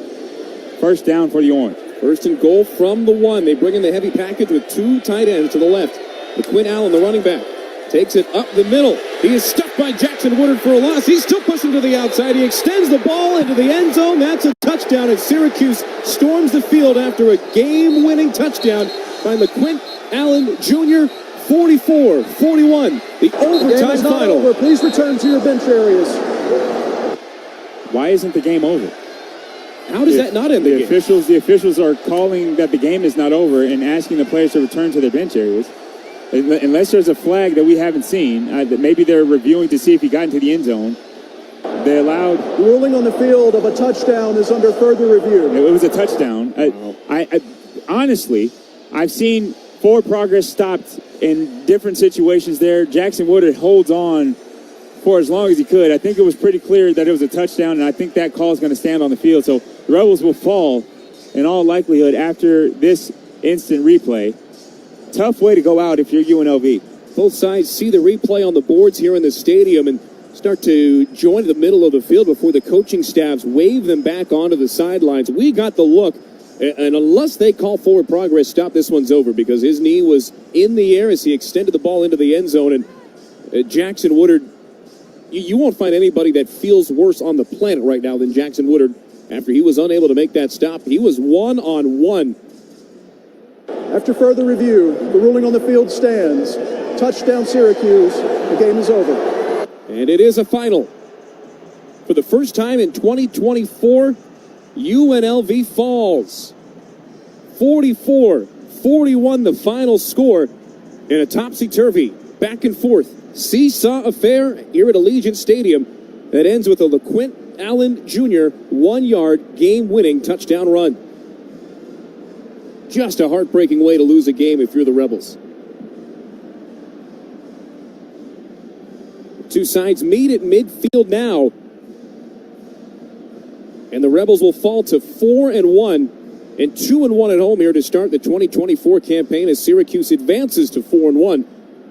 First down for the Orange. 1st and goal from the 1. They bring in the heavy package with 2 tight ends to the left. McQuinn Allen, the running back, takes it up the middle. He is stuck by Jackson Woodard for a loss. He's still pushing to the outside. He extends the ball into the end zone. That's a touchdown, and Syracuse storms the field after a game-winning touchdown by McQuinn Allen Jr., 44-41, the overtime final. Over. Please return to your bench areas. Why isn't the game over? How does that not end the game? The officials are calling that the game is not over and asking the players to return to their bench areas. Unless there's a flag that we haven't seen, that maybe they're reviewing to see if he got into the end zone. They allowed... The ruling on the field of a touchdown is under further review. It was a touchdown. I honestly, I've seen forward progress stopped in different situations there. Jackson Woodard holds on for as long as he could. I think it was pretty clear that it was a touchdown, and I think that call is going to stand on the field. So the Rebels will fall in all likelihood after this instant replay. Tough way to go out if you're UNLV. Both sides see the replay on the boards here in the stadium and start to join the middle of the field before the coaching staffs wave them back onto the sidelines. We got the look, and unless they call forward progress, stop, this one's over, because his knee was in the air as he extended the ball into the end zone. And Jackson Woodard, you won't find anybody that feels worse on the planet right now than Jackson Woodard after he was unable to make that stop. He was one-on-one. After further review, the ruling on the field stands. Touchdown Syracuse. The game is over. And it is a final. For the first time in 2024, UNLV falls. 44-41 the final score in a topsy-turvy, back and forth, seesaw affair here at Allegiant Stadium that ends with a LaQuint Allen Jr. 1-yard game-winning touchdown run. Just a heartbreaking way to lose a game if you're the Rebels. Two sides meet at midfield now. And the Rebels will fall to 4-1 and 2-1 at home here to start the 2024 campaign as Syracuse advances to 4-1.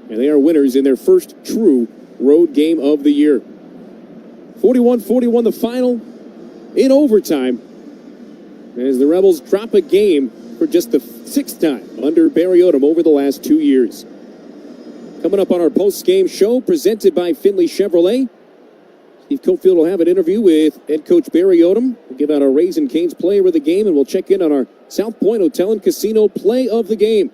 And they are winners in their first true road game of the year. 41-41 the final in overtime as the Rebels drop a game for just the 6th time under Barry Odom over the last 2 years. Coming up on our post-game show presented by Findlay Chevrolet, Steve Cofield will have an interview with head coach Barry Odom. We'll give out our Raising Cane's player of the game, and we'll check in on our South Point Hotel and Casino play of the game.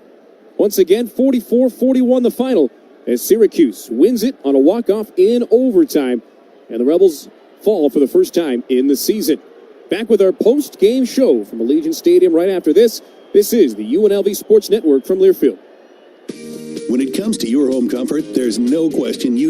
Once again, 44-41 the final as Syracuse wins it on a walk-off in overtime. And the Rebels fall for the first time in the season. Back with our post-game show from Allegiant Stadium right after this. This is the UNLV Sports Network from Learfield. When it comes to your home comfort, there's no question you